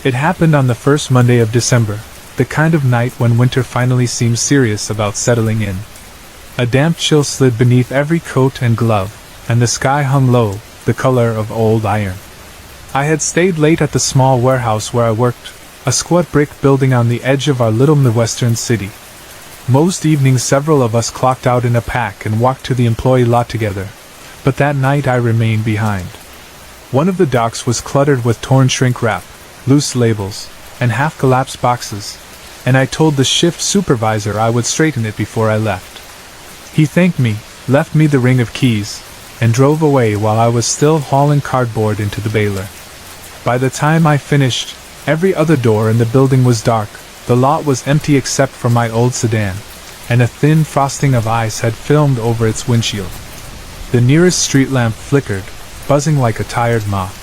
It happened on the first Monday of December, the kind of night when winter finally seems serious about settling in. A damp chill slid beneath every coat and glove, and the sky hung low, the color of old iron. I had stayed late at the small warehouse where I worked, a squat brick building on the edge of our little Midwestern city. Most evenings several of us clocked out in a pack and walked to the employee lot together, but that night I remained behind. One of the docks was cluttered with torn shrink wrap, loose labels, and half-collapsed boxes, and I told the shift supervisor I would straighten it before I left. He thanked me, left me the ring of keys, and drove away while I was still hauling cardboard into the baler. By the time I finished, every other door in the building was dark, the lot was empty except for my old sedan, and a thin frosting of ice had filmed over its windshield. The nearest street lamp flickered, buzzing like a tired moth.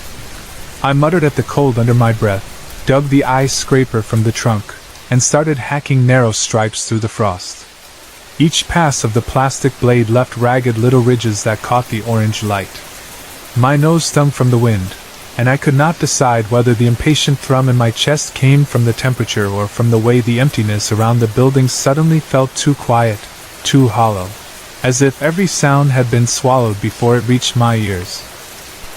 I muttered at the cold under my breath, dug the ice scraper from the trunk, and started hacking narrow stripes through the frost. Each pass of the plastic blade left ragged little ridges that caught the orange light. My nose stung from the wind, and I could not decide whether the impatient thrum in my chest came from the temperature or from the way the emptiness around the building suddenly felt too quiet, too hollow, as if every sound had been swallowed before it reached my ears.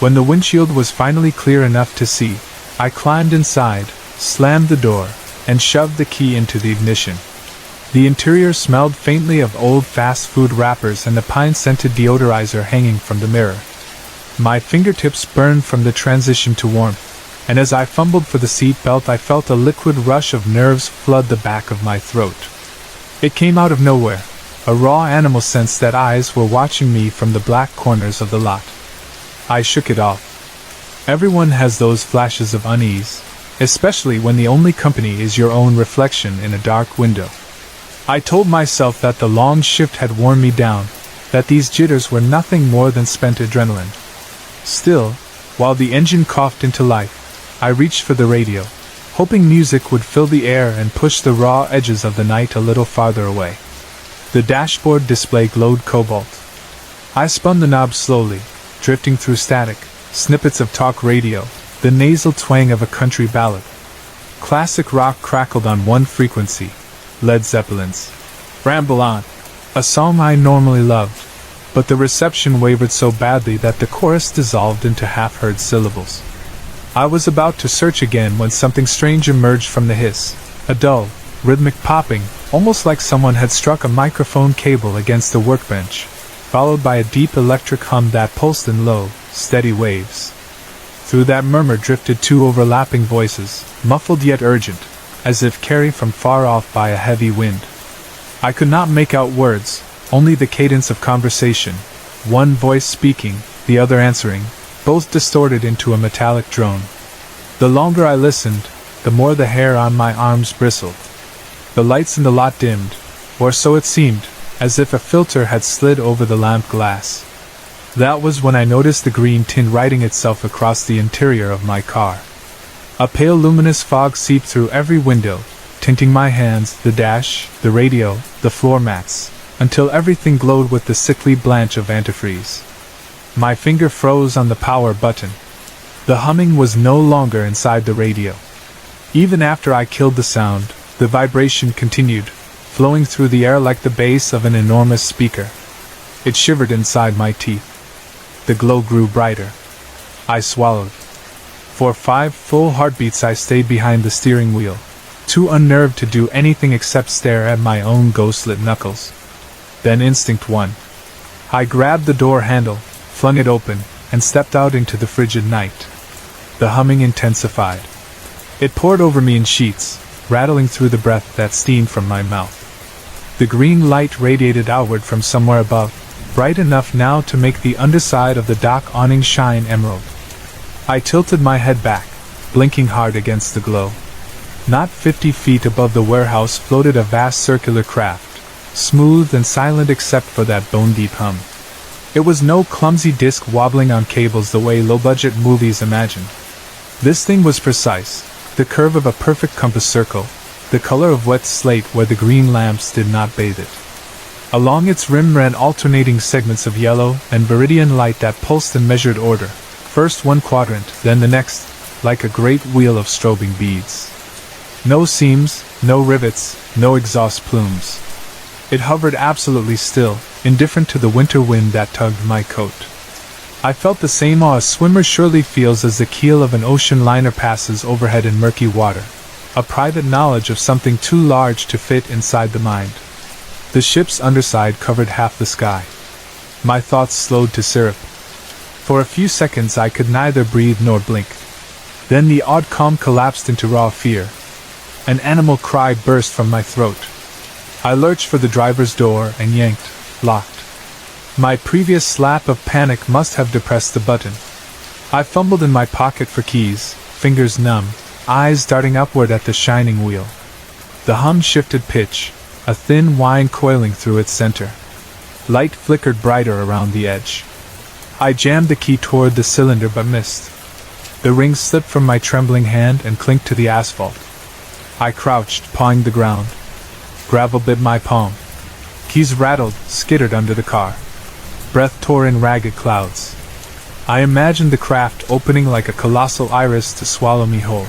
When the windshield was finally clear enough to see, I climbed inside, slammed the door, and shoved the key into the ignition. The interior smelled faintly of old fast food wrappers and the pine-scented deodorizer hanging from the mirror. My fingertips burned from the transition to warmth, and as I fumbled for the seat belt I felt a liquid rush of nerves flood the back of my throat. It came out of nowhere, a raw animal sense that eyes were watching me from the black corners of the lot. I shook it off. Everyone has those flashes of unease, especially when the only company is your own reflection in a dark window. I told myself that the long shift had worn me down, that these jitters were nothing more than spent adrenaline. Still, while the engine coughed into life, I reached for the radio, hoping music would fill the air and push the raw edges of the night a little farther away. The dashboard display glowed cobalt. I spun the knob slowly, drifting through static, snippets of talk radio, the nasal twang of a country ballad. Classic rock crackled on one frequency, Led Zeppelin's Ramble On, a song I normally loved, but the reception wavered so badly that the chorus dissolved into half-heard syllables. I was about to search again when something strange emerged from the hiss, a dull, rhythmic popping, almost like someone had struck a microphone cable against the workbench, followed by a deep electric hum that pulsed in low, steady waves. Through that murmur drifted two overlapping voices, muffled yet urgent, as if carried from far off by a heavy wind. I could not make out words, only the cadence of conversation, one voice speaking, the other answering, both distorted into a metallic drone. The longer I listened, the more the hair on my arms bristled. The lights in the lot dimmed, or so it seemed, as if a filter had slid over the lamp glass. That was when I noticed the green tint writing itself across the interior of my car. A pale luminous fog seeped through every window, tinting my hands, the dash, the radio, the floor mats, until everything glowed with the sickly blanch of antifreeze. My finger froze on the power button. The humming was no longer inside the radio. Even after I killed the sound, the vibration continued, flowing through the air like the bass of an enormous speaker. It shivered inside my teeth. The glow grew brighter. I swallowed. For 5 full heartbeats I stayed behind the steering wheel, too unnerved to do anything except stare at my own ghost-lit knuckles. Then instinct won. I grabbed the door handle, flung it open, and stepped out into the frigid night. The humming intensified. It poured over me in sheets, rattling through the breath that steamed from my mouth. The green light radiated outward from somewhere above, bright enough now to make the underside of the dock awning shine emerald. I tilted my head back, blinking hard against the glow. Not 50 feet above the warehouse floated a vast circular craft, smooth and silent except for that bone-deep hum. It was no clumsy disc wobbling on cables the way low-budget movies imagined. This thing was precise, the curve of a perfect compass circle, the color of wet slate where the green lamps did not bathe it. Along its rim ran alternating segments of yellow and viridian light that pulsed in measured order, first one quadrant, then the next, like a great wheel of strobing beads. No seams, no rivets, no exhaust plumes. It hovered absolutely still, indifferent to the winter wind that tugged my coat. I felt the same awe a swimmer surely feels as the keel of an ocean liner passes overhead in murky water, a private knowledge of something too large to fit inside the mind. The ship's underside covered half the sky. My thoughts slowed to syrup. For a few seconds I could neither breathe nor blink. Then the odd calm collapsed into raw fear. An animal cry burst from my throat. I lurched for the driver's door and yanked, locked. My previous slap of panic must have depressed the button. I fumbled in my pocket for keys, fingers numb, eyes darting upward at the shining wheel. The hum shifted pitch, a thin whine coiling through its center. Light flickered brighter around the edge. I jammed the key toward the cylinder but missed. The ring slipped from my trembling hand and clinked to the asphalt. I crouched, pawing the ground. Gravel bit my palm. Keys rattled, skittered under the car. Breath tore in ragged clouds. I imagined the craft opening like a colossal iris to swallow me whole.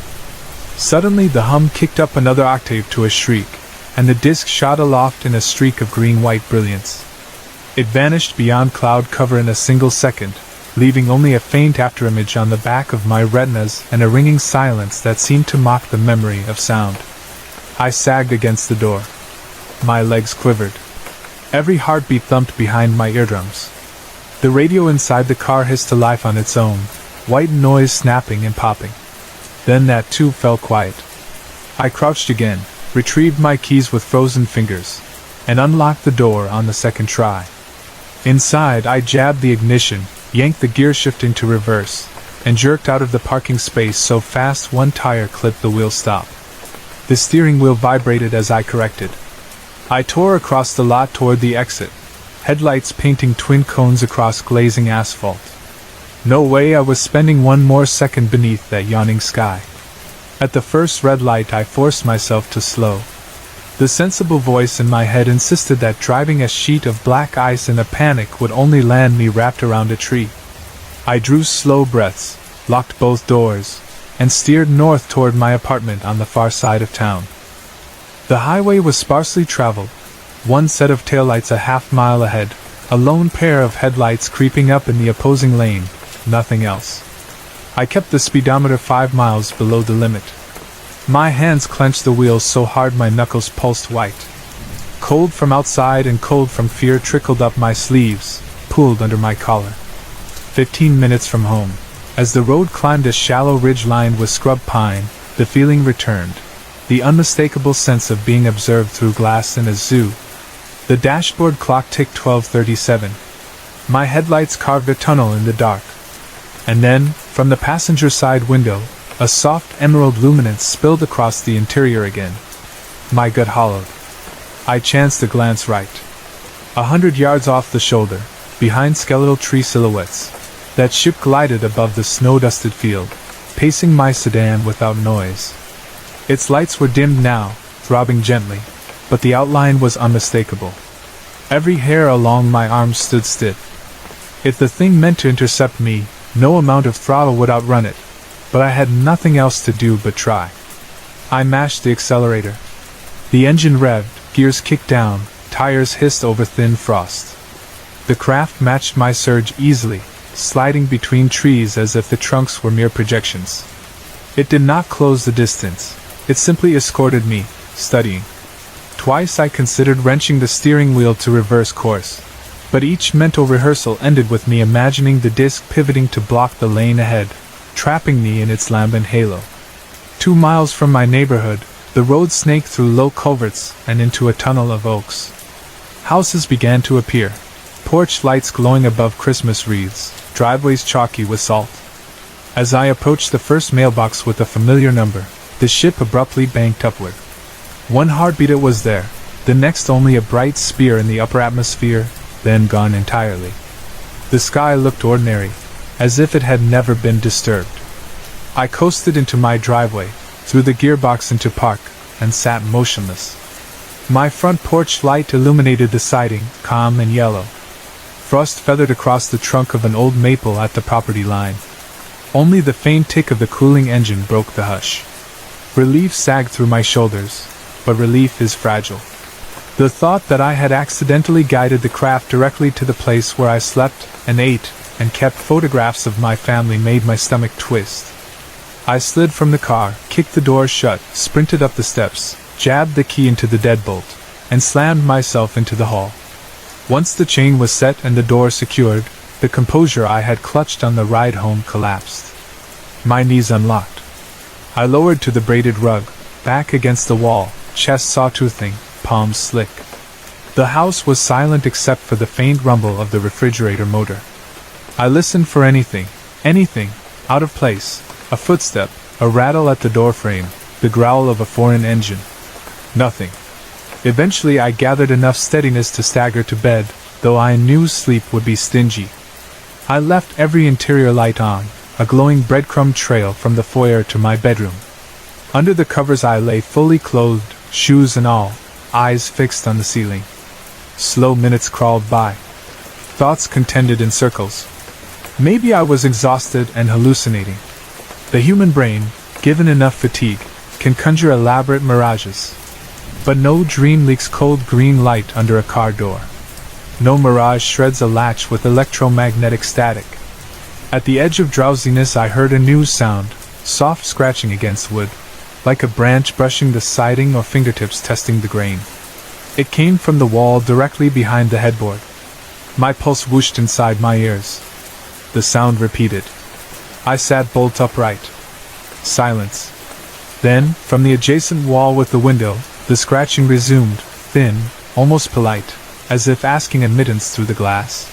Suddenly the hum kicked up another octave to a shriek, and the disc shot aloft in a streak of green-white brilliance. It vanished beyond cloud cover in a single second, leaving only a faint afterimage on the back of my retinas and a ringing silence that seemed to mock the memory of sound. I sagged against the door. My legs quivered. Every heartbeat thumped behind my eardrums. The radio inside the car hissed to life on its own, white noise snapping and popping. Then that too fell quiet. I crouched again, retrieved my keys with frozen fingers, and unlocked the door on the second try. Inside, I jabbed the ignition, yanked the gear shift into reverse, and jerked out of the parking space so fast one tire clipped the wheel stop. The steering wheel vibrated as I corrected. I tore across the lot toward the exit, headlights painting twin cones across glazing asphalt. No way I was spending one more second beneath that yawning sky. At the first red light I forced myself to slow. The sensible voice in my head insisted that driving a sheet of black ice in a panic would only land me wrapped around a tree. I drew slow breaths, locked both doors, and steered north toward my apartment on the far side of town. The highway was sparsely traveled, one set of taillights a half-mile ahead, a lone pair of headlights creeping up in the opposing lane, nothing else. I kept the speedometer 5 miles below the limit. My hands clenched the wheels so hard my knuckles pulsed white. Cold from outside and cold from fear trickled up my sleeves, pooled under my collar. 15 minutes from home. As the road climbed a shallow ridge lined with scrub pine, the feeling returned. The unmistakable sense of being observed through glass in a zoo. The dashboard clock ticked 12:37. My headlights carved a tunnel in the dark. And then, from the passenger side window, a soft emerald luminance spilled across the interior again. My gut hollowed. I chanced to glance right. 100 yards off the shoulder, behind skeletal tree silhouettes, that ship glided above the snow-dusted field, pacing my sedan without noise. Its lights were dimmed now, throbbing gently, but the outline was unmistakable. Every hair along my arm stood stiff. If the thing meant to intercept me, no amount of throttle would outrun it, but I had nothing else to do but try. I mashed the accelerator. The engine revved, gears kicked down, tires hissed over thin frost. The craft matched my surge easily, sliding between trees as if the trunks were mere projections. It did not close the distance. It simply escorted me, studying. Twice I considered wrenching the steering wheel to reverse course, but each mental rehearsal ended with me imagining the disc pivoting to block the lane ahead, trapping me in its lambent halo. 2 miles from my neighborhood, the road snaked through low culverts and into a tunnel of oaks. Houses began to appear, porch lights glowing above Christmas wreaths, driveways chalky with salt. As I approached the first mailbox with a familiar number, the ship abruptly banked upward. One heartbeat it was there, the next only a bright spear in the upper atmosphere, then gone entirely. The sky looked ordinary, as if it had never been disturbed. I coasted into my driveway, threw the gearbox into park, and sat motionless. My front porch light illuminated the siding, calm and yellow. Frost feathered across the trunk of an old maple at the property line. Only the faint tick of the cooling engine broke the hush. Relief sagged through my shoulders, but relief is fragile. The thought that I had accidentally guided the craft directly to the place where I slept and ate and kept photographs of my family made my stomach twist. I slid from the car, kicked the door shut, sprinted up the steps, jabbed the key into the deadbolt, and slammed myself into the hall. Once the chain was set and the door secured, the composure I had clutched on the ride home collapsed. My knees unlocked. I lowered to the braided rug, back against the wall, chest sawtoothing, palms slick. The house was silent except for the faint rumble of the refrigerator motor. I listened for anything, out of place, a footstep, a rattle at the doorframe, the growl of a foreign engine. Nothing. Eventually I gathered enough steadiness to stagger to bed, though I knew sleep would be stingy. I left every interior light on, a glowing breadcrumb trail from the foyer to my bedroom. Under the covers I lay fully clothed, shoes and all, eyes fixed on the ceiling. Slow minutes crawled by. Thoughts contended in circles. Maybe I was exhausted and hallucinating. The human brain, given enough fatigue, can conjure elaborate mirages. But no dream leaks cold green light under a car door. No mirage shreds a latch with electromagnetic static. At the edge of drowsiness I heard a new sound, soft scratching against wood, like a branch brushing the siding or fingertips testing the grain. It came from the wall directly behind the headboard. My pulse whooshed inside my ears. The sound repeated. I sat bolt upright. Silence. Then, from the adjacent wall with the window, the scratching resumed, thin, almost polite, as if asking admittance through the glass.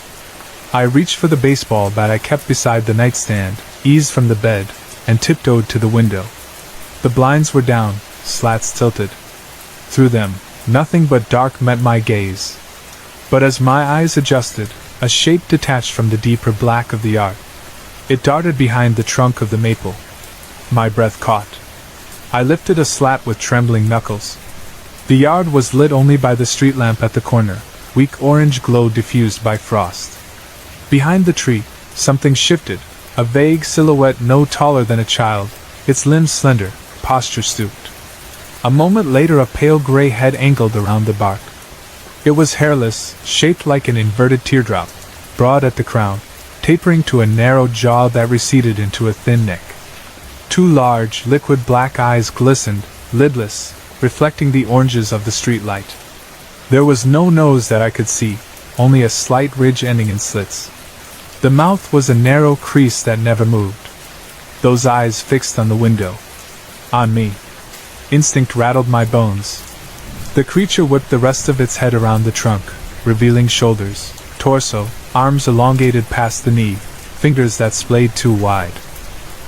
I reached for the baseball bat I kept beside the nightstand, eased from the bed, and tiptoed to the window. The blinds were down, slats tilted. Through them, nothing but dark met my gaze. But as my eyes adjusted, a shape detached from the deeper black of the yard. It darted behind the trunk of the maple. My breath caught. I lifted a slat with trembling knuckles. The yard was lit only by the street lamp at the corner, weak orange glow diffused by frost. Behind the tree, something shifted, a vague silhouette no taller than a child, its limbs slender, posture stooped. A moment later a pale gray head angled around the bark. It was hairless, shaped like an inverted teardrop, broad at the crown, tapering to a narrow jaw that receded into a thin neck. Two large, liquid black eyes glistened, lidless, reflecting the oranges of the streetlight. There was no nose that I could see, only a slight ridge ending in slits. The mouth was a narrow crease that never moved. Those eyes fixed on the window. On me. Instinct rattled my bones. The creature whipped the rest of its head around the trunk, revealing shoulders, torso, arms elongated past the knee, fingers that splayed too wide.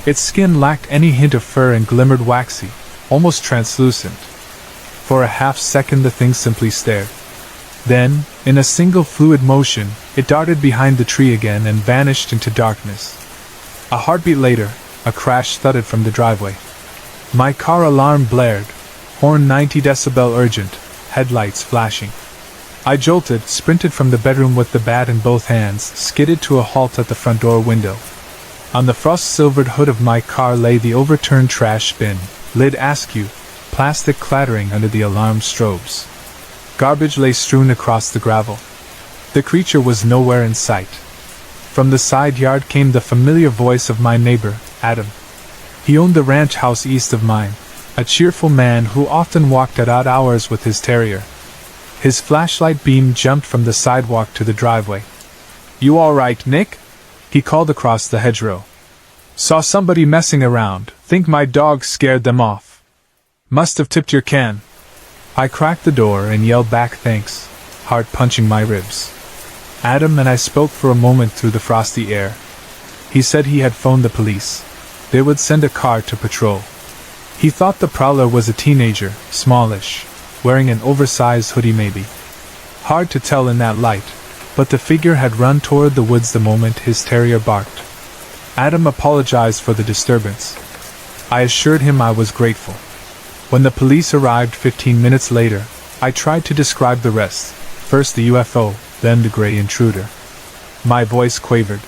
Its skin lacked any hint of fur and glimmered waxy, almost translucent. For a half-second the thing simply stared. Then, in a single fluid motion, it darted behind the tree again and vanished into darkness. A heartbeat later, a crash thudded from the driveway. My car alarm blared, horn 90 decibel urgent, headlights flashing. I jolted, sprinted from the bedroom with the bat in both hands, skidded to a halt at the front door window. On the frost-silvered hood of my car lay the overturned trash bin, lid askew, plastic clattering under the alarm strobes. Garbage lay strewn across the gravel. The creature was nowhere in sight. From the side yard came the familiar voice of my neighbor, Adam. He owned the ranch house east of mine, a cheerful man who often walked at odd hours with his terrier. His flashlight beam jumped from the sidewalk to the driveway. "You all right, Nick?" he called across the hedgerow. "Saw somebody messing around, think my dog scared them off. Must have tipped your can." I cracked the door and yelled back thanks, heart punching my ribs. Adam and I spoke for a moment through the frosty air. He said he had phoned the police. They would send a car to patrol. He thought the prowler was a teenager, smallish, wearing an oversized hoodie maybe. Hard to tell in that light, but the figure had run toward the woods the moment his terrier barked. Adam apologized for the disturbance. I assured him I was grateful. When the police arrived 15 minutes later, I tried to describe the rest, first the UFO, then the gray intruder. My voice quavered.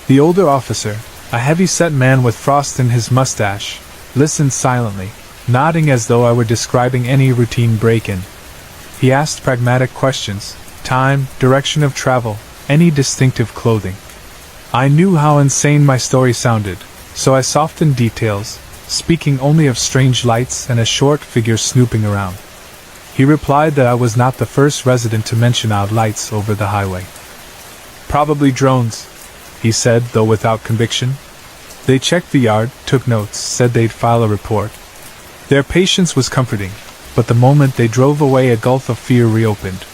The older officer, A heavy-set man with frost in his mustache listened silently, nodding as though I were describing any routine break-in. He asked pragmatic questions: time, direction of travel, any distinctive clothing. I knew how insane my story sounded, so I softened details, speaking only of strange lights and a short figure snooping around. He replied that I was not the first resident to mention odd lights over the highway. Probably drones, he said, though without conviction. They checked the yard, took notes, said they'd file a report. Their patience was comforting, but the moment they drove away a gulf of fear reopened.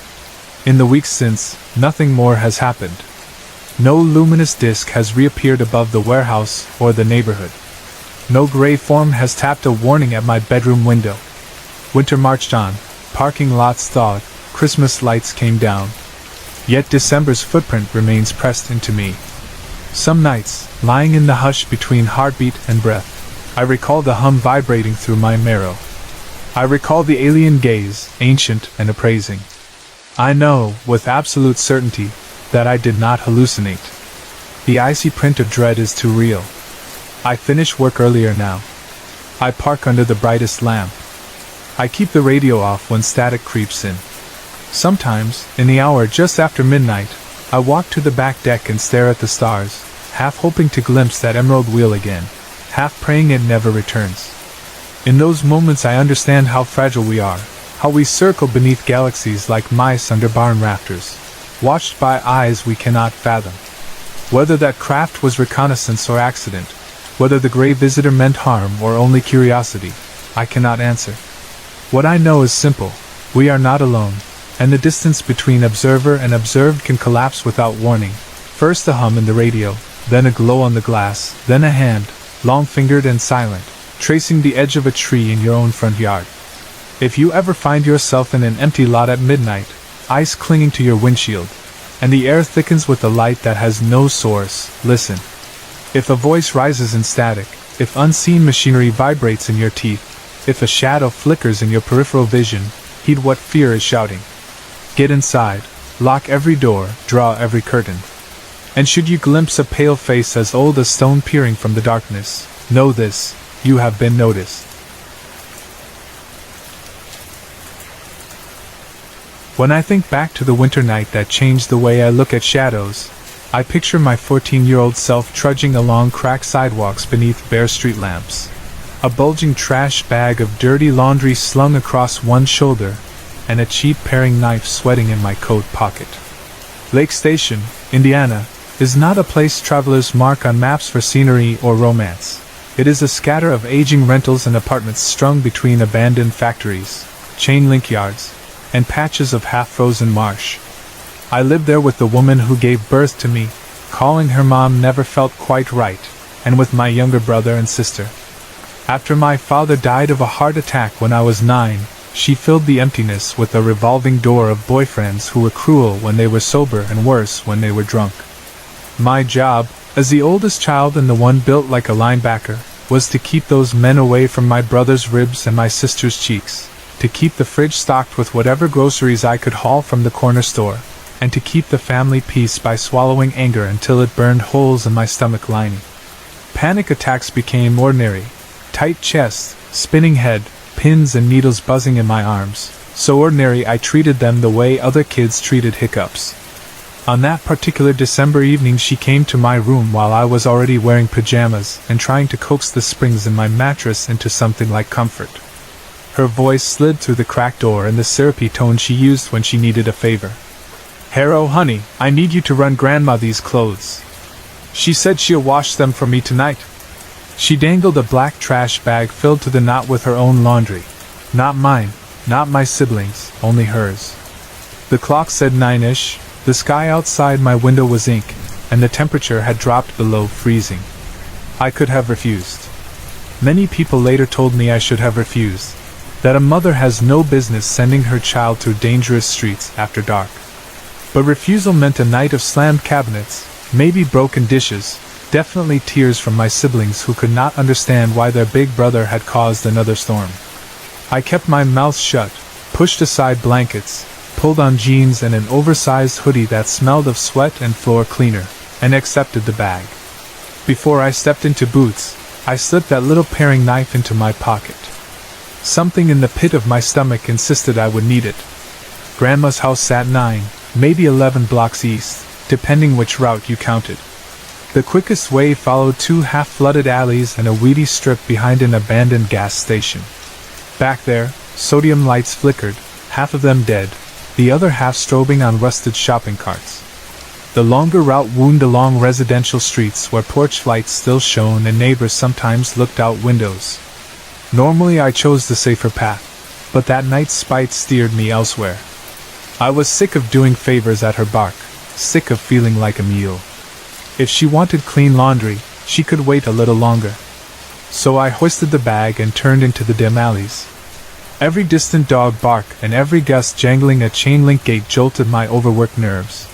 In the weeks since, nothing more has happened. No luminous disk has reappeared above the warehouse or the neighborhood. No gray form has tapped a warning at my bedroom window. Winter marched on, parking lots thawed, Christmas lights came down. Yet December's footprint remains pressed into me. Some nights, lying in the hush between heartbeat and breath, I recall the hum vibrating through my marrow. I recall the alien gaze, ancient and appraising. I know, with absolute certainty, that I did not hallucinate. The icy print of dread is too real. I finish work earlier now. I park under the brightest lamp. I keep the radio off when static creeps in. Sometimes, in the hour just after midnight, I walk to the back deck and stare at the stars, half hoping to glimpse that emerald wheel again, half praying it never returns. In those moments I understand how fragile we are, how we circle beneath galaxies like mice under barn rafters, watched by eyes we cannot fathom. Whether that craft was reconnaissance or accident, whether the gray visitor meant harm or only curiosity, I cannot answer. What I know is simple: we are not alone, and the distance between observer and observed can collapse without warning. First a hum in the radio, then a glow on the glass, then a hand, long-fingered and silent, tracing the edge of a tree in your own front yard. If you ever find yourself in an empty lot at midnight, ice clinging to your windshield, and the air thickens with a light that has no source, listen. If a voice rises in static, if unseen machinery vibrates in your teeth, if a shadow flickers in your peripheral vision, heed what fear is shouting. Get inside, lock every door, draw every curtain. And should you glimpse a pale face as old as stone peering from the darkness, know this: you have been noticed. When I think back to the winter night that changed the way I look at shadows, I picture my 14-year-old self trudging along cracked sidewalks beneath bare street lamps, a bulging trash bag of dirty laundry slung across one shoulder, and a cheap paring knife sweating in my coat pocket. Lake Station, Indiana, is not a place travelers mark on maps for scenery or romance. It is a scatter of aging rentals and apartments strung between abandoned factories, chain-link yards, and patches of half-frozen marsh. I lived there with the woman who gave birth to me. Calling her mom never felt quite right, and with my younger brother and sister. After my father died of a heart attack when I was 9, she filled the emptiness with a revolving door of boyfriends who were cruel when they were sober and worse when they were drunk. My job, as the oldest child and the one built like a linebacker, was to keep those men away from my brother's ribs and my sister's cheeks, to keep the fridge stocked with whatever groceries I could haul from the corner store, and to keep the family peace by swallowing anger until it burned holes in my stomach lining. Panic attacks became ordinary. Tight chest, spinning head, pins and needles buzzing in my arms, so ordinary I treated them the way other kids treated hiccups. On that particular December evening she came to my room while I was already wearing pajamas and trying to coax the springs in my mattress into something like comfort. Her voice slid through the cracked door in the syrupy tone she used when she needed a favor. "Harrow, honey, I need you to run Grandma these clothes. She said she'll wash them for me tonight." She dangled a black trash bag filled to the knot with her own laundry. Not mine, not my siblings, only hers. The clock said 9-ish, the sky outside my window was ink, and the temperature had dropped below freezing. I could have refused. Many people later told me I should have refused, that a mother has no business sending her child through dangerous streets after dark. But refusal meant a night of slammed cabinets, maybe broken dishes, definitely tears from my siblings who could not understand why their big brother had caused another storm. I kept my mouth shut, pushed aside blankets, pulled on jeans and an oversized hoodie that smelled of sweat and floor cleaner, and accepted the bag. Before I stepped into boots, I slipped that little paring knife into my pocket. Something in the pit of my stomach insisted I would need it. Grandma's house sat 9, maybe 11 blocks east, depending which route you counted. The quickest way followed 2 half-flooded alleys and a weedy strip behind an abandoned gas station. Back there, sodium lights flickered, half of them dead, the other half strobing on rusted shopping carts. The longer route wound along residential streets where porch lights still shone and neighbors sometimes looked out windows. Normally I chose the safer path, but that night's spite steered me elsewhere. I was sick of doing favors at her bark, sick of feeling like a mule. If she wanted clean laundry, she could wait a little longer. So I hoisted the bag and turned into the dim alleys. Every distant dog bark and every gust jangling a chain-link gate jolted my overworked nerves.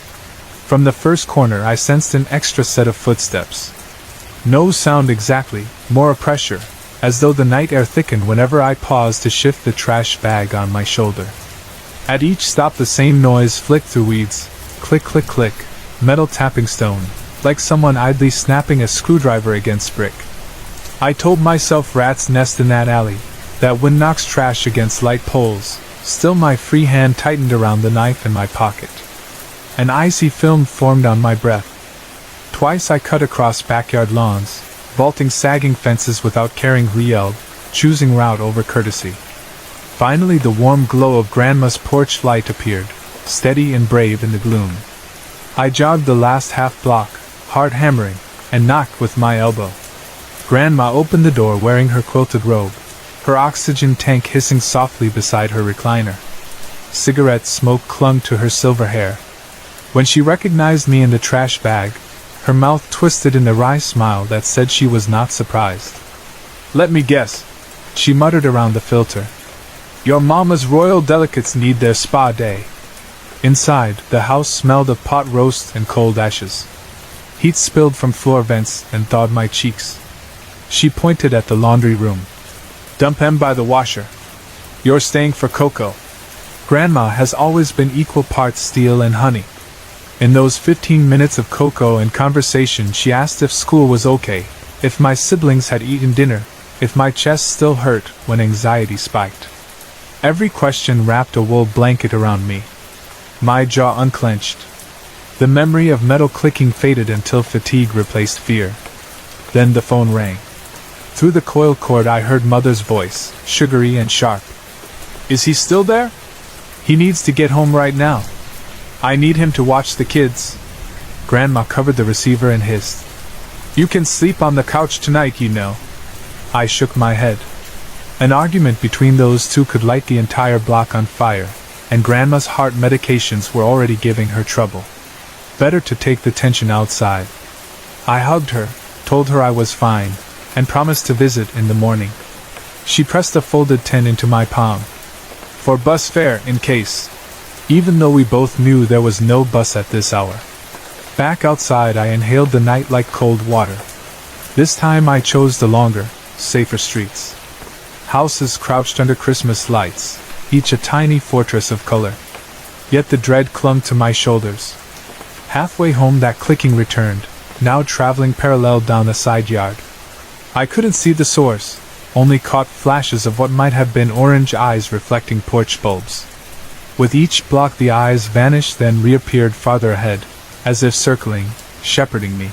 From the first corner I sensed an extra set of footsteps. No sound exactly, more a pressure, as though the night air thickened whenever I paused to shift the trash bag on my shoulder. At each stop the same noise flicked through weeds, click click click, metal tapping stone, like someone idly snapping a screwdriver against brick. I told myself rats nest in that alley, that wind knocks trash against light poles. Still my free hand tightened around the knife in my pocket. An icy film formed on my breath. Twice I cut across backyard lawns, vaulting sagging fences without caring who yelled, choosing route over courtesy. Finally the warm glow of Grandma's porch light appeared, steady and brave in the gloom. I jogged the last half block, hard hammering, and knocked with my elbow. Grandma opened the door wearing her quilted robe, her oxygen tank hissing softly beside her recliner. Cigarette smoke clung to her silver hair. When she recognized me in the trash bag, her mouth twisted in a wry smile that said she was not surprised. "Let me guess," she muttered around the filter. "Your mama's royal delicates need their spa day." Inside, the house smelled of pot roast and cold ashes. Heat spilled from floor vents and thawed my cheeks. She pointed at the laundry room. "Dump 'em by the washer. You're staying for cocoa." Grandma has always been equal parts steel and honey. In those 15 minutes of cocoa and conversation she asked if school was okay, if my siblings had eaten dinner, if my chest still hurt when anxiety spiked. Every question wrapped a wool blanket around me. My jaw unclenched. The memory of metal clicking faded until fatigue replaced fear. Then the phone rang. Through the coil cord I heard Mother's voice, sugary and sharp. "Is he still there? He needs to get home right now. I need him to watch the kids." Grandma covered the receiver and hissed, "You can sleep on the couch tonight, you know." I shook my head. An argument between those two could light the entire block on fire, and Grandma's heart medications were already giving her trouble. Better to take the tension outside. I hugged her, told her I was fine, and promised to visit in the morning. She pressed a folded 10 into my palm. "For bus fare, in case." Even though we both knew there was no bus at this hour. Back outside I inhaled the night like cold water. This time I chose the longer, safer streets. Houses crouched under Christmas lights, each a tiny fortress of color. Yet the dread clung to my shoulders. Halfway home that clicking returned, now traveling parallel down a side yard. I couldn't see the source, only caught flashes of what might have been orange eyes reflecting porch bulbs. With each block the eyes vanished then reappeared farther ahead, as if circling, shepherding me.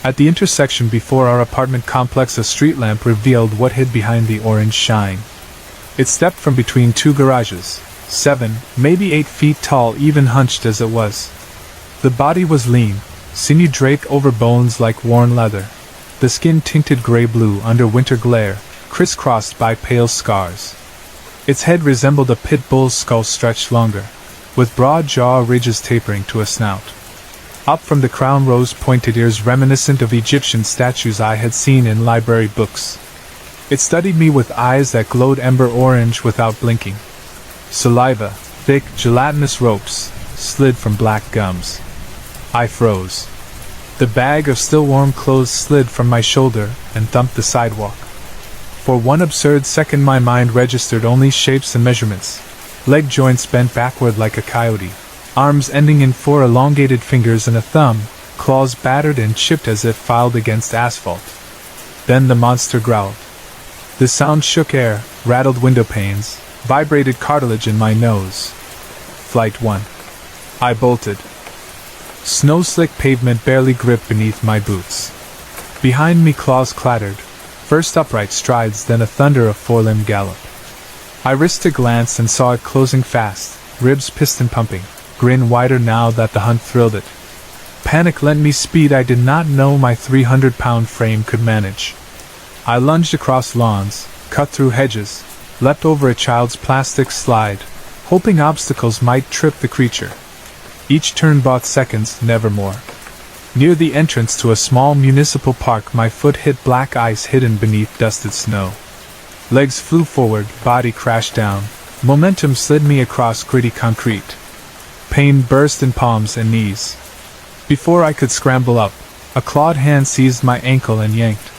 At the intersection before our apartment complex a street lamp revealed what hid behind the orange shine. It stepped from between 2 garages, 7, maybe 8 feet tall even hunched as it was. The body was lean, sinew draped over bones like worn leather, the skin tinted gray-blue under winter glare, crisscrossed by pale scars. Its head resembled a pit bull's skull stretched longer, with broad jaw ridges tapering to a snout. Up from the crown rose pointed ears reminiscent of Egyptian statues I had seen in library books. It studied me with eyes that glowed ember orange without blinking. Saliva, thick, gelatinous ropes, slid from black gums. I froze. The bag of still warm clothes slid from my shoulder and thumped the sidewalk. For one absurd second my mind registered only shapes and measurements. Leg joints bent backward like a coyote, arms ending in 4 elongated fingers and a thumb, claws battered and chipped as if filed against asphalt. Then the monster growled. The sound shook air, rattled window panes, vibrated cartilage in my nose. Flight 1. I bolted. Snow-slick pavement barely gripped beneath my boots. Behind me claws clattered, first upright strides, then a thunder of four-limb gallop. I risked a glance and saw it closing fast, ribs piston pumping, grin wider now that the hunt thrilled it. Panic lent me speed I did not know my 300-pound frame could manage. I lunged across lawns, cut through hedges, leapt over a child's plastic slide, hoping obstacles might trip the creature. Each turn bought seconds, never more. Near the entrance to a small municipal park, my foot hit black ice hidden beneath dusted snow. Legs flew forward, body crashed down. Momentum slid me across gritty concrete. Pain burst in palms and knees. Before I could scramble up, a clawed hand seized my ankle and yanked.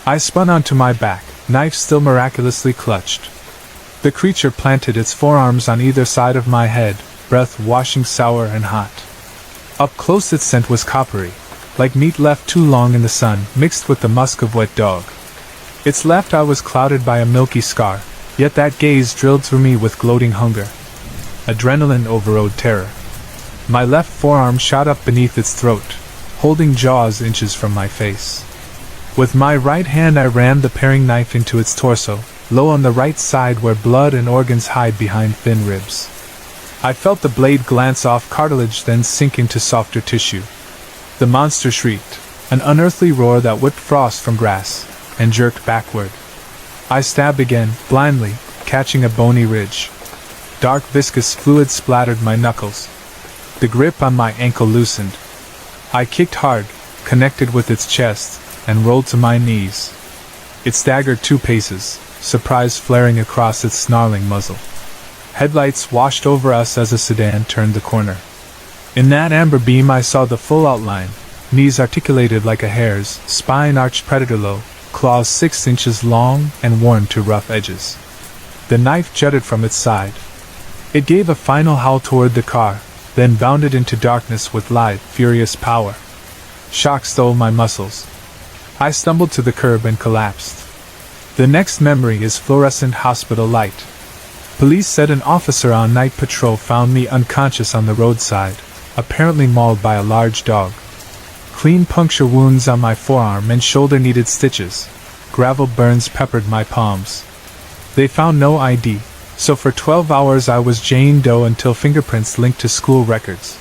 I spun onto my back, knife still miraculously clutched. The creature planted its forearms on either side of my head, breath washing sour and hot. Up close its scent was coppery, like meat left too long in the sun, mixed with the musk of wet dog. Its left eye was clouded by a milky scar, yet that gaze drilled through me with gloating hunger. Adrenaline overrode terror. My left forearm shot up beneath its throat, holding jaws inches from my face. With my right hand I rammed the paring knife into its torso, low on the right side where blood and organs hide behind thin ribs. I felt the blade glance off cartilage, then sink into softer tissue. The monster shrieked, an unearthly roar that whipped frost from grass, and jerked backward. I stabbed again, blindly, catching a bony ridge. Dark viscous fluid splattered my knuckles. The grip on my ankle loosened. I kicked hard, connected with its chest, and rolled to my knees. It staggered 2 paces, surprise flaring across its snarling muzzle. Headlights washed over us as a sedan turned the corner. In that amber beam I saw the full outline, knees articulated like a hare's, spine arched predator low, claws 6 inches long and worn to rough edges. The knife jutted from its side. It gave a final howl toward the car, then bounded into darkness with lithe, furious power. Shock stole my muscles. I stumbled to the curb and collapsed. The next memory is fluorescent hospital light. Police said an officer on night patrol found me unconscious on the roadside, apparently mauled by a large dog. Clean puncture wounds on my forearm and shoulder needed stitches. Gravel burns peppered my palms. They found no ID, so for 12 hours I was Jane Doe until fingerprints linked to school records.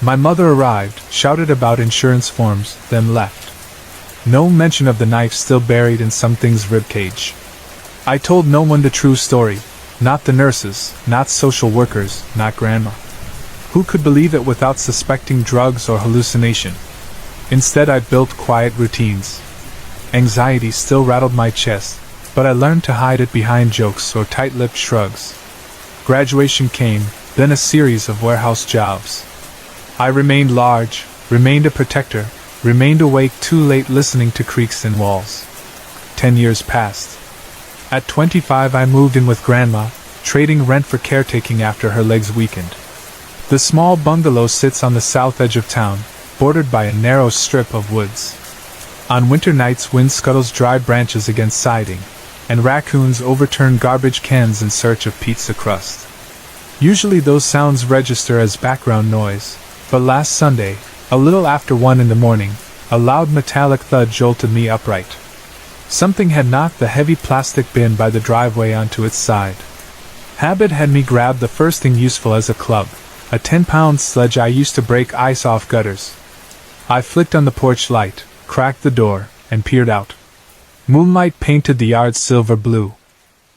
My mother arrived, shouted about insurance forms, then left. No mention of the knife still buried in something's ribcage. I told no one the true story. Not the nurses, not social workers, not Grandma. Who could believe it without suspecting drugs or hallucination? Instead I built quiet routines. Anxiety still rattled my chest, but I learned to hide it behind jokes or tight-lipped shrugs. Graduation came, then a series of warehouse jobs. I remained large, remained a protector, remained awake too late listening to creaks in walls. 10 years passed. At 25 I moved in with Grandma, trading rent for caretaking after her legs weakened. The small bungalow sits on the south edge of town, bordered by a narrow strip of woods. On winter nights wind scuttles dry branches against siding, and raccoons overturn garbage cans in search of pizza crust. Usually those sounds register as background noise, but last Sunday, a little after 1 in the morning, a loud metallic thud jolted me upright. Something had knocked the heavy plastic bin by the driveway onto its side. Habit had me grab the first thing useful as a club, a 10-pound sledge I used to break ice off gutters. I flicked on the porch light, cracked the door, and peered out. Moonlight painted the yard silver blue.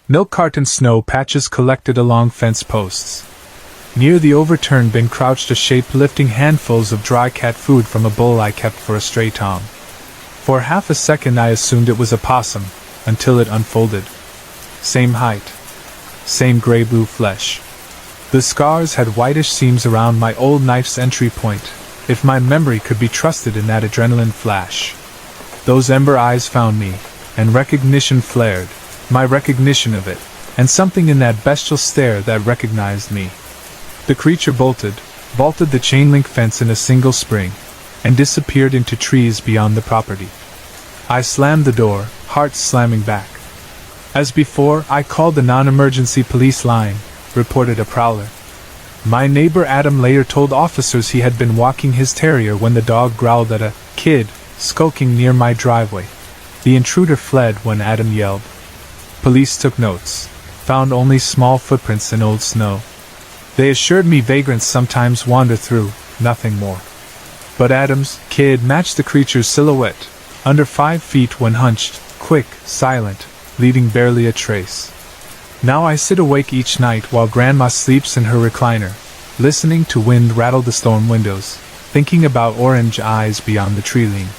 Milk carton snow patches collected along fence posts. Near the overturned bin crouched a shape lifting handfuls of dry cat food from a bowl I kept for a stray tom. For half a second I assumed it was a possum, until it unfolded. Same height. Same gray-blue flesh. The scars had whitish seams around my old knife's entry point, if my memory could be trusted in that adrenaline flash. Those ember eyes found me, and recognition flared, my recognition of it, and something in that bestial stare that recognized me. The creature vaulted the chain-link fence in a single spring. and disappeared into trees beyond the property. I slammed the door, heart slamming back. As before, I called the non-emergency police line, reported a prowler. My neighbor Adam later told officers he had been walking his terrier when the dog growled at a kid skulking near my driveway. The intruder fled when Adam yelled. Police took notes, found only small footprints in old snow. They assured me vagrants sometimes wander through, nothing more. But Adam's kid matched the creature's silhouette, under 5 feet when hunched, quick, silent, leaving barely a trace. Now I sit awake each night while Grandma sleeps in her recliner, listening to wind rattle the storm windows, thinking about orange eyes beyond the tree line.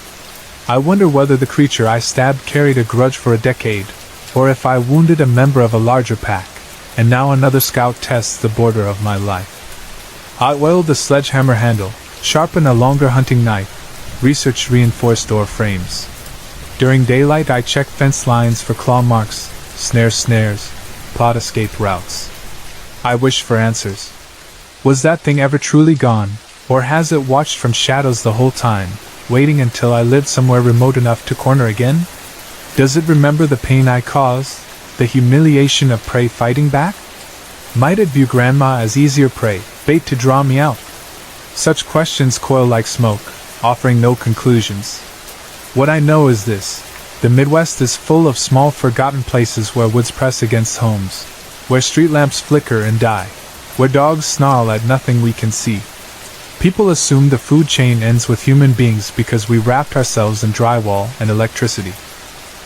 I wonder whether the creature I stabbed carried a grudge for a decade, or if I wounded a member of a larger pack, and now another scout tests the border of my life. I oiled the sledgehammer handle, sharpened a longer hunting knife, researched reinforced door frames. During daylight I checked fence lines for claw marks, snares, plot escape routes. I wished for answers. Was that thing ever truly gone, or has it watched from shadows the whole time, waiting until I lived somewhere remote enough to corner again? Does it remember the pain I caused, the humiliation of prey fighting back? Might it view Grandma as easier prey, bait to draw me out? Such questions coil like smoke, offering no conclusions. What I know is this: the Midwest is full of small forgotten places where woods press against homes, where street lamps flicker and die, where dogs snarl at nothing we can see. People assume the food chain ends with human beings because we wrapped ourselves in drywall and electricity.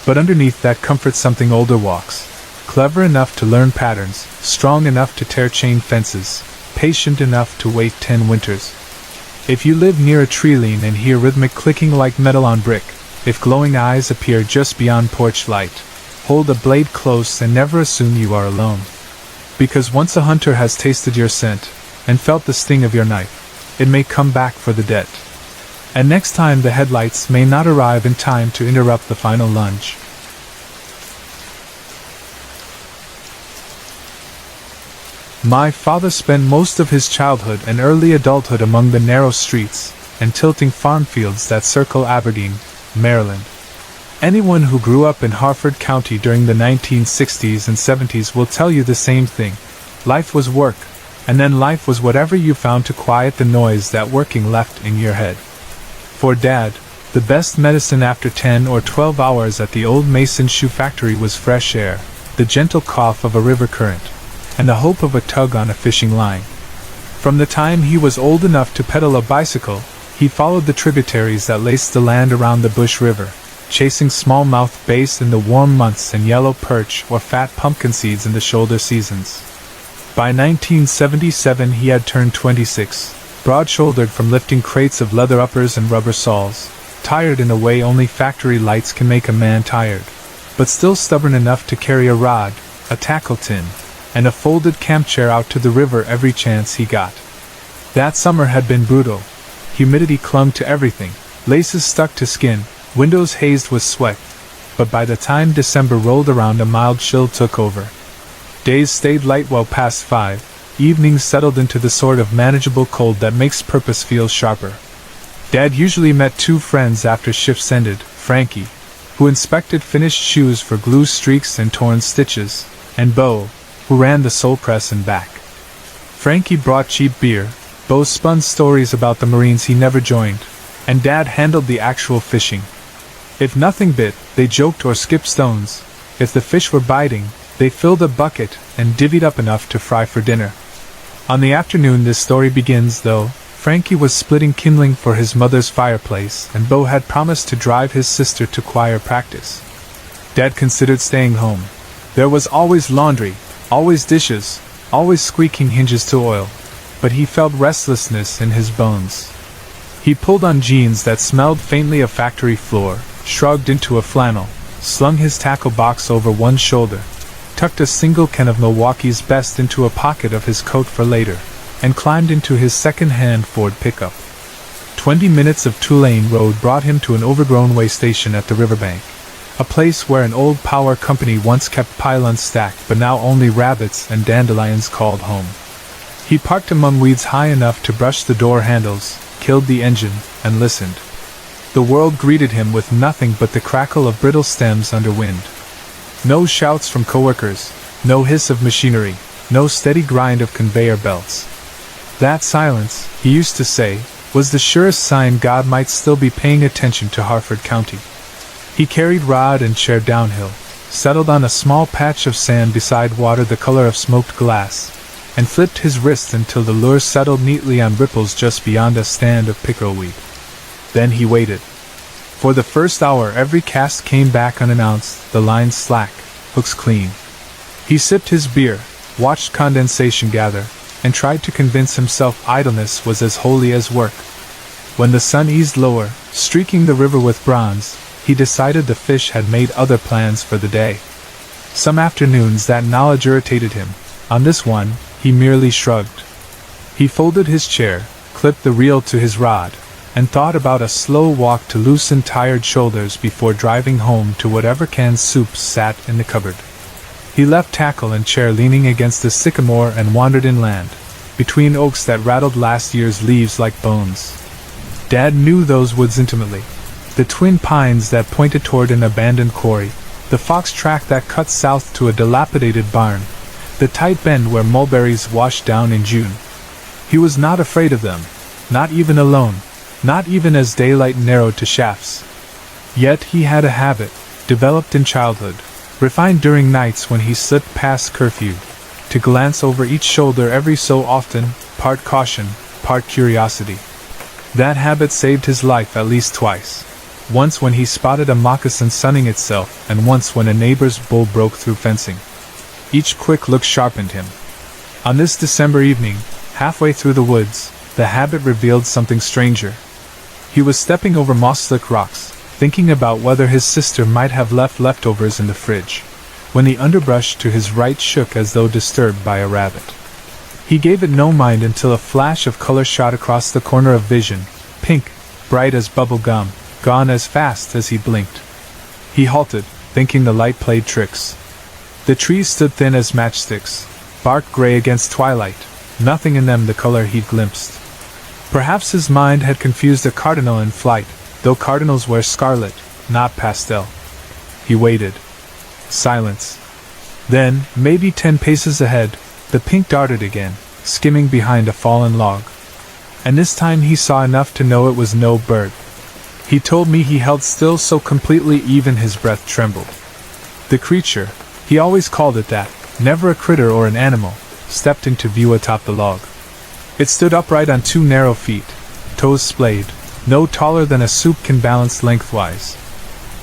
But underneath that comfort something older walks, clever enough to learn patterns, strong enough to tear chain fences, patient enough to wait 10 winters. If you live near a tree line and hear rhythmic clicking like metal on brick, if glowing eyes appear just beyond porch light, hold a blade close and never assume you are alone. Because once a hunter has tasted your scent, and felt the sting of your knife, it may come back for the dead. And next time the headlights may not arrive in time to interrupt the final lunge. My father spent most of his childhood and early adulthood among the narrow streets and tilting farm fields that circle Aberdeen, Maryland. Anyone who grew up in Harford County during the 1960s and 70s will tell you the same thing. Life was work, and then life was whatever you found to quiet the noise that working left in your head. For Dad, the best medicine after 10 or 12 hours at the old Mason shoe factory was fresh air, the gentle cough of a river current, and the hope of a tug on a fishing line. From the time he was old enough to pedal a bicycle, he followed the tributaries that laced the land around the Bush River, chasing smallmouth bass in the warm months and yellow perch or fat pumpkin seeds in the shoulder seasons. By 1977 he had turned 26, broad-shouldered from lifting crates of leather uppers and rubber soles, tired in a way only factory lights can make a man tired, but still stubborn enough to carry a rod, a tackle tin, and a folded camp chair out to the river every chance he got. That summer had been brutal. Humidity clung to everything, laces stuck to skin, windows hazed with sweat, but by the time December rolled around a mild chill took over. Days stayed light well past 5, evenings settled into the sort of manageable cold that makes purpose feel sharper. Dad usually met 2 friends after shifts ended, Frankie, who inspected finished shoes for glue streaks and torn stitches, and Bo, who ran the sole press and back. Frankie brought cheap beer, Bo spun stories about the Marines he never joined, and Dad handled the actual fishing. If nothing bit, they joked or skipped stones. If the fish were biting, they filled a bucket and divvied up enough to fry for dinner. On the afternoon this story begins, though, Frankie was splitting kindling for his mother's fireplace and Bo had promised to drive his sister to choir practice. Dad considered staying home. There was always laundry, always dishes, always squeaking hinges to oil, but he felt restlessness in his bones. He pulled on jeans that smelled faintly of factory floor, shrugged into a flannel, slung his tackle box over one shoulder, tucked a single can of Milwaukee's Best into a pocket of his coat for later, and climbed into his second-hand Ford pickup. 20 minutes of two-lane road brought him to an overgrown way station at the riverbank, a place where an old power company once kept pylons stacked but now only rabbits and dandelions called home. He parked among weeds high enough to brush the door handles, killed the engine, and listened. The world greeted him with nothing but the crackle of brittle stems under wind. No shouts from coworkers, no hiss of machinery, no steady grind of conveyor belts. That silence, he used to say, was the surest sign God might still be paying attention to Harford County. He carried rod and chair downhill, settled on a small patch of sand beside water the color of smoked glass, and flipped his wrist until the lure settled neatly on ripples just beyond a stand of pickerelweed. Then he waited. For the first hour every cast came back unannounced, the lines slack, hooks clean. He sipped his beer, watched condensation gather, and tried to convince himself idleness was as holy as work. When the sun eased lower, streaking the river with bronze, he decided the fish had made other plans for the day. Some afternoons that knowledge irritated him. On this one, he merely shrugged. He folded his chair, clipped the reel to his rod, and thought about a slow walk to loosen tired shoulders before driving home to whatever canned soup sat in the cupboard. He left tackle and chair leaning against the sycamore and wandered inland, between oaks that rattled last year's leaves like bones. Dad knew those woods intimately. The twin pines that pointed toward an abandoned quarry, the fox track that cut south to a dilapidated barn, the tight bend where mulberries washed down in June. He was not afraid of them, not even alone, not even as daylight narrowed to shafts. Yet he had a habit, developed in childhood, refined during nights when he slipped past curfew, to glance over each shoulder every so often, part caution, part curiosity. That habit saved his life at least twice. Once when he spotted a moccasin sunning itself, and once when a neighbor's bull broke through fencing. Each quick look sharpened him. On this December evening, halfway through the woods, the habit revealed something stranger. He was stepping over moss-slick rocks, thinking about whether his sister might have left leftovers in the fridge, when the underbrush to his right shook as though disturbed by a rabbit. He gave it no mind until a flash of color shot across the corner of vision, pink, bright as bubble gum, gone as fast as he blinked. He halted, thinking the light played tricks. The trees stood thin as matchsticks, bark gray against twilight, nothing in them the color he'd glimpsed. Perhaps his mind had confused a cardinal in flight, though cardinals wear scarlet, not pastel. He waited. Silence. Then, maybe 10 paces ahead, the pink darted again, skimming behind a fallen log. And this time he saw enough to know it was no bird. He told me he held still so completely even his breath trembled. The creature, he always called it that, never a critter or an animal, stepped into view atop the log. It stood upright on 2 narrow feet, toes splayed, no taller than a soup can balanced lengthwise.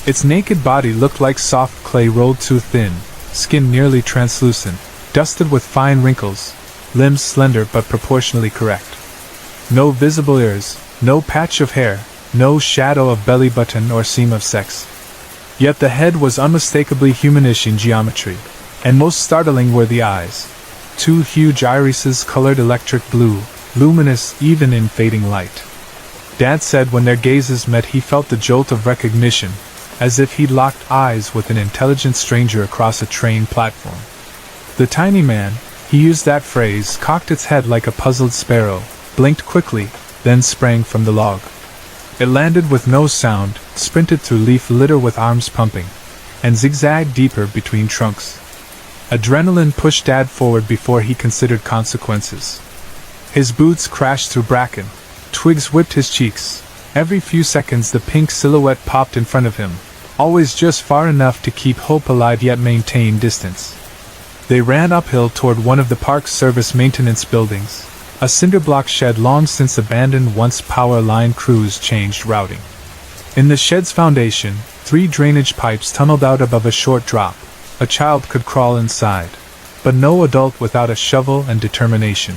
Its naked body looked like soft clay rolled too thin, skin nearly translucent, dusted with fine wrinkles, limbs slender but proportionally correct. No visible ears, no patch of hair, no shadow of belly button or seam of sex. Yet the head was unmistakably humanish in geometry, and most startling were the eyes. 2 huge irises colored electric blue, luminous even in fading light. Dad said when their gazes met he felt the jolt of recognition, as if he'd locked eyes with an intelligent stranger across a train platform. The tiny man, he used that phrase, cocked its head like a puzzled sparrow, blinked quickly, then sprang from the log. It landed with no sound, sprinted through leaf litter with arms pumping, and zigzagged deeper between trunks. Adrenaline pushed Dad forward before he considered consequences. His boots crashed through bracken, twigs whipped his cheeks. Every few seconds the pink silhouette popped in front of him, always just far enough to keep hope alive yet maintain distance. They ran uphill toward one of the Park Service maintenance buildings, a cinder-block shed long since abandoned once power line crews changed routing. In the shed's foundation, 3 drainage pipes tunneled out above a short drop. A child could crawl inside, but no adult without a shovel and determination.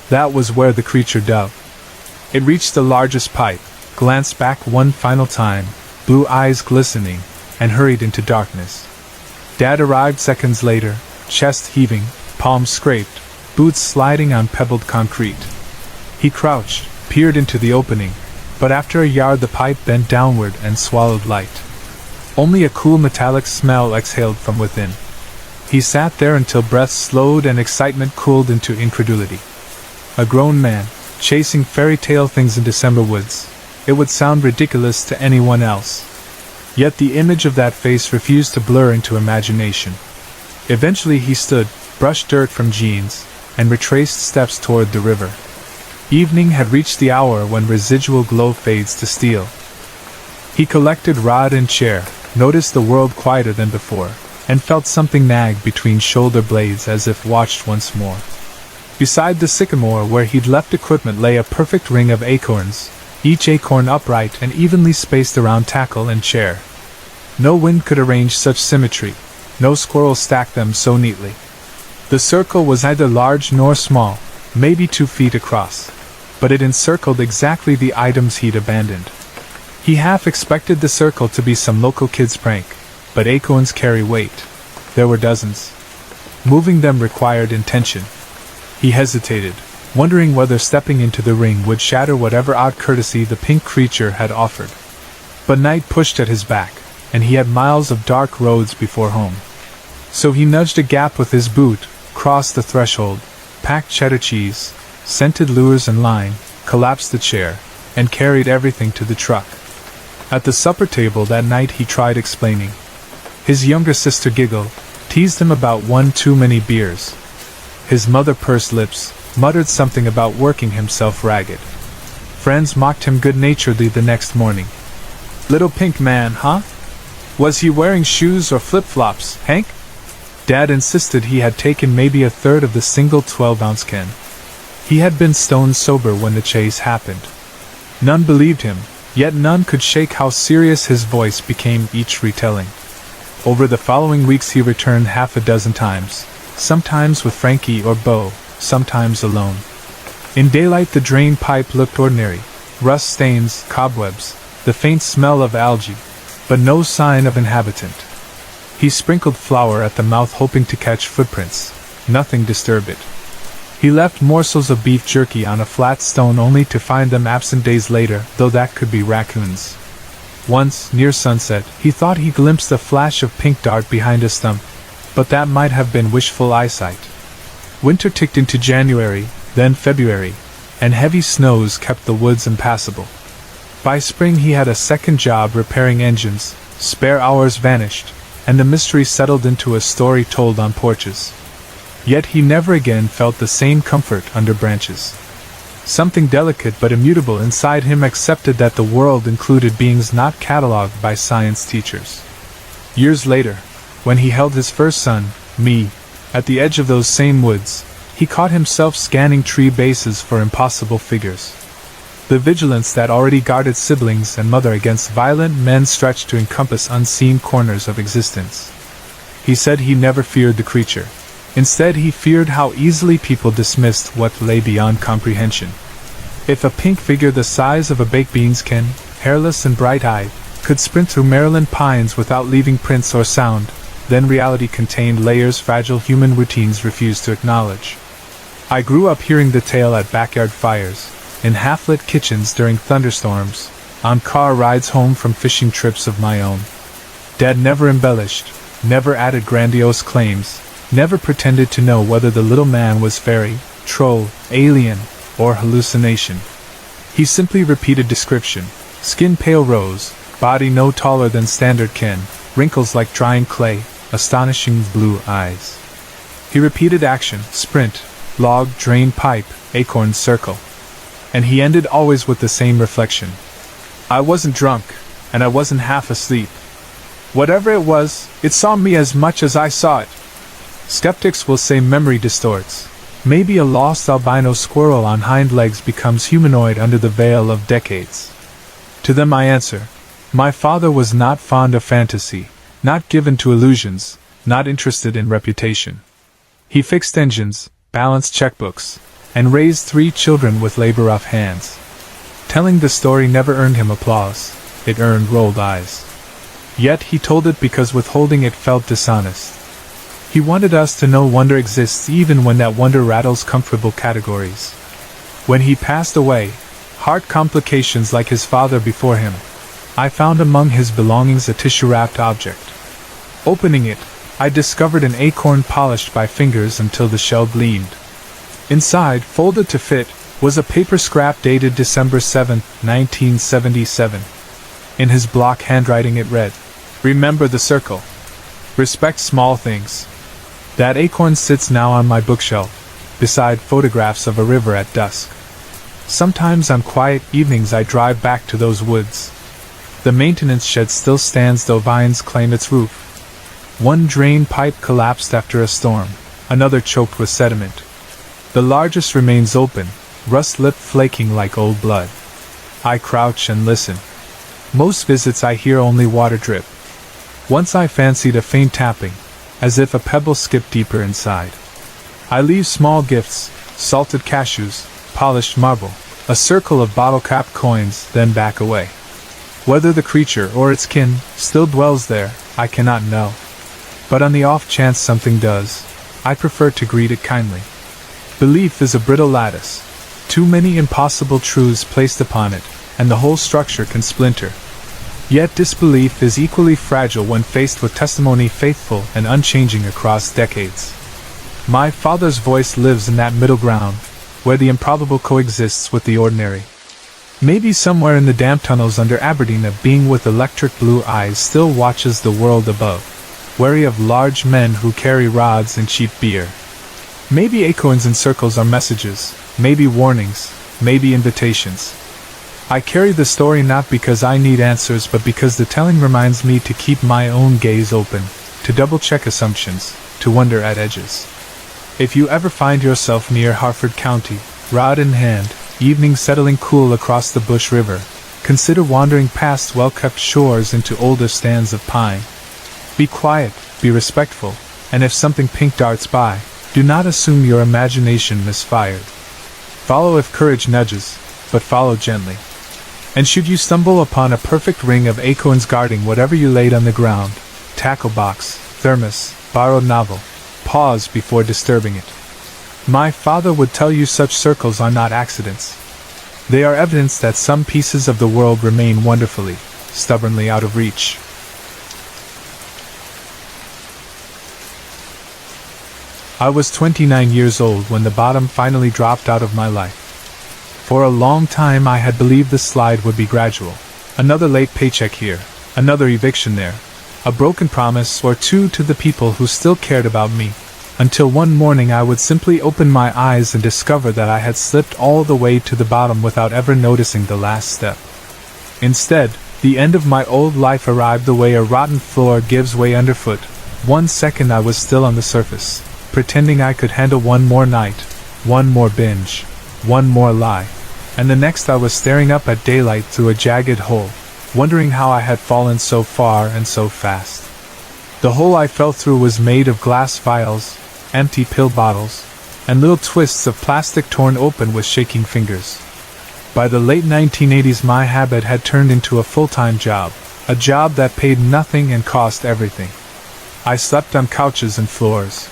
That was where the creature dug. It reached the largest pipe, glanced back one final time, blue eyes glistening, and hurried into darkness. Dad arrived seconds later, chest heaving, palms scraped, boots sliding on pebbled concrete. He crouched, peered into the opening, but after a yard the pipe bent downward and swallowed light. Only a cool metallic smell exhaled from within. He sat there until breath slowed and excitement cooled into incredulity. A grown man, chasing fairy tale things in December woods. It would sound ridiculous to anyone else. Yet the image of that face refused to blur into imagination. Eventually he stood, brushed dirt from jeans, and retraced steps toward the river. Evening had reached the hour when residual glow fades to steel. He collected rod and chair, noticed the world quieter than before, and felt something nag between shoulder blades as if watched once more. Beside the sycamore where he'd left equipment lay a perfect ring of acorns, each acorn upright and evenly spaced around tackle and chair. No wind could arrange such symmetry, no squirrel stacked them so neatly. The circle was neither large nor small, maybe 2 feet across, but it encircled exactly the items he'd abandoned. He half expected the circle to be some local kid's prank, but acorns carry weight. There were dozens. Moving them required intention. He hesitated, wondering whether stepping into the ring would shatter whatever odd courtesy the pink creature had offered. But night pushed at his back, and he had miles of dark roads before home. So he nudged a gap with his boot, crossed the threshold, packed cheddar cheese, scented lures and line, collapsed the chair, and carried everything to the truck. At the supper table that night he tried explaining. His younger sister giggled, teased him about one too many beers. His mother pursed lips, muttered something about working himself ragged. Friends mocked him good-naturedly the next morning. "Little pink man, huh? Was he wearing shoes or flip-flops, Hank?" Dad insisted he had taken maybe a third of the single 12-ounce can. He had been stone sober when the chase happened. None believed him, yet none could shake how serious his voice became each retelling. Over the following weeks he returned half a dozen times, sometimes with Frankie or Bo, sometimes alone. In daylight the drain pipe looked ordinary, rust stains, cobwebs, the faint smell of algae, but no sign of inhabitant. He sprinkled flour at the mouth hoping to catch footprints. Nothing disturbed it. He left morsels of beef jerky on a flat stone only to find them absent days later, though that could be raccoons. Once, near sunset, he thought he glimpsed a flash of pink dart behind a stump, but that might have been wishful eyesight. Winter ticked into January, then February, and heavy snows kept the woods impassable. By spring he had a second job repairing engines, spare hours vanished, and the mystery settled into a story told on porches. Yet he never again felt the same comfort under branches. Something delicate but immutable inside him accepted that the world included beings not catalogued by science teachers. Years later, when he held his first son, me, at the edge of those same woods, he caught himself scanning tree bases for impossible figures. The vigilance that already guarded siblings and mother against violent men stretched to encompass unseen corners of existence. He said he never feared the creature. Instead, he feared how easily people dismissed what lay beyond comprehension. If a pink figure the size of a baked beans can, hairless and bright-eyed, could sprint through Maryland pines without leaving prints or sound, then reality contained layers fragile human routines refused to acknowledge. I grew up hearing the tale at backyard fires, in half-lit kitchens during thunderstorms, on car rides home from fishing trips of my own. Dad never embellished, never added grandiose claims, never pretended to know whether the little man was fairy, troll, alien, or hallucination. He simply repeated description: skin pale rose, body no taller than standard kin, wrinkles like drying clay, astonishing blue eyes. He repeated action: sprint, log, drain pipe, acorn circle. And he ended always with the same reflection: I wasn't drunk, and I wasn't half asleep. Whatever it was, it saw me as much as I saw it. Skeptics will say memory distorts. Maybe a lost albino squirrel on hind legs becomes humanoid under the veil of decades. To them I answer, my father was not fond of fantasy, not given to illusions, not interested in reputation. He fixed engines, balanced checkbooks, and raised 3 children with labor-rough hands. Telling the story never earned him applause, it earned rolled eyes. Yet he told it because withholding it felt dishonest. He wanted us to know wonder exists even when that wonder rattles comfortable categories. When he passed away, heart complications like his father before him, I found among his belongings a tissue-wrapped object. Opening it, I discovered an acorn polished by fingers until the shell gleamed. Inside, folded to fit, was a paper scrap dated December 7, 1977. In his block handwriting it read, "Remember the circle. Respect small things." That acorn sits now on my bookshelf, beside photographs of a river at dusk. Sometimes on quiet evenings I drive back to those woods. The maintenance shed still stands though vines claim its roof. One drain pipe collapsed after a storm, another choked with sediment. The largest remains open, rust lip flaking like old blood. I crouch and listen. Most visits I hear only water drip. Once I fancied a faint tapping, as if a pebble skipped deeper inside. I leave small gifts, salted cashews, polished marble, a circle of bottle-capped coins, then back away. Whether the creature or its kin still dwells there, I cannot know. But on the off chance something does, I prefer to greet it kindly. Belief is a brittle lattice. Too many impossible truths placed upon it, and the whole structure can splinter. Yet disbelief is equally fragile when faced with testimony faithful and unchanging across decades. My father's voice lives in that middle ground, where the improbable coexists with the ordinary. Maybe somewhere in the damp tunnels under Aberdeen a being with electric blue eyes still watches the world above, wary of large men who carry rods and cheap beer. Maybe acorns and circles are messages, maybe warnings, maybe invitations. I carry the story not because I need answers but because the telling reminds me to keep my own gaze open, to double-check assumptions, to wonder at edges. If you ever find yourself near Harford County, rod in hand, evening settling cool across the Bush River, consider wandering past well-kept shores into older stands of pine. Be quiet, be respectful, and if something pink darts by, do not assume your imagination misfired. Follow if courage nudges, but follow gently. And should you stumble upon a perfect ring of acorns guarding whatever you laid on the ground, tackle box, thermos, borrowed novel, pause before disturbing it. My father would tell you such circles are not accidents. They are evidence that some pieces of the world remain wonderfully, stubbornly out of reach. I was 29 years old when the bottom finally dropped out of my life. For a long time I had believed the slide would be gradual. Another late paycheck here, another eviction there, a broken promise or two to the people who still cared about me, until one morning I would simply open my eyes and discover that I had slipped all the way to the bottom without ever noticing the last step. Instead, the end of my old life arrived the way a rotten floor gives way underfoot. 1 second I was still on the surface, pretending I could handle one more night, one more binge, one more lie, and the next I was staring up at daylight through a jagged hole, wondering how I had fallen so far and so fast. The hole I fell through was made of glass vials, empty pill bottles, and little twists of plastic torn open with shaking fingers. By the late 1980s my habit had turned into a full-time job, a job that paid nothing and cost everything. I slept on couches and floors.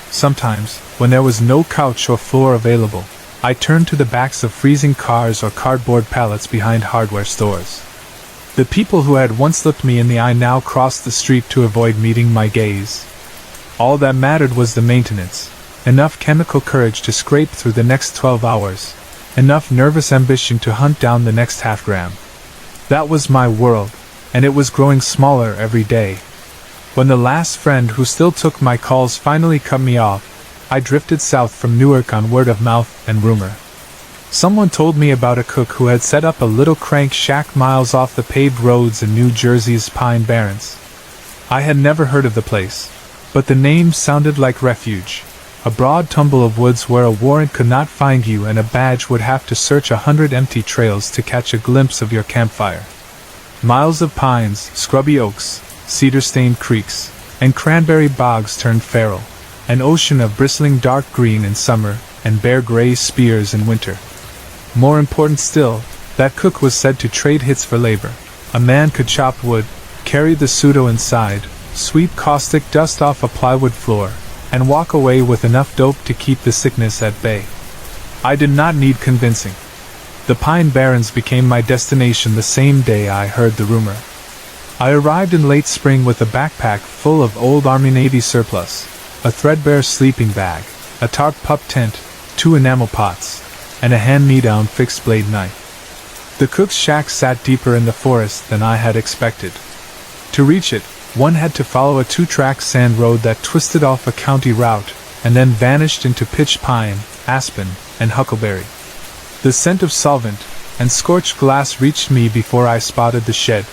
Sometimes, when there was no couch or floor available, I turned to the backs of freezing cars or cardboard pallets behind hardware stores. The people who had once looked me in the eye now crossed the street to avoid meeting my gaze. All that mattered was the maintenance, enough chemical courage to scrape through the next 12 hours, enough nervous ambition to hunt down the next half-gram. That was my world, and it was growing smaller every day. When the last friend who still took my calls finally cut me off, I drifted south from Newark on word of mouth and rumor. Someone told me about a cook who had set up a little crank shack miles off the paved roads in New Jersey's Pine Barrens. I had never heard of the place, but the name sounded like refuge, a broad tumble of woods where a warrant could not find you and a badge would have to search 100 empty trails to catch a glimpse of your campfire. Miles of pines, scrubby oaks, cedar-stained creeks, and cranberry bogs turned feral, an ocean of bristling dark green in summer and bare gray spears in winter. More important still, that cook was said to trade hits for labor. A man could chop wood, carry the pseudo inside, sweep caustic dust off a plywood floor, and walk away with enough dope to keep the sickness at bay. I did not need convincing. The Pine Barrens became my destination the same day I heard the rumor. I arrived in late spring with a backpack full of old Army-Navy surplus, a threadbare sleeping bag, a tarp pup tent, 2 enamel pots, and a hand-me-down fixed-blade knife. The cook's shack sat deeper in the forest than I had expected. To reach it, one had to follow a 2-track sand road that twisted off a county route and then vanished into pitch pine, aspen, and huckleberry. The scent of solvent and scorched glass reached me before I spotted the shed.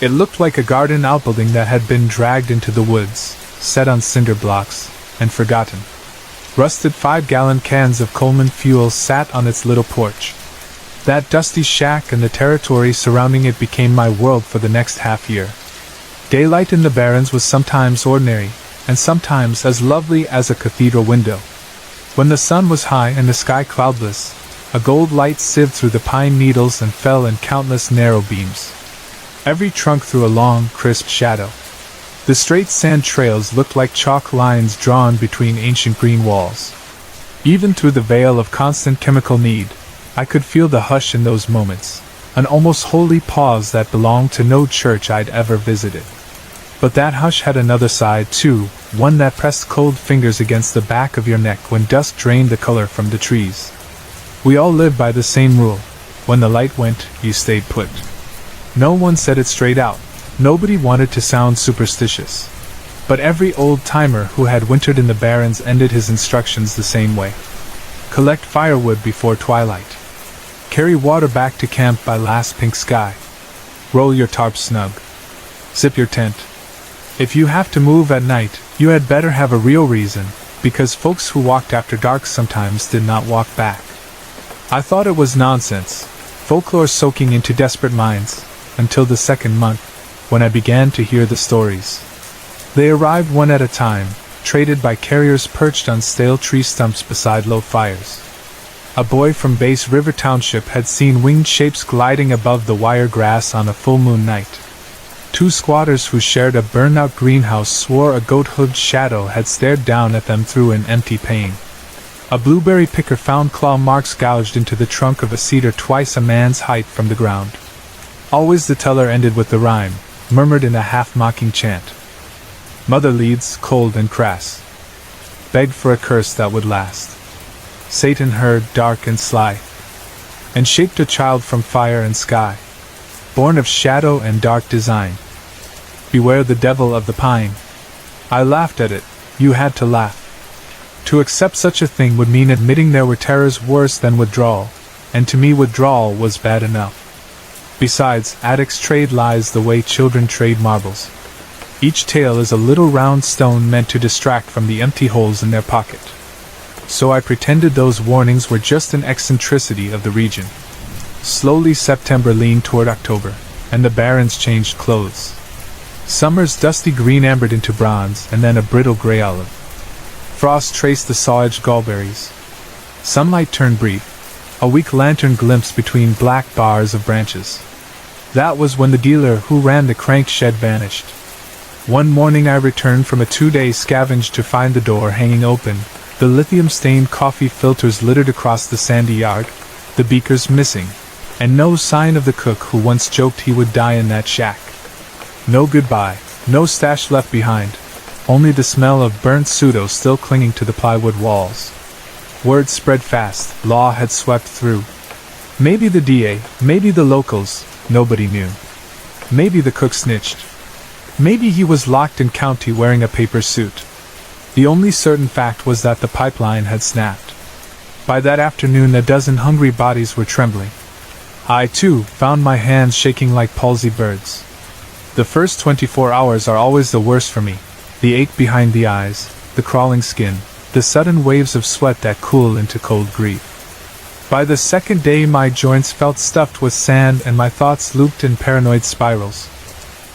It looked like a garden outbuilding that had been dragged into the woods, set on cinder blocks, and forgotten. Rusted 5-gallon cans of Coleman fuel sat on its little porch. That dusty shack and the territory surrounding it became my world for the next half-year. Daylight in the barrens was sometimes ordinary, and sometimes as lovely as a cathedral window. When the sun was high and the sky cloudless, a gold light sieved through the pine needles and fell in countless narrow beams. Every trunk threw a long, crisp shadow. The straight sand trails looked like chalk lines drawn between ancient green walls. Even through the veil of constant chemical need, I could feel the hush in those moments, an almost holy pause that belonged to no church I'd ever visited. But that hush had another side too, one that pressed cold fingers against the back of your neck when dusk drained the color from the trees. We all lived by the same rule: when the light went, you stayed put. No one said it straight out. Nobody wanted to sound superstitious. But every old-timer who had wintered in the barrens ended his instructions the same way. Collect firewood before twilight. Carry water back to camp by last pink sky. Roll your tarp snug. Zip your tent. If you have to move at night, you had better have a real reason, because folks who walked after dark sometimes did not walk back. I thought it was nonsense, folklore soaking into desperate minds, until the second month, when I began to hear the stories. They arrived one at a time, traded by carriers perched on stale tree stumps beside low fires. A boy from Bass River Township had seen winged shapes gliding above the wire grass on a full moon night. 2 squatters who shared a burned-out greenhouse swore a goat-hooved shadow had stared down at them through an empty pane. A blueberry picker found claw marks gouged into the trunk of a cedar twice a man's height from the ground. Always the teller ended with the rhyme, murmured in a half-mocking chant. Mother leads, cold and crass, begged for a curse that would last. Satan heard, dark and sly, and shaped a child from fire and sky, born of shadow and dark design. Beware the devil of the pine. I laughed at it. You had to laugh. To accept such a thing would mean admitting there were terrors worse than withdrawal, and to me withdrawal was bad enough. Besides, addicts trade lies the way children trade marbles. Each tale is a little round stone meant to distract from the empty holes in their pocket. So I pretended those warnings were just an eccentricity of the region. Slowly September leaned toward October, and the barrens changed clothes. Summer's dusty green ambered into bronze, and then a brittle gray olive. Frost traced the saw-edged gallberries. Sunlight turned brief, a weak lantern glimpse between black bars of branches. That was when the dealer who ran the crank shed vanished. One morning I returned from a 2-day scavenge to find the door hanging open, the lithium-stained coffee filters littered across the sandy yard, the beakers missing, and no sign of the cook who once joked he would die in that shack. No goodbye, no stash left behind, only the smell of burnt pseudo still clinging to the plywood walls. Word spread fast, law had swept through. Maybe the DA, maybe the locals, nobody knew. Maybe the cook snitched. Maybe he was locked in county wearing a paper suit. The only certain fact was that the pipeline had snapped. By that afternoon a dozen hungry bodies were trembling. I, too, found my hands shaking like palsy birds. The first 24 hours are always the worst for me. The ache behind the eyes, the crawling skin, the sudden waves of sweat that cool into cold grief. By the second day my joints felt stuffed with sand and my thoughts looped in paranoid spirals.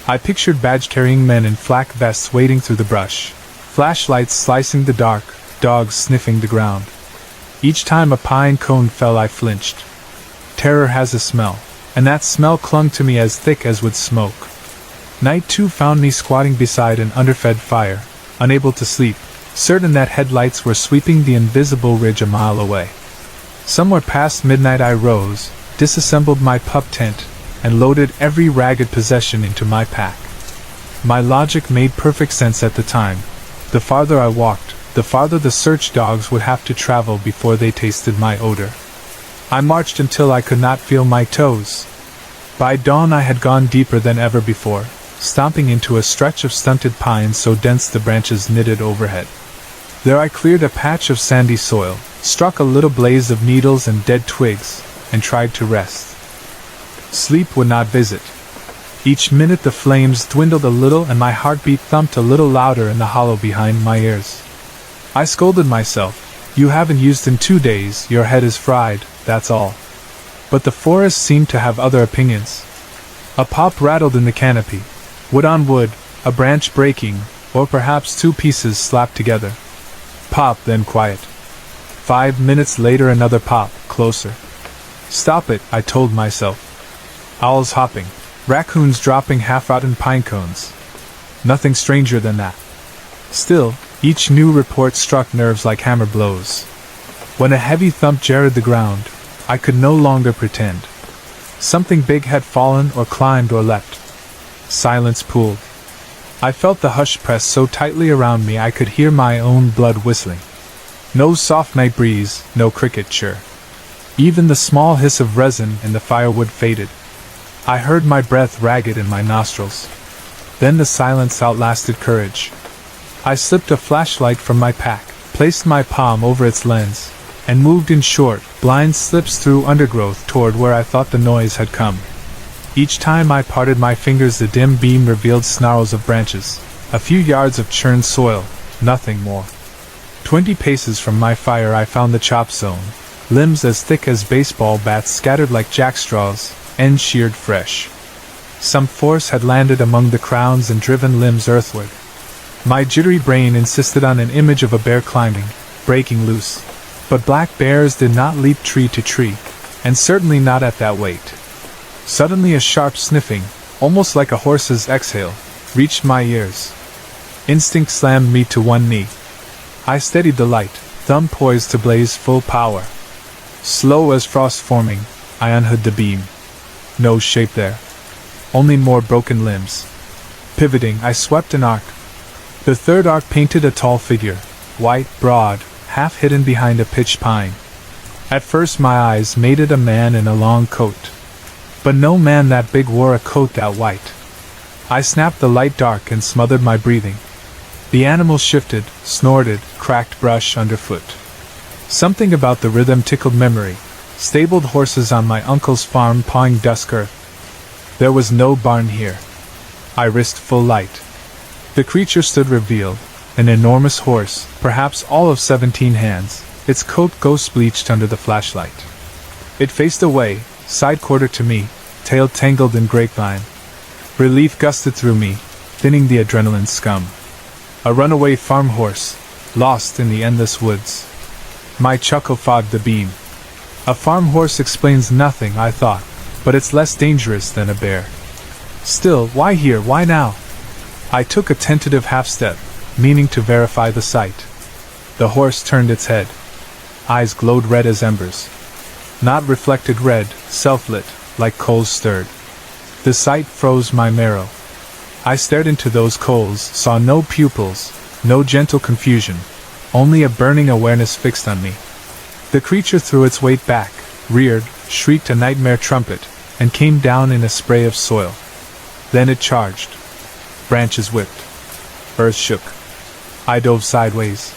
I pictured badge-carrying men in flak vests wading through the brush, flashlights slicing the dark, dogs sniffing the ground. Each time a pine cone fell I flinched. Terror has a smell, and that smell clung to me as thick as wood smoke. Night too found me squatting beside an underfed fire, unable to sleep, certain that headlights were sweeping the invisible ridge a mile away. Somewhere past midnight I rose, disassembled my pup tent, and loaded every ragged possession into my pack. My logic made perfect sense at the time. The farther I walked, the farther the search dogs would have to travel before they tasted my odor. I marched until I could not feel my toes. By dawn I had gone deeper than ever before, stomping into a stretch of stunted pines so dense the branches knitted overhead. There I cleared a patch of sandy soil, struck a little blaze of needles and dead twigs, and tried to rest. Sleep would not visit. Each minute the flames dwindled a little and my heartbeat thumped a little louder in the hollow behind my ears. I scolded myself. You haven't used in 2 days, your head is fried, that's all. But the forest seemed to have other opinions. A pop rattled in the canopy, wood on wood, a branch breaking, or perhaps 2 pieces slapped together. Pop, then quiet. 5 minutes later another pop, closer. Stop it, I told myself. Owls hopping, raccoons dropping half-rotten pine cones. Nothing stranger than that. Still, each new report struck nerves like hammer blows. When a heavy thump jarred the ground, I could no longer pretend. Something big had fallen or climbed or leapt. Silence pooled. I felt the hush press so tightly around me I could hear my own blood whistling. No soft night breeze, no cricket chirp. Even the small hiss of resin in the firewood faded. I heard my breath ragged in my nostrils. Then the silence outlasted courage. I slipped a flashlight from my pack, placed my palm over its lens, and moved in short, blind slips through undergrowth toward where I thought the noise had come. Each time I parted my fingers the dim beam revealed snarls of branches, a few yards of churned soil, nothing more. 20 paces from my fire I found the chop zone, limbs as thick as baseball bats scattered like jackstraws, ends sheared fresh. Some force had landed among the crowns and driven limbs earthward. My jittery brain insisted on an image of a bear climbing, breaking loose. But black bears did not leap tree to tree, and certainly not at that weight. Suddenly a sharp sniffing, almost like a horse's exhale, reached my ears. Instinct slammed me to one knee. I steadied the light, thumb poised to blaze full power. Slow as frost forming, I unhooked the beam. No shape there. Only more broken limbs. Pivoting, I swept an arc. The third arc painted a tall figure, white, broad, half hidden behind a pitch pine. At first my eyes made it a man in a long coat. But no man that big wore a coat that white. I snapped the light dark and smothered my breathing. The animal shifted, snorted, cracked brush underfoot. Something about the rhythm tickled memory. Stabled horses on my uncle's farm pawing dusk earth. There was no barn here. I risked full light. The creature stood revealed, an enormous horse, perhaps all of 17 hands, its coat ghost-bleached under the flashlight. It faced away, side-quarter to me, tail tangled in grapevine. Relief gusted through me, thinning the adrenaline scum. A runaway farm horse, lost in the endless woods. My chuckle fogged the beam. A farm horse explains nothing, I thought, but it's less dangerous than a bear. Still, why here, why now? I took a tentative half-step, meaning to verify the sight. The horse turned its head. Eyes glowed red as embers. Not reflected red, self-lit, like coals stirred. The sight froze my marrow. I stared into those coals, saw no pupils, no gentle confusion, only a burning awareness fixed on me. The creature threw its weight back, reared, shrieked a nightmare trumpet, and came down in a spray of soil. Then it charged. Branches whipped. Earth shook. I dove sideways.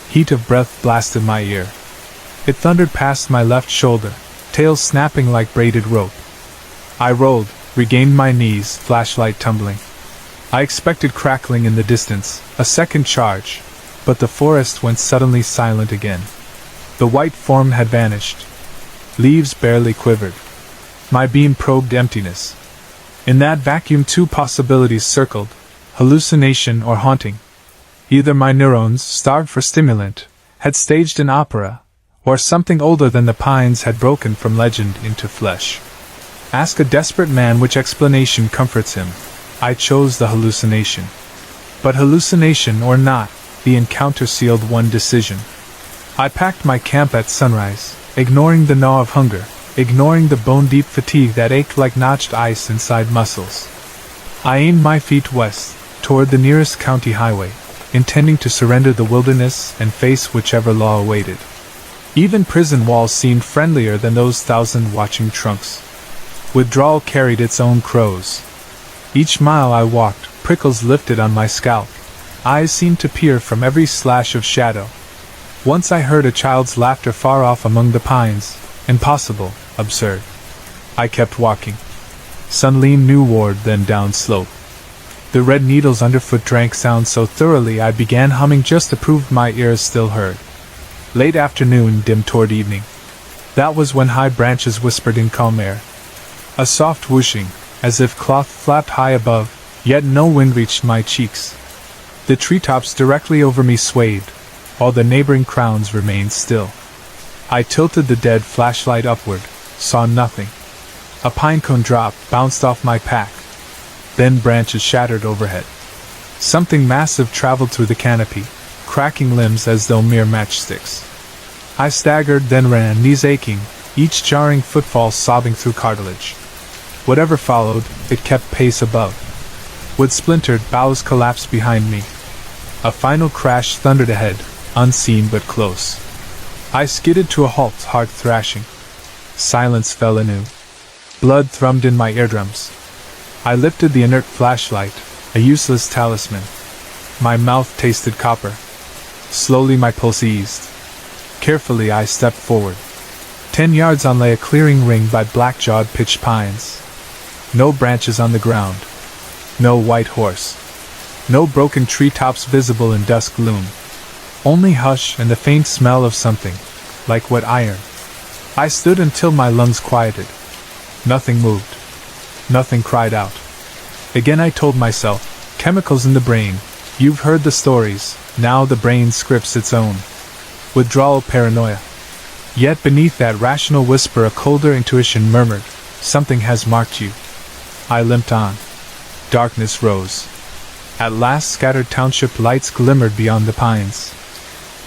Heat of breath blasted my ear. It thundered past my left shoulder, tail snapping like braided rope. I rolled, regained my knees, flashlight tumbling. I expected crackling in the distance, a second charge, but the forest went suddenly silent again. The white form had vanished. Leaves barely quivered. My beam probed emptiness. In that vacuum 2 possibilities circled, hallucination or haunting. Either my neurons, starved for stimulant, had staged an opera, or something older than the pines had broken from legend into flesh. Ask a desperate man which explanation comforts him. I chose the hallucination. But hallucination or not, the encounter sealed one decision. I packed my camp at sunrise, ignoring the gnaw of hunger, ignoring the bone-deep fatigue that ached like notched ice inside muscles. I aimed my feet west, toward the nearest county highway, intending to surrender the wilderness and face whichever law awaited. Even prison walls seemed friendlier than those thousand watching trunks. Withdrawal carried its own crows. Each mile I walked, prickles lifted on my scalp. Eyes seemed to peer from every slash of shadow. Once I heard a child's laughter far off among the pines. Impossible, absurd. I kept walking. Sunlean newward, then down slope. The red needles underfoot drank sound so thoroughly I began humming just to prove my ears still heard. Late afternoon dimmed toward evening. That was when high branches whispered in calm air. A soft whooshing, as if cloth flapped high above, yet no wind reached my cheeks. The treetops directly over me swayed, while the neighboring crowns remained still. I tilted the dead flashlight upward, saw nothing. A pinecone dropped, bounced off my pack. Then branches shattered overhead. Something massive traveled through the canopy, cracking limbs as though mere matchsticks. I staggered, then ran, knees aching, each jarring footfall sobbing through cartilage. Whatever followed, it kept pace above. With splintered boughs collapsed behind me. A final crash thundered ahead, unseen but close. I skidded to a halt, heart thrashing. Silence fell anew. Blood thrummed in my eardrums. I lifted the inert flashlight, a useless talisman. My mouth tasted copper. Slowly my pulse eased. Carefully I stepped forward. 10 yards on lay a clearing ringed by black-jawed pitch pines. No branches on the ground. No white horse. No broken treetops visible in dusk gloom. Only hush and the faint smell of something, like wet iron. I stood until my lungs quieted. Nothing moved. Nothing cried out. Again I told myself, chemicals in the brain, you've heard the stories, now the brain scripts its own. Withdrawal paranoia. Yet beneath that rational whisper a colder intuition murmured, something has marked you. I limped on. Darkness rose. At last scattered township lights glimmered beyond the pines.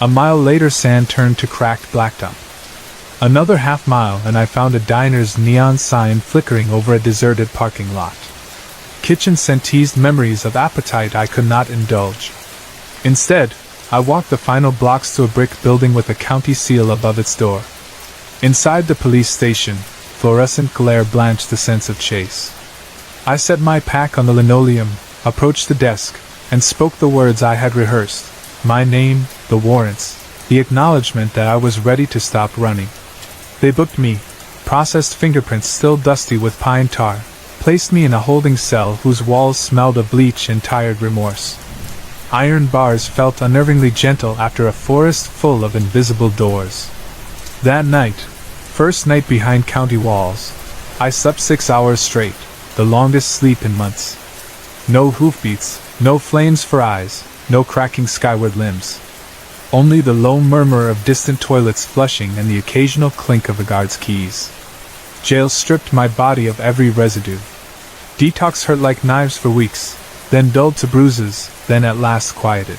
A mile later sand turned to cracked blacktop. Another half-mile and I found a diner's neon sign flickering over a deserted parking lot. Kitchen scent teased memories of appetite I could not indulge. Instead, I walked the final blocks to a brick building with a county seal above its door. Inside the police station, fluorescent glare blanched the sense of chase. I set my pack on the linoleum, approached the desk, and spoke the words I had rehearsed. My name, the warrants, the acknowledgement that I was ready to stop running. They booked me, processed fingerprints still dusty with pine tar, placed me in a holding cell whose walls smelled of bleach and tired remorse. Iron bars felt unnervingly gentle after a forest full of invisible doors. That night, first night behind county walls, I slept 6 hours straight, the longest sleep in months. No hoofbeats, no flames for eyes, no cracking skyward limbs. Only the low murmur of distant toilets flushing and the occasional clink of a guard's keys. Jail stripped my body of every residue. Detox hurt like knives for weeks, then dulled to bruises, then at last quieted.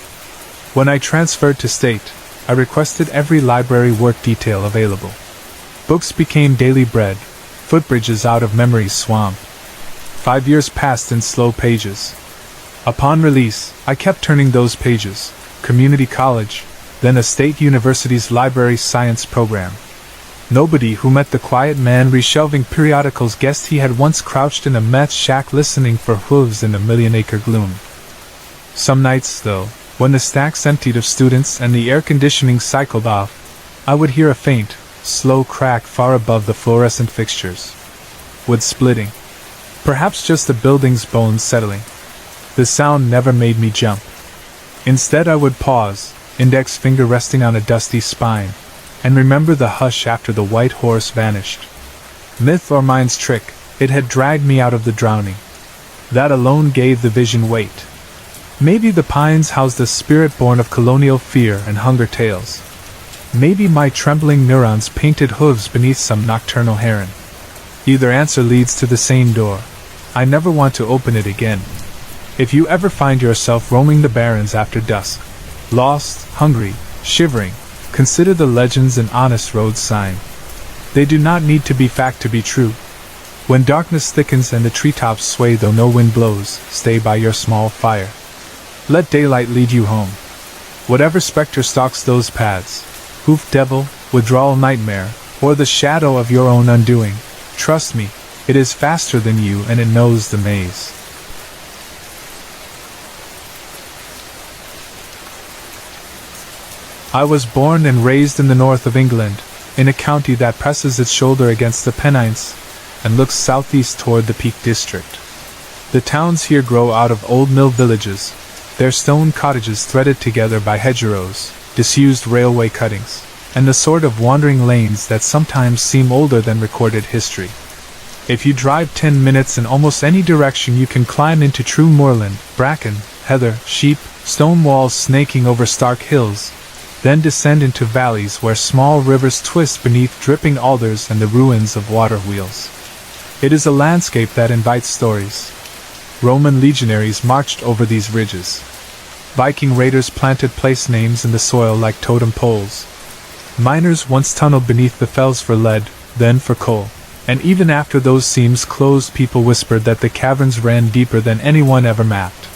When I transferred to state, I requested every library work detail available. Books became daily bread, footbridges out of memory's swamp. 5 years passed in slow pages. Upon release, I kept turning those pages, community college, then a state university's library science program. Nobody who met the quiet man reshelving periodicals guessed he had once crouched in a meth shack listening for hooves in the million-acre gloom. Some nights, though, when the stacks emptied of students and the air conditioning cycled off, I would hear a faint, slow crack far above the fluorescent fixtures. Wood splitting. Perhaps just the building's bones settling. The sound never made me jump. Instead I would pause, index finger resting on a dusty spine, and remember the hush after the white horse vanished. Myth or mind's trick, it had dragged me out of the drowning. That alone gave the vision weight. Maybe the pines housed a spirit born of colonial fear and hunger tales. Maybe my trembling neurons painted hooves beneath some nocturnal heron. Either answer leads to the same door. I never want to open it again. If you ever find yourself roaming the barrens after dusk, lost, hungry, shivering, consider the legends an honest road sign. They do not need to be fact to be true. When darkness thickens and the treetops sway though no wind blows, stay by your small fire. Let daylight lead you home. Whatever specter stalks those paths, hoof devil, withdrawal nightmare, or the shadow of your own undoing. Trust me, it is faster than you and it knows the maze. I was born and raised in the north of England, in a county that presses its shoulder against the Pennines and looks southeast toward the Peak District. The towns here grow out of old mill villages, their stone cottages threaded together by hedgerows, disused railway cuttings, and the sort of wandering lanes that sometimes seem older than recorded history. If you drive 10 minutes in almost any direction, you can climb into true moorland, bracken, heather, sheep, stone walls snaking over stark hills, then descend into valleys where small rivers twist beneath dripping alders and the ruins of water wheels. It is a landscape that invites stories. Roman legionaries marched over these ridges. Viking raiders planted place names in the soil like totem poles. Miners once tunneled beneath the fells for lead, then for coal. And even after those seams closed, people whispered that the caverns ran deeper than anyone ever mapped.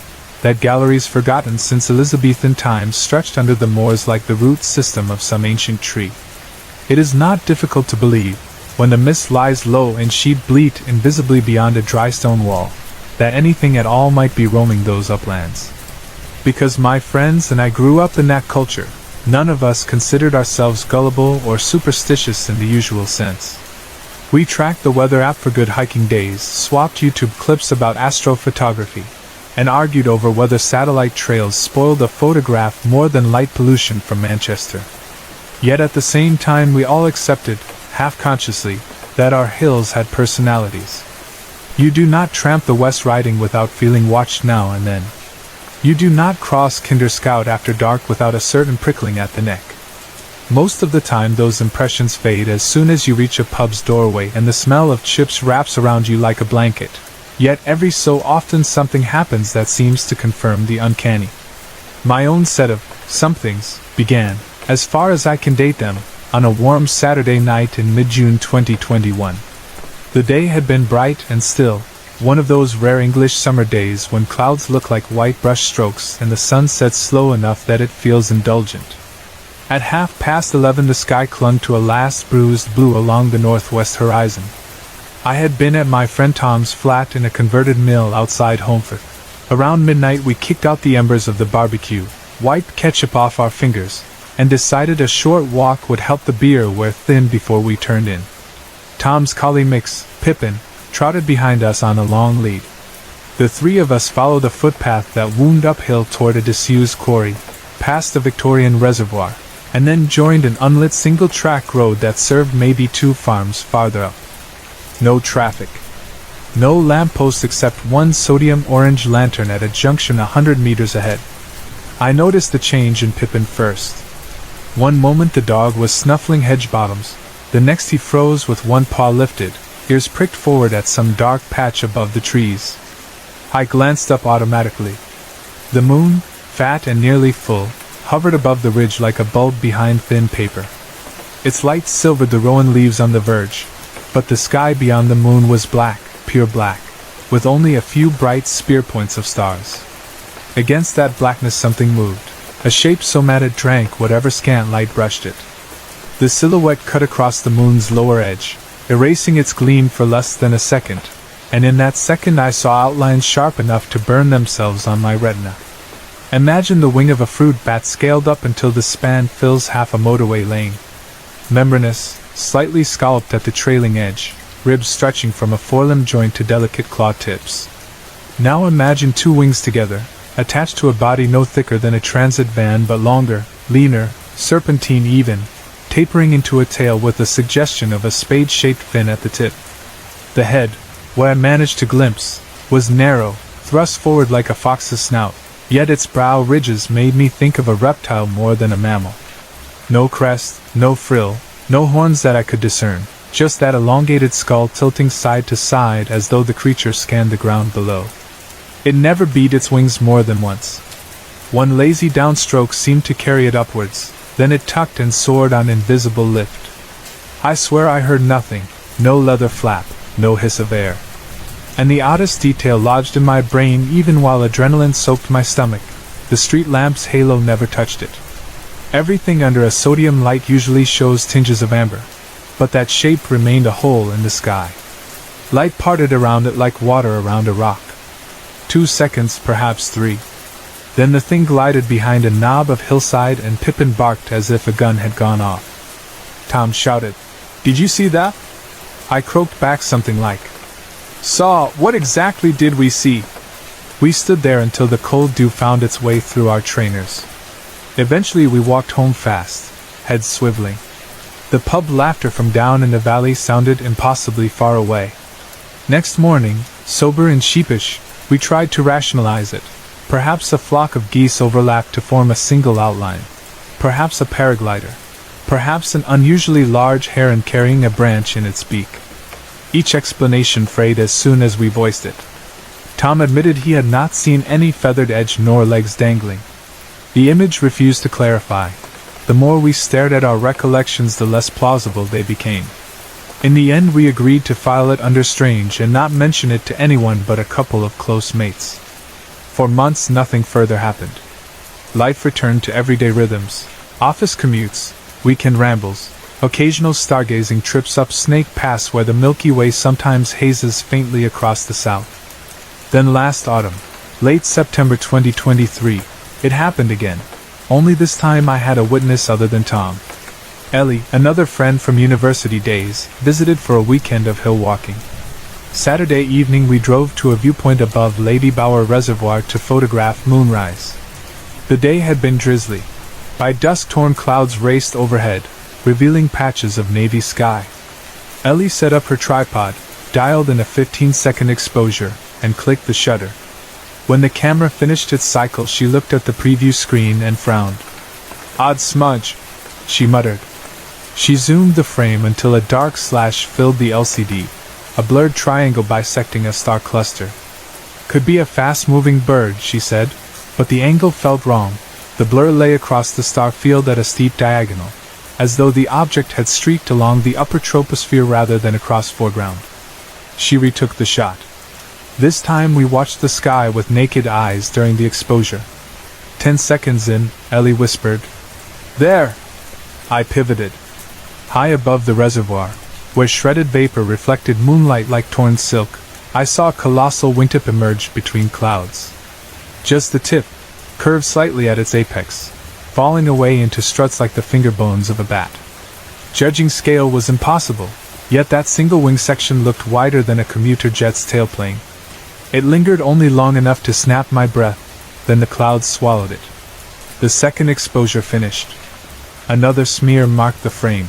That galleries forgotten since Elizabethan times stretched under the moors like the root system of some ancient tree. It is not difficult to believe, when the mist lies low and sheep bleat invisibly beyond a dry stone wall, that anything at all might be roaming those uplands. Because my friends and I grew up in that culture, none of us considered ourselves gullible or superstitious in the usual sense. We tracked the weather app for good hiking days, swapped YouTube clips about astrophotography, and argued over whether satellite trails spoiled a photograph more than light pollution from Manchester. Yet at the same time we all accepted, half-consciously, that our hills had personalities. You do not tramp the West Riding without feeling watched now and then. You do not cross Kinder Scout after dark without a certain prickling at the neck. Most of the time those impressions fade as soon as you reach a pub's doorway and the smell of chips wraps around you like a blanket. Yet every so often something happens that seems to confirm the uncanny. My own set of somethings began, as far as I can date them, on a warm Saturday night in mid-June 2021. The day had been bright and still, one of those rare English summer days when clouds look like white brush strokes and the sun sets slow enough that it feels indulgent. At 11:30 the sky clung to a last bruised blue along the northwest horizon. I had been at my friend Tom's flat in a converted mill outside Holmfirth. Around midnight we kicked out the embers of the barbecue, wiped ketchup off our fingers, and decided a short walk would help the beer wear thin before we turned in. Tom's collie Mix, Pippin, trotted behind us on a long lead. The three of us followed a footpath that wound uphill toward a disused quarry, past the Victorian reservoir, and then joined an unlit single-track road that served maybe 2 farms farther up. No traffic. No lamppost except one sodium orange lantern at a junction 100 meters ahead. I noticed the change in Pippin first. One moment the dog was snuffling hedge bottoms, the next he froze with one paw lifted, ears pricked forward at some dark patch above the trees. I glanced up automatically. The moon, fat and nearly full, hovered above the ridge like a bulb behind thin paper. Its light silvered the rowan leaves on the verge, but the sky beyond the moon was black, pure black, with only a few bright spear points of stars. Against that blackness something moved, a shape so mad it drank whatever scant light brushed it. The silhouette cut across the moon's lower edge, erasing its gleam for less than a second, and in that second I saw outlines sharp enough to burn themselves on my retina. Imagine the wing of a fruit bat scaled up until the span fills half a motorway lane. Membranous, slightly scalloped at the trailing edge, ribs stretching from a forelimb joint to delicate claw tips. Now imagine 2 wings together, attached to a body no thicker than a transit van but longer, leaner, serpentine even, tapering into a tail with a suggestion of a spade-shaped fin at the tip. The head, what I managed to glimpse, was narrow, thrust forward like a fox's snout, yet its brow ridges made me think of a reptile more than a mammal. No crest, no frill, no horns that I could discern, just that elongated skull tilting side to side as though the creature scanned the ground below. It never beat its wings more than once. One lazy downstroke seemed to carry it upwards, then it tucked and soared on invisible lift. I swear I heard nothing, no leather flap, no hiss of air. And the oddest detail lodged in my brain even while adrenaline soaked my stomach, the street lamp's halo never touched it. Everything under a sodium light usually shows tinges of amber, but that shape remained a hole in the sky. Light parted around it like water around a rock. 2 seconds, perhaps 3. Then the thing glided behind a knob of hillside and Pippin barked as if a gun had gone off. Tom shouted, "Did you see that?" I croaked back something like, "Saw, what exactly did we see?" We stood there until the cold dew found its way through our trainers. Eventually we walked home fast, heads swiveling. The pub laughter from down in the valley sounded impossibly far away. Next morning, sober and sheepish, we tried to rationalize it. Perhaps a flock of geese overlapped to form a single outline. Perhaps a paraglider. Perhaps an unusually large heron carrying a branch in its beak. Each explanation frayed as soon as we voiced it. Tom admitted he had not seen any feathered edge nor legs dangling. The image refused to clarify. The more we stared at our recollections, the less plausible they became. In the end, we agreed to file it under strange and not mention it to anyone but a couple of close mates. For months nothing further happened. Life returned to everyday rhythms, office commutes, weekend rambles, occasional stargazing trips up Snake Pass where the Milky Way sometimes hazes faintly across the south. Then last autumn, late September 2023, it happened again. Only this time I had a witness other than Tom. Ellie, another friend from university days, visited for a weekend of hill walking. Saturday evening we drove to a viewpoint above Lady Bower Reservoir to photograph moonrise. The day had been drizzly. By dusk torn clouds raced overhead, revealing patches of navy sky. Ellie set up her tripod, dialed in a 15-second exposure, and clicked the shutter. When the camera finished its cycle, she looked at the preview screen and frowned. "Odd smudge," she muttered. She zoomed the frame until a dark slash filled the LCD, a blurred triangle bisecting a star cluster. "Could be a fast-moving bird," she said, but the angle felt wrong. The blur lay across the star field at a steep diagonal, as though the object had streaked along the upper troposphere rather than across foreground. She retook the shot. This time we watched the sky with naked eyes during the exposure. 10 seconds in, Ellie whispered, "There!" I pivoted. High above the reservoir, where shredded vapor reflected moonlight like torn silk, I saw a colossal wingtip emerge between clouds. Just the tip, curved slightly at its apex, falling away into struts like the finger bones of a bat. Judging scale was impossible, yet that single wing section looked wider than a commuter jet's tailplane. It lingered only long enough to snap my breath, then the clouds swallowed it. The second exposure finished. Another smear marked the frame.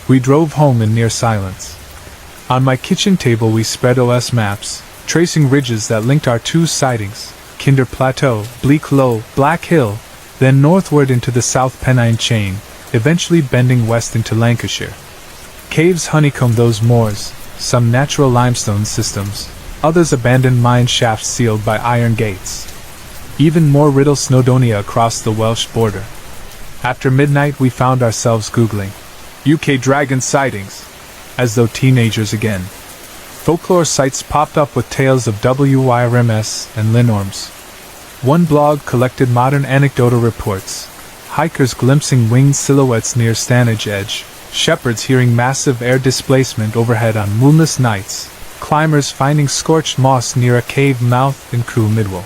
We drove home in near silence. On my kitchen table we spread OS maps, tracing ridges that linked our two sightings, Kinder Plateau, Bleak Low, Black Hill, then northward into the South Pennine chain, eventually bending west into Lancashire. Caves honeycomb those moors, some natural limestone systems, others abandoned mine shafts sealed by iron gates. Even more riddle Snowdonia across the Welsh border. After midnight we found ourselves Googling UK dragon sightings, as though teenagers again. Folklore sites popped up with tales of WYRMS and Linorms. One blog collected modern anecdotal reports, hikers glimpsing winged silhouettes near Stanage Edge, shepherds hearing massive air displacement overhead on moonless nights, climbers finding scorched moss near a cave mouth in Crewe Midwell.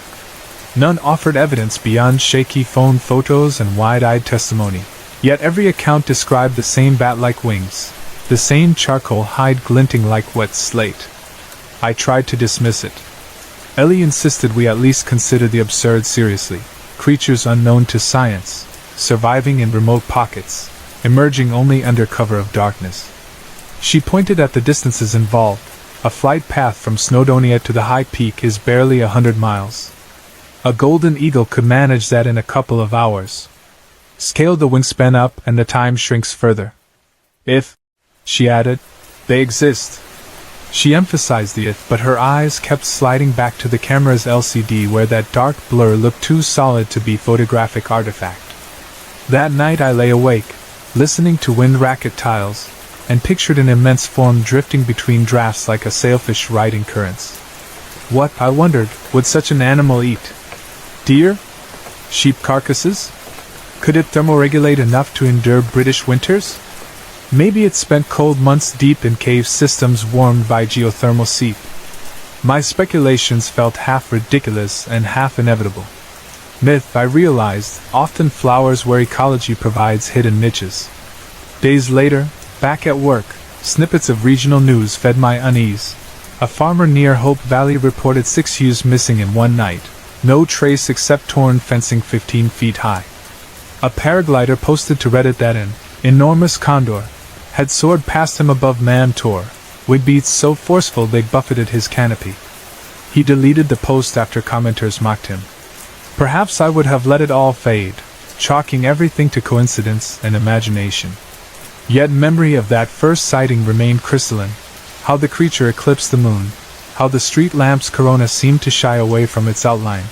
None offered evidence beyond shaky phone photos and wide-eyed testimony, yet every account described the same bat-like wings, the same charcoal hide glinting like wet slate. I tried to dismiss it. Ellie insisted we at least consider the absurd seriously, creatures unknown to science, surviving in remote pockets, emerging only under cover of darkness. She pointed at the distances involved. A flight path from Snowdonia to the high peak is barely 100 miles. A golden eagle could manage that in a couple of hours. Scale the wingspan up and the time shrinks further. If, she added, they exist. She emphasized the if, but her eyes kept sliding back to the camera's LCD where that dark blur looked too solid to be photographic artifact. That night I lay awake, listening to wind racket tiles, and pictured an immense form drifting between drafts like a sailfish riding currents. What, I wondered, would such an animal eat? Deer? Sheep carcasses? Could it thermoregulate enough to endure British winters? Maybe it spent cold months deep in cave systems warmed by geothermal seep. My speculations felt half ridiculous and half inevitable. Myth, I realized, often flowers where ecology provides hidden niches. Days later, back at work, snippets of regional news fed my unease. A farmer near Hope Valley reported 6 ewes missing in one night, no trace except torn fencing 15 feet high. A paraglider posted to Reddit that an enormous condor had soared past him above Mantor, with beats so forceful they buffeted his canopy. He deleted the post after commenters mocked him. Perhaps I would have let it all fade, chalking everything to coincidence and imagination. Yet memory of that first sighting remained crystalline. How the creature eclipsed the moon, how the street lamp's corona seemed to shy away from its outline,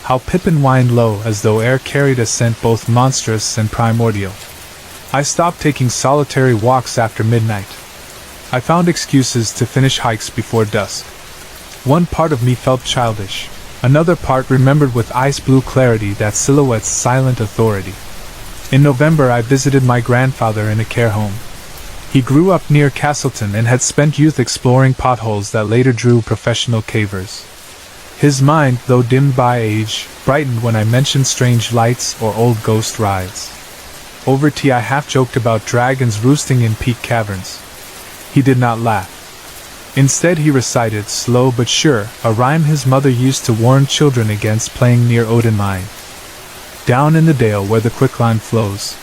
how Pippin whined low as though air carried a scent both monstrous and primordial. I stopped taking solitary walks after midnight. I found excuses to finish hikes before dusk. One part of me felt childish. Another part remembered with ice-blue clarity that silhouette's silent authority. In November I visited my grandfather in a care home. He grew up near Castleton and had spent youth exploring potholes that later drew professional cavers. His mind, though dimmed by age, brightened when I mentioned strange lights or old ghost rides. Over tea I half-joked about dragons roosting in peak caverns. He did not laugh. Instead he recited, slow but sure, a rhyme his mother used to warn children against playing near Odin Mine. Down in the dale where the quicklime flows,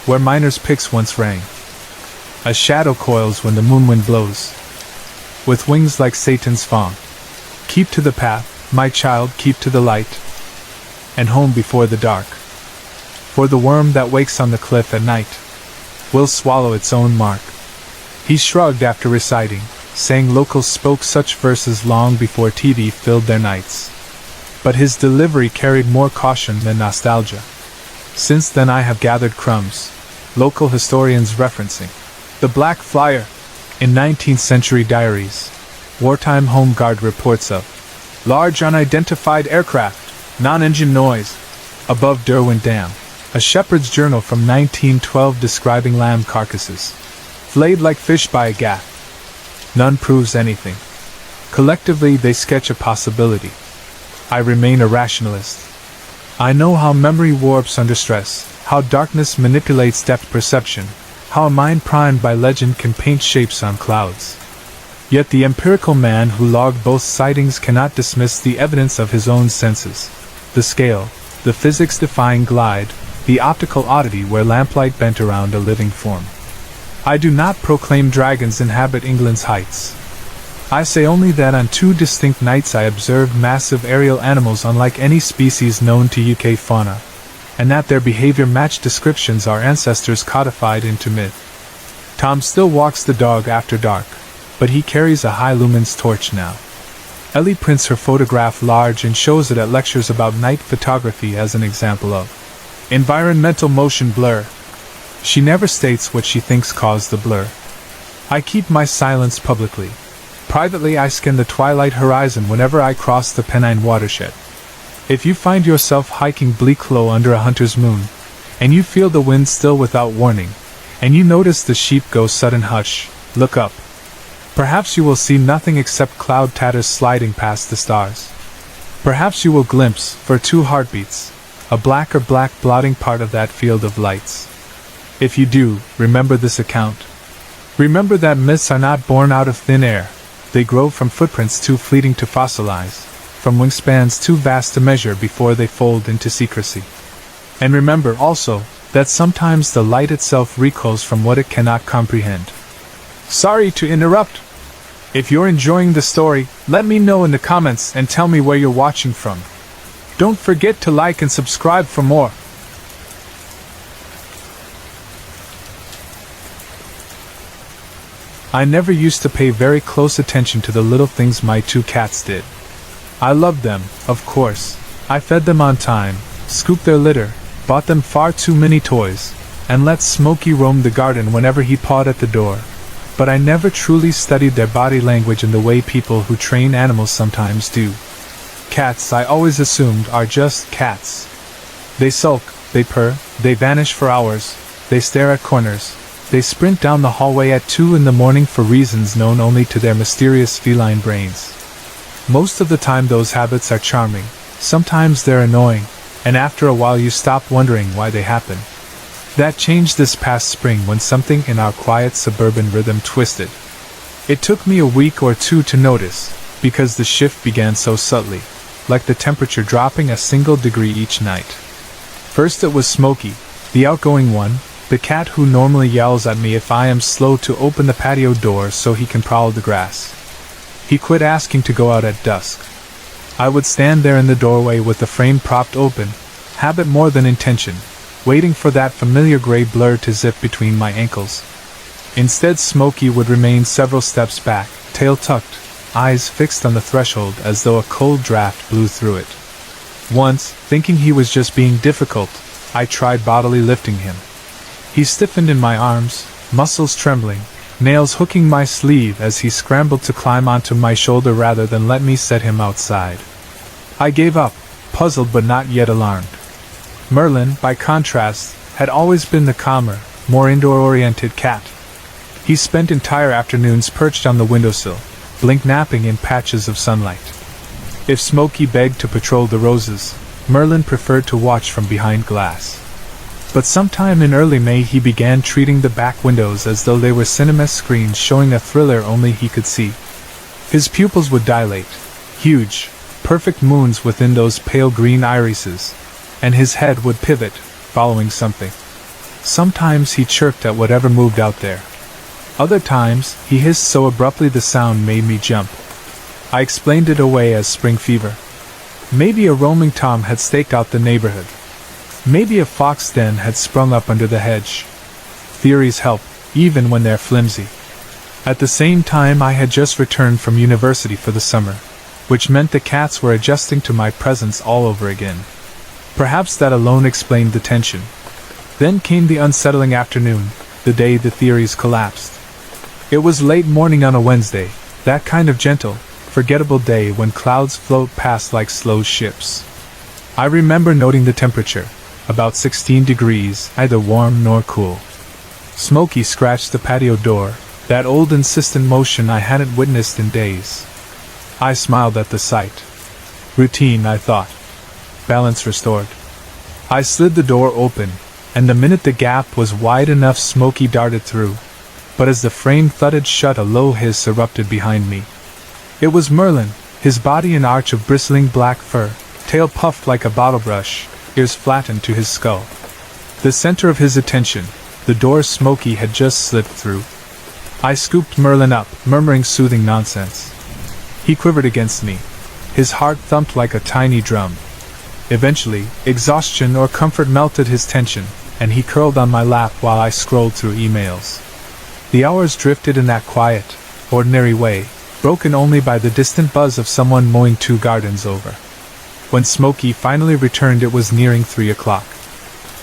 where miners' picks once rang, a shadow coils when the moonwind blows, with wings like Satan's fawn. Keep to the path, my child, keep to the light, and home before the dark. For the worm that wakes on the cliff at night will swallow its own mark. He shrugged after reciting, saying locals spoke such verses long before TV filled their nights. But his delivery carried more caution than nostalgia. Since then I have gathered crumbs, local historians referencing the Black Flyer in 19th century diaries, wartime home guard reports of large unidentified aircraft, non-engine noise, above Derwent Dam, a shepherd's journal from 1912 describing lamb carcasses, flayed like fish by a gaff. None proves anything. Collectively they sketch a possibility. I remain a rationalist. I know how memory warps under stress, how darkness manipulates depth perception, how a mind primed by legend can paint shapes on clouds. Yet the empirical man who logged both sightings cannot dismiss the evidence of his own senses. The scale, the physics-defying glide, the optical oddity where lamplight bent around a living form. I do not proclaim dragons inhabit England's heights. I say only that on 2 distinct nights I observed massive aerial animals unlike any species known to UK fauna, and that their behavior matched descriptions our ancestors codified into myth. Tom still walks the dog after dark, but he carries a high lumens torch now. Ellie prints her photograph large and shows it at lectures about night photography as an example of environmental motion blur. She never states what she thinks caused the blur. I keep my silence publicly. Privately I scan the twilight horizon whenever I cross the Pennine watershed. If you find yourself hiking Bleak Low under a hunter's moon, and you feel the wind still without warning, and you notice the sheep go sudden hush, look up. Perhaps you will see nothing except cloud tatters sliding past the stars. Perhaps you will glimpse, for 2 heartbeats, a black or black blotting part of that field of lights. If you do, remember this account. Remember that myths are not born out of thin air. They grow from footprints too fleeting to fossilize, from wingspans too vast to measure before they fold into secrecy. And remember also that sometimes the light itself recoils from what it cannot comprehend. Sorry to interrupt. If you're enjoying the story, let me know in the comments and tell me where you're watching from. Don't forget to like and subscribe for more. I never used to pay very close attention to the little things my 2 cats did. I loved them, of course. I fed them on time, scooped their litter, bought them far too many toys, and let Smokey roam the garden whenever he pawed at the door. But I never truly studied their body language in the way people who train animals sometimes do. Cats, I always assumed, are just cats. They sulk, they purr, they vanish for hours, they stare at corners, they sprint down the hallway at 2 in the morning for reasons known only to their mysterious feline brains. Most of the time those habits are charming, sometimes they're annoying, and after a while you stop wondering why they happen. That changed this past spring when something in our quiet suburban rhythm twisted. It took me a week or two to notice, because the shift began so subtly, like the temperature dropping a single degree each night. First it was Smokey, the outgoing one, the cat who normally yells at me if I am slow to open the patio door so he can prowl the grass. He quit asking to go out at dusk. I would stand there in the doorway with the frame propped open, habit more than intention, waiting for that familiar gray blur to zip between my ankles. Instead, Smokey would remain several steps back, tail tucked, eyes fixed on the threshold as though a cold draft blew through it. Once, thinking he was just being difficult, I tried bodily lifting him. He stiffened in my arms, muscles trembling, nails hooking my sleeve as he scrambled to climb onto my shoulder rather than let me set him outside. I gave up, puzzled but not yet alarmed. Merlin, by contrast, had always been the calmer, more indoor-oriented cat. He spent entire afternoons perched on the windowsill, blink napping in patches of sunlight. If Smokey begged to patrol the roses, Merlin preferred to watch from behind glass. But sometime in early May he began treating the back windows as though they were cinema screens showing a thriller only he could see. His pupils would dilate, huge, perfect moons within those pale green irises, and his head would pivot, following something. Sometimes he chirped at whatever moved out there. Other times, he hissed so abruptly the sound made me jump. I explained it away as spring fever. Maybe a roaming tom had staked out the neighborhood. Maybe a fox den had sprung up under the hedge. Theories help, even when they're flimsy. At the same time I had just returned from university for the summer, which meant the cats were adjusting to my presence all over again. Perhaps that alone explained the tension. Then came the unsettling afternoon, the day the theories collapsed. It was late morning on a Wednesday, that kind of gentle, forgettable day when clouds float past like slow ships. I remember noting the temperature, about 16 degrees, neither warm nor cool. Smokey scratched the patio door, that old insistent motion I hadn't witnessed in days. I smiled at the sight. Routine, I thought. Balance restored. I slid the door open, and the minute the gap was wide enough Smokey darted through. But as the frame thudded shut a low hiss erupted behind me. It was Merlin, his body an arch of bristling black fur, tail puffed like a bottle brush, ears flattened to his skull. The center of his attention, the door Smokey had just slipped through. I scooped Merlin up, murmuring soothing nonsense. He quivered against me. His heart thumped like a tiny drum. Eventually, exhaustion or comfort melted his tension, and he curled on my lap while I scrolled through emails. The hours drifted in that quiet, ordinary way, broken only by the distant buzz of someone mowing 2 gardens over. When Smokey finally returned it was nearing 3 o'clock.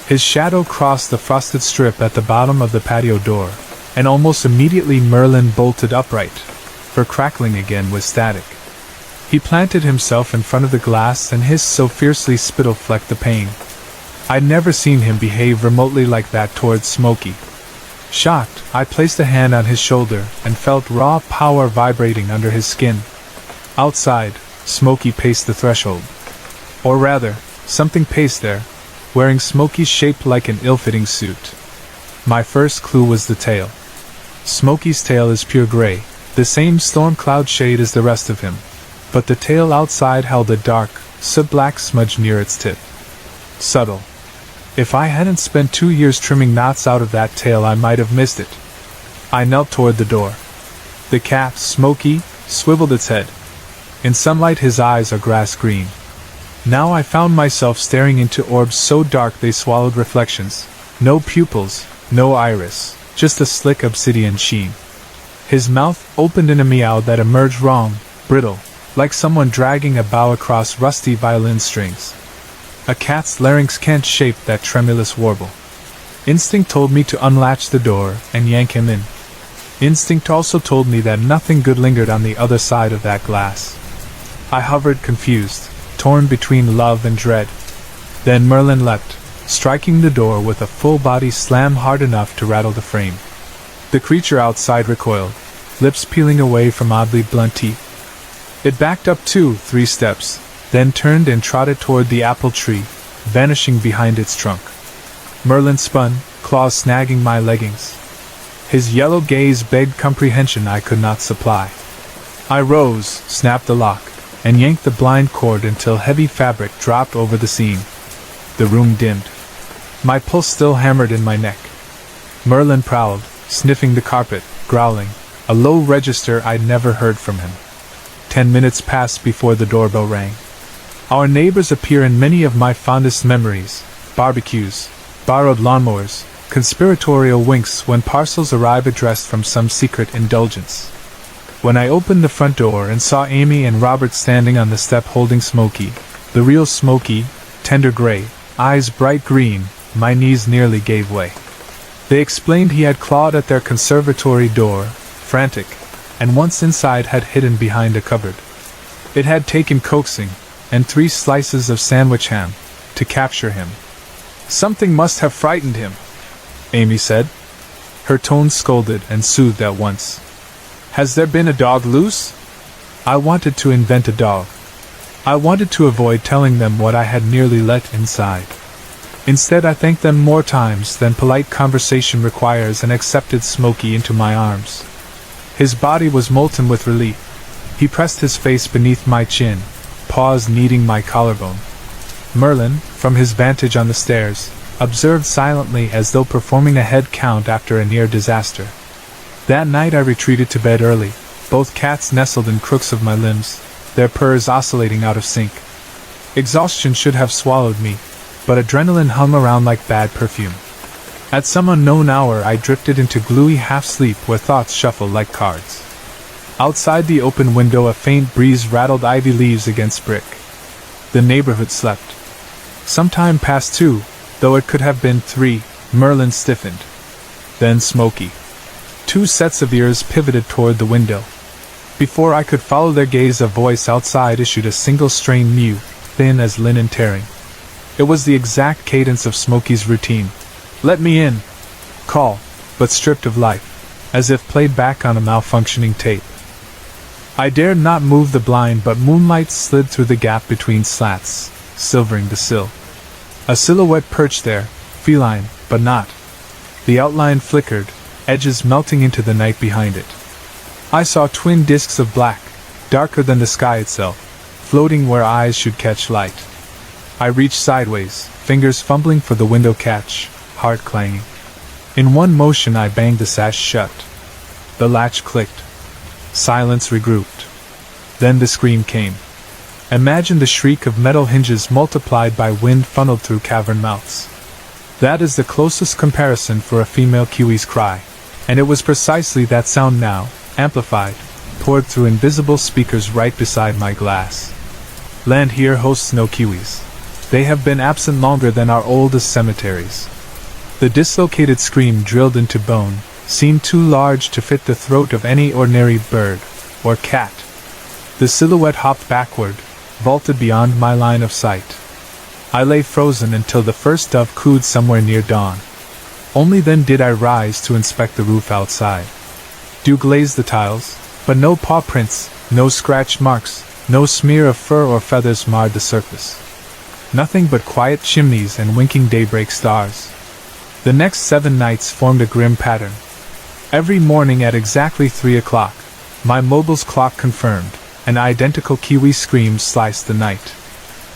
His shadow crossed the frosted strip at the bottom of the patio door, and almost immediately Merlin bolted upright, fur crackling again with static. He planted himself in front of the glass and hissed so fiercely spittle flecked the pane. I'd never seen him behave remotely like that towards Smokey. Shocked, I placed a hand on his shoulder and felt raw power vibrating under his skin. Outside, Smokey paced the threshold. Or rather, something paced there, wearing Smokey's shape like an ill-fitting suit. My first clue was the tail. Smokey's tail is pure gray, the same storm cloud shade as the rest of him, but the tail outside held a dark, soot-black smudge near its tip. Subtle. If I hadn't spent 2 years trimming knots out of that tail I might have missed it. I knelt toward the door. The cat, Smokey, swiveled its head. In sunlight his eyes are grass green. Now I found myself staring into orbs so dark they swallowed reflections. No pupils, no iris, just a slick obsidian sheen. His mouth opened in a meow that emerged wrong, brittle, like someone dragging a bow across rusty violin strings. A cat's larynx can't shape that tremulous warble. Instinct told me to unlatch the door and yank him in. Instinct also told me that nothing good lingered on the other side of that glass. I hovered confused, torn between love and dread. Then Merlin leapt, striking the door with a full-body slam hard enough to rattle the frame. The creature outside recoiled, lips peeling away from oddly blunt teeth. It backed up 2-3 steps, then turned and trotted toward the apple tree, vanishing behind its trunk. Merlin spun, claws snagging my leggings. His yellow gaze begged comprehension I could not supply. I rose, snapped the lock, and yanked the blind cord until heavy fabric dropped over the seam. The room dimmed. My pulse still hammered in my neck. Merlin prowled, sniffing the carpet, growling, a low register I'd never heard from him. 10 minutes passed before the doorbell rang. Our neighbors appear in many of my fondest memories: barbecues, borrowed lawnmowers, conspiratorial winks when parcels arrive addressed from some secret indulgence. When I opened the front door and saw Amy and Robert standing on the step holding Smokey, the real Smokey, tender gray, eyes bright green, my knees nearly gave way. They explained he had clawed at their conservatory door, frantic, and once inside had hidden behind a cupboard. It had taken coaxing, and 3 slices of sandwich ham, to capture him. "Something must have frightened him," Amy said. Her tone scolded and soothed at once. "Has there been a dog loose?" I wanted to invent a dog. I wanted to avoid telling them what I had nearly let inside. Instead, I thanked them more times than polite conversation requires and accepted Smokey into my arms. His body was molten with relief. He pressed his face beneath my chin, paws kneading my collarbone. Merlin, from his vantage on the stairs, observed silently as though performing a head count after a near disaster. That night I retreated to bed early, both cats nestled in crooks of my limbs, their purrs oscillating out of sync. Exhaustion should have swallowed me, but adrenaline hung around like bad perfume. At some unknown hour I drifted into gluey half-sleep where thoughts shuffled like cards. Outside the open window a faint breeze rattled ivy leaves against brick. The neighborhood slept. Some time past 2, though it could have been 3, Merlin stiffened. Then Smokey. 2 sets of ears pivoted toward the window. Before I could follow their gaze, a voice outside issued a single-strain mew, thin as linen tearing. It was the exact cadence of Smokey's routine. "Let me in!" Call, but stripped of life, as if played back on a malfunctioning tape. I dared not move the blind, but moonlight slid through the gap between slats, silvering the sill. A silhouette perched there, feline, but not. The outline flickered, edges melting into the night behind it. I saw twin discs of black, darker than the sky itself, floating where eyes should catch light. I reached sideways, fingers fumbling for the window catch, heart clanging. In one motion I banged the sash shut. The latch clicked. Silence regrouped. Then the scream came. Imagine the shriek of metal hinges multiplied by wind funneled through cavern mouths. That is the closest comparison for a female kiwi's cry, and it was precisely that sound now, amplified, poured through invisible speakers right beside my glass. Land here hosts no kiwis. They have been absent longer than our oldest cemeteries. The dislocated scream drilled into bone seemed too large to fit the throat of any ordinary bird or cat. The silhouette hopped backward, vaulted beyond my line of sight. I lay frozen until the first dove cooed somewhere near dawn. Only then did I rise to inspect the roof outside. Dew glazed the tiles, but no paw prints, no scratch marks, no smear of fur or feathers marred the surface. Nothing but quiet chimneys and winking daybreak stars. The next 7 nights formed a grim pattern. Every morning at exactly 3 o'clock, my mobile's clock confirmed, an identical kiwi scream sliced the night.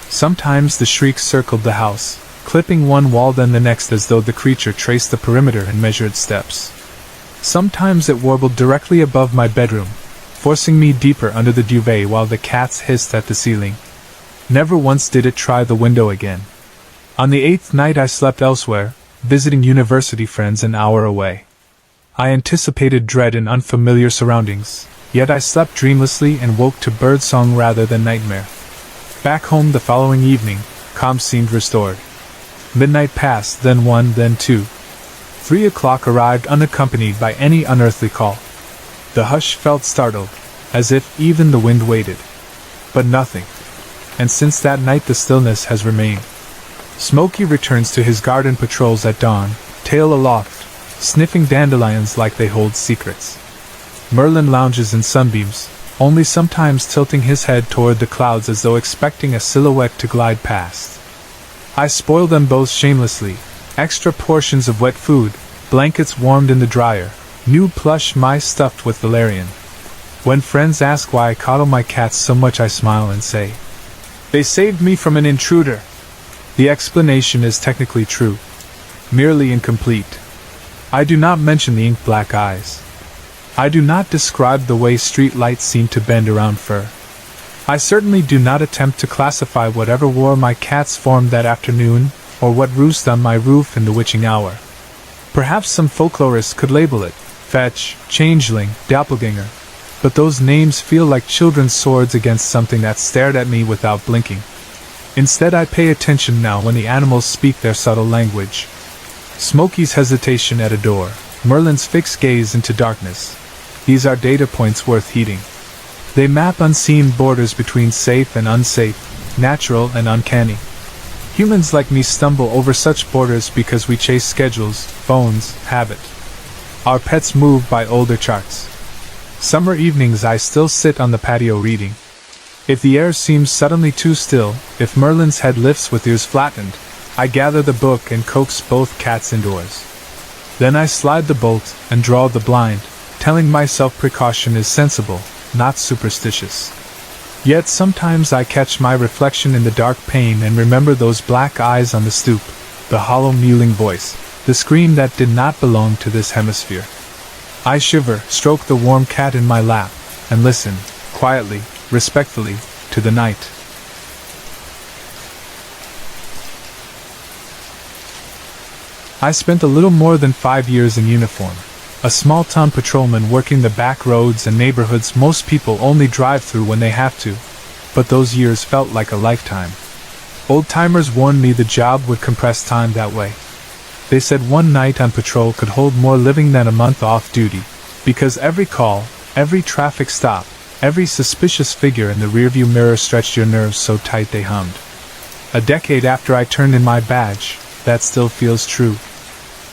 Sometimes the shrieks circled the house, clipping one wall then the next as though the creature traced the perimeter and measured steps. Sometimes it warbled directly above my bedroom, forcing me deeper under the duvet while the cats hissed at the ceiling. Never once did it try the window again. On the 8th night I slept elsewhere, visiting university friends an hour away. I anticipated dread in unfamiliar surroundings, yet I slept dreamlessly and woke to birdsong rather than nightmare. Back home the following evening, calm seemed restored. Midnight passed, then 1, then 2. 3 o'clock arrived unaccompanied by any unearthly call. The hush felt startled, as if even the wind waited. But nothing. And since that night the stillness has remained. Smokey returns to his garden patrols at dawn, tail aloft, sniffing dandelions like they hold secrets. Merlin lounges in sunbeams, only sometimes tilting his head toward the clouds as though expecting a silhouette to glide past. I spoil them both shamelessly, extra portions of wet food, blankets warmed in the dryer, new plush mice stuffed with valerian. When friends ask why I coddle my cats so much, I smile and say, "They saved me from an intruder." The explanation is technically true, merely incomplete. I do not mention the ink-black eyes. I do not describe the way street lights seem to bend around fur. I certainly do not attempt to classify whatever war my cats formed that afternoon, or what roosted on my roof in the witching hour. Perhaps some folklorists could label it fetch, changeling, doppelganger, but those names feel like children's swords against something that stared at me without blinking. Instead, I pay attention now when the animals speak their subtle language. Smokey's hesitation at a door, Merlin's fixed gaze into darkness. These are data points worth heeding. They map unseen borders between safe and unsafe, natural and uncanny. Humans like me stumble over such borders because we chase schedules, phones, habit. Our pets move by older charts. Summer evenings I still sit on the patio reading. If the air seems suddenly too still, if Merlin's head lifts with ears flattened, I gather the book and coax both cats indoors. Then I slide the bolt and draw the blind, telling myself precaution is sensible, not superstitious. Yet sometimes I catch my reflection in the dark pane and remember those black eyes on the stoop, the hollow mewling voice, the scream that did not belong to this hemisphere. I shiver, stroke the warm cat in my lap, and listen, quietly, respectfully, to the night. I spent a little more than 5 years in uniform, a small-town patrolman working the back roads and neighborhoods most people only drive through when they have to, but those years felt like a lifetime. Old-timers warned me the job would compress time that way. They said one night on patrol could hold more living than a month off duty, because every call, every traffic stop, every suspicious figure in the rearview mirror stretched your nerves so tight they hummed. A decade after I turned in my badge, that still feels true.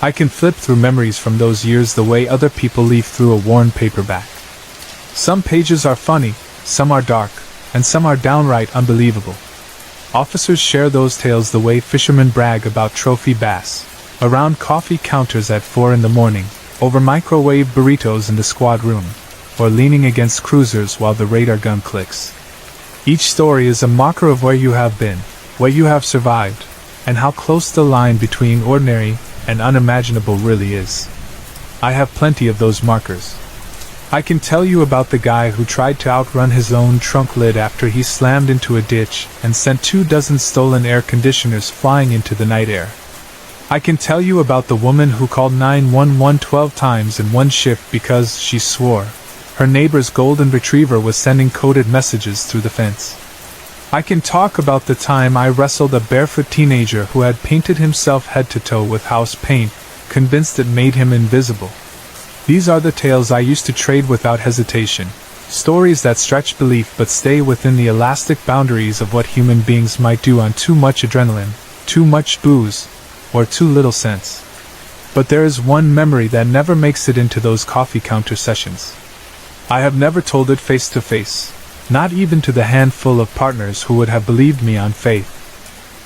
I can flip through memories from those years the way other people leaf through a worn paperback. Some pages are funny, some are dark, and some are downright unbelievable. Officers share those tales the way fishermen brag about trophy bass, around coffee counters at 4 in the morning, over microwave burritos in the squad room, or leaning against cruisers while the radar gun clicks. Each story is a marker of where you have been, where you have survived, and how close the line between ordinary and unimaginable really is. I have plenty of those markers. I can tell you about the guy who tried to outrun his own trunk lid after he slammed into a ditch and sent 24 stolen air conditioners flying into the night air. I can tell you about the woman who called 911 12 times in one shift because she swore her neighbor's golden retriever was sending coded messages through the fence. I can talk about the time I wrestled a barefoot teenager who had painted himself head to toe with house paint, convinced it made him invisible. These are the tales I used to trade without hesitation, stories that stretch belief but stay within the elastic boundaries of what human beings might do on too much adrenaline, too much booze, or too little sense. But there is one memory that never makes it into those coffee counter sessions. I have never told it face to face. Not even to the handful of partners who would have believed me on faith.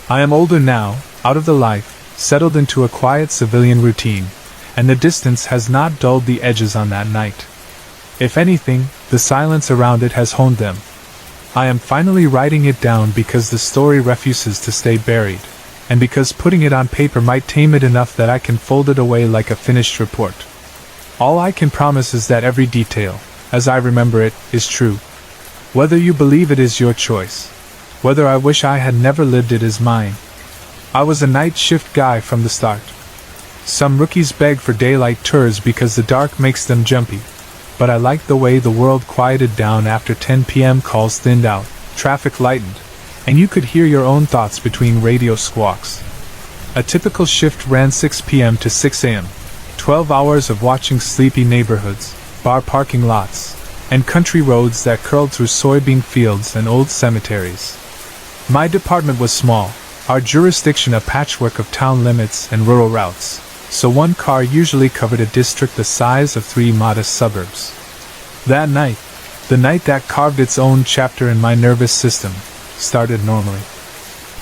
I am older now, out of the life, settled into a quiet civilian routine, and the distance has not dulled the edges on that night. If anything, the silence around it has honed them. I am finally writing it down because the story refuses to stay buried, and because putting it on paper might tame it enough that I can fold it away like a finished report. All I can promise is that every detail, as I remember it, is true. Whether you believe it is your choice. Whether I wish I had never lived it is mine. I was a night shift guy from the start. Some rookies beg for daylight tours because the dark makes them jumpy, but I liked the way the world quieted down after 10 p.m. calls thinned out, traffic lightened, and you could hear your own thoughts between radio squawks. A typical shift ran 6 p.m. to 6 a.m., 12 hours of watching sleepy neighborhoods, bar parking lots, and country roads that curled through soybean fields and old cemeteries. My department was small, Our jurisdiction a patchwork of town limits and rural routes, so one car usually covered a district the size of 3 modest suburbs. That night, the night that carved its own chapter in my nervous system, started normally.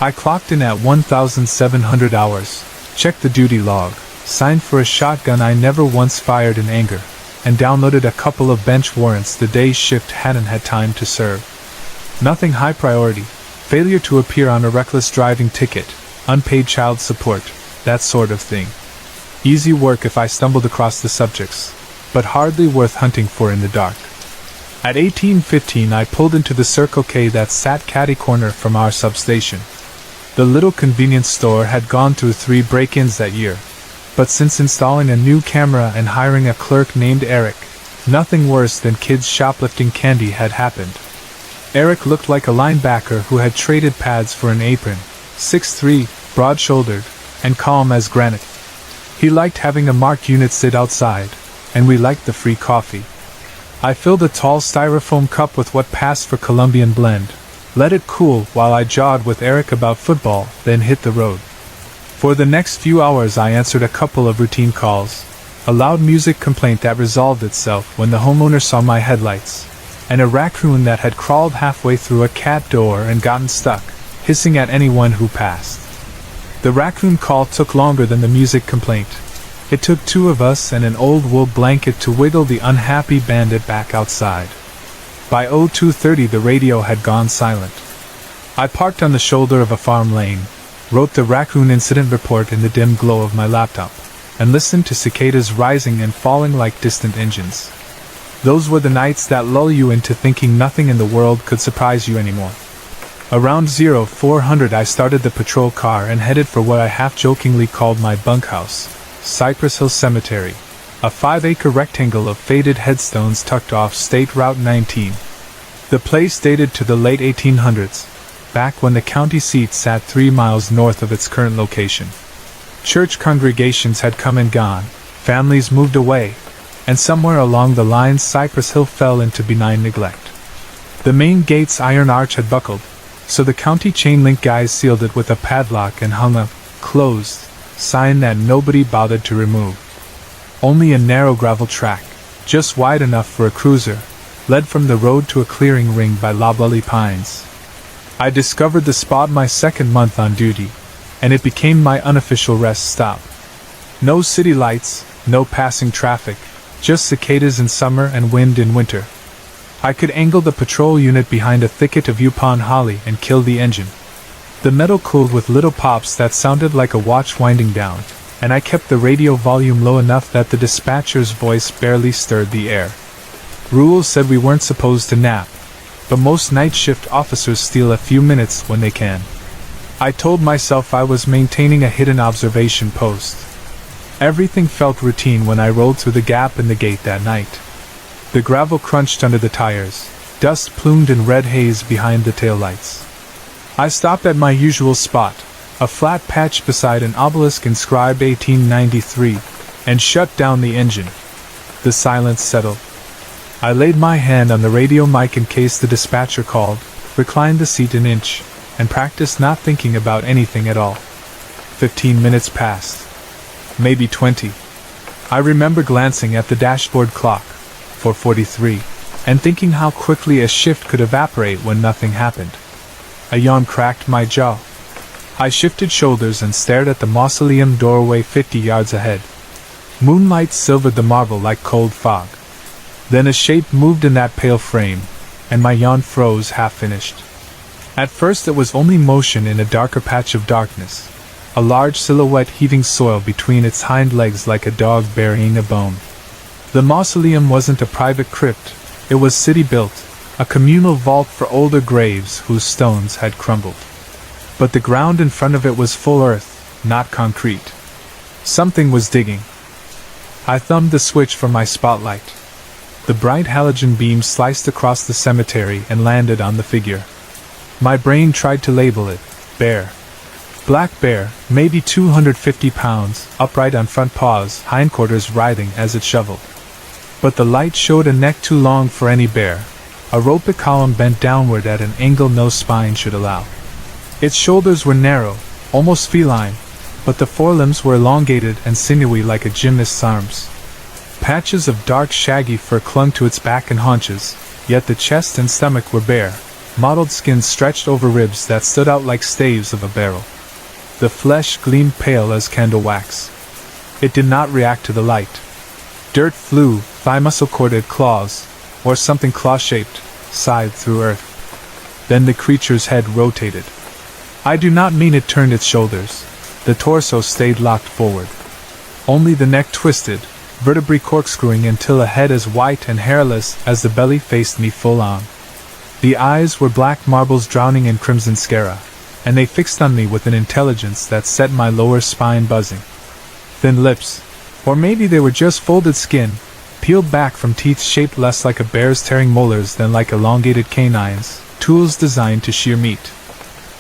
I clocked in at 1,700 hours, checked the duty log, signed for a shotgun I never once fired in anger, and downloaded a couple of bench warrants the day's shift hadn't had time to serve. Nothing high priority, failure to appear on a reckless driving ticket, unpaid child support, that sort of thing. Easy work if I stumbled across the subjects, but hardly worth hunting for in the dark. At 18:15 I pulled into the Circle K that sat catty-corner from our substation. The little convenience store had gone through 3 break-ins that year, but since installing a new camera and hiring a clerk named Eric, nothing worse than kids shoplifting candy had happened. Eric looked like a linebacker who had traded pads for an apron, 6'3", broad-shouldered, and calm as granite. He liked having a marked unit sit outside, and we liked the free coffee. I filled a tall styrofoam cup with what passed for Colombian blend, let it cool while I jawed with Eric about football, then hit the road. For the next few hours I answered a couple of routine calls, a loud music complaint that resolved itself when the homeowner saw my headlights, and a raccoon that had crawled halfway through a cat door and gotten stuck, hissing at anyone who passed. The raccoon call took longer than the music complaint. It took 2 of us and an old wool blanket to wiggle the unhappy bandit back outside. By 02:30 the radio had gone silent. I parked on the shoulder of a farm lane, wrote the raccoon incident report in the dim glow of my laptop, and listened to cicadas rising and falling like distant engines. Those were the nights that lull you into thinking nothing in the world could surprise you anymore. Around 0400 I started the patrol car and headed for what I half-jokingly called my bunkhouse, Cypress Hill Cemetery, a 5-acre rectangle of faded headstones tucked off State Route 19. The place dated to the late 1800s, back when the county seat sat 3 miles north of its current location. Church congregations had come and gone, families moved away, and somewhere along the line Cypress Hill fell into benign neglect. The main gate's iron arch had buckled, so the county chain-link guys sealed it with a padlock and hung a "closed" sign that nobody bothered to remove. Only a narrow gravel track, just wide enough for a cruiser, led from the road to a clearing ringed by loblolly pines. I discovered the spot my second month on duty, and it became my unofficial rest stop. No city lights, no passing traffic, just cicadas in summer and wind in winter. I could angle the patrol unit behind a thicket of Yupon holly and kill the engine. The metal cooled with little pops that sounded like a watch winding down, and I kept the radio volume low enough that the dispatcher's voice barely stirred the air. Rules said we weren't supposed to nap, but most night shift officers steal a few minutes when they can. I told myself I was maintaining a hidden observation post. Everything felt routine when I rolled through the gap in the gate that night. The gravel crunched under the tires, dust plumed in red haze behind the taillights. I stopped at my usual spot, a flat patch beside an obelisk inscribed 1893, and shut down the engine. The silence settled. I laid my hand on the radio mic in case the dispatcher called, reclined the seat an inch, and practiced not thinking about anything at all. 15 minutes passed. Maybe 20. I remember glancing at the dashboard clock, 4:43, and thinking how quickly a shift could evaporate when nothing happened. A yawn cracked my jaw. I shifted shoulders and stared at the mausoleum doorway 50 yards ahead. Moonlight silvered the marble like cold fog. Then a shape moved in that pale frame, and my yawn froze half-finished. At first it was only motion in a darker patch of darkness, a large silhouette heaving soil between its hind legs like a dog burying a bone. The mausoleum wasn't a private crypt, it was city-built, a communal vault for older graves whose stones had crumbled. But the ground in front of it was full earth, not concrete. Something was digging. I thumbed the switch for my spotlight. The bright halogen beam sliced across the cemetery and landed on the figure. My brain tried to label it bear. Black bear, maybe 250 pounds, upright on front paws, hindquarters writhing as it shoveled. But the light showed a neck too long for any bear, a rope column bent downward at an angle no spine should allow. Its shoulders were narrow, almost feline, but the forelimbs were elongated and sinewy like a gymnast's arms. Patches of dark shaggy fur clung to its back and haunches, yet the chest and stomach were bare, mottled skin stretched over ribs that stood out like staves of a barrel. The flesh gleamed pale as candle wax. It did not react to the light. Dirt flew, thigh muscle-corded claws, or something claw-shaped, scythed through earth. Then the creature's head rotated. I do not mean it turned its shoulders. The torso stayed locked forward. Only the neck twisted, vertebrae corkscrewing until a head as white and hairless as the belly faced me full on. The eyes were black marbles drowning in crimson scara, and they fixed on me with an intelligence that set my lower spine buzzing. Thin lips, or maybe they were just folded skin, peeled back from teeth shaped less like a bear's tearing molars than like elongated canines, tools designed to shear meat.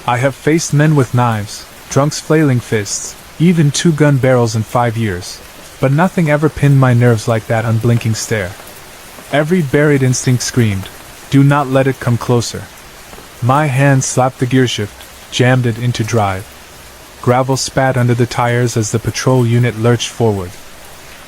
I have faced men with knives, drunks flailing fists, even 2 gun barrels in 5 years, but nothing ever pinned my nerves like that unblinking stare. Every buried instinct screamed, "Do not let it come closer." My hand slapped the gearshift, jammed it into drive. Gravel spat under the tires as the patrol unit lurched forward.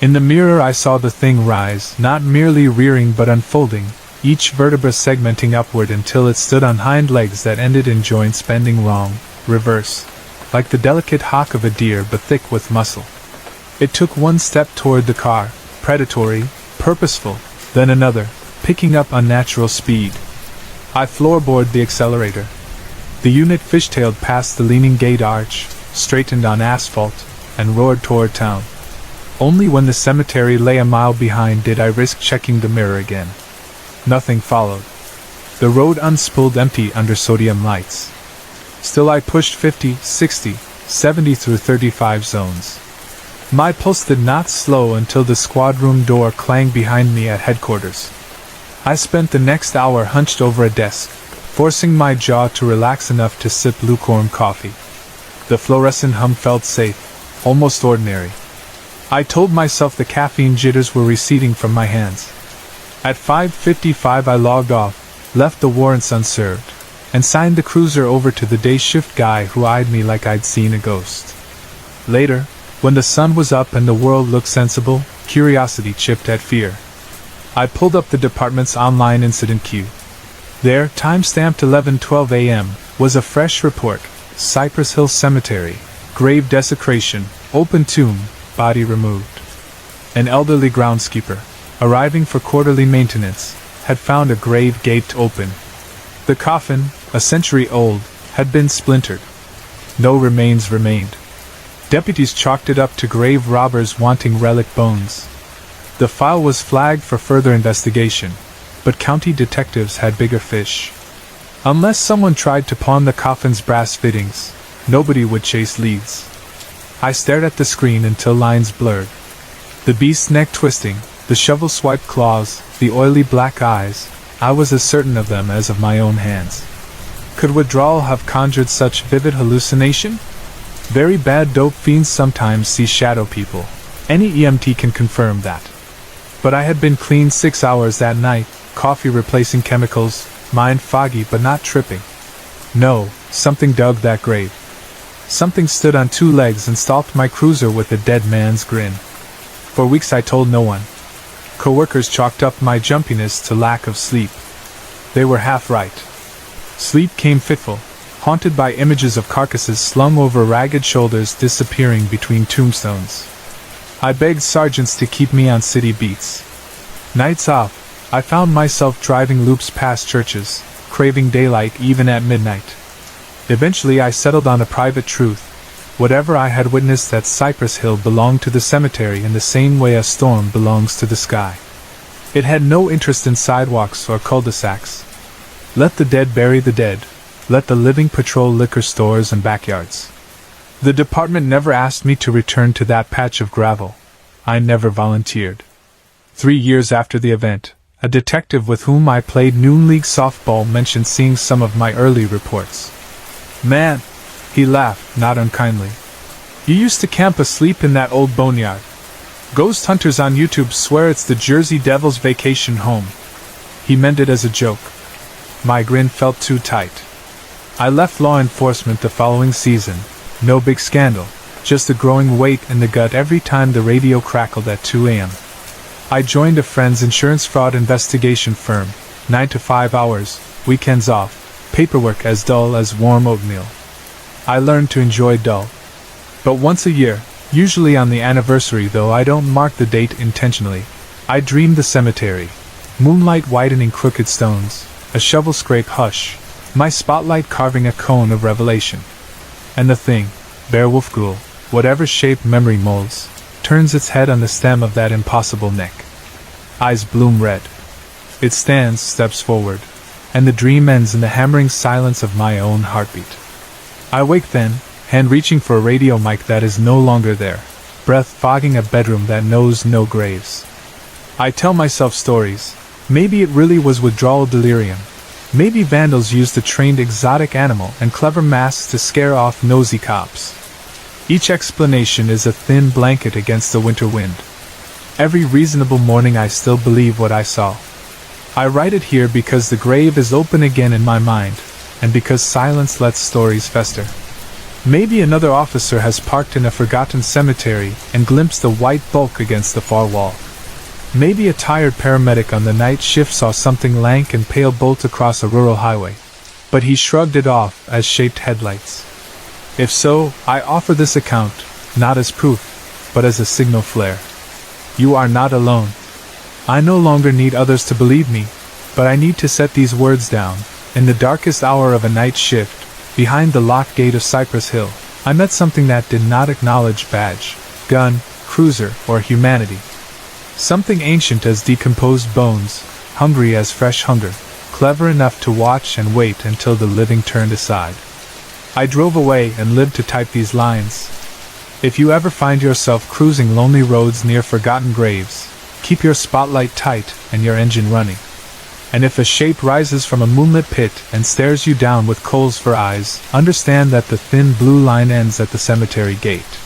In the mirror I saw the thing rise, not merely rearing but unfolding, each vertebra segmenting upward until it stood on hind legs that ended in joints bending wrong, reverse, like the delicate hock of a deer but thick with muscle. It took one step toward the car, predatory, purposeful, then another, picking up unnatural speed. I floorboarded the accelerator. The unit fishtailed past the leaning gate arch, straightened on asphalt, and roared toward town. Only when the cemetery lay a mile behind did I risk checking the mirror again. Nothing followed. The road unspooled empty under sodium lights. Still I pushed 50, 60, 70 through 35 zones. My pulse did not slow until the squad room door clanged behind me at headquarters. I spent the next hour hunched over a desk, forcing my jaw to relax enough to sip lukewarm coffee. The fluorescent hum felt safe, almost ordinary. I told myself the caffeine jitters were receding from my hands. At 5:55 I logged off, left the warrants unserved, and signed the cruiser over to the day shift guy who eyed me like I'd seen a ghost. Later, when the sun was up and the world looked sensible, curiosity chipped at fear. I pulled up the department's online incident queue. There, time-stamped 11:12 a.m., was a fresh report: Cypress Hill Cemetery, grave desecration, open tomb, body removed. An elderly groundskeeper, arriving for quarterly maintenance, had found a grave gaped open. The coffin, a century old, had been splintered. No remains remained. Deputies chalked it up to grave robbers wanting relic bones. The file was flagged for further investigation, but county detectives had bigger fish. Unless someone tried to pawn the coffin's brass fittings, nobody would chase leads. I stared at the screen until lines blurred. The beast's neck twisting, the shovel-swiped claws, the oily black eyes, I was as certain of them as of my own hands. Could withdrawal have conjured such vivid hallucination? Very bad dope fiends sometimes see shadow people. Any EMT can confirm that. But I had been clean 6 hours that night, coffee replacing chemicals, mind foggy but not tripping. No, something dug that grave. Something stood on 2 legs and stalked my cruiser with a dead man's grin. For weeks I told no one. Coworkers chalked up my jumpiness to lack of sleep. They were half right. Sleep came fitful, haunted by images of carcasses slung over ragged shoulders disappearing between tombstones. I begged sergeants to keep me on city beats. Nights off, I found myself driving loops past churches, craving daylight even at midnight. Eventually I settled on a private truth. Whatever I had witnessed at Cypress Hill belonged to the cemetery in the same way a storm belongs to the sky. It had no interest in sidewalks or cul-de-sacs. Let the dead bury the dead. Let the living patrol liquor stores and backyards. The department never asked me to return to that patch of gravel. I never volunteered. 3 years after the event, a detective with whom I played noon league softball mentioned seeing some of my early reports. "Man," he laughed, not unkindly, "you used to camp asleep in that old boneyard. Ghost hunters on YouTube swear it's the Jersey Devil's vacation home." He meant it as a joke. My grin felt too tight. I left law enforcement the following season, No big scandal, just a growing weight in the gut every time the radio crackled at 2 a.m. I joined a friend's insurance fraud investigation firm, 9 to 5 hours, weekends off, paperwork as dull as warm oatmeal. I learned to enjoy dull. But once a year, usually on the anniversary though I don't mark the date intentionally, I dream the cemetery. Moonlight whitening crooked stones, a shovel scrape hush, my spotlight carving a cone of revelation. And the thing, Beowulf Ghoul, whatever shape memory molds, turns its head on the stem of that impossible neck. Eyes bloom red. It stands, steps forward, and the dream ends in the hammering silence of my own heartbeat. I wake then, hand reaching for a radio mic that is no longer there, breath fogging a bedroom that knows no graves. I tell myself stories. Maybe it really was withdrawal delirium. Maybe vandals used a trained exotic animal and clever masks to scare off nosy cops. Each explanation is a thin blanket against the winter wind. Every reasonable morning I still believe what I saw. I write it here because the grave is open again in my mind, and because silence lets stories fester. Maybe another officer has parked in a forgotten cemetery and glimpsed a white bulk against the far wall. Maybe a tired paramedic on the night shift saw something lank and pale bolt across a rural highway, but he shrugged it off as shaped headlights. If so, I offer this account, not as proof, but as a signal flare. You are not alone. I no longer need others to believe me, but I need to set these words down. In the darkest hour of a night shift, behind the locked gate of Cypress Hill, I met something that did not acknowledge badge, gun, cruiser, or humanity. Something ancient as decomposed bones, hungry as fresh hunger, clever enough to watch and wait until the living turned aside. I drove away and lived to type these lines. If you ever find yourself cruising lonely roads near forgotten graves, keep your spotlight tight and your engine running. And if a shape rises from a moonlit pit and stares you down with coals for eyes, understand that the thin blue line ends at the cemetery gate.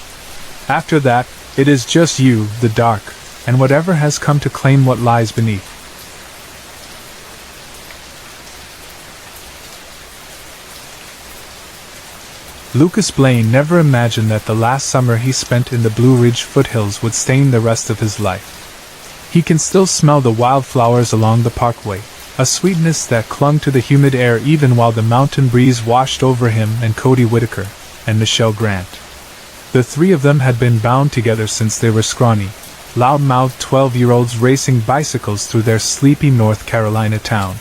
After that, it is just you, the dark, and whatever has come to claim what lies beneath. Lucas Blaine never imagined that the last summer he spent in the Blue Ridge foothills would stain the rest of his life. He can still smell the wildflowers along the parkway, a sweetness that clung to the humid air even while the mountain breeze washed over him and Cody Whitaker, and Michelle Grant. The three of them had been bound together since they were scrawny, loud-mouthed 12-year-olds racing bicycles through their sleepy North Carolina town.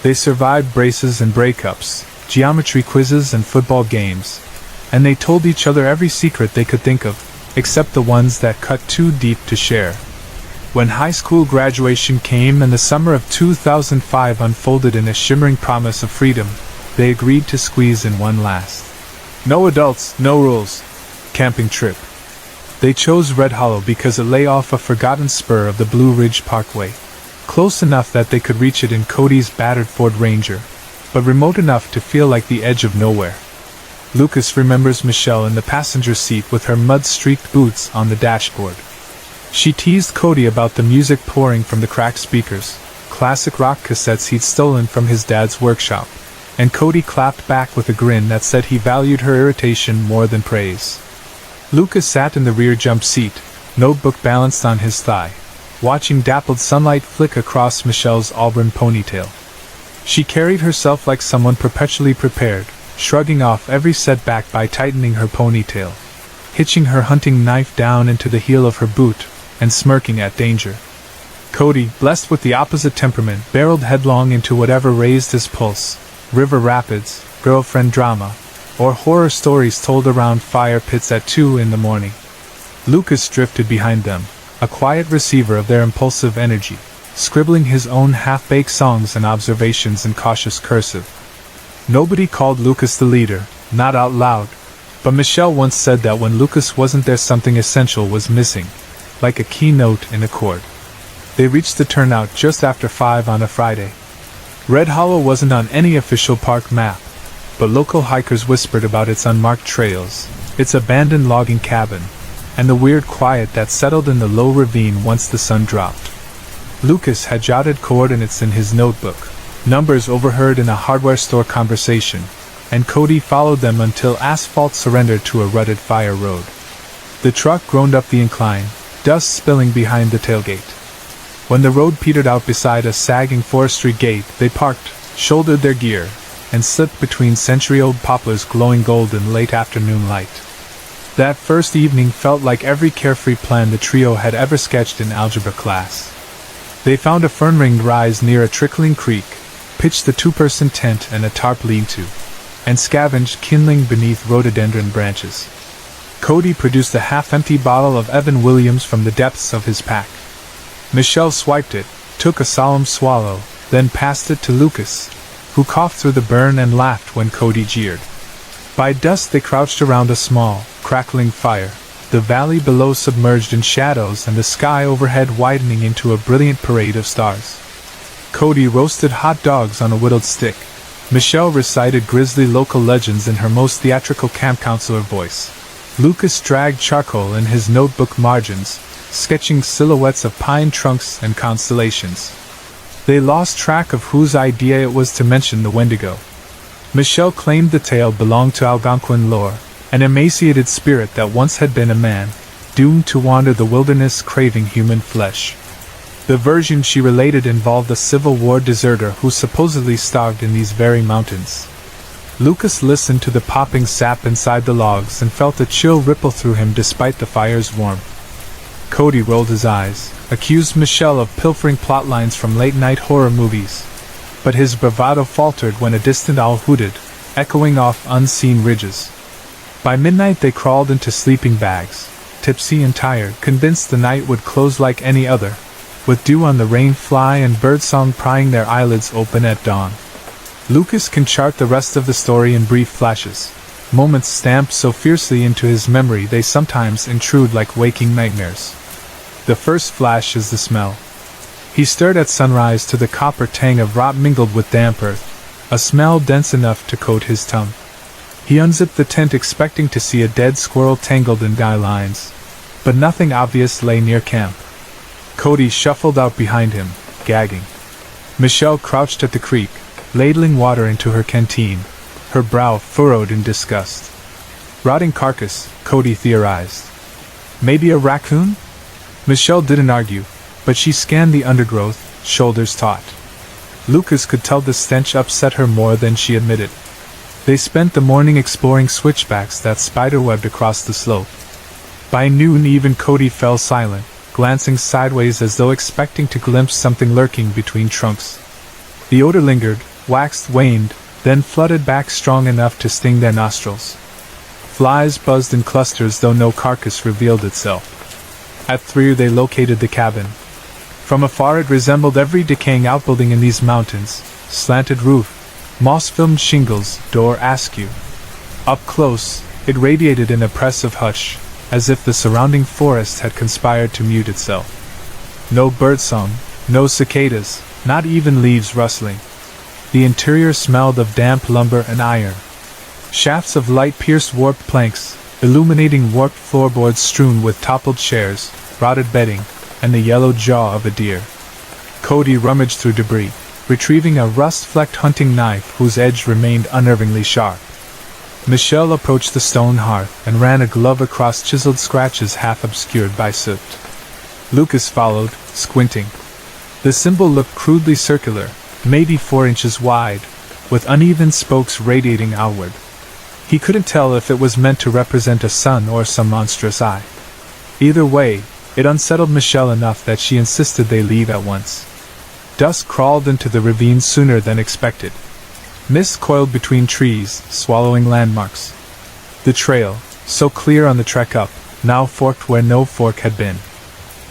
They survived braces and breakups, geometry quizzes and football games, and they told each other every secret they could think of, except the ones that cut too deep to share. When high school graduation came and the summer of 2005 unfolded in a shimmering promise of freedom, they agreed to squeeze in one last. No adults, no rules. Camping trip. They chose Red Hollow because it lay off a forgotten spur of the Blue Ridge Parkway, close enough that they could reach it in Cody's battered Ford Ranger, but remote enough to feel like the edge of nowhere. Lucas remembers Michelle in the passenger seat with her mud-streaked boots on the dashboard. She teased Cody about the music pouring from the cracked speakers, classic rock cassettes he'd stolen from his dad's workshop, and Cody clapped back with a grin that said he valued her irritation more than praise. Lucas sat in the rear jump seat, notebook balanced on his thigh, watching dappled sunlight flick across Michelle's auburn ponytail. She carried herself like someone perpetually prepared, shrugging off every setback by tightening her ponytail, hitching her hunting knife down into the heel of her boot, and smirking at danger. Cody, blessed with the opposite temperament, barreled headlong into whatever raised his pulse, river rapids, girlfriend drama, or horror stories told around fire pits at 2 in the morning. Lucas drifted behind them, a quiet receiver of their impulsive energy, scribbling his own half-baked songs and observations in cautious cursive. Nobody called Lucas the leader, not out loud, but Michelle once said that when Lucas wasn't there something essential was missing, like a key note in a chord. They reached the turnout just after 5 on a Friday. Red Hollow wasn't on any official park map, but local hikers whispered about its unmarked trails, its abandoned logging cabin, and the weird quiet that settled in the low ravine once the sun dropped. Lucas had jotted coordinates in his notebook, numbers overheard in a hardware store conversation, and Cody followed them until asphalt surrendered to a rutted fire road. The truck groaned up the incline, dust spilling behind the tailgate. When the road petered out beside a sagging forestry gate, they parked, shouldered their gear, and slipped between century-old poplars glowing gold in late afternoon light. That first evening felt like every carefree plan the trio had ever sketched in algebra class. They found a fern-ringed rise near a trickling creek, pitched the two-person tent and a tarp lean-to, and scavenged kindling beneath rhododendron branches. Cody produced a half-empty bottle of Evan Williams from the depths of his pack. Michelle swiped it, took a solemn swallow, then passed it to Lucas, who coughed through the burn and laughed when Cody jeered. By dusk they crouched around a small, crackling fire, the valley below submerged in shadows and the sky overhead widening into a brilliant parade of stars. Cody roasted hot dogs on a whittled stick. Michelle recited grisly local legends in her most theatrical camp counselor voice. Lucas dragged charcoal in his notebook margins, sketching silhouettes of pine trunks and constellations. They lost track of whose idea it was to mention the Wendigo. Michelle claimed the tale belonged to Algonquin lore, an emaciated spirit that once had been a man, doomed to wander the wilderness craving human flesh. The version she related involved a Civil War deserter who supposedly starved in these very mountains. Lucas listened to the popping sap inside the logs and felt a chill ripple through him despite the fire's warmth. Cody rolled his eyes, accused Michelle of pilfering plotlines from late-night horror movies. But his bravado faltered when a distant owl hooted, echoing off unseen ridges. By midnight they crawled into sleeping bags, tipsy and tired, convinced the night would close like any other, with dew on the rain fly and birdsong prying their eyelids open at dawn. Lucas can chart the rest of the story in brief flashes, moments stamped so fiercely into his memory they sometimes intrude like waking nightmares. The first flash is the smell. He stirred at sunrise to the copper tang of rot mingled with damp earth, a smell dense enough to coat his tongue. He unzipped the tent expecting to see a dead squirrel tangled in guy lines, but nothing obvious lay near camp. Cody shuffled out behind him, gagging. Michelle crouched at the creek, ladling water into her canteen, her brow furrowed in disgust. Rotting carcass, Cody theorized. Maybe a raccoon? Michelle didn't argue, but she scanned the undergrowth, shoulders taut. Lucas could tell the stench upset her more than she admitted. They spent the morning exploring switchbacks that spiderwebbed across the slope. By noon even Cody fell silent, glancing sideways as though expecting to glimpse something lurking between trunks. The odor lingered, waxed, waned, then flooded back strong enough to sting their nostrils. Flies buzzed in clusters though no carcass revealed itself. At 3 they located the cabin. From afar it resembled every decaying outbuilding in these mountains, slanted roof, moss-filmed shingles, door askew. Up close, it radiated an oppressive hush, as if the surrounding forest had conspired to mute itself. No birdsong, no cicadas, not even leaves rustling. The interior smelled of damp lumber and iron. Shafts of light pierced warped planks, illuminating warped floorboards strewn with toppled chairs, rotted bedding, and the yellow jaw of a deer. Cody rummaged through debris, retrieving a rust-flecked hunting knife whose edge remained unnervingly sharp. Michelle approached the stone hearth and ran a glove across chiseled scratches half obscured by soot. Lucas followed, squinting. The symbol looked crudely circular, maybe 4 inches wide, with uneven spokes radiating outward. He couldn't tell if it was meant to represent a sun or some monstrous eye. Either way, it unsettled Michelle enough that she insisted they leave at once. Dusk crawled into the ravine sooner than expected. Mist coiled between trees, swallowing landmarks. The trail, so clear on the trek up, now forked where no fork had been.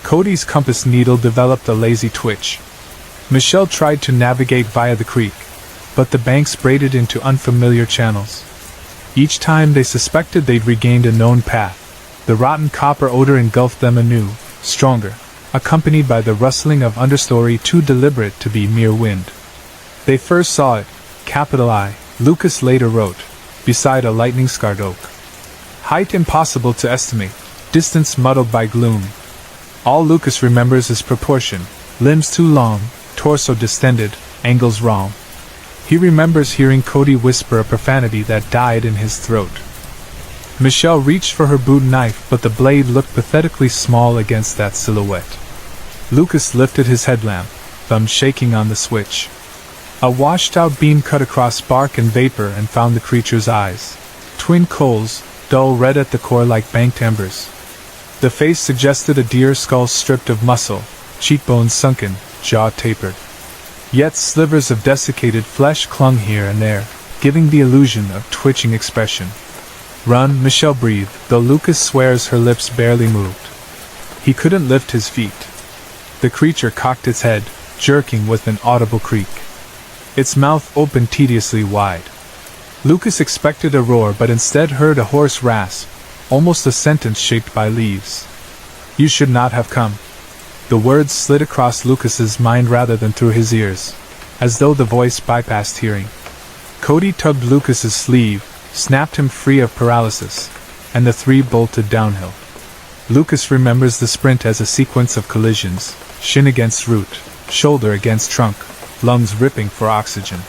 Cody's compass needle developed a lazy twitch. Michelle tried to navigate via the creek, but the banks braided into unfamiliar channels. Each time they suspected they'd regained a known path, the rotten copper odor engulfed them anew, stronger, accompanied by the rustling of understory too deliberate to be mere wind. They first saw it, capital I, Lucas later wrote, beside a lightning-scarred oak. Height impossible to estimate, distance muddled by gloom. All Lucas remembers is proportion, limbs too long, torso distended, angles wrong. He remembers hearing Cody whisper a profanity that died in his throat. Michelle reached for her boot knife, but the blade looked pathetically small against that silhouette. Lucas lifted his headlamp, thumb shaking on the switch. A washed-out beam cut across bark and vapor and found the creature's eyes. Twin coals, dull red at the core like banked embers. The face suggested a deer skull stripped of muscle, cheekbones sunken, jaw tapered. Yet slivers of desiccated flesh clung here and there, giving the illusion of twitching expression. "Run," Michelle breathed, though Lucas swears her lips barely moved. He couldn't lift his feet. The creature cocked its head, jerking with an audible creak. Its mouth opened tediously wide. Lucas expected a roar but instead heard a hoarse rasp, almost a sentence shaped by leaves. "You should not have come." The words slid across Lucas's mind rather than through his ears, as though the voice bypassed hearing. Cody tugged Lucas's sleeve, snapped him free of paralysis, and the three bolted downhill. Lucas remembers the sprint as a sequence of collisions, shin against root, shoulder against trunk, lungs ripping for oxygen.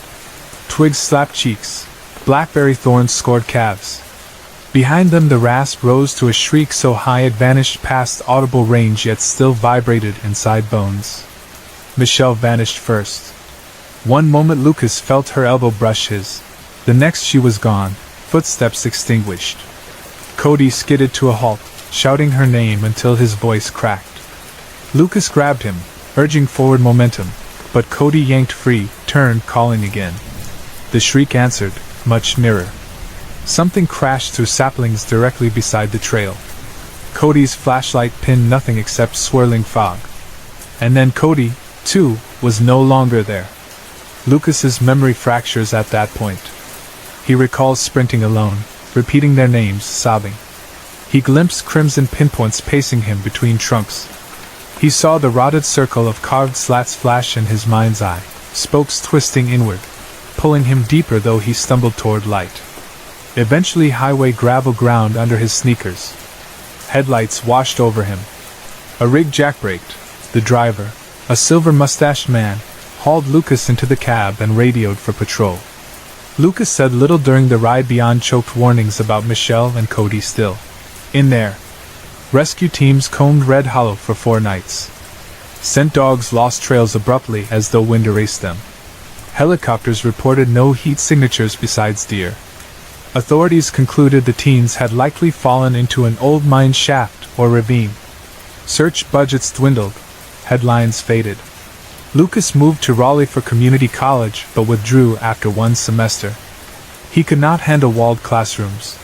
Twigs slapped cheeks, blackberry thorns scored calves. Behind them the rasp rose to a shriek so high it vanished past audible range yet still vibrated inside bones. Michelle vanished first. One moment Lucas felt her elbow brush his. The next she was gone, footsteps extinguished. Cody skidded to a halt, shouting her name until his voice cracked. Lucas grabbed him, urging forward momentum, but Cody yanked free, turned, calling again. The shriek answered, much nearer. Something crashed through saplings directly beside the trail. Cody's flashlight pinned nothing except swirling fog. And then Cody, too, was no longer there. Lucas's memory fractures at that point. He recalls sprinting alone, repeating their names, sobbing. He glimpsed crimson pinpoints pacing him between trunks. He saw the rotted circle of carved slats flash in his mind's eye, spokes twisting inward, pulling him deeper though he stumbled toward light. Eventually highway gravel ground under his sneakers. Headlights washed over him. A rig jackbraked. The driver, a silver-mustached man, hauled Lucas into the cab and radioed for patrol. Lucas said little during the ride beyond choked warnings about Michelle and Cody still in there. Rescue teams combed Red Hollow for 4 nights. Scent dogs lost trails abruptly as though wind erased them. Helicopters reported no heat signatures besides deer. Authorities concluded the teens had likely fallen into an old mine shaft or ravine. Search budgets dwindled. Headlines faded. Lucas moved to Raleigh for community college but withdrew after 1 semester. He could not handle walled classrooms.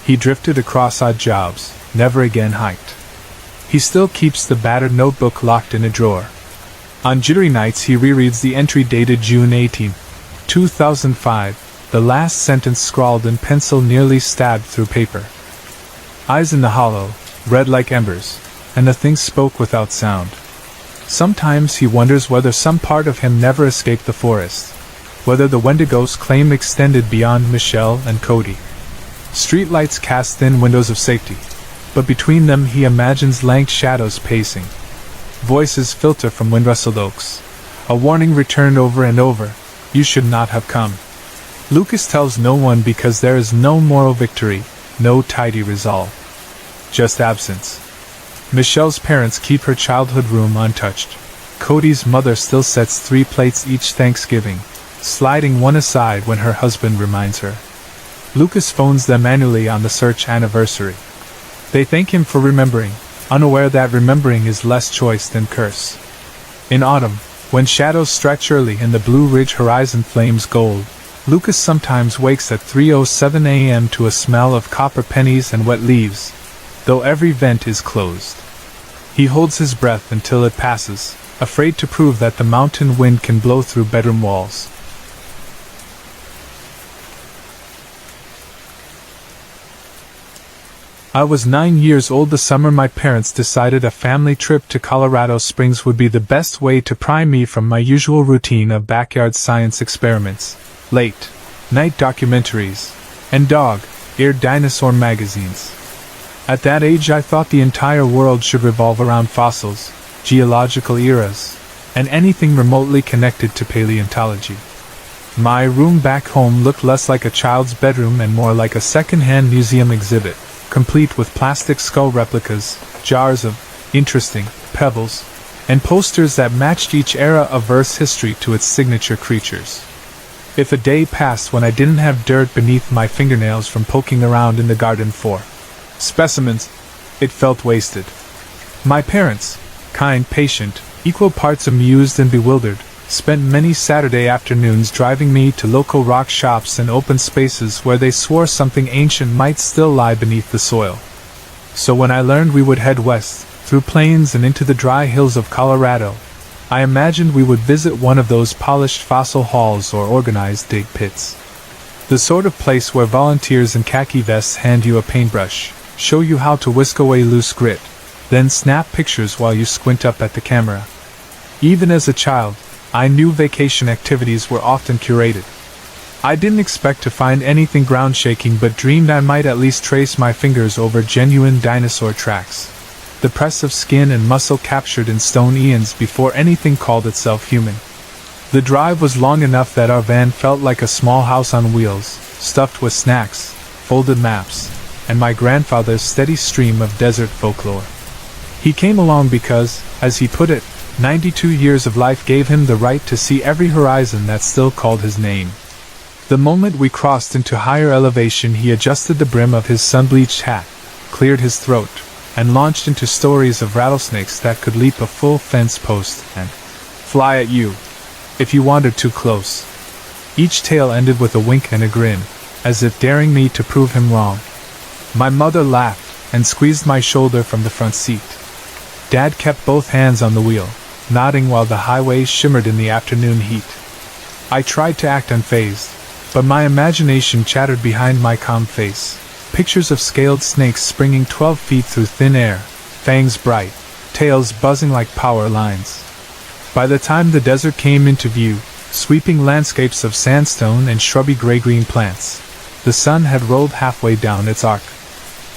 He drifted across odd jobs, never again hiked. He still keeps the battered notebook locked in a drawer. On jittery nights he rereads the entry dated June 18, 2005, the last sentence scrawled in pencil nearly stabbed through paper. Eyes in the hollow, red like embers, and the thing spoke without sound. Sometimes he wonders whether some part of him never escaped the forest, whether the Wendigo's claim extended beyond Michelle and Cody. Streetlights cast thin windows of safety, but between them he imagines lank shadows pacing. Voices filter from wind-rustled oaks. A warning returned over and over, you should not have come. Lucas tells no one because there is no moral victory, no tidy resolve. Just absence. Michelle's parents keep her childhood room untouched. Cody's mother still sets 3 plates each Thanksgiving, sliding one aside when her husband reminds her. Lucas phones them annually on the search anniversary. They thank him for remembering, unaware that remembering is less choice than curse. In autumn, when shadows stretch early and the Blue Ridge horizon flames gold, Lucas sometimes wakes at 3:07 a.m. to a smell of copper pennies and wet leaves, though every vent is closed. He holds his breath until it passes, afraid to prove that the mountain wind can blow through bedroom walls. I was 9 years old the summer my parents decided a family trip to Colorado Springs would be the best way to pry me from my usual routine of backyard science experiments, late night documentaries, and dog-eared dinosaur magazines. At that age I thought the entire world should revolve around fossils, geological eras, and anything remotely connected to paleontology. My room back home looked less like a child's bedroom and more like a second-hand museum exhibit, complete with plastic skull replicas, jars of interesting pebbles, and posters that matched each era of Earth's history to its signature creatures. If a day passed when I didn't have dirt beneath my fingernails from poking around in the garden for specimens, it felt wasted. My parents, kind, patient, equal parts amused and bewildered, spent many Saturday afternoons driving me to local rock shops and open spaces where they swore something ancient might still lie beneath the soil. So when I learned we would head west, through plains and into the dry hills of Colorado, I imagined we would visit one of those polished fossil halls or organized dig pits. The sort of place where volunteers in khaki vests hand you a paintbrush, show you how to whisk away loose grit, then snap pictures while you squint up at the camera. Even as a child, I knew vacation activities were often curated. I didn't expect to find anything ground-shaking but dreamed I might at least trace my fingers over genuine dinosaur tracks. The press of skin and muscle captured in stone eons before anything called itself human. The drive was long enough that our van felt like a small house on wheels, stuffed with snacks, folded maps, and my grandfather's steady stream of desert folklore. He came along because, as he put it, 92 years of life gave him the right to see every horizon that still called his name. The moment we crossed into higher elevation, he adjusted the brim of his sun-bleached hat, cleared his throat, and launched into stories of rattlesnakes that could leap a full fence post and fly at you if you wandered too close. Each tale ended with a wink and a grin, as if daring me to prove him wrong. My mother laughed and squeezed my shoulder from the front seat. Dad kept both hands on the wheel, nodding while the highway shimmered in the afternoon heat. I tried to act unfazed, but my imagination chattered behind my calm face. Pictures of scaled snakes springing 12 feet through thin air, fangs bright, tails buzzing like power lines. By the time the desert came into view, sweeping landscapes of sandstone and shrubby gray-green plants, the sun had rolled halfway down its arc.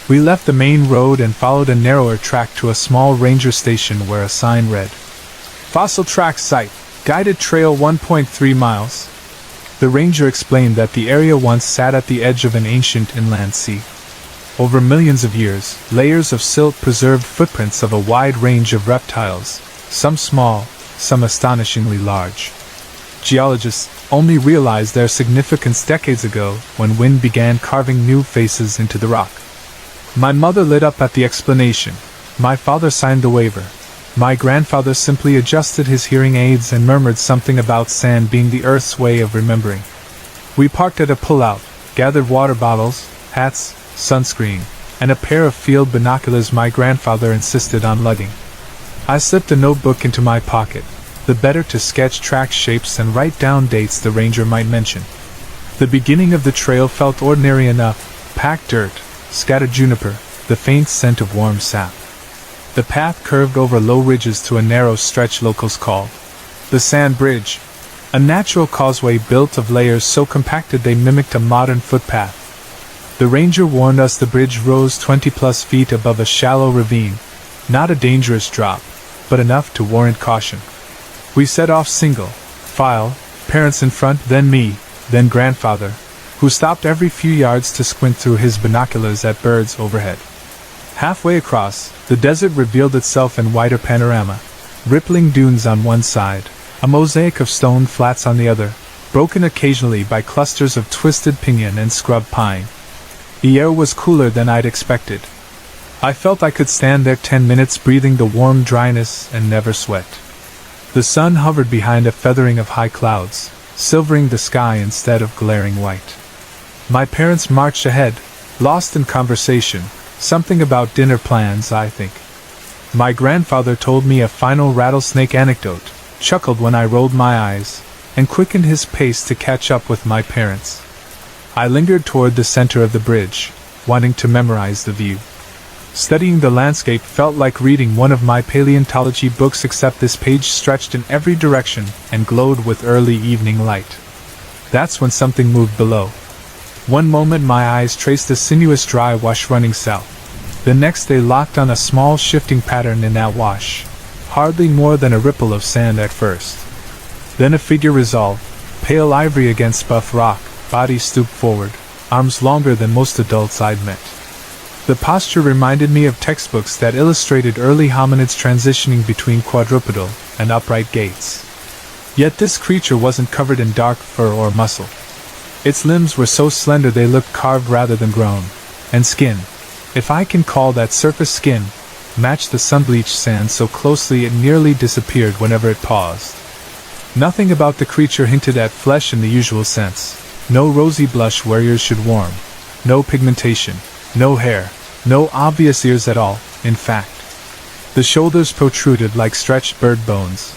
We left the main road and followed a narrower track to a small ranger station where a sign read, "Fossil Track Site, Guided Trail 1.3 miles." The ranger explained that the area once sat at the edge of an ancient inland sea. Over millions of years, layers of silt preserved footprints of a wide range of reptiles, some small, some astonishingly large. Geologists only realized their significance decades ago when wind began carving new faces into the rock. My mother lit up at the explanation. My father signed the waiver. My grandfather simply adjusted his hearing aids and murmured something about sand being the Earth's way of remembering. We parked at a pull-out, gathered water bottles, hats, sunscreen, and a pair of field binoculars my grandfather insisted on lugging. I slipped a notebook into my pocket, the better to sketch track shapes and write down dates the ranger might mention. The beginning of the trail felt ordinary enough: packed dirt, scattered juniper, the faint scent of warm sap. The path curved over low ridges to a narrow stretch locals called the Sand Bridge, a natural causeway built of layers so compacted they mimicked a modern footpath. The ranger warned us the bridge rose 20+ feet above a shallow ravine, not a dangerous drop, but enough to warrant caution. We set off single file, parents in front, then me, then grandfather, who stopped every few yards to squint through his binoculars at birds overhead. Halfway across, the desert revealed itself in wider panorama, rippling dunes on one side, a mosaic of stone flats on the other, broken occasionally by clusters of twisted pinyon and scrub pine. The air was cooler than I'd expected. I felt I could stand there 10 minutes breathing the warm dryness and never sweat. The sun hovered behind a feathering of high clouds, silvering the sky instead of glaring white. My parents marched ahead, lost in conversation, something about dinner plans, I think. My grandfather told me a final rattlesnake anecdote, chuckled when I rolled my eyes, and quickened his pace to catch up with my parents. I lingered toward the center of the bridge, wanting to memorize the view. Studying the landscape felt like reading one of my paleontology books, except this page stretched in every direction and glowed with early evening light. That's when something moved below. One moment my eyes traced a sinuous dry wash running south. The next they locked on a small shifting pattern in that wash, hardly more than a ripple of sand at first. Then a figure resolved, pale ivory against buff rock, body stooped forward, arms longer than most adults I'd met. The posture reminded me of textbooks that illustrated early hominids transitioning between quadrupedal and upright gaits. Yet this creature wasn't covered in dark fur or muscle. Its limbs were so slender they looked carved rather than grown, and skin, if I can call that surface skin, matched the sun-bleached sand so closely it nearly disappeared whenever it paused. Nothing about the creature hinted at flesh in the usual sense. No rosy blush where ears should warm. No pigmentation. No hair. No obvious ears at all, in fact. The shoulders protruded like stretched bird bones,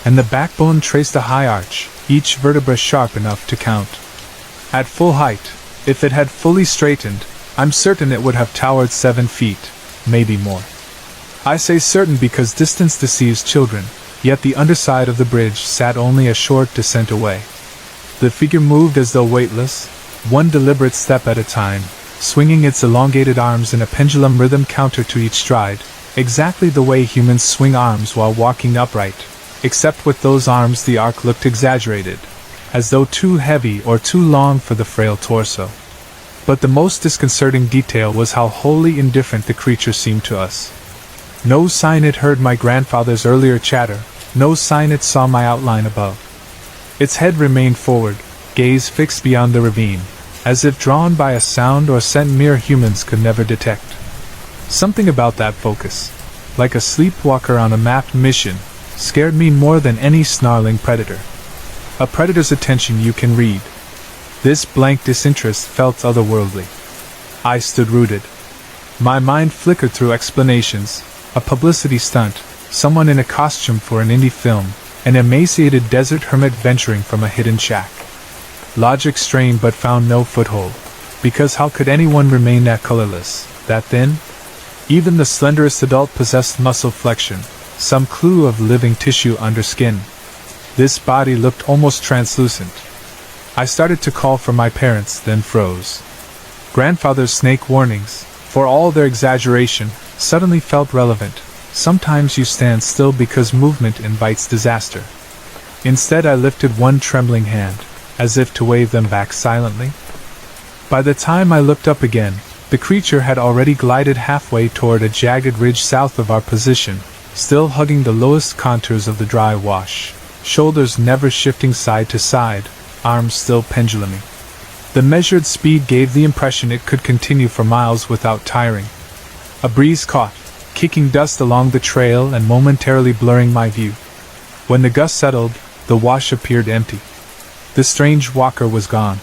and the backbone traced a high arch, each vertebra sharp enough to count. At full height, if it had fully straightened, I'm certain it would have towered 7 feet, maybe more. I say certain because distance deceives children, yet the underside of the bridge sat only a short descent away. The figure moved as though weightless, one deliberate step at a time, swinging its elongated arms in a pendulum rhythm counter to each stride, exactly the way humans swing arms while walking upright, except with those arms the arc looked exaggerated, as though too heavy or too long for the frail torso. But the most disconcerting detail was how wholly indifferent the creature seemed to us. No sign it heard my grandfather's earlier chatter, no sign it saw my outline above. Its head remained forward, gaze fixed beyond the ravine, as if drawn by a sound or scent mere humans could never detect. Something about that focus, like a sleepwalker on a mapped mission, scared me more than any snarling predator. A predator's attention you can read. This blank disinterest felt otherworldly. I stood rooted. My mind flickered through explanations, a publicity stunt, someone in a costume for an indie film, an emaciated desert hermit venturing from a hidden shack. Logic strained but found no foothold, because how could anyone remain that colorless, that thin? Even the slenderest adult possessed muscle flexion, some clue of living tissue under skin. This body looked almost translucent. I started to call for my parents, then froze. Grandfather's snake warnings, for all their exaggeration, suddenly felt relevant. Sometimes you stand still because movement invites disaster. Instead I lifted one trembling hand, as if to wave them back silently. By the time I looked up again, the creature had already glided halfway toward a jagged ridge south of our position, still hugging the lowest contours of the dry wash, shoulders never shifting side to side, arms still penduluming. The measured speed gave the impression it could continue for miles without tiring. A breeze caught, kicking dust along the trail and momentarily blurring my view. When the gust settled, the wash appeared empty. The strange walker was gone.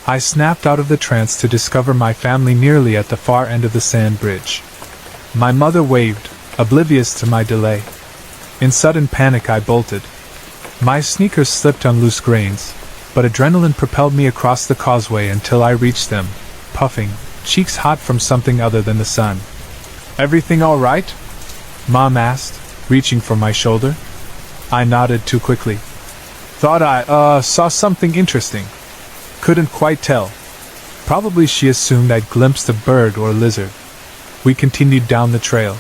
I snapped out of the trance to discover my family nearly at the far end of the sand bridge. My mother waved, oblivious to my delay. In sudden panic I bolted. My sneakers slipped on loose grains, but adrenaline propelled me across the causeway until I reached them, puffing, cheeks hot from something other than the sun. "Everything all right?" Mom asked, reaching for my shoulder. I nodded too quickly. "Thought I, saw something interesting. Couldn't quite tell." Probably she assumed I'd glimpsed a bird or lizard. We continued down the trail.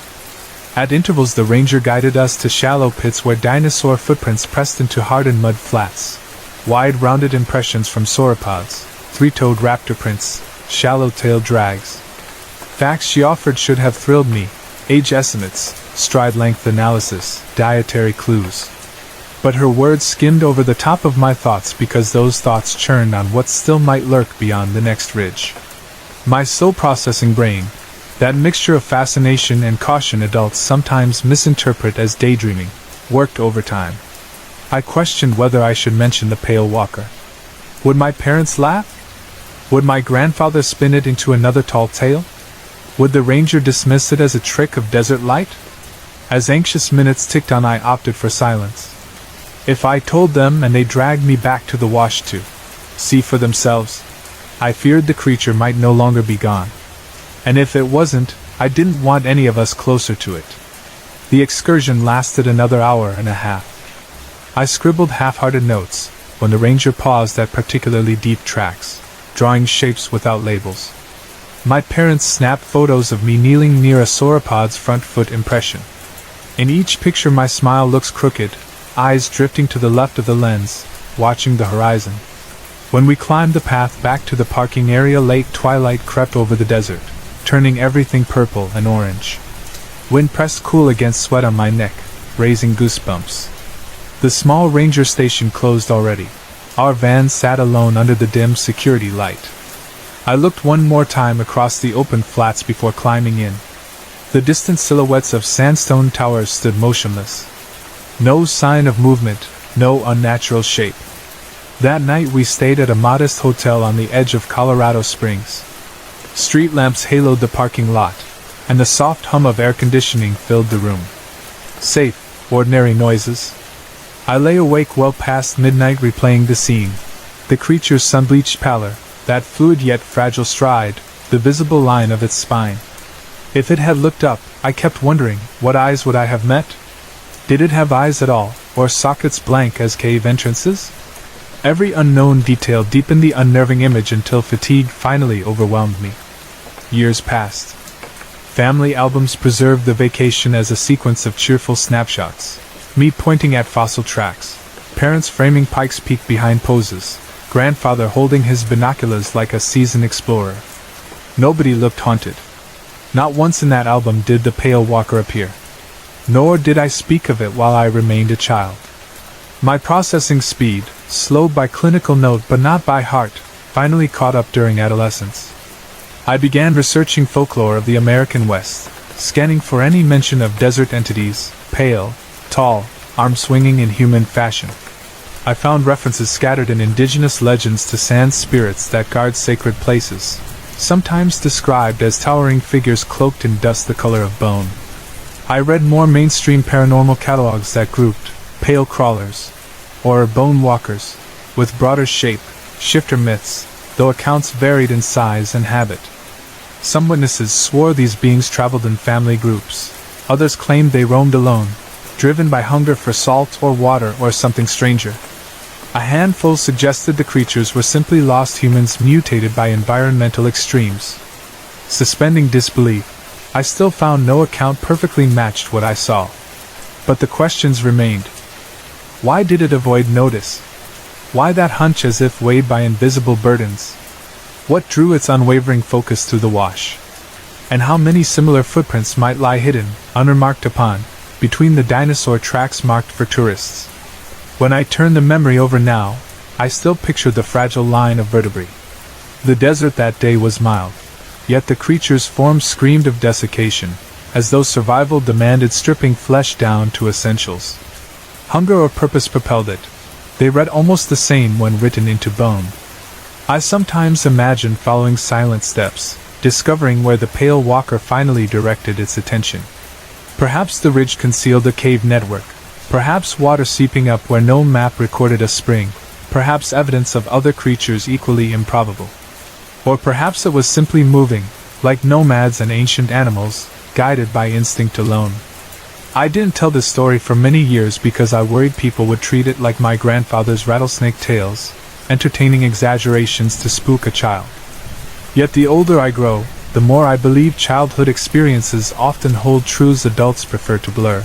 At intervals the ranger guided us to shallow pits where dinosaur footprints pressed into hardened mud flats. Wide rounded impressions from sauropods, three-toed raptor prints, shallow-tailed drags. Facts she offered should have thrilled me: age estimates, stride length analysis, dietary clues. But her words skimmed over the top of my thoughts because those thoughts churned on what still might lurk beyond the next ridge. My slow-processing brain, that mixture of fascination and caution adults sometimes misinterpret as daydreaming, worked overtime. I questioned whether I should mention the pale walker. Would my parents laugh? Would my grandfather spin it into another tall tale? Would the ranger dismiss it as a trick of desert light? As anxious minutes ticked on I opted for silence. If I told them and they dragged me back to the wash to see for themselves, I feared the creature might no longer be gone. And if it wasn't, I didn't want any of us closer to it. The excursion lasted another hour and a half. I scribbled half-hearted notes, when the ranger paused at particularly deep tracks, drawing shapes without labels. My parents snapped photos of me kneeling near a sauropod's front foot impression. In each picture my smile looks crooked, eyes drifting to the left of the lens, watching the horizon. When we climbed the path back to the parking area, late twilight crept over the desert, turning everything purple and orange. Wind pressed cool against sweat on my neck, raising goosebumps. The small ranger station closed already. Our van sat alone under the dim security light. I looked one more time across the open flats before climbing in. The distant silhouettes of sandstone towers stood motionless. No sign of movement, no unnatural shape. That night we stayed at a modest hotel on the edge of Colorado Springs. Street lamps haloed the parking lot, and the soft hum of air conditioning filled the room. Safe, ordinary noises. I lay awake well past midnight replaying the scene. The creature's sun-bleached pallor, that fluid yet fragile stride, the visible line of its spine. If it had looked up, I kept wondering, what eyes would I have met? Did it have eyes at all, or sockets blank as cave entrances? Every unknown detail deepened the unnerving image until fatigue finally overwhelmed me. Years passed. Family albums preserved the vacation as a sequence of cheerful snapshots. Me pointing at fossil tracks, parents framing Pikes Peak behind poses, grandfather holding his binoculars like a seasoned explorer. Nobody looked haunted. Not once in that album did the pale walker appear. Nor did I speak of it while I remained a child. My processing speed, slowed by clinical note but not by heart, finally caught up during adolescence. I began researching folklore of the American West, scanning for any mention of desert entities, pale, tall, arm-swinging in human fashion. I found references scattered in indigenous legends to sand spirits that guard sacred places, sometimes described as towering figures cloaked in dust the color of bone. I read more mainstream paranormal catalogs that grouped pale crawlers, or bone walkers, with broader shape, shifter myths, though accounts varied in size and habit. Some witnesses swore these beings traveled in family groups. Others claimed they roamed alone, driven by hunger for salt or water or something stranger. A handful suggested the creatures were simply lost humans mutated by environmental extremes. Suspending disbelief, I still found no account perfectly matched what I saw. But the questions remained. Why did it avoid notice? Why that hunch as if weighed by invisible burdens? What drew its unwavering focus through the wash? And how many similar footprints might lie hidden, unremarked upon, between the dinosaur tracks marked for tourists? When I turn the memory over now, I still picture the fragile line of vertebrae. The desert that day was mild, yet the creature's form screamed of desiccation, as though survival demanded stripping flesh down to essentials. Hunger or purpose propelled it. They read almost the same when written into bone. I sometimes imagine following silent steps, discovering where the pale walker finally directed its attention. Perhaps the ridge concealed a cave network, perhaps water seeping up where no map recorded a spring, perhaps evidence of other creatures equally improbable. Or perhaps it was simply moving, like nomads and ancient animals, guided by instinct alone. I didn't tell this story for many years because I worried people would treat it like my grandfather's rattlesnake tales, entertaining exaggerations to spook a child. Yet the older I grow, the more I believe childhood experiences often hold truths adults prefer to blur.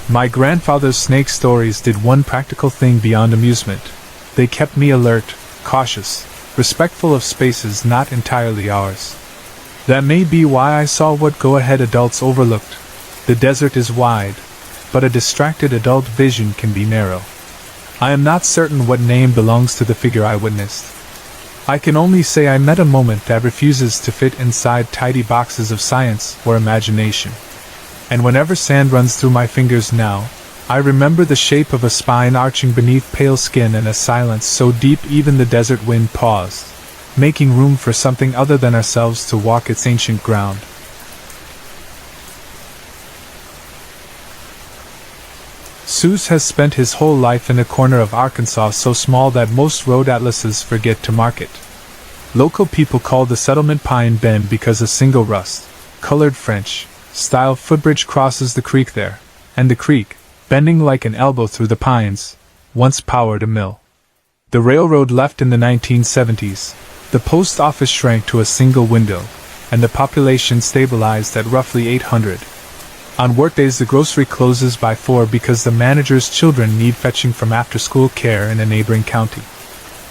My grandfather's snake stories did one practical thing beyond amusement. They kept me alert, cautious, respectful of spaces not entirely ours. That may be why I saw what go-ahead adults overlooked. The desert is wide, but a distracted adult vision can be narrow. I am not certain what name belongs to the figure I witnessed. I can only say I met a moment that refuses to fit inside tidy boxes of science or imagination. And whenever sand runs through my fingers now, I remember the shape of a spine arching beneath pale skin and a silence so deep even the desert wind paused, making room for something other than ourselves to walk its ancient ground. Seuss has spent his whole life in a corner of Arkansas so small that most road atlases forget to mark it. Local people call the settlement Pine Bend because a single rust-colored French-style footbridge crosses the creek there, and the creek, bending like an elbow through the pines, once powered a mill. The railroad left in the 1970s, the post office shrank to a single window, and the population stabilized at roughly 800. On workdays the grocery closes by 4 because the manager's children need fetching from after-school care in a neighboring county.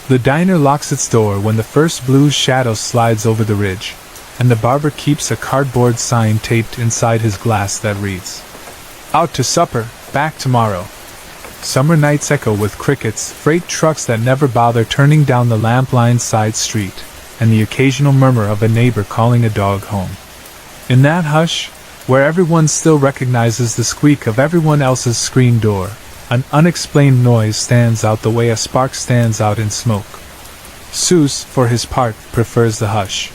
The diner locks its door when the first blue shadow slides over the ridge, and the barber keeps a cardboard sign taped inside his glass that reads, "Out to supper, back tomorrow." Summer nights echo with crickets, freight trucks that never bother turning down the lamp-lined side street, and the occasional murmur of a neighbor calling a dog home. In that hush, where everyone still recognizes the squeak of everyone else's screen door, an unexplained noise stands out the way a spark stands out in smoke. Seuss, for his part, prefers the hush.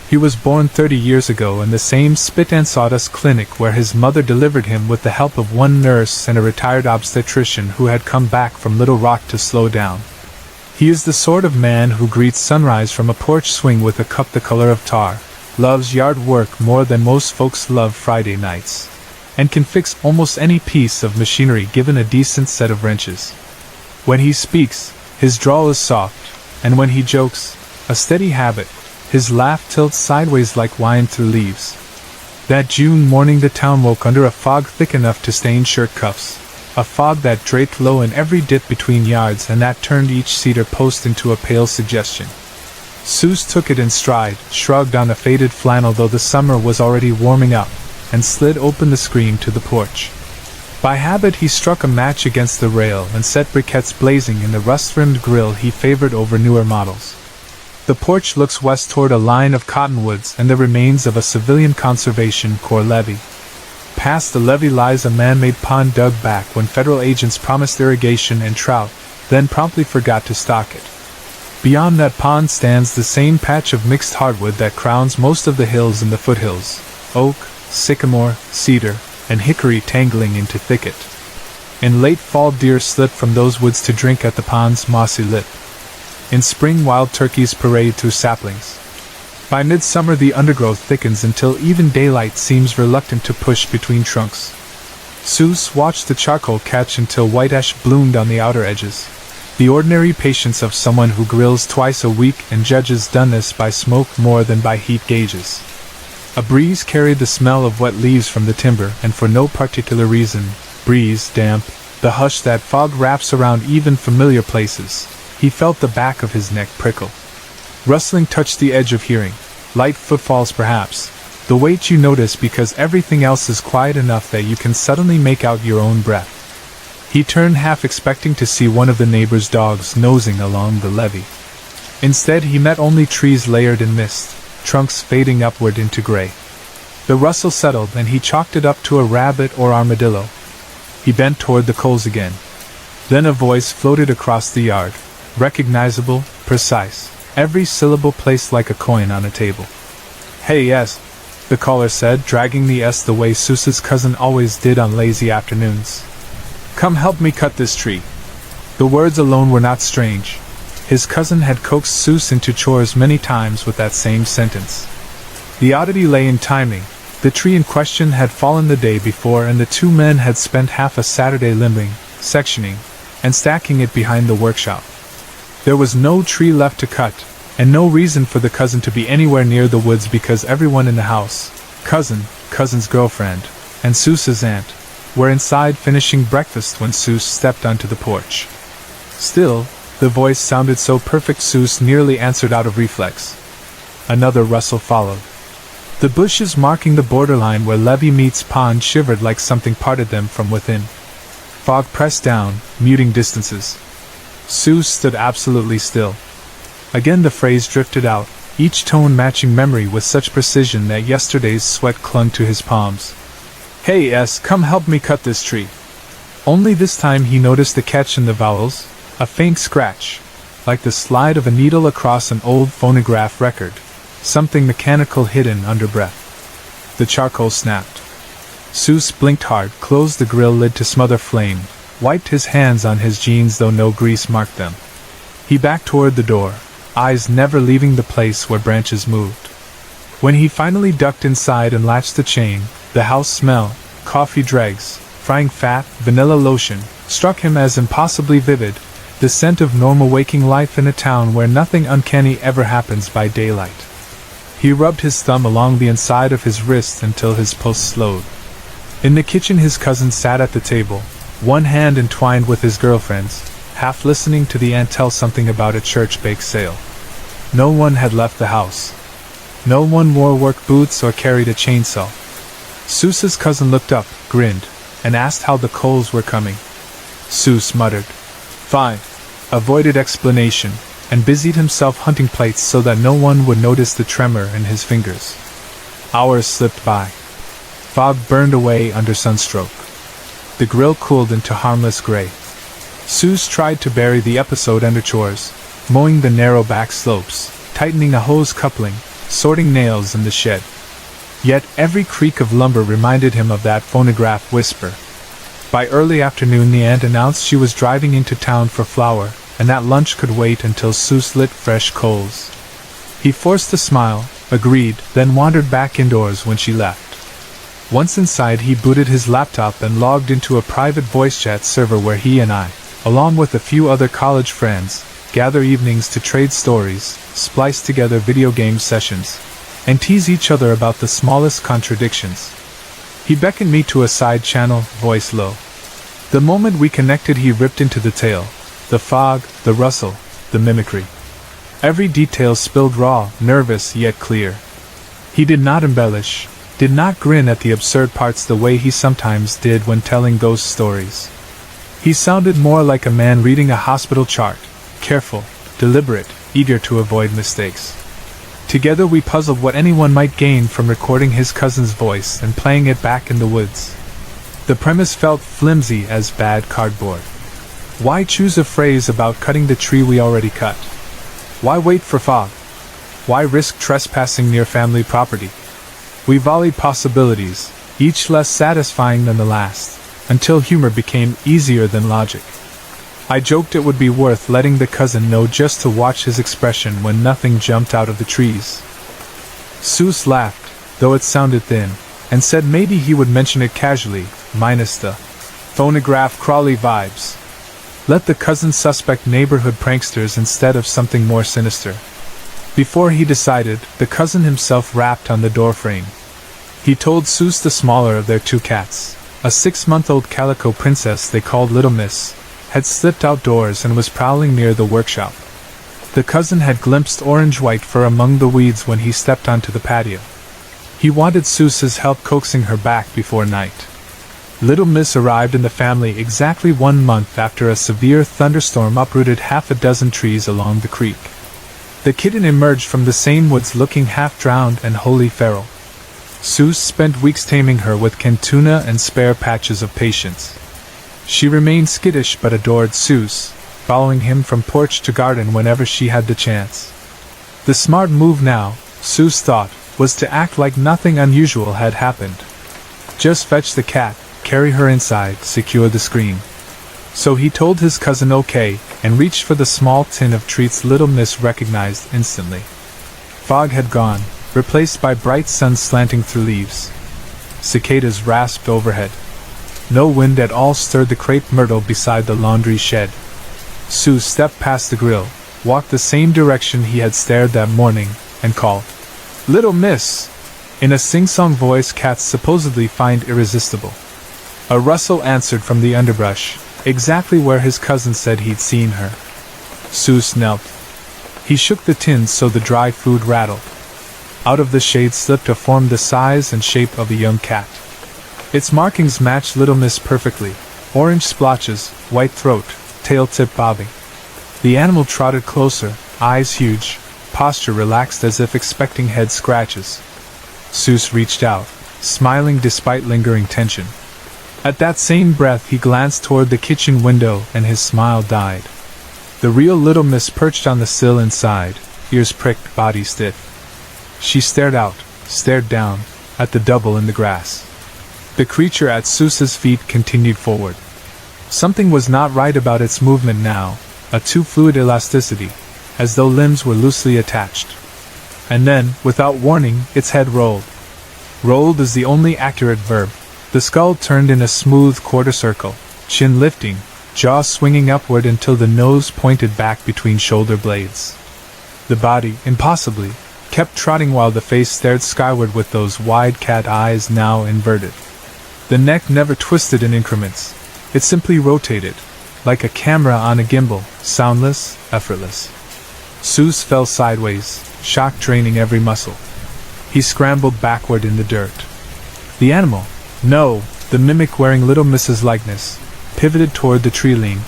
He was born 30 years ago in the same spit and sawdust clinic where his mother delivered him with the help of one nurse and a retired obstetrician who had come back from Little Rock to slow down. He is the sort of man who greets sunrise from a porch swing with a cup the color of tar, loves yard work more than most folks love Friday nights, and can fix almost any piece of machinery given a decent set of wrenches. When he speaks, his drawl is soft, and when he jokes, a steady habit, his laugh tilts sideways like wine through leaves. That June morning the town woke under a fog thick enough to stain shirt cuffs, a fog that draped low in every dip between yards and that turned each cedar post into a pale suggestion. Seuss took it in stride, shrugged on a faded flannel though the summer was already warming up, and slid open the screen to the porch. By habit he struck a match against the rail and set briquettes blazing in the rust-rimmed grill he favored over newer models. The porch looks west toward a line of cottonwoods and the remains of a civilian conservation corps levee. Past the levee lies a man-made pond dug back when federal agents promised irrigation and trout, then promptly forgot to stock it. Beyond that pond stands the same patch of mixed hardwood that crowns most of the hills in the foothills, oak, sycamore, cedar, and hickory tangling into thicket. In late fall deer slip from those woods to drink at the pond's mossy lip. In spring wild turkeys parade through saplings. By midsummer the undergrowth thickens until even daylight seems reluctant to push between trunks. Seuss watched the charcoal catch until white ash bloomed on the outer edges. The ordinary patience of someone who grills twice a week and judges doneness by smoke more than by heat gauges. A breeze carried the smell of wet leaves from the timber, and for no particular reason, breeze, damp, the hush that fog wraps around even familiar places. He felt the back of his neck prickle. Rustling touched the edge of hearing. Light footfalls perhaps. The weight you notice because everything else is quiet enough that you can suddenly make out your own breath. He turned half expecting to see one of the neighbor's dogs nosing along the levee. Instead he met only trees layered in mist, trunks fading upward into gray. The rustle settled and he chalked it up to a rabbit or armadillo. He bent toward the coals again. Then a voice floated across the yard. Recognizable, precise, every syllable placed like a coin on a table. "Hey, yes," the caller said, dragging the S the way Seuss's cousin always did on lazy afternoons. "Come help me cut this tree." The words alone were not strange. His cousin had coaxed Seuss into chores many times with that same sentence. The oddity lay in timing. The tree in question had fallen the day before and the two men had spent half a Saturday limbing, sectioning, and stacking it behind the workshop. There was no tree left to cut, and no reason for the cousin to be anywhere near the woods because everyone in the house, cousin's girlfriend, and Seuss's aunt, were inside finishing breakfast when Seuss stepped onto the porch. Still, the voice sounded so perfect Seuss nearly answered out of reflex. Another rustle followed. The bushes marking the borderline where levee meets pond shivered like something parted them from within. Fog pressed down, muting distances. Seuss stood absolutely still. Again the phrase drifted out, each tone matching memory with such precision that yesterday's sweat clung to his palms. "Hey, S, come help me cut this tree." Only this time he noticed the catch in the vowels, a faint scratch, like the slide of a needle across an old phonograph record, something mechanical hidden under breath. The charcoal snapped. Seuss blinked hard, closed the grill lid to smother flame, wiped his hands on his jeans though no grease marked them. He backed toward the door, eyes never leaving the place where branches moved. When he finally ducked inside and latched the chain, the house smell, coffee dregs, frying fat, vanilla lotion, struck him as impossibly vivid, the scent of normal waking life in a town where nothing uncanny ever happens by daylight. He rubbed his thumb along the inside of his wrist until his pulse slowed. In the kitchen his cousin sat at the table, one hand entwined with his girlfriend's, half listening to the aunt tell something about a church bake sale. No one had left the house. No one wore work boots or carried a chainsaw. Seuss's cousin looked up, grinned, and asked how the coals were coming. Seuss muttered, "Fine," avoided explanation, and busied himself hunting plates so that no one would notice the tremor in his fingers. Hours slipped by. Fog burned away under sunstroke. The grill cooled into harmless gray. Seuss tried to bury the episode under chores, mowing the narrow back slopes, tightening a hose coupling, sorting nails in the shed. Yet every creak of lumber reminded him of that phonograph whisper. By early afternoon the aunt announced she was driving into town for flour, and that lunch could wait until Seuss lit fresh coals. He forced a smile, agreed, then wandered back indoors when she left. Once inside he booted his laptop and logged into a private voice chat server where he and I, along with a few other college friends, gather evenings to trade stories, splice together video game sessions, and tease each other about the smallest contradictions. He beckoned me to a side channel, voice low. The moment we connected he ripped into the tale. The fog, the rustle, the mimicry. Every detail spilled raw, nervous yet clear. He did not embellish, did not grin at the absurd parts the way he sometimes did when telling ghost stories. He sounded more like a man reading a hospital chart, careful, deliberate, eager to avoid mistakes. Together we puzzled what anyone might gain from recording his cousin's voice and playing it back in the woods. The premise felt flimsy as bad cardboard. Why choose a phrase about cutting the tree we already cut? Why wait for fog? Why risk trespassing near family property? We volleyed possibilities, each less satisfying than the last, until humor became easier than logic. I joked it would be worth letting the cousin know just to watch his expression when nothing jumped out of the trees. Seuss laughed, though it sounded thin, and said maybe he would mention it casually, minus the phonograph crawly vibes. Let the cousin suspect neighborhood pranksters instead of something more sinister. Before he decided, the cousin himself rapped on the doorframe. He told Seuss the smaller of their two cats, a 6-month-old calico princess they called Little Miss, had slipped outdoors and was prowling near the workshop. The cousin had glimpsed orange-white fur among the weeds when he stepped onto the patio. He wanted Seuss's help coaxing her back before night. Little Miss arrived in the family exactly 1 month after a severe thunderstorm uprooted half a dozen trees along the creek. The kitten emerged from the same woods looking half-drowned and wholly feral. Seuss spent weeks taming her with canned tuna and spare patches of patience. She remained skittish but adored Seuss, following him from porch to garden whenever she had the chance. The smart move now, Seuss thought, was to act like nothing unusual had happened. Just fetch the cat, carry her inside, secure the screen. So he told his cousin okay, and reached for the small tin of treats Little Miss recognized instantly. Fog had gone, replaced by bright sun slanting through leaves. Cicadas rasped overhead. No wind at all stirred the crepe myrtle beside the laundry shed. Seuss stepped past the grill, walked the same direction he had stared that morning, and called, "Little Miss!" in a sing-song voice cats supposedly find irresistible. A rustle answered from the underbrush, exactly where his cousin said he'd seen her. Seuss knelt. He shook the tins so the dry food rattled. Out of the shade slipped a form the size and shape of a young cat. Its markings matched Little Miss perfectly, orange splotches, white throat, tail tip bobbing. The animal trotted closer, eyes huge, posture relaxed as if expecting head scratches. Seuss reached out, smiling despite lingering tension. At that same breath he glanced toward the kitchen window and his smile died. The real Little Miss perched on the sill inside, ears pricked, body stiff. She stared out, stared down, at the double in the grass. The creature at Seuss's feet continued forward. Something was not right about its movement now, a too fluid elasticity, as though limbs were loosely attached. And then, without warning, its head rolled. Rolled is the only accurate verb. The skull turned in a smooth quarter circle, chin lifting, jaw swinging upward until the nose pointed back between shoulder blades. The body, impossibly, kept trotting while the face stared skyward with those wide cat eyes now inverted. The neck never twisted in increments. It simply rotated, like a camera on a gimbal, soundless, effortless. Seuss fell sideways, shock draining every muscle. He scrambled backward in the dirt. The animal, no, the mimic wearing Little Mrs. likeness, pivoted toward the tree ling,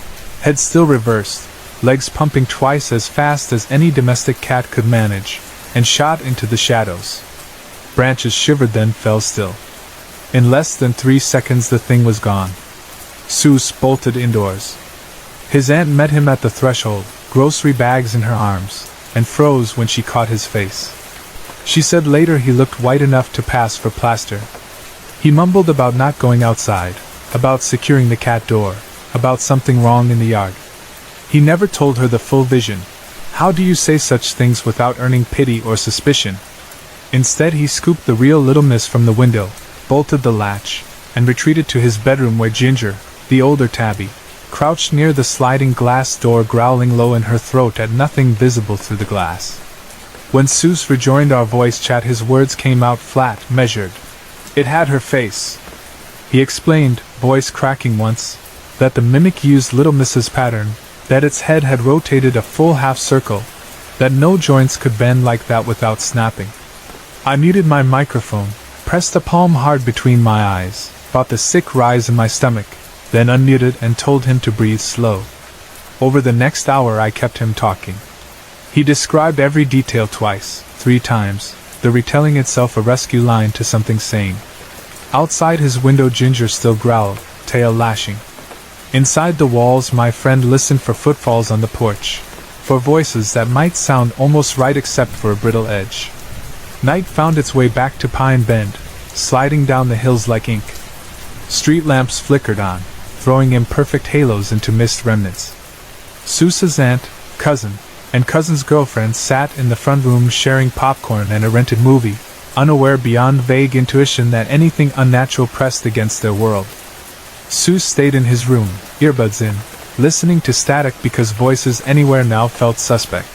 head still reversed, legs pumping twice as fast as any domestic cat could manage, and shot into the shadows. Branches shivered then fell still. In less than 3 seconds the thing was gone. Seuss bolted indoors. His aunt met him at the threshold, grocery bags in her arms, and froze when she caught his face. She said later he looked white enough to pass for plaster. He mumbled about not going outside, about securing the cat door, about something wrong in the yard. He never told her the full vision. How do you say such things without earning pity or suspicion? Instead he scooped the real Little Miss from the window, bolted the latch, and retreated to his bedroom where Ginger, the older tabby, crouched near the sliding glass door growling low in her throat at nothing visible through the glass. When Seuss rejoined our voice chat his words came out flat, measured. It had her face. He explained, voice cracking once, that the mimic used Little Miss's pattern, that its head had rotated a full half circle, that no joints could bend like that without snapping. I muted my microphone, pressed a palm hard between my eyes, fought the sick rise in my stomach, then unmuted and told him to breathe slow. Over the next hour I kept him talking. He described every detail twice, 3 times, the retelling itself a rescue line to something sane. Outside his window Ginger still growled, tail lashing. Inside the walls my friend listened for footfalls on the porch, for voices that might sound almost right except for a brittle edge. Night found its way back to Pine Bend, sliding down the hills like ink. Street lamps flickered on, throwing imperfect halos into mist remnants. Seuss's aunt, cousin, and cousin's girlfriend sat in the front room sharing popcorn and a rented movie, unaware beyond vague intuition that anything unnatural pressed against their world. Seuss stayed in his room, earbuds in, listening to static because voices anywhere now felt suspect.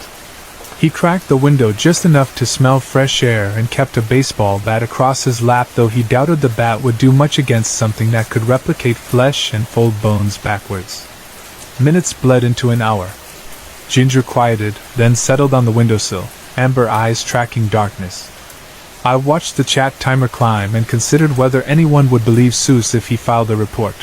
He cracked the window just enough to smell fresh air and kept a baseball bat across his lap, though he doubted the bat would do much against something that could replicate flesh and fold bones backwards. Minutes bled into an hour. Ginger quieted, then settled on the windowsill, amber eyes tracking darkness. I watched the chat timer climb and considered whether anyone would believe Seuss if he filed a report.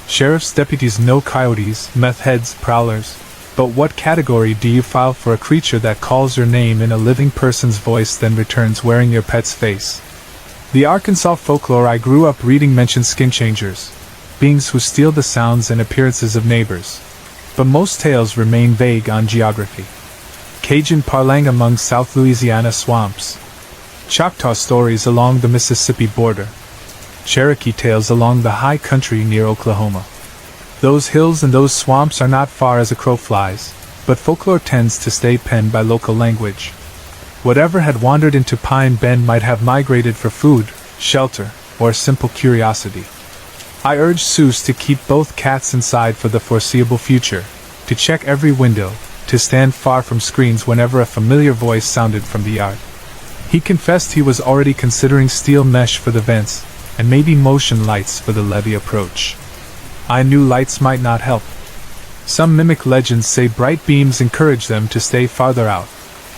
Sheriff's deputies know coyotes, meth heads, prowlers, but what category do you file for a creature that calls your name in a living person's voice then returns wearing your pet's face? The Arkansas folklore I grew up reading mentioned skin changers, beings who steal the sounds and appearances of neighbors. But most tales remain vague on geography. Cajun parlang among South Louisiana swamps. Choctaw stories along the Mississippi border. Cherokee tales along the high country near Oklahoma. Those hills and those swamps are not far as a crow flies, but folklore tends to stay penned by local language. Whatever had wandered into Pine Bend might have migrated for food, shelter, or simple curiosity. I urged Seuss to keep both cats inside for the foreseeable future, to check every window, to stand far from screens whenever a familiar voice sounded from the yard. He confessed he was already considering steel mesh for the vents, and maybe motion lights for the levee approach. I knew lights might not help. Some mimic legends say bright beams encourage them to stay farther out,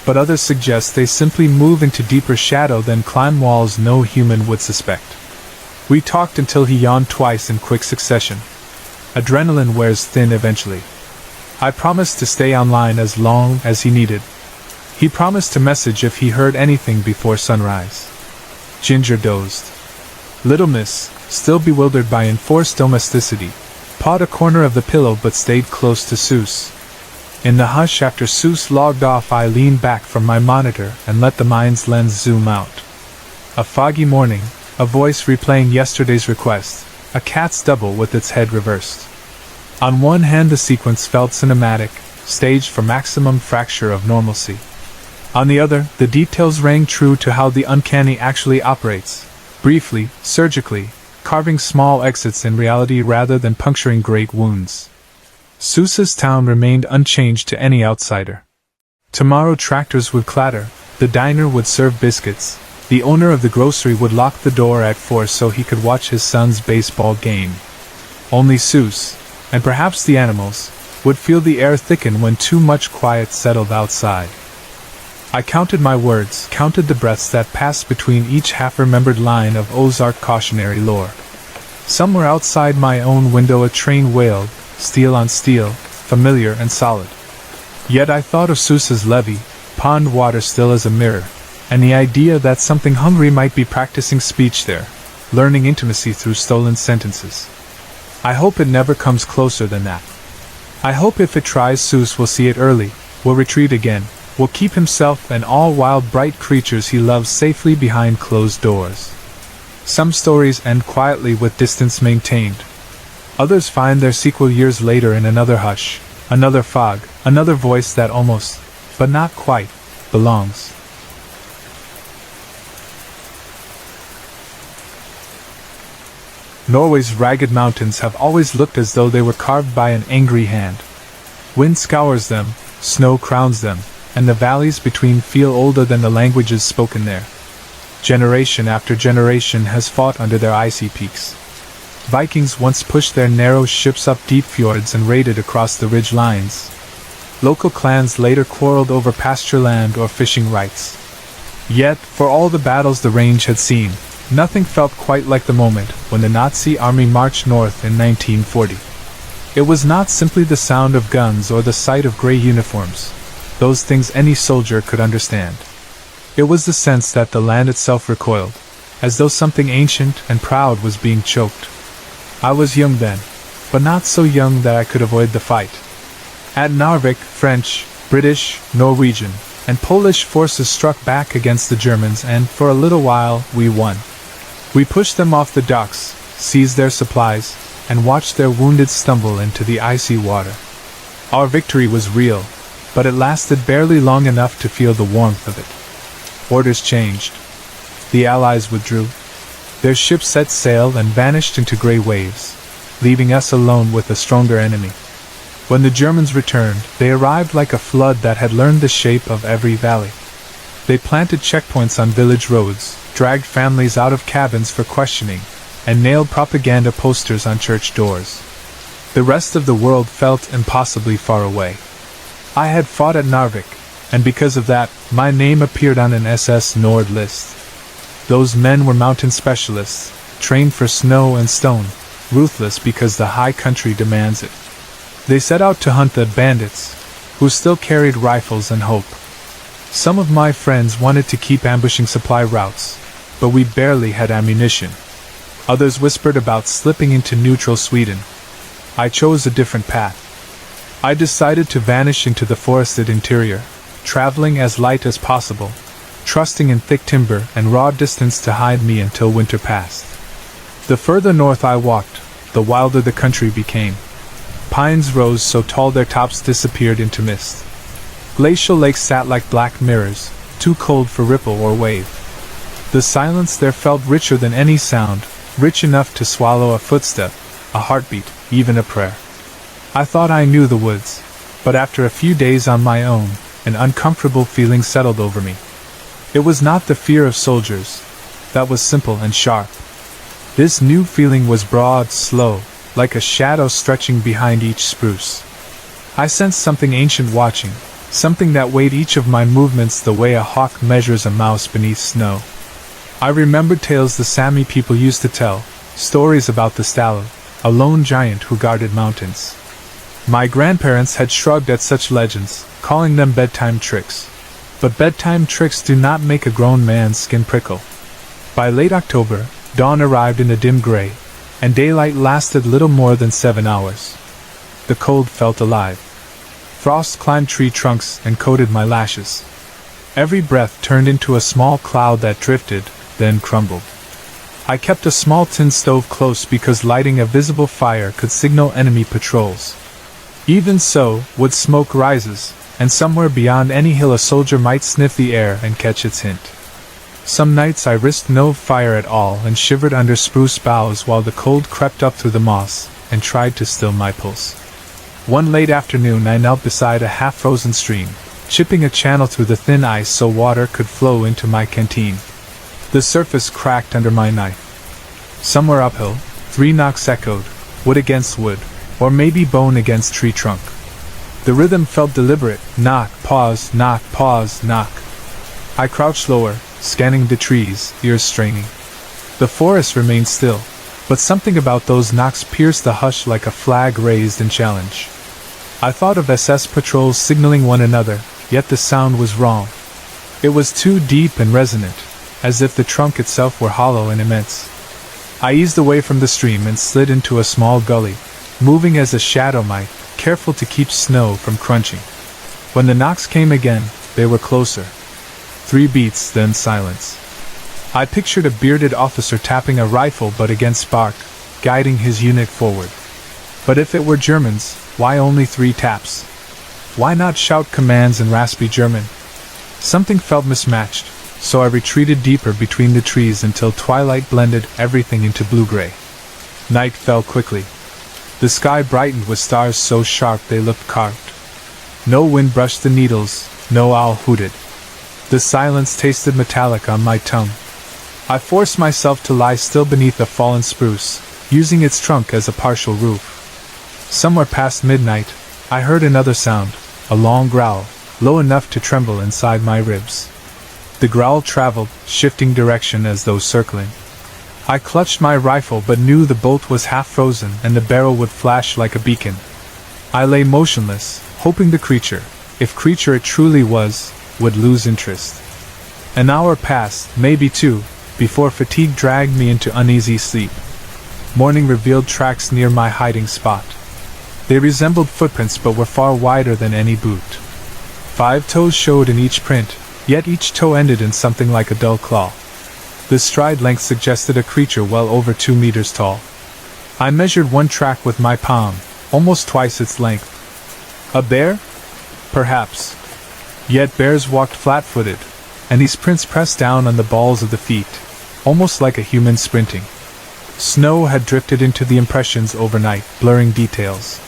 but others suggest they simply move into deeper shadow than climb walls no human would suspect. We talked until he yawned twice in quick succession. Adrenaline wears thin eventually. I promised to stay online as long as he needed. He promised to message if he heard anything before sunrise. Ginger dozed. Little Miss, still bewildered by enforced domesticity, pawed a corner of the pillow but stayed close to Seuss. In the hush after Seuss logged off, I leaned back from my monitor and let the mind's lens zoom out. A foggy morning, a voice replaying yesterday's request, a cat's double with its head reversed. On one hand the sequence felt cinematic, staged for maximum fracture of normalcy. On the other, the details rang true to how the uncanny actually operates, briefly, surgically, carving small exits in reality rather than puncturing great wounds. Seuss's town remained unchanged to any outsider. Tomorrow tractors would clatter, the diner would serve biscuits, The owner of the grocery would lock the door at 4 so he could watch his son's baseball game. Only Seuss, and perhaps the animals, would feel the air thicken when too much quiet settled outside. I counted my words, counted the breaths that passed between each half-remembered line of Ozark cautionary lore. Somewhere outside my own window a train wailed, steel on steel, familiar and solid. Yet I thought of Seuss's levee, pond water still as a mirror, and the idea that something hungry might be practicing speech there, learning intimacy through stolen sentences. I hope it never comes closer than that. I hope if it tries, Seuss will see it early, will retreat again, will keep himself and all wild bright creatures he loves safely behind closed doors. Some stories end quietly with distance maintained. Others find their sequel years later in another hush, another fog, another voice that almost, but not quite, belongs. Norway's ragged mountains have always looked as though they were carved by an angry hand. Wind scours them, snow crowns them, and the valleys between feel older than the languages spoken there. Generation after generation has fought under their icy peaks. Vikings once pushed their narrow ships up deep fjords and raided across the ridge lines. Local clans later quarreled over pasture land or fishing rights. Yet, for all the battles the range had seen, nothing felt quite like the moment when the Nazi army marched north in 1940. It was not simply the sound of guns or the sight of gray uniforms, those things any soldier could understand. It was the sense that the land itself recoiled, as though something ancient and proud was being choked. I was young then, but not so young that I could avoid the fight. At Narvik, French, British, Norwegian, and Polish forces struck back against the Germans, and for a little while we won. We pushed them off the docks, seized their supplies, and watched their wounded stumble into the icy water. Our victory was real, but it lasted barely long enough to feel the warmth of it. Orders changed. The Allies withdrew. Their ships set sail and vanished into gray waves, leaving us alone with a stronger enemy. When the Germans returned, they arrived like a flood that had learned the shape of every valley. They planted checkpoints on village roads, dragged families out of cabins for questioning, and nailed propaganda posters on church doors. The rest of the world felt impossibly far away. I had fought at Narvik, and because of that, my name appeared on an SS Nord list. Those men were mountain specialists, trained for snow and stone, ruthless because the high country demands it. They set out to hunt the bandits, who still carried rifles and hope. Some of my friends wanted to keep ambushing supply routes, but we barely had ammunition. Others whispered about slipping into neutral Sweden. I chose a different path. I decided to vanish into the forested interior, traveling as light as possible, trusting in thick timber and raw distance to hide me until winter passed. The further north I walked, the wilder the country became. Pines rose so tall their tops disappeared into mist. Glacial lakes sat like black mirrors, too cold for ripple or wave. The silence there felt richer than any sound, rich enough to swallow a footstep, a heartbeat, even a prayer. I thought I knew the woods, but after a few days on my own, an uncomfortable feeling settled over me. It was not the fear of soldiers. That was simple and sharp. This new feeling was broad, slow, like a shadow stretching behind each spruce. I sensed something ancient watching, something that weighed each of my movements the way a hawk measures a mouse beneath snow. I remembered tales the Sami people used to tell, stories about the Stalo, a lone giant who guarded mountains. My grandparents had shrugged at such legends, calling them bedtime tricks. But bedtime tricks do not make a grown man's skin prickle. By late October, dawn arrived in a dim gray, and daylight lasted little more than 7 hours. The cold felt alive. Frost climbed tree trunks and coated my lashes. Every breath turned into a small cloud that drifted, then crumbled. I kept a small tin stove close because lighting a visible fire could signal enemy patrols. Even so, wood smoke rises, and somewhere beyond any hill a soldier might sniff the air and catch its hint. Some nights I risked no fire at all and shivered under spruce boughs while the cold crept up through the moss and tried to still my pulse. One late afternoon I knelt beside a half-frozen stream, chipping a channel through the thin ice so water could flow into my canteen. The surface cracked under my knife. Somewhere uphill, 3 knocks echoed, wood against wood, or maybe bone against tree trunk. The rhythm felt deliberate, knock, pause, knock, pause, knock. I crouched lower, scanning the trees, ears straining. The forest remained still, but something about those knocks pierced the hush like a flag raised in challenge. I thought of SS patrols signaling one another, yet the sound was wrong. It was too deep and resonant, as if the trunk itself were hollow and immense. I eased away from the stream and slid into a small gully, moving as a shadow might, careful to keep snow from crunching. When the knocks came again, they were closer. 3 beats, then silence. I pictured a bearded officer tapping a rifle butt against bark, guiding his unit forward. But if it were Germans, why only 3 taps? Why not shout commands in raspy German? Something felt mismatched, so I retreated deeper between the trees until twilight blended everything into blue-gray. Night fell quickly. The sky brightened with stars so sharp they looked carved. No wind brushed the needles, no owl hooted. The silence tasted metallic on my tongue. I forced myself to lie still beneath a fallen spruce, using its trunk as a partial roof. Somewhere past midnight, I heard another sound, a long growl, low enough to tremble inside my ribs. The growl traveled, shifting direction as though circling. I clutched my rifle but knew the bolt was half frozen and the barrel would flash like a beacon. I lay motionless, hoping the creature, if creature it truly was, would lose interest. An hour passed, maybe 2, before fatigue dragged me into uneasy sleep. Morning revealed tracks near my hiding spot. They resembled footprints but were far wider than any boot. 5 toes showed in each print, yet each toe ended in something like a dull claw. The stride length suggested a creature well over 2 meters tall. I measured one track with my palm, almost twice its length. A bear? Perhaps. Yet bears walked flat-footed, and these prints pressed down on the balls of the feet, almost like a human sprinting. Snow had drifted into the impressions overnight, blurring details.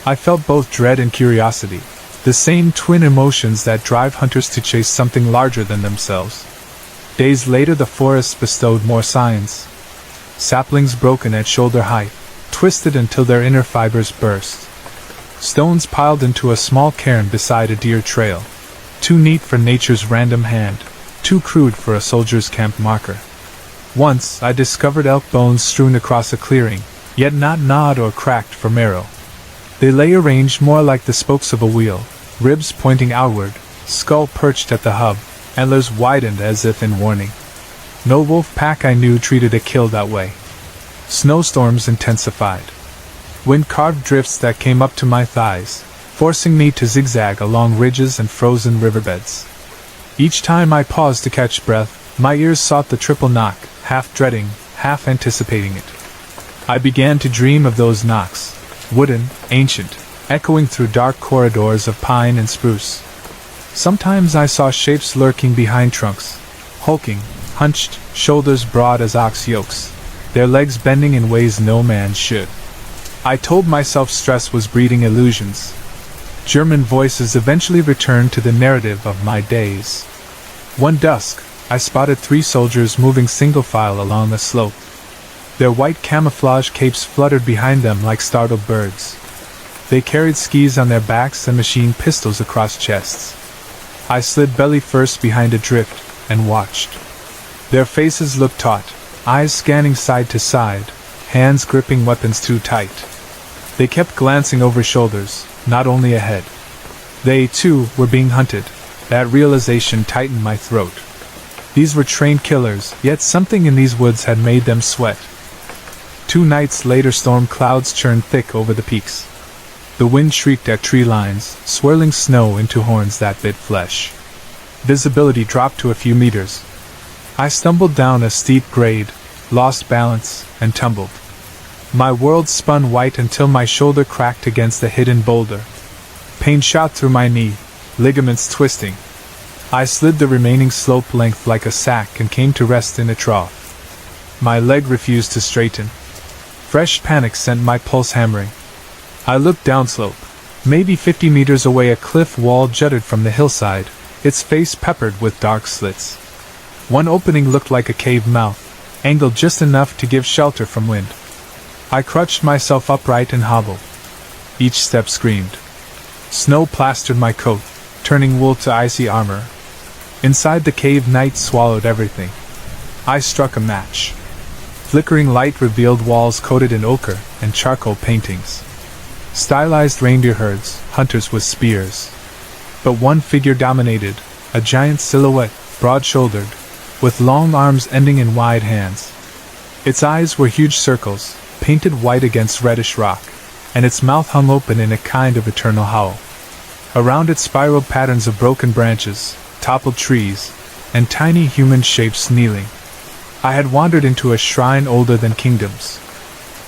I felt both dread and curiosity, the same twin emotions that drive hunters to chase something larger than themselves. Days later the forest bestowed more signs. Saplings broken at shoulder height, twisted until their inner fibers burst. Stones piled into a small cairn beside a deer trail. Too neat for nature's random hand, too crude for a soldier's camp marker. Once I discovered elk bones strewn across a clearing, yet not gnawed or cracked for marrow. They lay arranged more like the spokes of a wheel, ribs pointing outward, skull perched at the hub, antlers widened as if in warning. No wolf pack I knew treated a kill that way. Snowstorms intensified. Wind carved drifts that came up to my thighs, forcing me to zigzag along ridges and frozen riverbeds. Each time I paused to catch breath, my ears sought the triple knock, half dreading, half anticipating it. I began to dream of those knocks, wooden, ancient, echoing through dark corridors of pine and spruce. Sometimes I saw shapes lurking behind trunks, hulking, hunched, shoulders broad as ox yokes, their legs bending in ways no man should. I told myself stress was breeding illusions. German voices eventually returned to the narrative of my days. One dusk, I spotted 3 soldiers moving single file along the slope. Their white camouflage capes fluttered behind them like startled birds. They carried skis on their backs and machine pistols across chests. I slid belly first behind a drift and watched. Their faces looked taut, eyes scanning side to side, hands gripping weapons too tight. They kept glancing over shoulders, not only ahead. They, too, were being hunted. That realization tightened my throat. These were trained killers, yet something in these woods had made them sweat. 2 nights later storm clouds churned thick over the peaks. The wind shrieked at tree lines, swirling snow into horns that bit flesh. Visibility dropped to a few meters. I stumbled down a steep grade, lost balance, and tumbled. My world spun white until my shoulder cracked against a hidden boulder. Pain shot through my knee, ligaments twisting. I slid the remaining slope length like a sack and came to rest in a trough. My leg refused to straighten. Fresh panic sent my pulse hammering. I looked downslope. Maybe 50 meters away a cliff wall jutted from the hillside, its face peppered with dark slits. One opening looked like a cave mouth, angled just enough to give shelter from wind. I crutched myself upright and hobbled. Each step screamed. Snow plastered my coat, turning wool to icy armor. Inside the cave, night swallowed everything. I struck a match. Flickering light revealed walls coated in ochre and charcoal paintings. Stylized reindeer herds, hunters with spears. But one figure dominated, a giant silhouette, broad-shouldered, with long arms ending in wide hands. Its eyes were huge circles, painted white against reddish rock, and its mouth hung open in a kind of eternal howl. Around it spiraled patterns of broken branches, toppled trees, and tiny human shapes kneeling. I had wandered into a shrine older than kingdoms.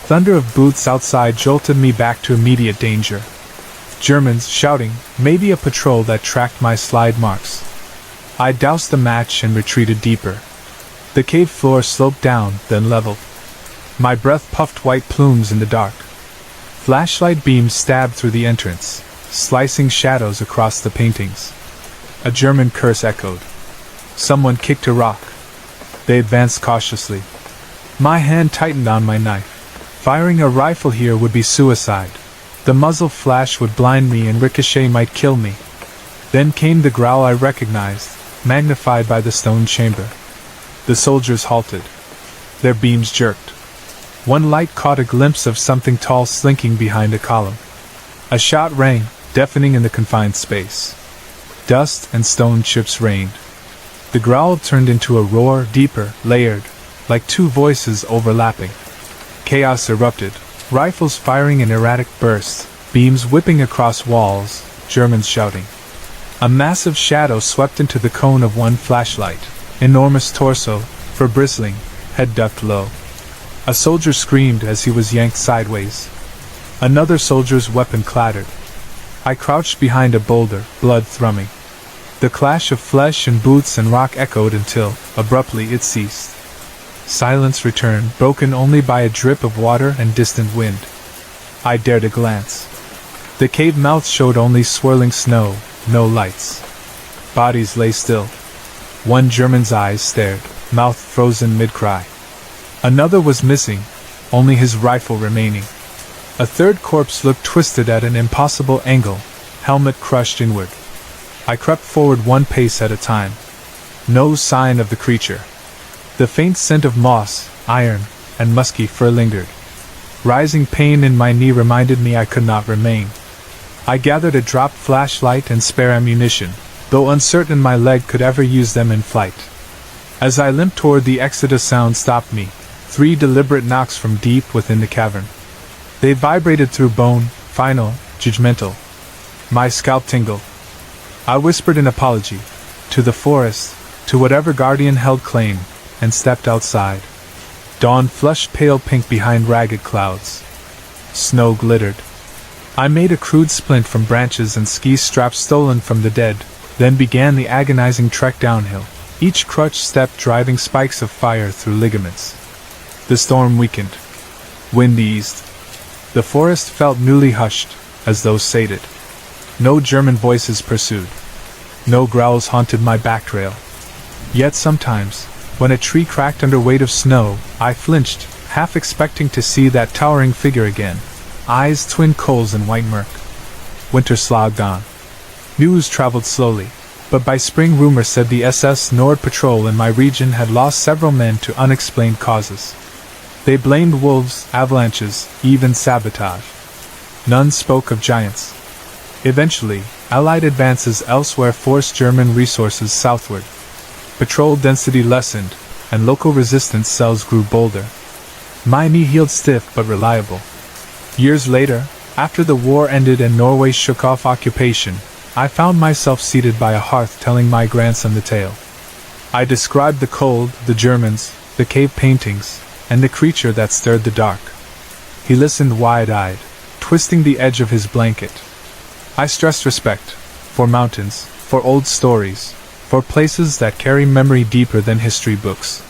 Thunder of boots outside jolted me back to immediate danger. Germans shouting, maybe a patrol that tracked my slide marks. I doused the match and retreated deeper. The cave floor sloped down, then leveled. My breath puffed white plumes in the dark. Flashlight beams stabbed through the entrance, slicing shadows across the paintings. A German curse echoed. Someone kicked a rock. They advanced cautiously. My hand tightened on my knife. Firing a rifle here would be suicide. The muzzle flash would blind me and ricochet might kill me. Then came the growl I recognized, magnified by the stone chamber. The soldiers halted. Their beams jerked. One light caught a glimpse of something tall slinking behind a column. A shot rang, deafening in the confined space. Dust and stone chips rained. The growl turned into a roar, deeper, layered, like two voices overlapping. Chaos erupted, rifles firing in erratic bursts, beams whipping across walls, Germans shouting. A massive shadow swept into the cone of one flashlight, enormous torso, fur bristling, head ducked low. A soldier screamed as he was yanked sideways. Another soldier's weapon clattered. I crouched behind a boulder, blood thrumming. The clash of flesh and boots and rock echoed until, abruptly, it ceased. Silence returned, broken only by a drip of water and distant wind. I dared a glance. The cave mouth showed only swirling snow, no lights. Bodies lay still. One German's eyes stared, mouth frozen mid-cry. Another was missing, only his rifle remaining. A third corpse looked twisted at an impossible angle, helmet crushed inward. I crept forward one pace at a time. No sign of the creature. The faint scent of moss, iron, and musky fur lingered. Rising pain in my knee reminded me I could not remain. I gathered a dropped flashlight and spare ammunition, though uncertain my leg could ever use them in flight. As I limped toward the exit, a sound stopped me, 3 deliberate knocks from deep within the cavern. They vibrated through bone, final, judgmental. My scalp tingled. I whispered an apology, to the forest, to whatever guardian held claim, and stepped outside. Dawn flushed pale pink behind ragged clouds. Snow glittered. I made a crude splint from branches and ski straps stolen from the dead, then began the agonizing trek downhill, each crutch step driving spikes of fire through ligaments. The storm weakened. Wind eased. The forest felt newly hushed, as though sated. No German voices pursued. No growls haunted my back trail. Yet sometimes, when a tree cracked under weight of snow, I flinched, half expecting to see that towering figure again, eyes twin coals in white murk. Winter slogged on. News traveled slowly, but by spring rumor said the SS Nord patrol in my region had lost several men to unexplained causes. They blamed wolves, avalanches, even sabotage. None spoke of giants. Eventually, Allied advances elsewhere forced German resources southward. Patrol density lessened, and local resistance cells grew bolder. My knee healed stiff but reliable. Years later, after the war ended and Norway shook off occupation, I found myself seated by a hearth telling my grandson the tale. I described the cold, the Germans, the cave paintings, and the creature that stirred the dark. He listened wide-eyed, twisting the edge of his blanket. I stressed respect, for mountains, for old stories, for places that carry memory deeper than history books.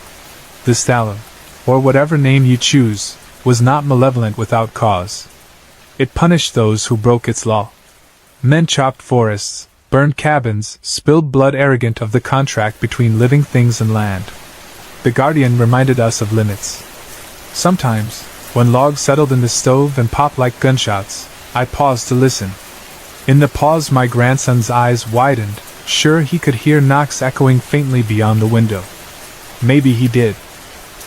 The Stalin, or whatever name you choose, was not malevolent without cause. It punished those who broke its law. Men chopped forests, Burned cabins, spilled blood, arrogant of the contract between living things and land. The guardian reminded us of limits. Sometimes, when logs settled in the stove and popped like gunshots, I paused to listen. In the pause my grandson's eyes widened, sure he could hear knocks echoing faintly beyond the window. Maybe he did.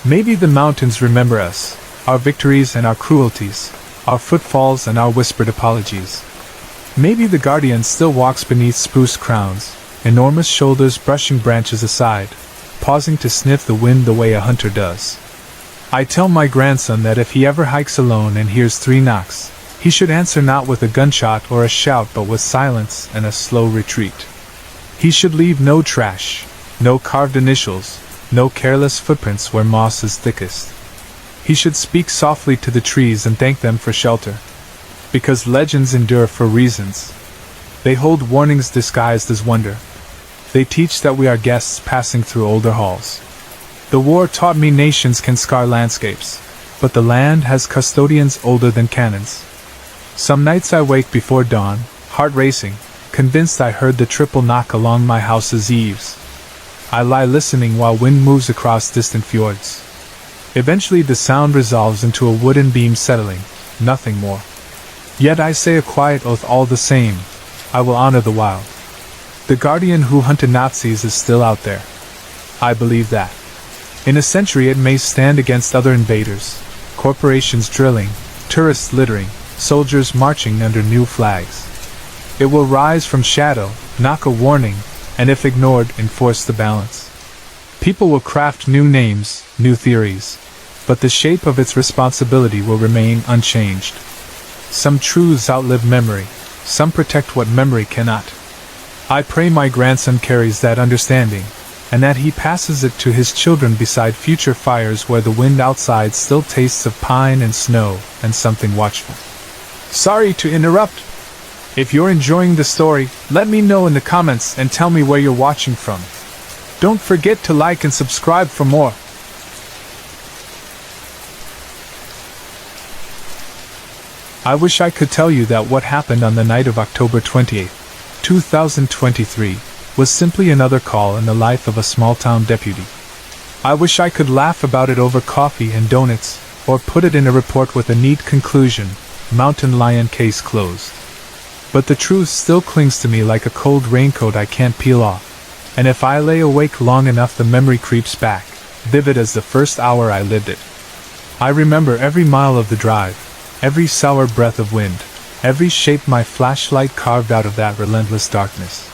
Maybe the mountains remember us, our victories and our cruelties, our footfalls and our whispered apologies. Maybe the guardian still walks beneath spruce crowns, enormous shoulders brushing branches aside, pausing to sniff the wind the way a hunter does. I tell my grandson that if he ever hikes alone and hears 3 knocks, he should answer not with a gunshot or a shout but with silence and a slow retreat. He should leave no trash, no carved initials, no careless footprints where moss is thickest. He should speak softly to the trees and thank them for shelter. Because legends endure for reasons. They hold warnings disguised as wonder. They teach that we are guests passing through older halls. The war taught me nations can scar landscapes, but the land has custodians older than cannons. Some nights I wake before dawn, heart racing, convinced I heard the triple knock along my house's eaves. I lie listening while wind moves across distant fjords. Eventually the sound resolves into a wooden beam settling, nothing more. Yet I say a quiet oath all the same, I will honor the wild. The guardian who hunted Nazis is still out there. I believe that. In a century it may stand against other invaders, corporations drilling, tourists littering, soldiers marching under new flags. It will rise from shadow, knock a warning, and if ignored, enforce the balance. People will craft new names, new theories, but the shape of its responsibility will remain unchanged. Some truths outlive memory, some protect what memory cannot. I pray my grandson carries that understanding, and that he passes it to his children beside future fires where the wind outside still tastes of pine and snow and something watchful. Sorry to interrupt. If you're enjoying the story, let me know in the comments and tell me where you're watching from. Don't forget to like and subscribe for more. I wish I could tell you that what happened on the night of October 28, 2023, was simply another call in the life of a small-town deputy. I wish I could laugh about it over coffee and donuts, or put it in a report with a neat conclusion, mountain lion case closed. But the truth still clings to me like a cold raincoat I can't peel off, and if I lay awake long enough the memory creeps back, vivid as the first hour I lived it. I remember every mile of the drive, every sour breath of wind, every shape my flashlight carved out of that relentless darkness.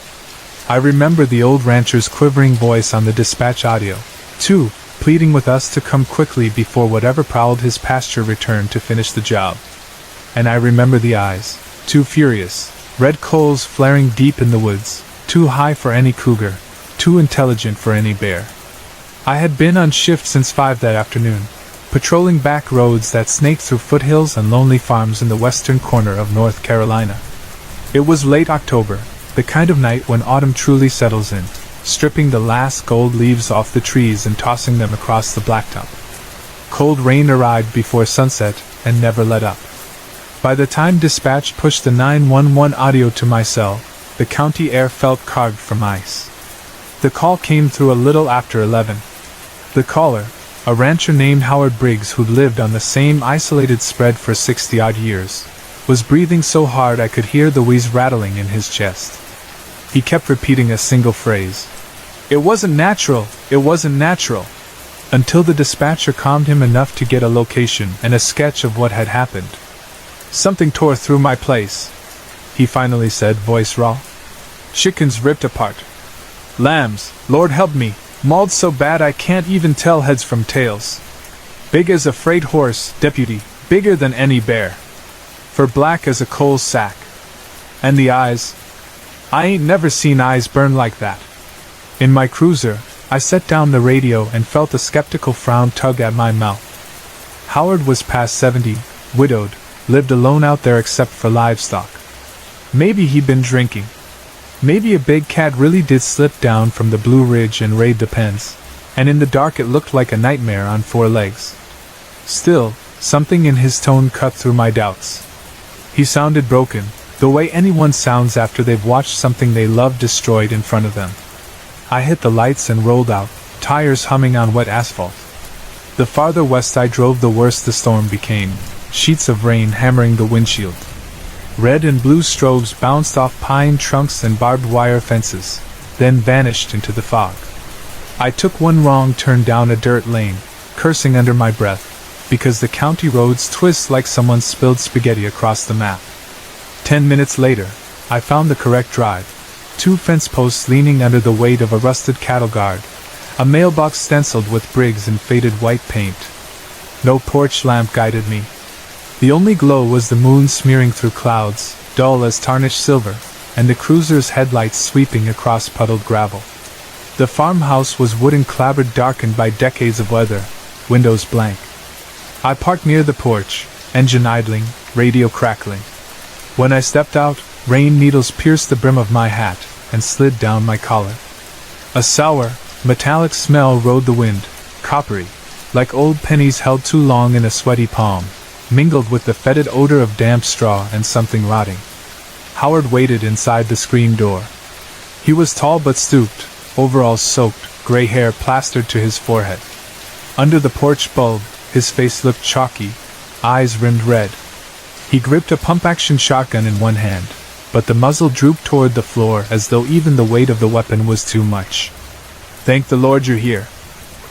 I remember the old rancher's quivering voice on the dispatch audio, too, pleading with us to come quickly before whatever prowled his pasture returned to finish the job. And I remember the eyes, too furious, red coals flaring deep in the woods, too high for any cougar, too intelligent for any bear. I had been on shift since 5 that afternoon, patrolling back roads that snaked through foothills and lonely farms in the western corner of North Carolina. It was late October, the kind of night when autumn truly settles in, stripping the last gold leaves off the trees and tossing them across the blacktop. Cold rain arrived before sunset and never let up. By the time dispatch pushed the 911 audio to my cell, the county air felt carved from ice. The call came through a little after 11. The caller, a rancher named Howard Briggs who'd lived on the same isolated spread for 60-odd years, was breathing so hard I could hear the wheeze rattling in his chest. He kept repeating a single phrase. It wasn't natural, until the dispatcher calmed him enough to get a location and a sketch of what had happened. Something tore through my place, he finally said, voice raw. Chickens ripped apart. Lambs, Lord help me, mauled so bad I can't even tell heads from tails. Big as a freight horse, deputy, bigger than any bear. For black as a coal sack. And the eyes. I ain't never seen eyes burn like that. In my cruiser, I set down the radio and felt a skeptical frown tug at my mouth. Howard was past 70, widowed, lived alone out there except for livestock. Maybe he'd been drinking. Maybe a big cat really did slip down from the Blue Ridge and raid the pens, and in the dark it looked like a nightmare on 4 legs. Still, something in his tone cut through my doubts. He sounded broken, The way anyone sounds after they've watched something they love destroyed in front of them. I hit the lights and rolled out, tires humming on wet asphalt. The farther west I drove, the worse the storm became, sheets of rain hammering the windshield. Red and blue strobes bounced off pine trunks and barbed wire fences, then vanished into the fog. I took one wrong turn down a dirt lane, cursing under my breath, because the county roads twist like someone spilled spaghetti across the map. 10 minutes later, I found the correct drive. 2 fence posts leaning under the weight of a rusted cattle guard, a mailbox stenciled with Briggs in faded white paint. No porch lamp guided me. The only glow was the moon smearing through clouds, dull as tarnished silver, and the cruiser's headlights sweeping across puddled gravel. The farmhouse was wooden clapboard darkened by decades of weather, windows blank. I parked near the porch, engine idling, radio crackling. When I stepped out, rain needles pierced the brim of my hat and slid down my collar. A sour, metallic smell rode the wind, coppery, like old pennies held too long in a sweaty palm, mingled with the fetid odor of damp straw and something rotting. Howard waited inside the screen door. He was tall but stooped, overalls soaked, gray hair plastered to his forehead. Under the porch bulb, his face looked chalky, eyes rimmed red. He gripped a pump-action shotgun in one hand, but the muzzle drooped toward the floor as though even the weight of the weapon was too much. "Thank the Lord you're here,"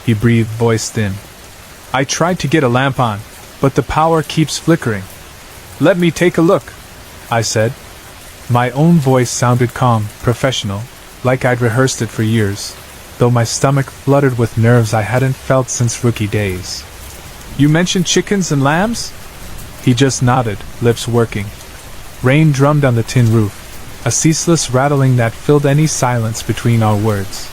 he breathed, voice thin. "I tried to get a lamp on, but the power keeps flickering." "Let me take a look," I said. My own voice sounded calm, professional, like I'd rehearsed it for years, though my stomach fluttered with nerves I hadn't felt since rookie days. "You mentioned chickens and lambs?" He just nodded, lips working. Rain drummed on the tin roof, a ceaseless rattling that filled any silence between our words.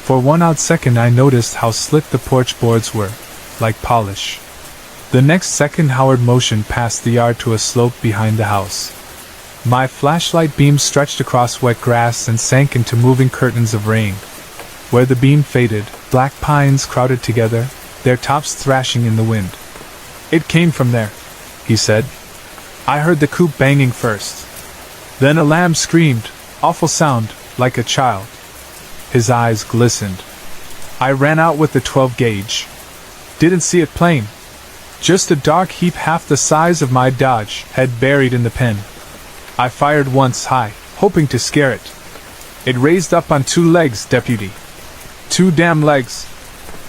For one odd second I noticed how slick the porch boards were, like polish. The next second Howard motioned past the yard to a slope behind the house. My flashlight beam stretched across wet grass and sank into moving curtains of rain. Where the beam faded, black pines crowded together, their tops thrashing in the wind. "It came from there," he said. "I heard the coop banging first. Then a lamb screamed, awful sound, like a child." His eyes glistened. "I ran out with the 12 gauge. Didn't see it plain. Just a dark heap half the size of my Dodge head buried in the pen. I fired once high, hoping to scare it. It raised up on 2 legs, deputy. 2 damn legs.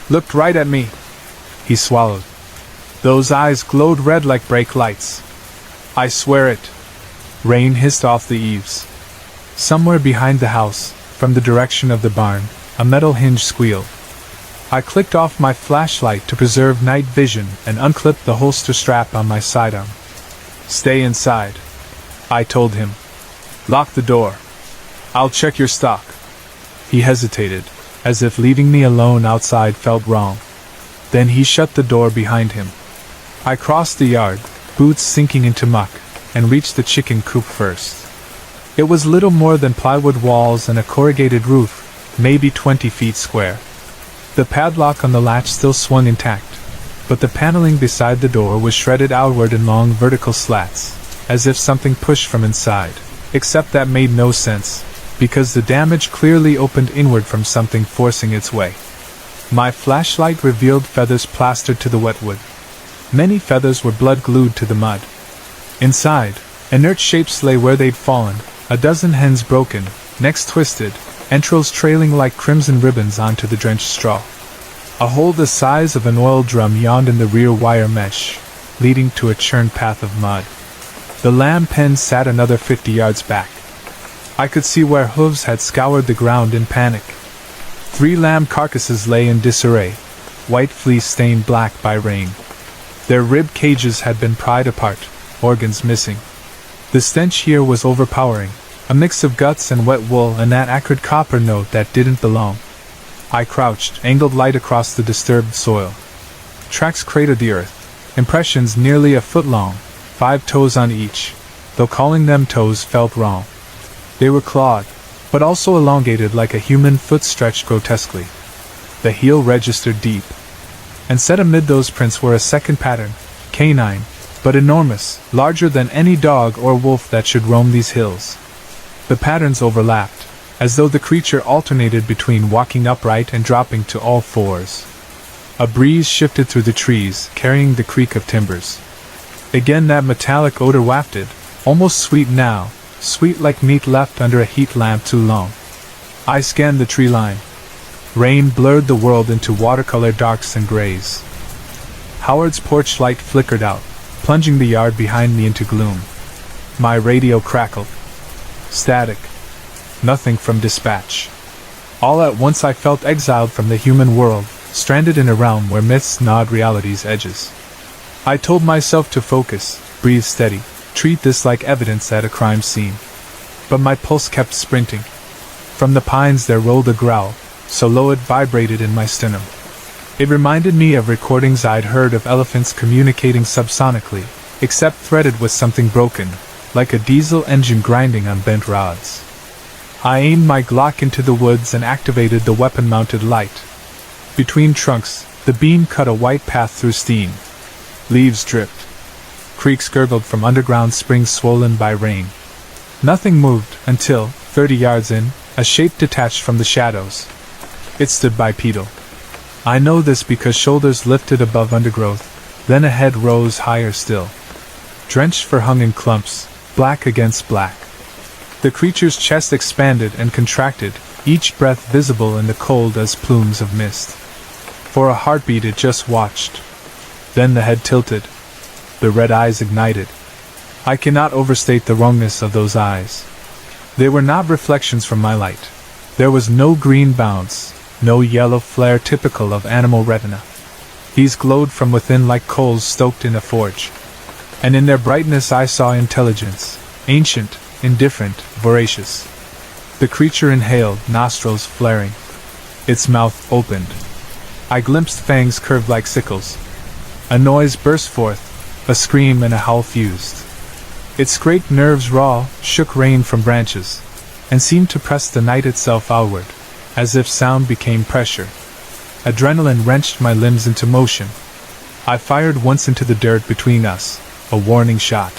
Looked right at me." He swallowed. Those eyes glowed red like brake lights. "I swear it." Rain hissed off the eaves. Somewhere behind the house, from the direction of the barn, a metal hinge squealed. I clicked off my flashlight to preserve night vision and unclipped the holster strap on my sidearm. "Stay inside," I told him. "Lock the door. I'll check your stock." He hesitated, as if leaving me alone outside felt wrong. Then he shut the door behind him. I crossed the yard, boots sinking into muck, and reached the chicken coop first. It was little more than plywood walls and a corrugated roof, maybe 20 feet square. The padlock on the latch still swung intact, but the paneling beside the door was shredded outward in long vertical slats, as if something pushed from inside, except that made no sense, because the damage clearly opened inward from something forcing its way. My flashlight revealed feathers plastered to the wet wood. Many feathers were blood glued to the mud. Inside, inert shapes lay where they'd fallen, a dozen hens broken, necks twisted, entrails trailing like crimson ribbons onto the drenched straw. A hole the size of an oil drum yawned in the rear wire mesh, leading to a churned path of mud. The lamb pen sat another 50 yards back. I could see where hooves had scoured the ground in panic. 3 lamb carcasses lay in disarray, white fleece stained black by rain. Their rib cages had been pried apart, organs missing. The stench here was overpowering, a mix of guts and wet wool and that acrid copper note that didn't belong. I crouched, angled light across the disturbed soil. Tracks cratered the earth, impressions nearly a foot long, 5 toes on each, though calling them toes felt wrong. They were clawed, but also elongated like a human foot stretched grotesquely. The heel registered deep. And set amid those prints were a second pattern, canine, but enormous, larger than any dog or wolf that should roam these hills. The patterns overlapped, as though the creature alternated between walking upright and dropping to all fours. A breeze shifted through the trees, carrying the creak of timbers. Again that metallic odor wafted, almost sweet now, sweet like meat left under a heat lamp too long. I scanned the tree line. Rain blurred the world into watercolor darks and grays. Howard's porch light flickered out, plunging the yard behind me into gloom. My radio crackled. Static. Nothing from dispatch. All at once I felt exiled from the human world, stranded in a realm where myths gnawed reality's edges. I told myself to focus, breathe steady, treat this like evidence at a crime scene. But my pulse kept sprinting. From the pines there rolled a growl, so low it vibrated in my sternum. It reminded me of recordings I'd heard of elephants communicating subsonically, except threaded with something broken, like a diesel engine grinding on bent rods. I aimed my Glock into the woods and activated the weapon-mounted light. Between trunks, the beam cut a white path through steam. Leaves dripped. Creeks gurgled from underground springs swollen by rain. Nothing moved until, 30 yards in, a shape detached from the shadows. It stood bipedal. I know this because shoulders lifted above undergrowth, then a head rose higher still. Drenched fur hung in clumps, black against black. The creature's chest expanded and contracted, each breath visible in the cold as plumes of mist. For a heartbeat it just watched. Then the head tilted. The red eyes ignited. I cannot overstate the wrongness of those eyes. They were not reflections from my light. There was no green bounce, no yellow flare typical of animal retina. These glowed from within like coals stoked in a forge. And in their brightness I saw intelligence, ancient, indifferent, voracious. The creature inhaled, nostrils flaring. Its mouth opened. I glimpsed fangs curved like sickles. A noise burst forth, a scream and a howl fused. It scraped nerves raw, shook rain from branches, and seemed to press the night itself outward, as if sound became pressure. Adrenaline wrenched my limbs into motion. I fired once into the dirt between us, a warning shot.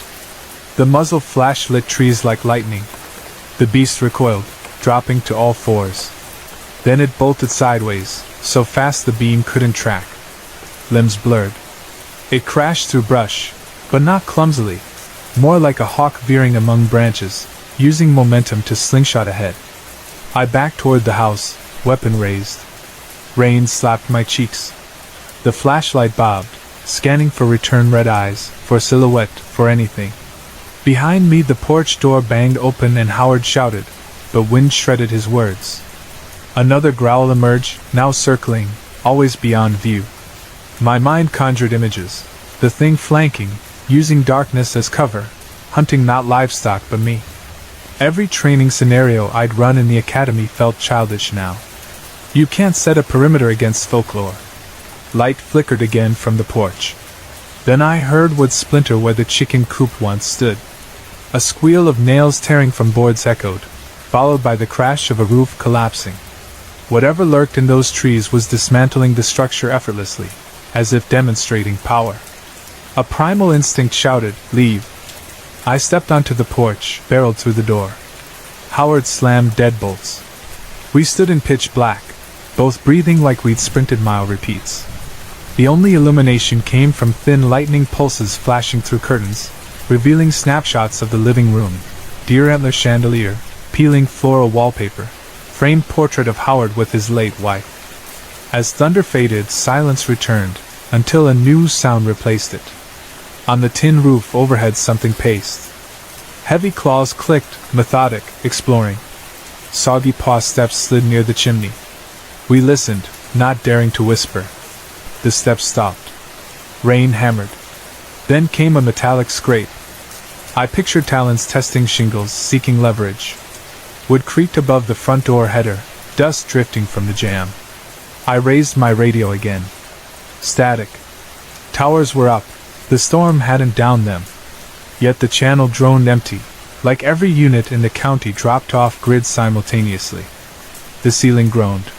The muzzle flash lit trees like lightning. The beast recoiled, dropping to all fours. Then it bolted sideways, so fast the beam couldn't track. Limbs blurred. It crashed through brush, but not clumsily, more like a hawk veering among branches, using momentum to slingshot ahead. I backed toward the house, weapon raised. Rain slapped my cheeks. The flashlight bobbed, scanning for return red eyes, for silhouette, for anything. Behind me the porch door banged open and Howard shouted, but wind shredded his words. Another growl emerged, now circling, always beyond view. My mind conjured images, the thing flanking, using darkness as cover, hunting not livestock but me. Every training scenario I'd run in the academy felt childish now. You can't set a perimeter against folklore. Light flickered again from the porch. Then I heard wood splinter where the chicken coop once stood. A squeal of nails tearing from boards echoed, followed by the crash of a roof collapsing. Whatever lurked in those trees was dismantling the structure effortlessly, as if demonstrating power. A primal instinct shouted, "Leave." I stepped onto the porch, barreled through the door. Howard slammed deadbolts. We stood in pitch black, both breathing like we'd sprinted mile repeats. The only illumination came from thin lightning pulses flashing through curtains, revealing snapshots of the living room, deer antler chandelier, peeling floral wallpaper, framed portrait of Howard with his late wife. As thunder faded, silence returned, until a new sound replaced it. On the tin roof overhead something paced. Heavy claws clicked, methodic, exploring. Soggy paw steps slid near the chimney. We listened, not daring to whisper. The steps stopped. Rain hammered. Then came a metallic scrape. I pictured talons testing shingles, seeking leverage. Wood creaked above the front door header, dust drifting from the jam. I raised my radio again. Static. Towers were up. The storm hadn't downed them. Yet the channel droned empty, like every unit in the county dropped off grid simultaneously. The ceiling groaned.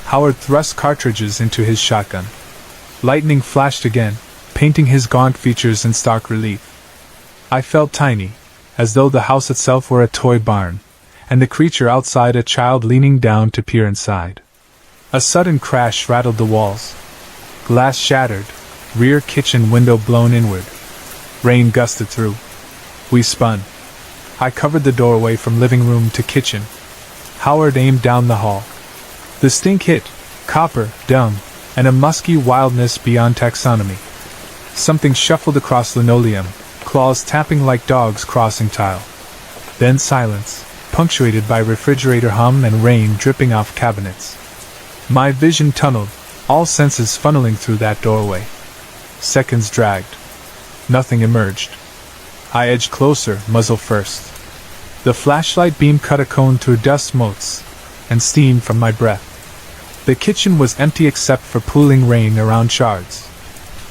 Howard thrust cartridges into his shotgun. Lightning flashed again, painting his gaunt features in stark relief. I felt tiny, as though the house itself were a toy barn, and the creature outside a child leaning down to peer inside. A sudden crash rattled the walls. Glass shattered, rear kitchen window blown inward. Rain gusted through. We spun. I covered the doorway from living room to kitchen. Howard aimed down the hall. The stink hit, copper, dung, and a musky wildness beyond taxonomy. Something shuffled across linoleum, claws tapping like dogs crossing tile. Then silence, punctuated by refrigerator hum and rain dripping off cabinets. My vision tunneled, all senses funneling through that doorway. Seconds dragged. Nothing emerged. I edged closer, muzzle first. The flashlight beam cut a cone through dust motes and steam from my breath. The kitchen was empty except for pooling rain around shards.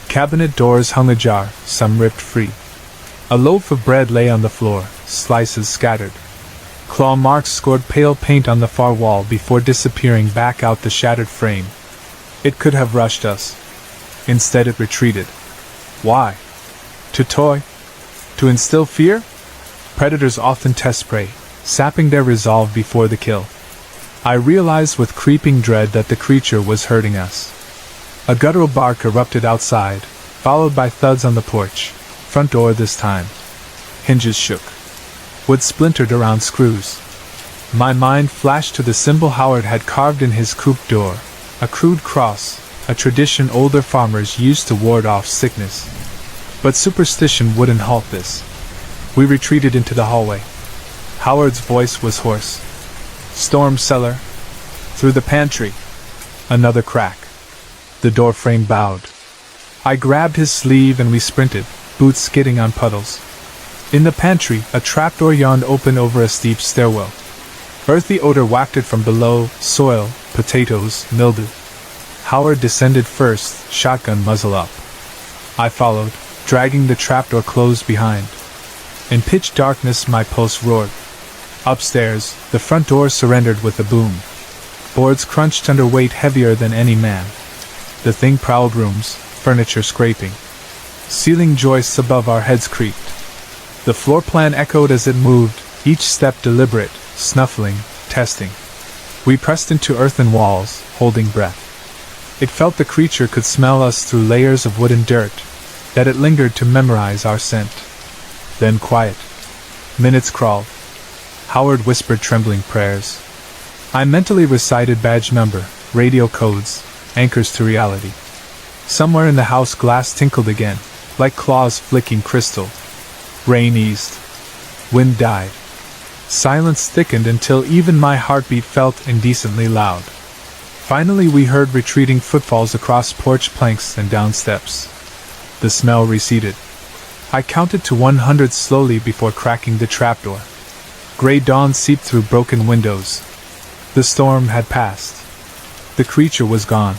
Cabinet doors hung ajar, some ripped free. A loaf of bread lay on the floor, slices scattered. Claw marks scored pale paint on the far wall before disappearing back out the shattered frame. It could have rushed us. Instead it retreated. Why? To toy? To instill fear? Predators often test prey, sapping their resolve before the kill. I realized with creeping dread that the creature was hurting us. A guttural bark erupted outside, followed by thuds on the porch. Front door this time. Hinges shook. Wood splintered around screws. My mind flashed to the symbol Howard had carved in his coop door, a crude cross, a tradition older farmers used to ward off sickness. But superstition wouldn't halt this. We retreated into the hallway. Howard's voice was hoarse. Storm cellar. Through the pantry. Another crack. The door frame bowed. I grabbed his sleeve and we sprinted, boots skidding on puddles. In the pantry, a trapdoor yawned open over a steep stairwell. Earthy odor wafted from below, soil, potatoes, mildew. Howard descended first, shotgun muzzle up. I followed, dragging the trapdoor closed behind. In pitch darkness my pulse roared. Upstairs, the front door surrendered with a boom. Boards crunched under weight heavier than any man. The thing prowled rooms, furniture scraping. Ceiling joists above our heads creaked. The floor plan echoed as it moved, each step deliberate, snuffling, testing. We pressed into earthen walls, holding breath. It felt the creature could smell us through layers of wood and dirt, that it lingered to memorize our scent. Then quiet. Minutes crawled. Howard whispered trembling prayers. I mentally recited badge number, radio codes, anchors to reality. Somewhere in the house glass tinkled again, like claws flicking crystal. Rain eased. Wind died. Silence thickened until even my heartbeat felt indecently loud. Finally we heard retreating footfalls across porch planks and down steps. The smell receded. I counted to 100 slowly before cracking the trapdoor. Gray dawn seeped through broken windows. The storm had passed. The creature was gone.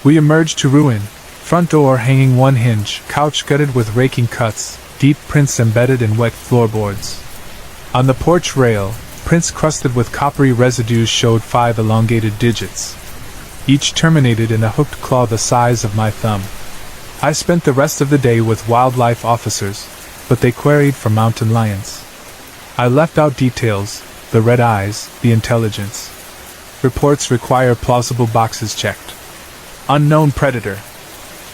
We emerged to ruin, front door hanging one hinge, couch gutted with raking cuts, deep prints embedded in wet floorboards. On the porch rail, prints crusted with coppery residues showed 5 elongated digits. Each terminated in a hooked claw the size of my thumb. I spent the rest of the day with wildlife officers, but they queried for mountain lions. I left out details, the red eyes, the intelligence. Reports require plausible boxes checked. Unknown predator.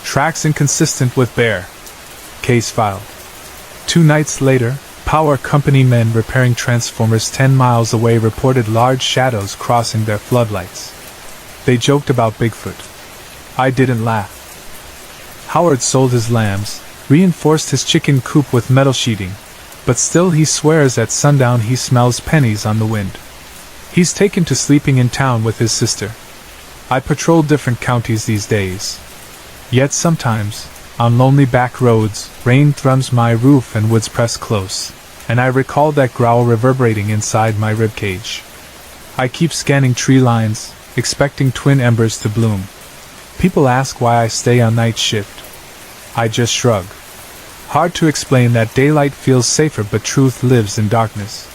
Tracks inconsistent with bear. Case filed. 2 nights later, power company men repairing transformers 10 miles away reported large shadows crossing their floodlights. They joked about Bigfoot. I didn't laugh. Howard sold his lambs, reinforced his chicken coop with metal sheeting, but still he swears at sundown he smells pennies on the wind. He's taken to sleeping in town with his sister. I patrol different counties these days. Yet sometimes, on lonely back roads, rain thrums my roof and woods press close, and I recall that growl reverberating inside my ribcage. I keep scanning tree lines, expecting twin embers to bloom. People ask why I stay on night shift. I just shrug. Hard to explain that daylight feels safer, but truth lives in darkness.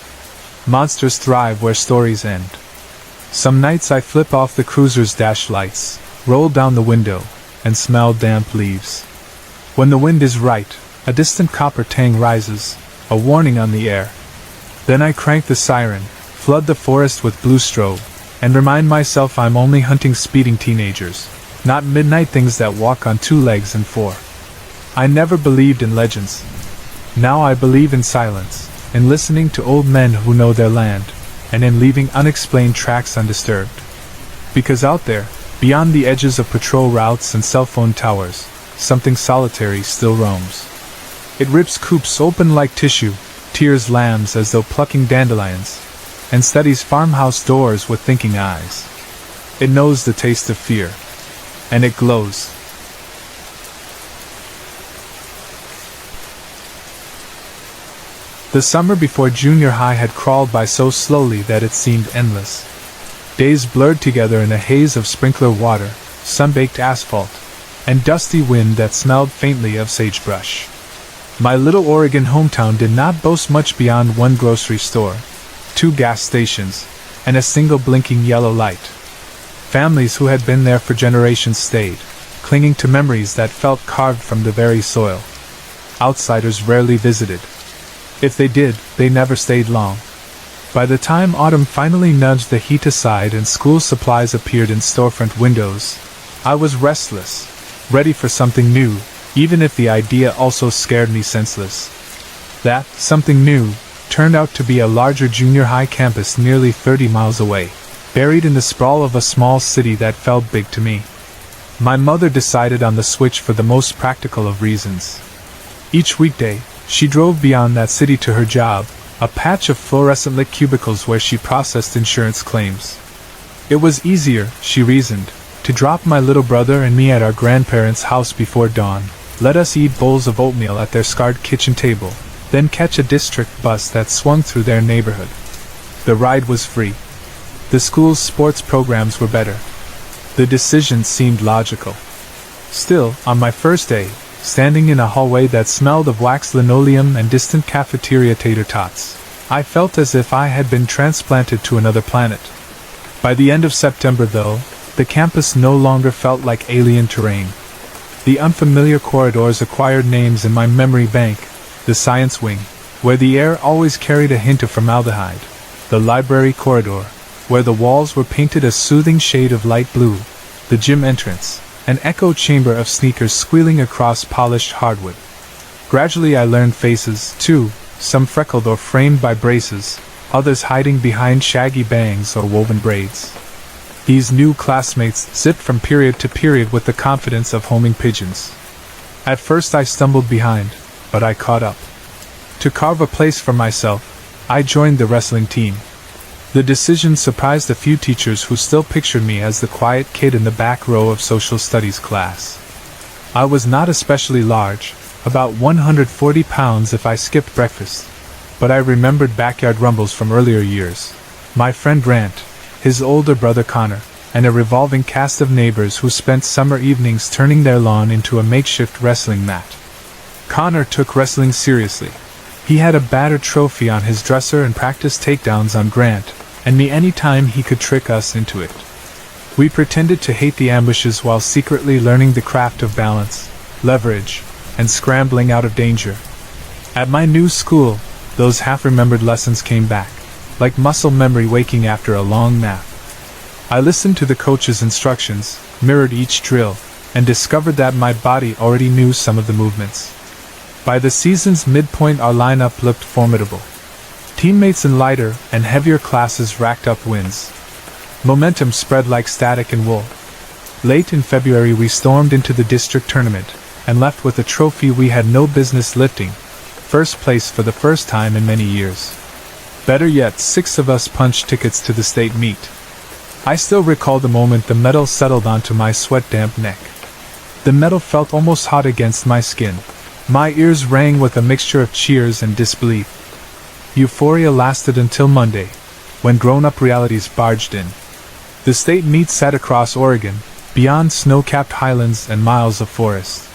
Monsters thrive where stories end. Some nights I flip off the cruiser's dash lights, roll down the window, and smell damp leaves. When the wind is right, a distant copper tang rises, a warning on the air. Then I crank the siren, flood the forest with blue strobe, and remind myself I'm only hunting speeding teenagers, not midnight things that walk on 2 legs and 4. I never believed in legends. Now I believe in silence, in listening to old men who know their land, and in leaving unexplained tracks undisturbed. Because out there, beyond the edges of patrol routes and cell phone towers, something solitary still roams. It rips coops open like tissue, tears lambs as though plucking dandelions, and studies farmhouse doors with thinking eyes. It knows the taste of fear, and it glows. The summer before junior high had crawled by so slowly that it seemed endless. Days blurred together in a haze of sprinkler water, sun-baked asphalt, and dusty wind that smelled faintly of sagebrush. My little Oregon hometown did not boast much beyond 1 grocery store, 2 gas stations, and a single blinking yellow light. Families who had been there for generations stayed, clinging to memories that felt carved from the very soil. Outsiders rarely visited. If they did, they never stayed long. By the time autumn finally nudged the heat aside and school supplies appeared in storefront windows, I was restless, ready for something new, even if the idea also scared me senseless. That something new turned out to be a larger junior high campus nearly 30 miles away, buried in the sprawl of a small city that felt big to me. My mother decided on the switch for the most practical of reasons. Each weekday, she drove beyond that city to her job, a patch of fluorescent-lit cubicles where she processed insurance claims. It was easier, she reasoned, to drop my little brother and me at our grandparents' house before dawn, let us eat bowls of oatmeal at their scarred kitchen table, then catch a district bus that swung through their neighborhood. The ride was free. The school's sports programs were better. The decision seemed logical. Still, on my first day, standing in a hallway that smelled of waxed linoleum and distant cafeteria tater tots, I felt as if I had been transplanted to another planet. By the end of September, though, the campus no longer felt like alien terrain. The unfamiliar corridors acquired names in my memory bank: the science wing, where the air always carried a hint of formaldehyde; the library corridor, where the walls were painted a soothing shade of light blue; the gym entrance, an echo chamber of sneakers squealing across polished hardwood. Gradually I learned faces, too, some freckled or framed by braces, others hiding behind shaggy bangs or woven braids. These new classmates zipped from period to period with the confidence of homing pigeons. At first I stumbled behind, but I caught up. To carve a place for myself, I joined the wrestling team. The decision surprised a few teachers who still pictured me as the quiet kid in the back row of social studies class. I was not especially large, about 140 pounds if I skipped breakfast, but I remembered backyard rumbles from earlier years. My friend Grant, his older brother Connor, and a revolving cast of neighbors who spent summer evenings turning their lawn into a makeshift wrestling mat. Connor took wrestling seriously. He had a battered trophy on his dresser and practiced takedowns on Grant and me any time he could trick us into it. We pretended to hate the ambushes while secretly learning the craft of balance, leverage, and scrambling out of danger. At my new school, those half-remembered lessons came back, like muscle memory waking after a long nap. I listened to the coach's instructions, mirrored each drill, and discovered that my body already knew some of the movements. By the season's midpoint our lineup looked formidable. Teammates in lighter and heavier classes racked up wins. Momentum spread like static in wool. Late in February we stormed into the district tournament, and left with a trophy we had no business lifting, first place for the first time in many years. Better yet, 6 of us punched tickets to the state meet. I still recall the moment the medal settled onto my sweat-damp neck. The metal felt almost hot against my skin. My ears rang with a mixture of cheers and disbelief. Euphoria lasted until Monday, when grown-up realities barged in. The state meet sat across Oregon, beyond snow-capped highlands and miles of forest.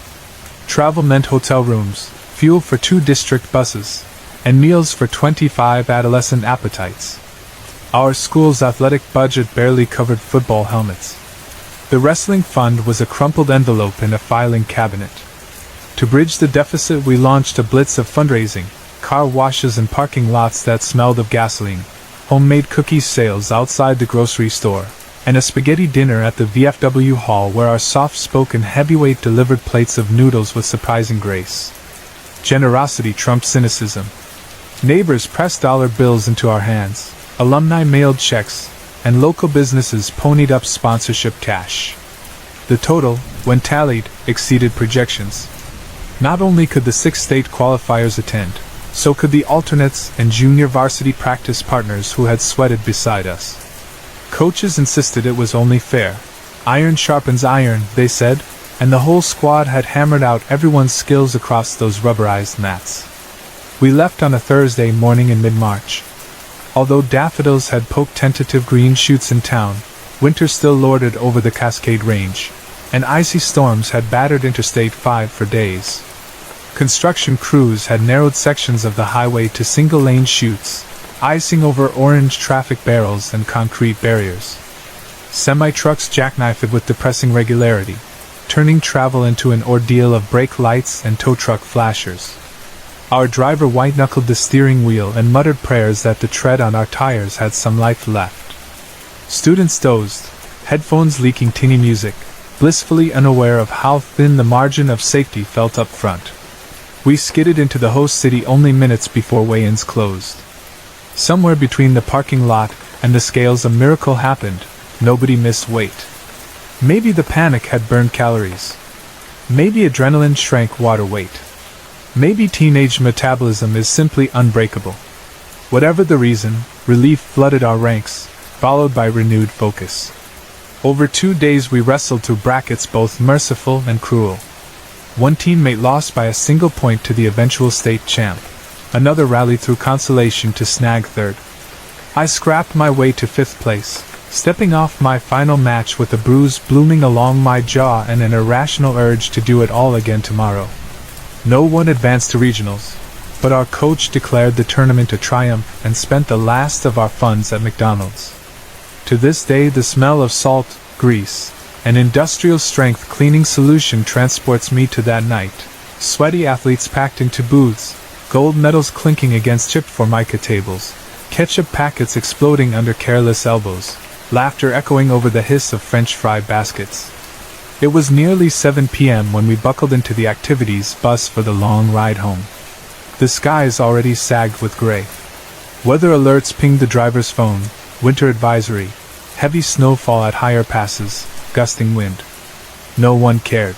Travel meant hotel rooms, fuel for 2 district buses, and meals for 25 adolescent appetites. Our school's athletic budget barely covered football helmets. The wrestling fund was a crumpled envelope in a filing cabinet. To bridge the deficit, we launched a blitz of fundraising, car washes and parking lots that smelled of gasoline, homemade cookies sales outside the grocery store, and a spaghetti dinner at the VFW hall where our soft-spoken heavyweight delivered plates of noodles with surprising grace. Generosity trumped cynicism. Neighbors pressed dollar bills into our hands, alumni mailed checks, and local businesses ponied up sponsorship cash. The total, when tallied, exceeded projections. Not only could the 6 state qualifiers attend, so could the alternates and junior varsity practice partners who had sweated beside us. Coaches insisted it was only fair. Iron sharpens iron, they said, and the whole squad had hammered out everyone's skills across those rubberized mats. We left on a Thursday morning in mid-March. Although daffodils had poked tentative green shoots in town, winter still lorded over the Cascade Range, and icy storms had battered Interstate 5 for days. Construction crews had narrowed sections of the highway to single-lane chutes, icing over orange traffic barrels and concrete barriers. Semi-trucks jackknifed with depressing regularity, turning travel into an ordeal of brake lights and tow truck flashers. Our driver white-knuckled the steering wheel and muttered prayers that the tread on our tires had some life left. Students dozed, headphones leaking tinny music, blissfully unaware of how thin the margin of safety felt up front. We skidded into the host city only minutes before weigh-ins closed. Somewhere between the parking lot and the scales a miracle happened. Nobody missed weight. Maybe the panic had burned calories. Maybe adrenaline shrank water weight. Maybe teenage metabolism is simply unbreakable. Whatever the reason, relief flooded our ranks, followed by renewed focus. Over 2 days we wrestled through brackets both merciful and cruel. One teammate lost by a single point to the eventual state champ. Another rallied through consolation to snag 3rd. I scrapped my way to 5th place, stepping off my final match with a bruise blooming along my jaw and an irrational urge to do it all again tomorrow. No one advanced to regionals, but our coach declared the tournament a triumph and spent the last of our funds at McDonald's. To this day the smell of salt, grease, and industrial-strength cleaning solution transports me to that night. Sweaty athletes packed into booths, gold medals clinking against chipped formica tables, ketchup packets exploding under careless elbows, laughter echoing over the hiss of French fry baskets. It was nearly 7 p.m. when we buckled into the activities bus for the long ride home. The skies already sagged with gray. Weather alerts pinged the driver's phone, winter advisory, heavy snowfall at higher passes, gusting wind. No one cared.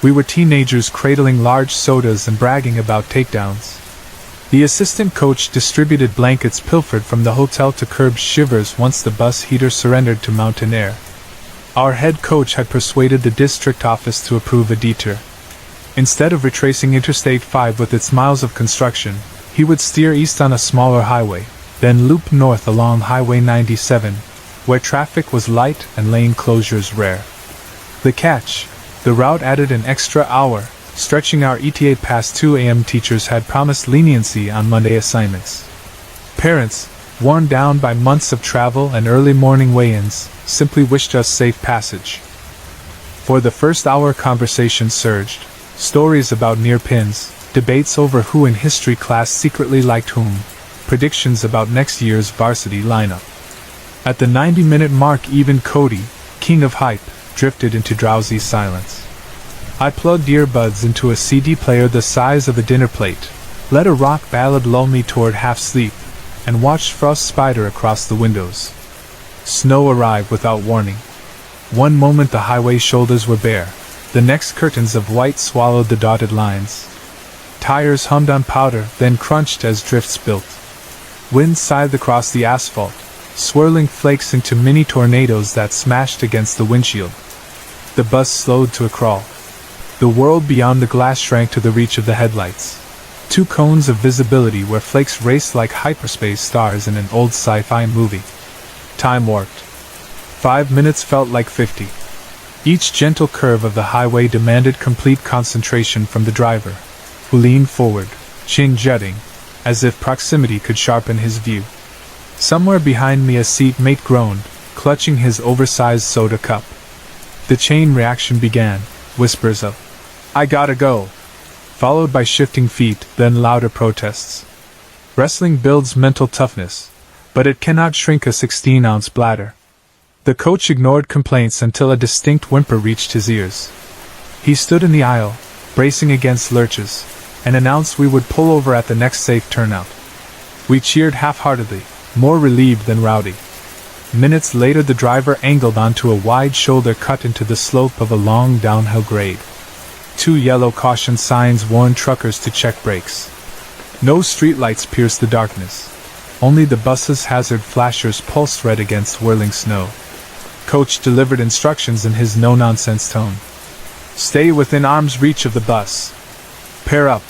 We were teenagers cradling large sodas and bragging about takedowns. The assistant coach distributed blankets pilfered from the hotel to curb shivers once the bus heater surrendered to mountain air. Our head coach had persuaded the district office to approve a detour. Instead of retracing Interstate 5 with its miles of construction, he would steer east on a smaller highway, then loop north along Highway 97, where traffic was light and lane closures rare. The catch: the route added an extra hour, stretching our ETA past 2 a.m. Teachers had promised leniency on Monday assignments. Parents, worn down by months of travel and early morning weigh-ins, simply wished us safe passage. For the first hour conversation surged, stories about near pins, debates over who in history class secretly liked whom, predictions about next year's varsity lineup. At the 90-minute mark even Cody, king of hype, drifted into drowsy silence. I plugged earbuds into a CD player the size of a dinner plate, let a rock ballad lull me toward half-sleep, and watched frost spider across the windows. Snow arrived without warning. One moment the highway shoulders were bare, the next curtains of white swallowed the dotted lines. Tires hummed on powder, then crunched as drifts built. Wind scythed across the asphalt, swirling flakes into mini tornadoes that smashed against the windshield. The bus slowed to a crawl. The world beyond the glass shrank to the reach of the headlights. 2 cones of visibility where flakes raced like hyperspace stars in an old sci-fi movie. Time warped. 5 minutes felt like 50. Each gentle curve of the highway demanded complete concentration from the driver, who leaned forward, chin jutting, as if proximity could sharpen his view. Somewhere behind me a seatmate groaned, clutching his oversized soda cup. The chain reaction began, whispers of, "I gotta go," followed by shifting feet, then louder protests. Wrestling builds mental toughness, but it cannot shrink a 16-ounce bladder. The coach ignored complaints until a distinct whimper reached his ears. He stood in the aisle, bracing against lurches, and announced we would pull over at the next safe turnout. We cheered half-heartedly, more relieved than rowdy. Minutes later the driver angled onto a wide shoulder cut into the slope of a long downhill grade. 2 yellow caution signs warned truckers to check brakes. No streetlights pierced the darkness. Only the bus's hazard flashers pulsed red against whirling snow. Coach delivered instructions in his no-nonsense tone. Stay within arm's reach of the bus. Pair up.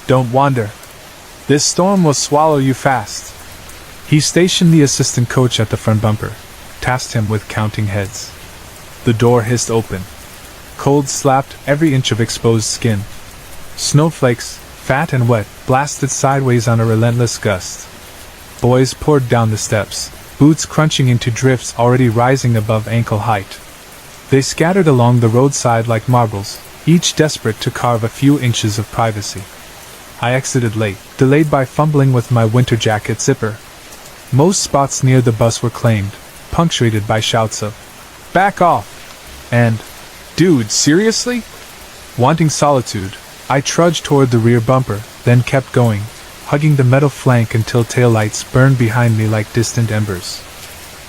Don't wander. This storm will swallow you fast. He stationed the assistant coach at the front bumper, tasked him with counting heads. The door hissed open. Cold slapped every inch of exposed skin. Snowflakes, fat and wet, blasted sideways on a relentless gust. Boys poured down the steps, boots crunching into drifts already rising above ankle height. They scattered along the roadside like marbles, each desperate to carve a few inches of privacy. I exited late, delayed by fumbling with my winter jacket zipper. Most spots near the bus were claimed, punctuated by shouts of, "Back off!" and, "Dude, seriously?" Wanting solitude, I trudged toward the rear bumper, then kept going, hugging the metal flank until taillights burned behind me like distant embers.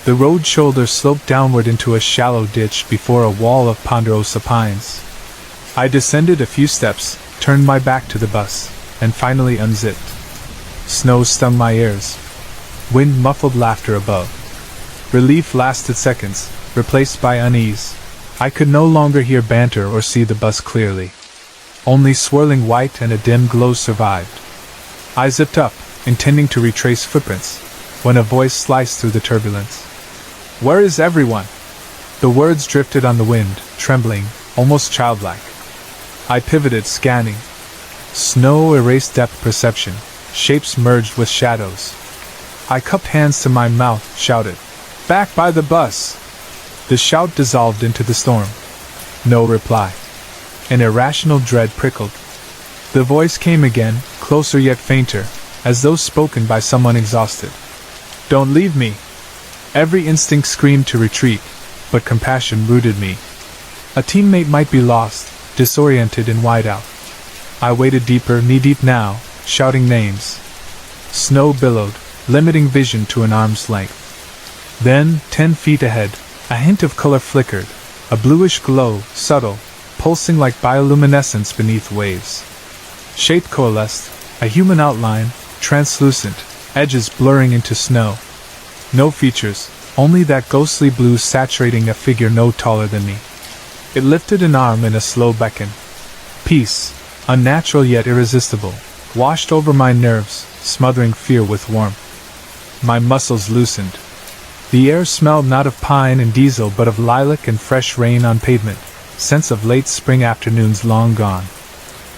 The road shoulder sloped downward into a shallow ditch before a wall of ponderosa pines. I descended a few steps, turned my back to the bus, and finally unzipped. Snow stung my ears. Wind muffled laughter above. Relief lasted seconds, replaced by unease. I could no longer hear banter or see the bus clearly. Only swirling white and a dim glow survived. I zipped up, intending to retrace footprints, when a voice sliced through the turbulence. "Where is everyone?" The words drifted on the wind, trembling, almost childlike. I pivoted, scanning. Snow erased depth perception, shapes merged with shadows. I cupped hands to my mouth, shouted, "Back by the bus!" The shout dissolved into the storm. No reply. An irrational dread prickled. The voice came again, closer yet fainter, as though spoken by someone exhausted. "Don't leave me!" Every instinct screamed to retreat, but compassion rooted me. A teammate might be lost, disoriented in whiteout. I waded deeper, knee-deep now, shouting names. Snow billowed, limiting vision to an arm's length. Then, 10 feet ahead, a hint of color flickered, a bluish glow, subtle, pulsing like bioluminescence beneath waves. Shape coalesced, a human outline, translucent, edges blurring into snow. No features, only that ghostly blue saturating a figure no taller than me. It lifted an arm in a slow beckon. Peace, unnatural yet irresistible, washed over my nerves, smothering fear with warmth. My muscles loosened. The air smelled not of pine and diesel but of lilac and fresh rain on pavement, scents of late spring afternoons long gone.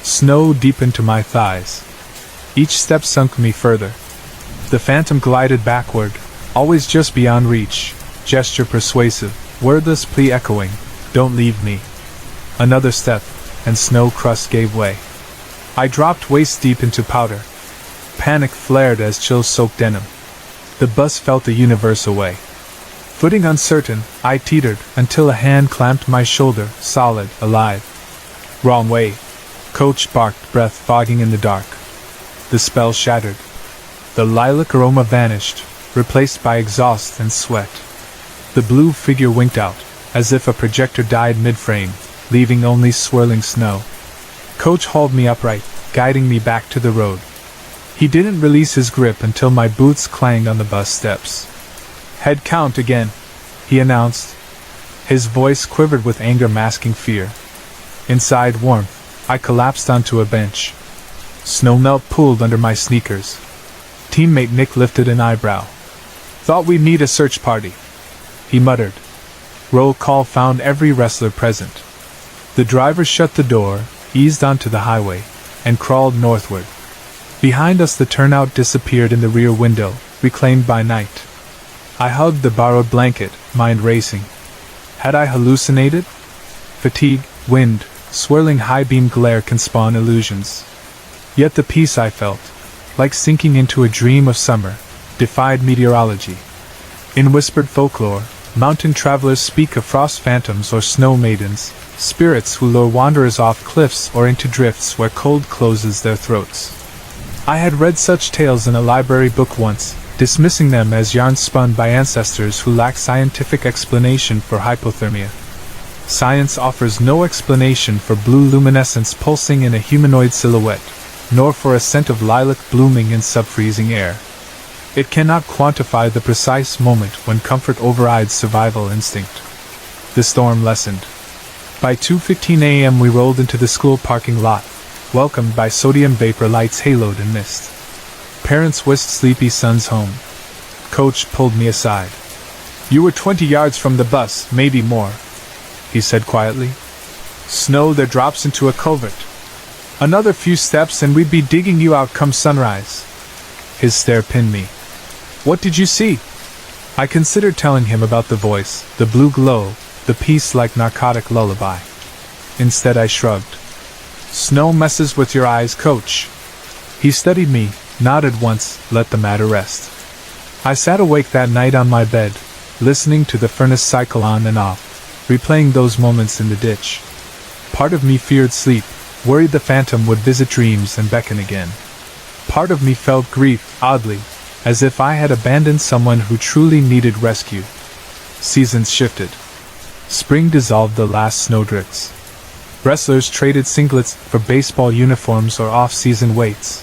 Snow deepened to my thighs. Each step sunk me further. The phantom glided backward, always just beyond reach, gesture persuasive, wordless plea echoing, "Don't leave me." Another step, and snow crust gave way. I dropped waist deep into powder. Panic flared as chills soaked denim. The bus felt the universe away. Footing uncertain, I teetered until a hand clamped my shoulder, solid, alive. "Wrong way!" Coach barked, breath fogging in the dark. The spell shattered. The lilac aroma vanished, replaced by exhaust and sweat. The blue figure winked out, as if a projector died mid-frame, leaving only swirling snow. Coach hauled me upright, guiding me back to the road. He didn't release his grip until my boots clanged on the bus steps. "Head count again," he announced. His voice quivered with anger masking fear. Inside warmth, I collapsed onto a bench. Snowmelt pooled under my sneakers. Teammate Nick lifted an eyebrow. "Thought we'd need a search party," he muttered. Roll call found every wrestler present. The driver shut the door, eased onto the highway, and crawled northward. Behind us the turnout disappeared in the rear window, reclaimed by night. I hugged the borrowed blanket, mind racing. Had I hallucinated? Fatigue, wind, swirling high-beam glare can spawn illusions. Yet the peace I felt, like sinking into a dream of summer, defied meteorology. In whispered folklore, mountain travelers speak of frost phantoms or snow maidens, spirits who lure wanderers off cliffs or into drifts where cold closes their throats. I had read such tales in a library book once, dismissing them as yarns spun by ancestors who lack scientific explanation for hypothermia. Science offers no explanation for blue luminescence pulsing in a humanoid silhouette, nor for a scent of lilac blooming in sub-freezing air. It cannot quantify the precise moment when comfort overrides survival instinct. The storm lessened. By 2:15 a.m. we rolled into the school parking lot, welcomed by sodium vapor lights haloed in mist. Parents whisked sleepy sons home. Coach pulled me aside. "You were 20 yards from the bus, maybe more," he said quietly. "Snow that drops into a culvert. Another few steps and we'd be digging you out come sunrise." His stare pinned me. "What did you see?" I considered telling him about the voice, the blue glow, the peace like narcotic lullaby. Instead I shrugged. "Snow messes with your eyes, Coach." He studied me, nodded once, let the matter rest. I sat awake that night on my bed, listening to the furnace cycle on and off, replaying those moments in the ditch. Part of me feared sleep, worried the phantom would visit dreams and beckon again. Part of me felt grief, oddly, as if I had abandoned someone who truly needed rescue. Seasons shifted. Spring dissolved the last snowdrifts. Wrestlers traded singlets for baseball uniforms or off-season weights.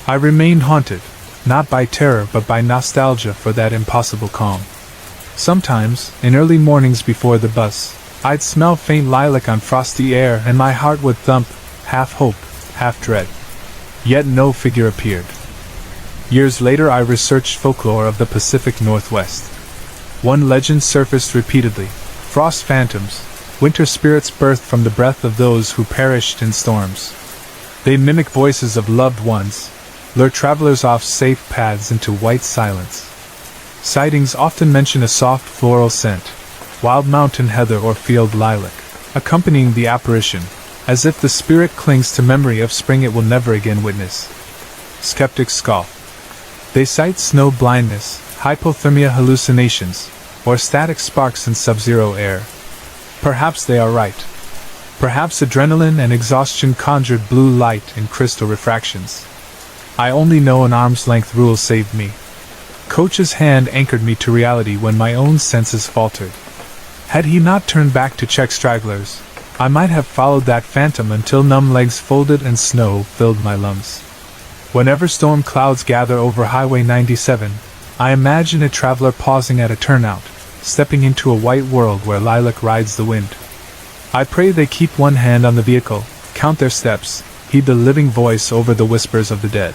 I remained haunted, not by terror but by nostalgia for that impossible calm. Sometimes, in early mornings before the bus, I'd smell faint lilac on frosty air and my heart would thump, half hope, half dread. Yet no figure appeared. Years later I researched folklore of the Pacific Northwest. One legend surfaced repeatedly: frost phantoms, winter spirits birthed from the breath of those who perished in storms. They mimic voices of loved ones, lure travelers off safe paths into white silence. Sightings often mention a soft floral scent, wild mountain heather or field lilac, accompanying the apparition, as if the spirit clings to memory of spring it will never again witness. Skeptics scoff. They cite snow blindness, hypothermia hallucinations, or static sparks in sub-zero air. Perhaps they are right. Perhaps adrenaline and exhaustion conjured blue light in crystal refractions. I only know an arm's length rule saved me. Coach's hand anchored me to reality when my own senses faltered. Had he not turned back to check stragglers, I might have followed that phantom until numb legs folded and snow filled my lungs. Whenever storm clouds gather over Highway 97, I imagine a traveler pausing at a turnout, stepping into a white world where lilac rides the wind. I pray they keep one hand on the vehicle, count their steps, heed the living voice over the whispers of the dead.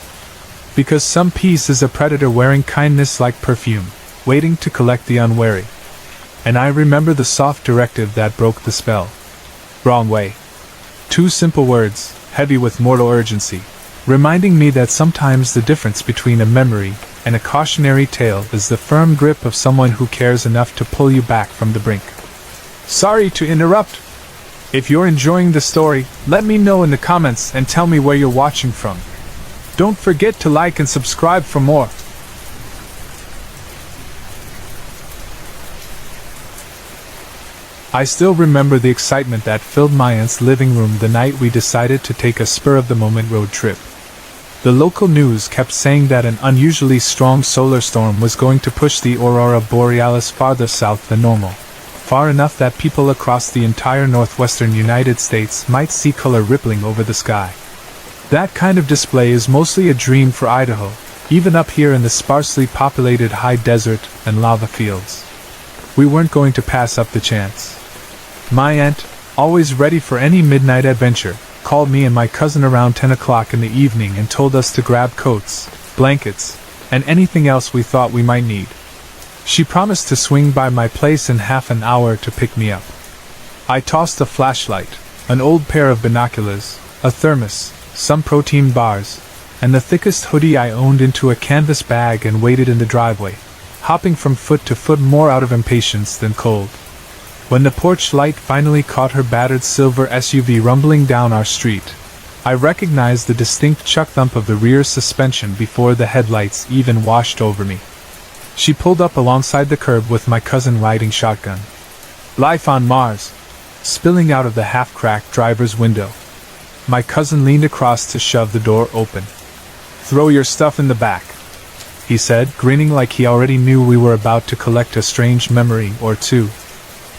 Because some peace is a predator wearing kindness like perfume, waiting to collect the unwary. And I remember the soft directive that broke the spell. Wrong way. 2 simple words, heavy with mortal urgency, reminding me that sometimes the difference between a memory and a cautionary tale is the firm grip of someone who cares enough to pull you back from the brink. Sorry to interrupt. If you're enjoying the story, let me know in the comments and tell me where you're watching from. Don't forget to like and subscribe for more. I still remember the excitement that filled my aunt's living room the night we decided to take a spur-of-the-moment road trip. The local news kept saying that an unusually strong solar storm was going to push the aurora borealis farther south than normal, far enough that people across the entire northwestern United States might see color rippling over the sky. That kind of display is mostly a dream for Idaho, even up here in the sparsely populated high desert and lava fields. We weren't going to pass up the chance. My aunt, always ready for any midnight adventure, called me and my cousin around 10 o'clock in the evening and told us to grab coats, blankets, and anything else we thought we might need. She promised to swing by my place in half an hour to pick me up. I tossed a flashlight, an old pair of binoculars, a thermos, some protein bars, and the thickest hoodie I owned into a canvas bag and waited in the driveway, hopping from foot to foot more out of impatience than cold. When the porch light finally caught her battered silver SUV rumbling down our street, I recognized the distinct chuck thump of the rear suspension before the headlights even washed over me. She pulled up alongside the curb with my cousin riding shotgun. "Life on Mars," spilling out of the half-cracked driver's window. My cousin leaned across to shove the door open. "Throw your stuff in the back," he said, grinning like he already knew we were about to collect a strange memory or two.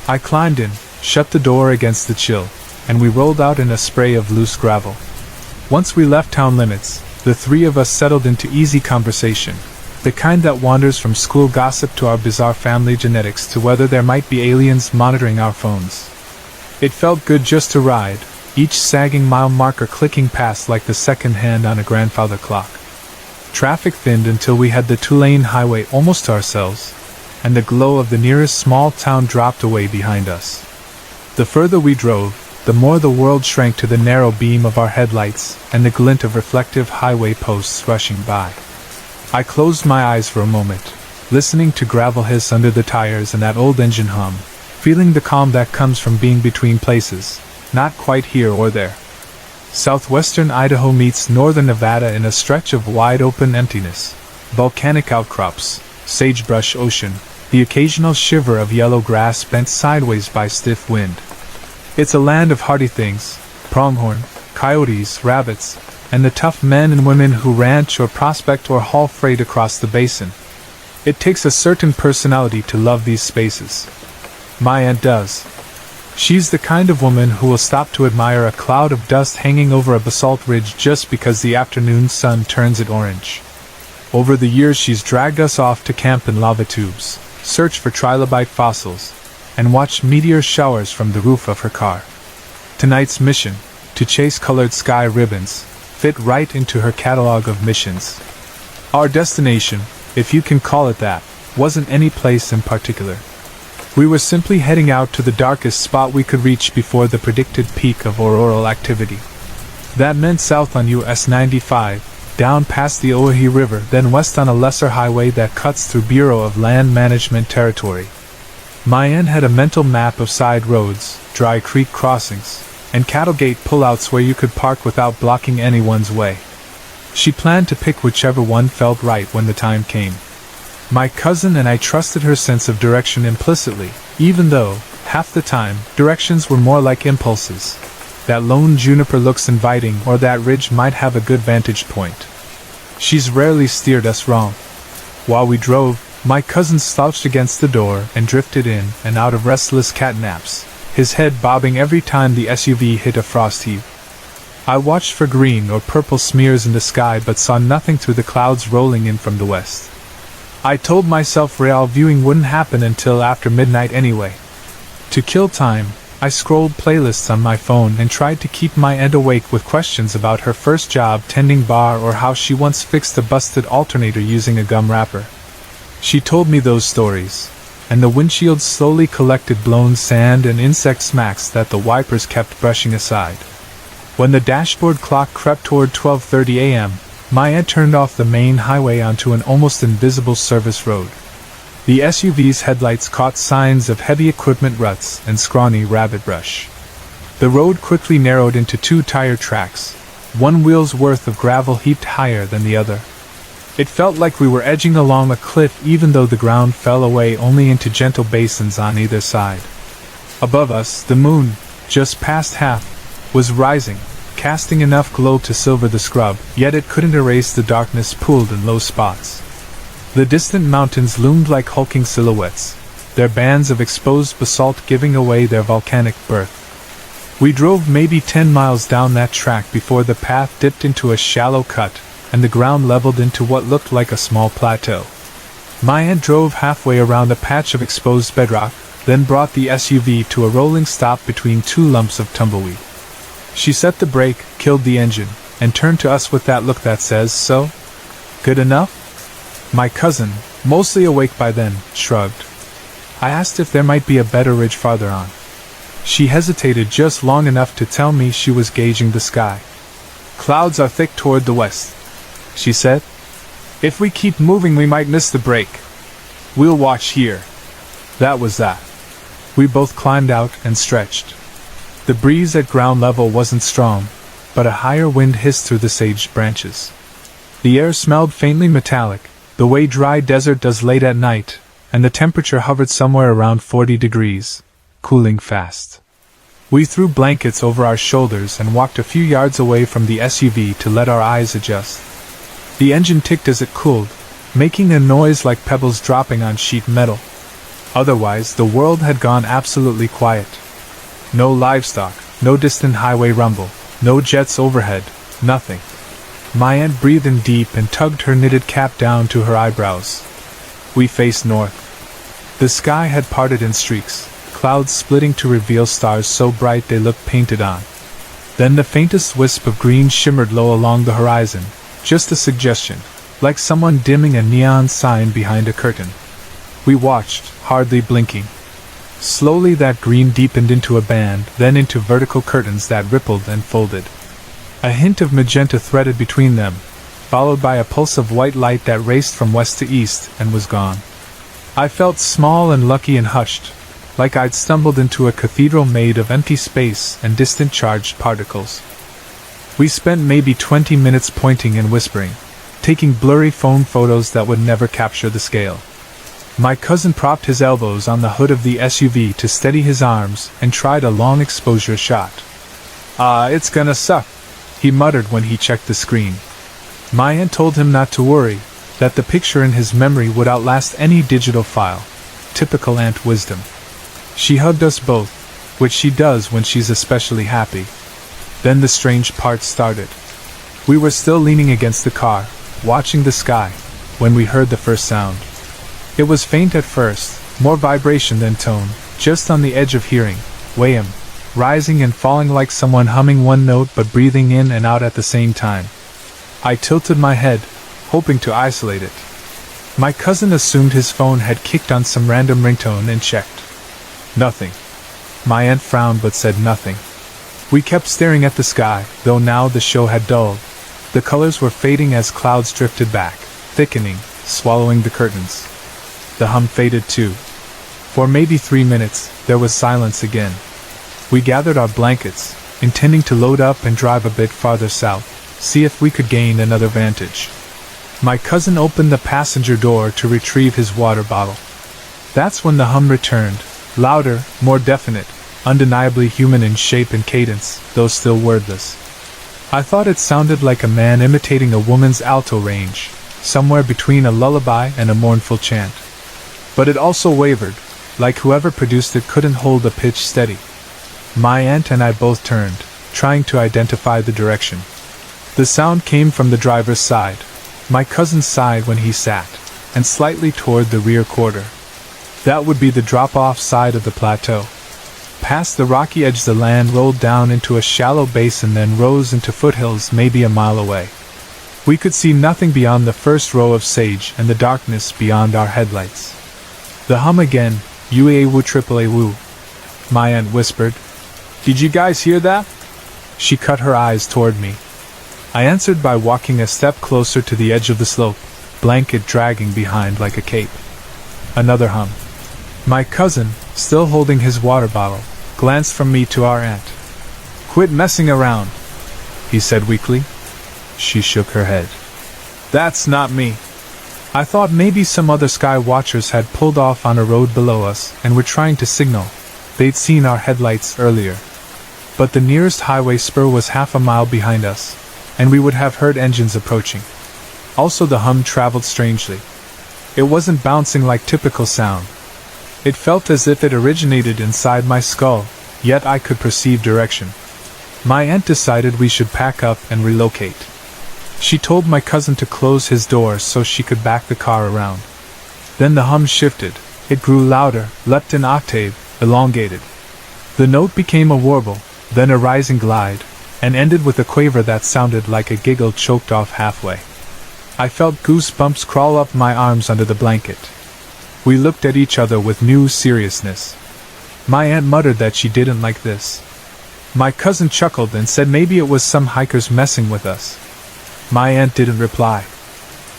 I climbed in, shut the door against the chill, and we rolled out in a spray of loose gravel. Once we left town limits, the three of us settled into easy conversation, the kind that wanders from school gossip to our bizarre family genetics to whether there might be aliens monitoring our phones. It felt good just to ride, each sagging mile marker clicking past like the second hand on a grandfather clock. Traffic thinned until we had the two-lane highway almost to ourselves, and the glow of the nearest small town dropped away behind us. The further we drove, the more the world shrank to the narrow beam of our headlights and the glint of reflective highway posts rushing by. I closed my eyes for a moment, listening to gravel hiss under the tires and that old engine hum, feeling the calm that comes from being between places, not quite here or there. Southwestern Idaho meets northern Nevada in a stretch of wide-open emptiness, volcanic outcrops, sagebrush ocean, the occasional shiver of yellow grass bent sideways by stiff wind. It's a land of hardy things, pronghorn, coyotes, rabbits, and the tough men and women who ranch or prospect or haul freight across the basin. It takes a certain personality to love these spaces. My aunt does. She's the kind of woman who will stop to admire a cloud of dust hanging over a basalt ridge just because the afternoon sun turns it orange. Over the years she's dragged us off to camp in lava tubes, search for trilobite fossils, and watch meteor showers from the roof of her car. Tonight's mission, to chase colored sky ribbons, fit right into her catalog of missions. Our destination, if you can call it that, wasn't any place in particular. We were simply heading out to the darkest spot we could reach before the predicted peak of auroral activity. That meant south on US 95, down past the Oahe River, then west on a lesser highway that cuts through Bureau of Land Management territory. My aunt had a mental map of side roads, dry creek crossings, and cattle gate pullouts where you could park without blocking anyone's way. She planned to pick whichever one felt right when the time came. My cousin and I trusted her sense of direction implicitly, even though, half the time, directions were more like impulses. That lone juniper looks inviting, or that ridge might have a good vantage point. She's rarely steered us wrong. While we drove, my cousin slouched against the door and drifted in and out of restless cat naps, his head bobbing every time the SUV hit a frost heave. I watched for green or purple smears in the sky but saw nothing through the clouds rolling in from the west. I told myself real viewing wouldn't happen until after midnight anyway. To kill time, I scrolled playlists on my phone and tried to keep my aunt awake with questions about her first job tending bar or how she once fixed a busted alternator using a gum wrapper. She told me those stories, and the windshield slowly collected blown sand and insect smacks that the wipers kept brushing aside. When the dashboard clock crept toward 12:30 a.m., my aunt turned off the main highway onto an almost invisible service road. The SUV's headlights caught signs of heavy equipment ruts and scrawny rabbit brush. The road quickly narrowed into two tire tracks, one wheel's worth of gravel heaped higher than the other. It felt like we were edging along a cliff even though the ground fell away only into gentle basins on either side. Above us, the moon, just past half, was rising, casting enough glow to silver the scrub, yet it couldn't erase the darkness pooled in low spots. The distant mountains loomed like hulking silhouettes, their bands of exposed basalt giving away their volcanic birth. We drove maybe 10 miles down that track before the path dipped into a shallow cut, and the ground leveled into what looked like a small plateau. My aunt drove halfway around a patch of exposed bedrock, then brought the SUV to a rolling stop between two lumps of tumbleweed. She set the brake, killed the engine, and turned to us with that look that says, "So? Good enough?" My cousin, mostly awake by then, shrugged. I asked if there might be a better ridge farther on. She hesitated just long enough to tell me she was gauging the sky. "Clouds are thick toward the west," she said. "If we keep moving we might miss the break. We'll watch here." That was that. We both climbed out and stretched. The breeze at ground level wasn't strong, but a higher wind hissed through the sage branches. The air smelled faintly metallic, the way dry desert does late at night, and the temperature hovered somewhere around 40 degrees, cooling fast. We threw blankets over our shoulders and walked a few yards away from the SUV to let our eyes adjust. The engine ticked as it cooled, making a noise like pebbles dropping on sheet metal. Otherwise, the world had gone absolutely quiet. No livestock, no distant highway rumble, no jets overhead, nothing. My aunt breathed in deep and tugged her knitted cap down to her eyebrows. We faced north. The sky had parted in streaks, clouds splitting to reveal stars so bright they looked painted on. Then the faintest wisp of green shimmered low along the horizon, just a suggestion, like someone dimming a neon sign behind a curtain. We watched, hardly blinking. Slowly that green deepened into a band, then into vertical curtains that rippled and folded. A hint of magenta threaded between them, followed by a pulse of white light that raced from west to east and was gone. I felt small and lucky and hushed, like I'd stumbled into a cathedral made of empty space and distant charged particles. We spent maybe 20 minutes pointing and whispering, taking blurry phone photos that would never capture the scale. My cousin propped his elbows on the hood of the SUV to steady his arms and tried a long exposure shot. It's gonna suck," he muttered when he checked the screen. My aunt told him not to worry, that the picture in his memory would outlast any digital file. Typical aunt wisdom. She hugged us both, which she does when she's especially happy. Then the strange part started. We were still leaning against the car, watching the sky, when we heard the first sound. It was faint at first, more vibration than tone, just on the edge of hearing, Wayam, rising and falling like someone humming one note but breathing in and out at the same time. I tilted my head, hoping to isolate it. My cousin assumed his phone had kicked on some random ringtone and checked. Nothing. My aunt frowned but said nothing. We kept staring at the sky, though now the show had dulled. The colors were fading as clouds drifted back, thickening, swallowing the curtains. The hum faded too. For maybe 3 minutes, there was silence again. We gathered our blankets, intending to load up and drive a bit farther south, see if we could gain another vantage. My cousin opened the passenger door to retrieve his water bottle. That's when the hum returned, louder, more definite, undeniably human in shape and cadence, though still wordless. I thought it sounded like a man imitating a woman's alto range, somewhere between a lullaby and a mournful chant. But it also wavered, like whoever produced it couldn't hold the pitch steady. My aunt and I both turned, trying to identify the direction. The sound came from the driver's side, my cousin's side when he sat, and slightly toward the rear quarter. That would be the drop-off side of the plateau. Past the rocky edge the land rolled down into a shallow basin then rose into foothills maybe a mile away. We could see nothing beyond the first row of sage and the darkness beyond our headlights. The hum again, "Uawu triple woo," my aunt whispered. "Did you guys hear that?" She cut her eyes toward me. I answered by walking a step closer to the edge of the slope, blanket dragging behind like a cape. Another hum. My cousin, still holding his water bottle, glanced from me to our aunt. "Quit messing around," he said weakly. She shook her head. "That's not me." I thought maybe some other sky watchers had pulled off on a road below us and were trying to signal. They'd seen our headlights earlier. But the nearest highway spur was half a mile behind us, and we would have heard engines approaching. Also the hum traveled strangely. It wasn't bouncing like typical sound. It felt as if it originated inside my skull, yet I could perceive direction. My aunt decided we should pack up and relocate. She told my cousin to close his door so she could back the car around. Then the hum shifted. It grew louder, leapt an octave, elongated. The note became a warble, then a rising glide, and ended with a quaver that sounded like a giggle choked off halfway. I felt goosebumps crawl up my arms under the blanket. We looked at each other with new seriousness. My aunt muttered that she didn't like this. My cousin chuckled and said maybe it was some hikers messing with us. My aunt didn't reply.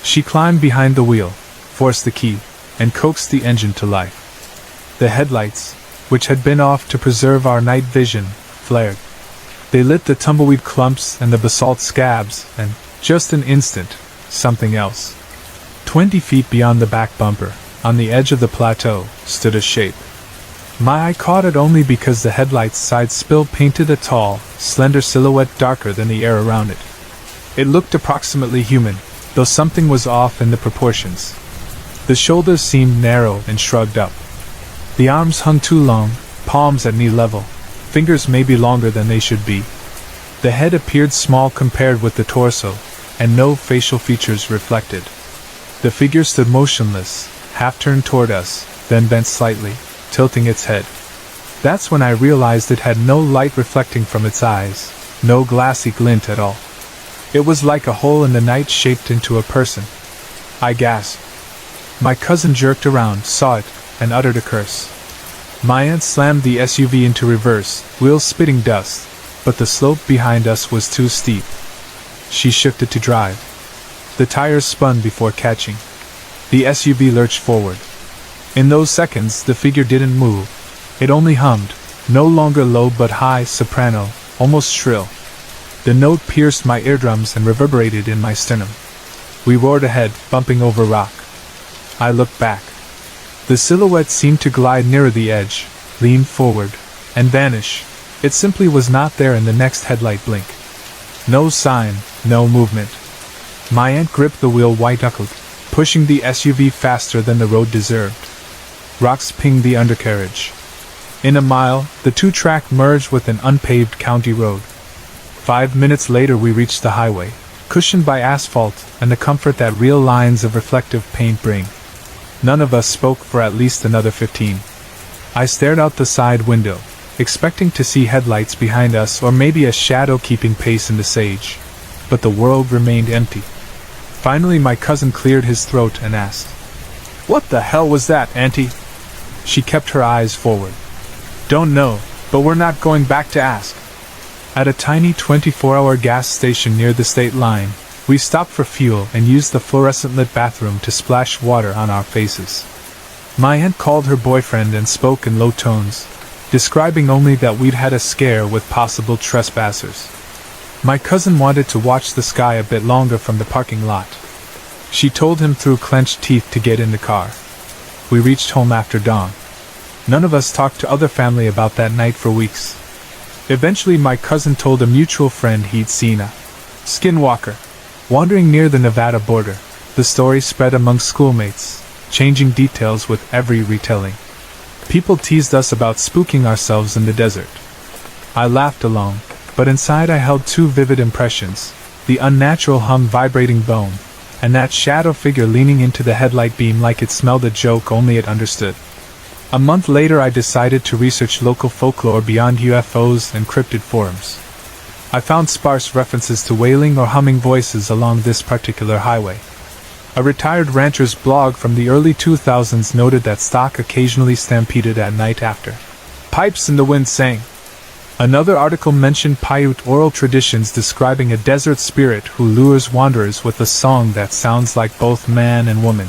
She climbed behind the wheel, forced the key, and coaxed the engine to life. The headlights, which had been off to preserve our night vision, flared. They lit the tumbleweed clumps and the basalt scabs, and, just an instant, something else. 20 feet beyond the back bumper, on the edge of the plateau, stood a shape. My eye caught it only because the headlight's side spill painted a tall, slender silhouette darker than the air around it. It looked approximately human, though something was off in the proportions. The shoulders seemed narrow and shrugged up. The arms hung too long, palms at knee level, fingers maybe longer than they should be. The head appeared small compared with the torso, and no facial features reflected. The figure stood motionless, half turned toward us, then bent slightly, tilting its head. That's when I realized it had no light reflecting from its eyes, no glassy glint at all. It was like a hole in the night shaped into a person. I gasped. My cousin jerked around, saw it, and uttered a curse. My aunt slammed the SUV into reverse, wheels spitting dust, but the slope behind us was too steep. She shifted to drive. The tires spun before catching. The SUV lurched forward. In those seconds, the figure didn't move. It only hummed, no longer low but high soprano, almost shrill. The note pierced my eardrums and reverberated in my sternum. We roared ahead, bumping over rock. I looked back. The silhouette seemed to glide nearer the edge, lean forward, and vanish. It simply was not there in the next headlight blink. No sign, no movement. My aunt gripped the wheel white-knuckled, pushing the SUV faster than the road deserved. Rocks pinged the undercarriage. In a mile, the two-track merged with an unpaved county road. 5 minutes later we reached the highway, cushioned by asphalt and the comfort that real lines of reflective paint bring. None of us spoke for at least another 15. I stared out the side window, expecting to see headlights behind us or maybe a shadow keeping pace in the sage. But the world remained empty. Finally my cousin cleared his throat and asked, "What the hell was that, Auntie?" She kept her eyes forward. "Don't know, but we're not going back to ask." At a tiny 24-hour gas station near the state line, we stopped for fuel and used the fluorescent-lit bathroom to splash water on our faces. My aunt called her boyfriend and spoke in low tones, describing only that we'd had a scare with possible trespassers. My cousin wanted to watch the sky a bit longer from the parking lot. She told him through clenched teeth to get in the car. We reached home after dawn. None of us talked to other family about that night for weeks. Eventually my cousin told a mutual friend he'd seen a skinwalker wandering near the Nevada border. The story spread among schoolmates, changing details with every retelling. People teased us about spooking ourselves in the desert. I laughed along, but inside I held two vivid impressions, the unnatural hum vibrating bone, and that shadow figure leaning into the headlight beam like it smelled a joke only it understood. A month later I decided to research local folklore beyond UFOs and cryptid forums. I found sparse references to wailing or humming voices along this particular highway. A retired rancher's blog from the early 2000s noted that stock occasionally stampeded at night after pipes in the wind sang. Another article mentioned Paiute oral traditions describing a desert spirit who lures wanderers with a song that sounds like both man and woman.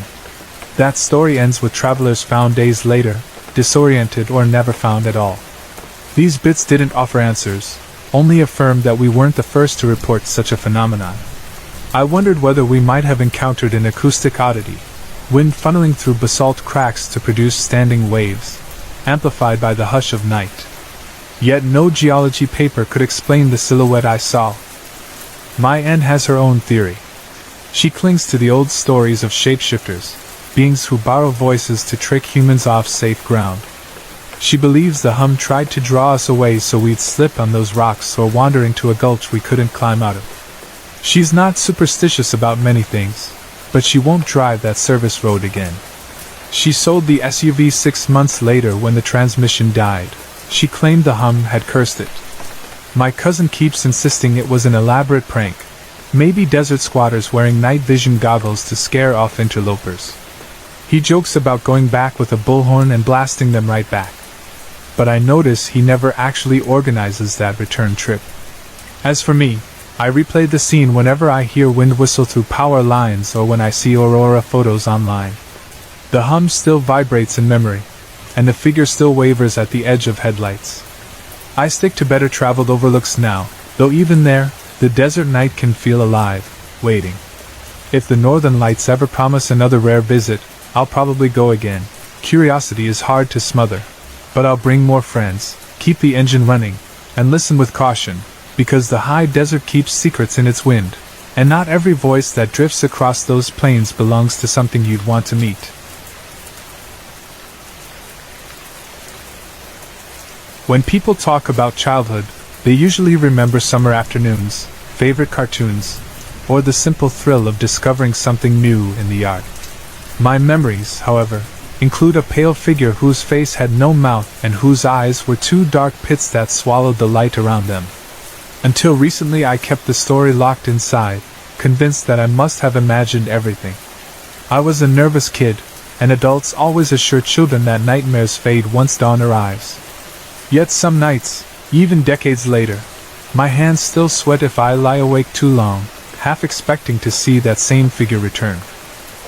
That story ends with travelers found days later, disoriented or never found at all. These bits didn't offer answers, only affirmed that we weren't the first to report such a phenomenon. I wondered whether we might have encountered an acoustic oddity, wind funneling through basalt cracks to produce standing waves, amplified by the hush of night. Yet no geology paper could explain the silhouette I saw. My aunt has her own theory. She clings to the old stories of shapeshifters, beings who borrow voices to trick humans off safe ground. She believes the hum tried to draw us away so we'd slip on those rocks or wander into a gulch we couldn't climb out of. She's not superstitious about many things, but she won't drive that service road again. She sold the SUV 6 months later when the transmission died. She claimed the hum had cursed it. My cousin keeps insisting it was an elaborate prank, maybe desert squatters wearing night vision goggles to scare off interlopers. He jokes about going back with a bullhorn and blasting them right back. But I notice he never actually organizes that return trip. As for me, I replay the scene whenever I hear wind whistle through power lines or when I see aurora photos online. The hum still vibrates in memory, and the figure still wavers at the edge of headlights. I stick to better traveled overlooks now, though even there, the desert night can feel alive, waiting. If the northern lights ever promise another rare visit, I'll probably go again. Curiosity is hard to smother. But I'll bring more friends, keep the engine running, and listen with caution, because the high desert keeps secrets in its wind, and not every voice that drifts across those plains belongs to something you'd want to meet. When people talk about childhood, they usually remember summer afternoons, favorite cartoons, or the simple thrill of discovering something new in the yard. My memories, however, include a pale figure whose face had no mouth and whose eyes were two dark pits that swallowed the light around them. Until recently I kept the story locked inside, convinced that I must have imagined everything. I was a nervous kid, and adults always assure children that nightmares fade once dawn arrives. Yet some nights, even decades later, my hands still sweat if I lie awake too long, half expecting to see that same figure return.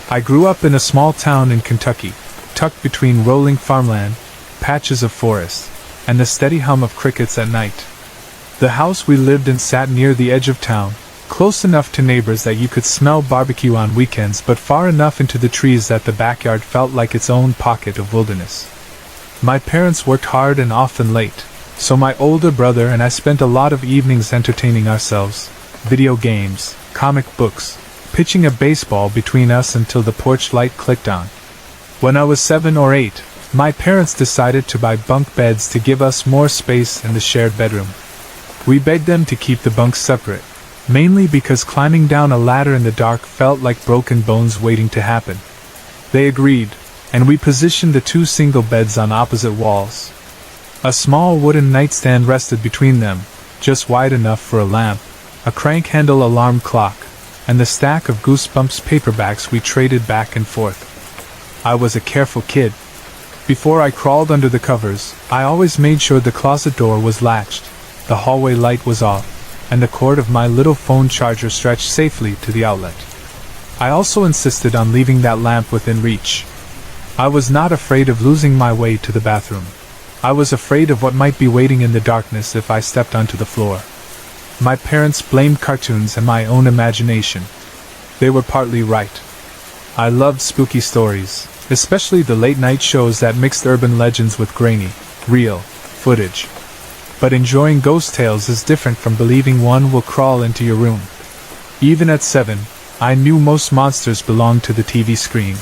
I grew up in a small town in Kentucky, tucked between rolling farmland, patches of forest, and the steady hum of crickets at night. The house we lived in sat near the edge of town, close enough to neighbors that you could smell barbecue on weekends, but far enough into the trees that the backyard felt like its own pocket of wilderness. My parents worked hard and often late, so my older brother and I spent a lot of evenings entertaining ourselves, video games, comic books, pitching a baseball between us until the porch light clicked on. When I was 7 or 8, my parents decided to buy bunk beds to give us more space in the shared bedroom. We begged them to keep the bunks separate, mainly because climbing down a ladder in the dark felt like broken bones waiting to happen. They agreed, and we positioned the two single beds on opposite walls. A small wooden nightstand rested between them, just wide enough for a lamp, a crank-handle alarm clock, and the stack of Goosebumps paperbacks we traded back and forth. I was a careful kid. Before I crawled under the covers, I always made sure the closet door was latched, the hallway light was off, and the cord of my little phone charger stretched safely to the outlet. I also insisted on leaving that lamp within reach. I was not afraid of losing my way to the bathroom. I was afraid of what might be waiting in the darkness if I stepped onto the floor. My parents blamed cartoons and my own imagination. They were partly right. I loved spooky stories, especially the late-night shows that mixed urban legends with grainy, real footage. But enjoying ghost tales is different from believing one will crawl into your room. Even at 7, I knew most monsters belonged to the TV screen.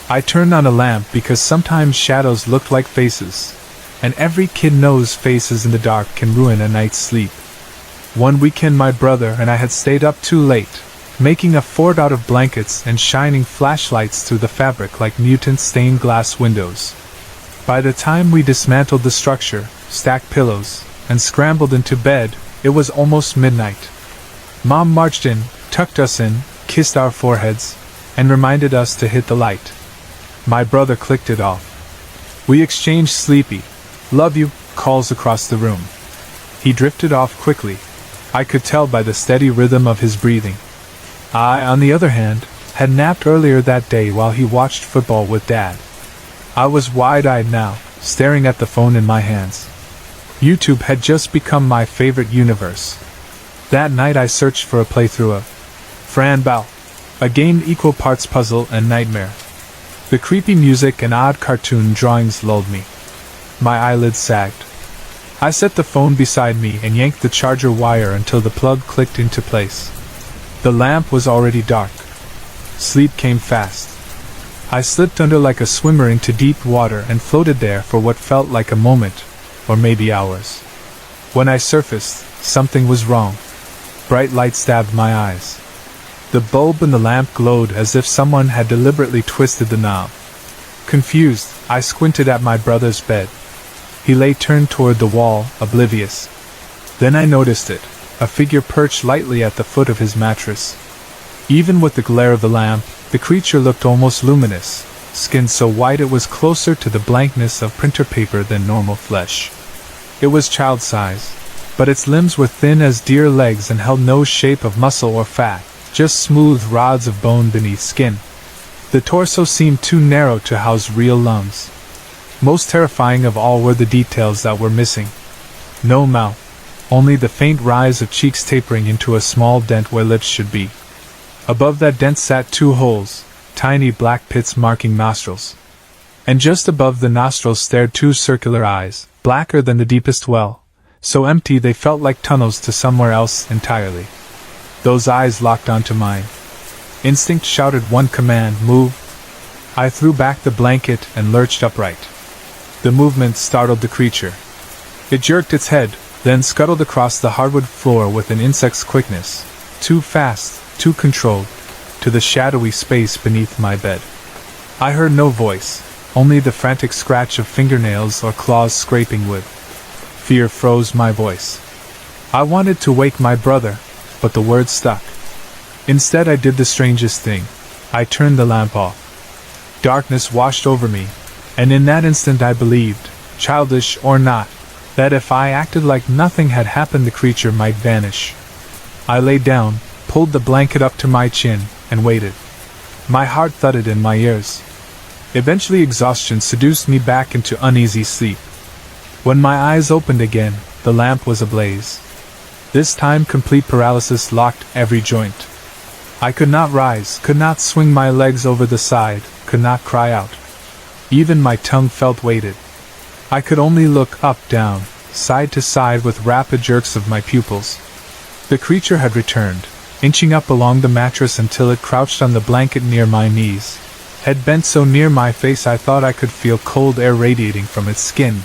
I turned on a lamp because sometimes shadows looked like faces, and every kid knows faces in the dark can ruin a night's sleep. One weekend my brother and I had stayed up too late, making a fort out of blankets and shining flashlights through the fabric like mutant stained glass windows. By the time we dismantled the structure, stacked pillows, and scrambled into bed, it was almost midnight. Mom marched in, tucked us in, kissed our foreheads, and reminded us to hit the light. My brother clicked it off. We exchanged sleepy, "love you" calls across the room. He drifted off quickly. I could tell by the steady rhythm of his breathing. I, on the other hand, had napped earlier that day while he watched football with Dad. I was wide-eyed now, staring at the phone in my hands. YouTube had just become my favorite universe. That night I searched for a playthrough of Fran Bow, a game equal parts puzzle and nightmare. The creepy music and odd cartoon drawings lulled me. My eyelids sagged. I set the phone beside me and yanked the charger wire until the plug clicked into place. The lamp was already dark. Sleep came fast. I slipped under like a swimmer into deep water and floated there for what felt like a moment, or maybe hours. When I surfaced, something was wrong. Bright light stabbed my eyes. The bulb in the lamp glowed as if someone had deliberately twisted the knob. Confused, I squinted at my brother's bed. He lay turned toward the wall, oblivious. Then I noticed it, a figure perched lightly at the foot of his mattress. Even with the glare of the lamp, the creature looked almost luminous, skin so white it was closer to the blankness of printer paper than normal flesh. It was child-size, but its limbs were thin as deer legs and held no shape of muscle or fat, just smooth rods of bone beneath skin. The torso seemed too narrow to house real lungs. Most terrifying of all were the details that were missing. No mouth, only the faint rise of cheeks tapering into a small dent where lips should be. Above that dent sat 2 holes, tiny black pits marking nostrils. And just above the nostrils stared 2 circular eyes, blacker than the deepest well, so empty they felt like tunnels to somewhere else entirely. Those eyes locked onto mine. Instinct shouted one command: move. I threw back the blanket and lurched upright. The movement startled the creature. It jerked its head, then scuttled across the hardwood floor with an insect's quickness, too fast, too controlled, to the shadowy space beneath my bed. I heard no voice, only the frantic scratch of fingernails or claws scraping wood. Fear froze my voice. I wanted to wake my brother, but the words stuck. Instead, I did the strangest thing. I turned the lamp off. Darkness washed over me, and in that instant I believed, childish or not, that if I acted like nothing had happened, the creature might vanish. I lay down, pulled the blanket up to my chin, and waited. My heart thudded in my ears. Eventually exhaustion seduced me back into uneasy sleep. When my eyes opened again, the lamp was ablaze. This time complete paralysis locked every joint. I could not rise, could not swing my legs over the side, could not cry out. Even my tongue felt weighted. I could only look up, down, side to side with rapid jerks of my pupils. The creature had returned, inching up along the mattress until it crouched on the blanket near my knees. Head bent so near my face I thought I could feel cold air radiating from its skin.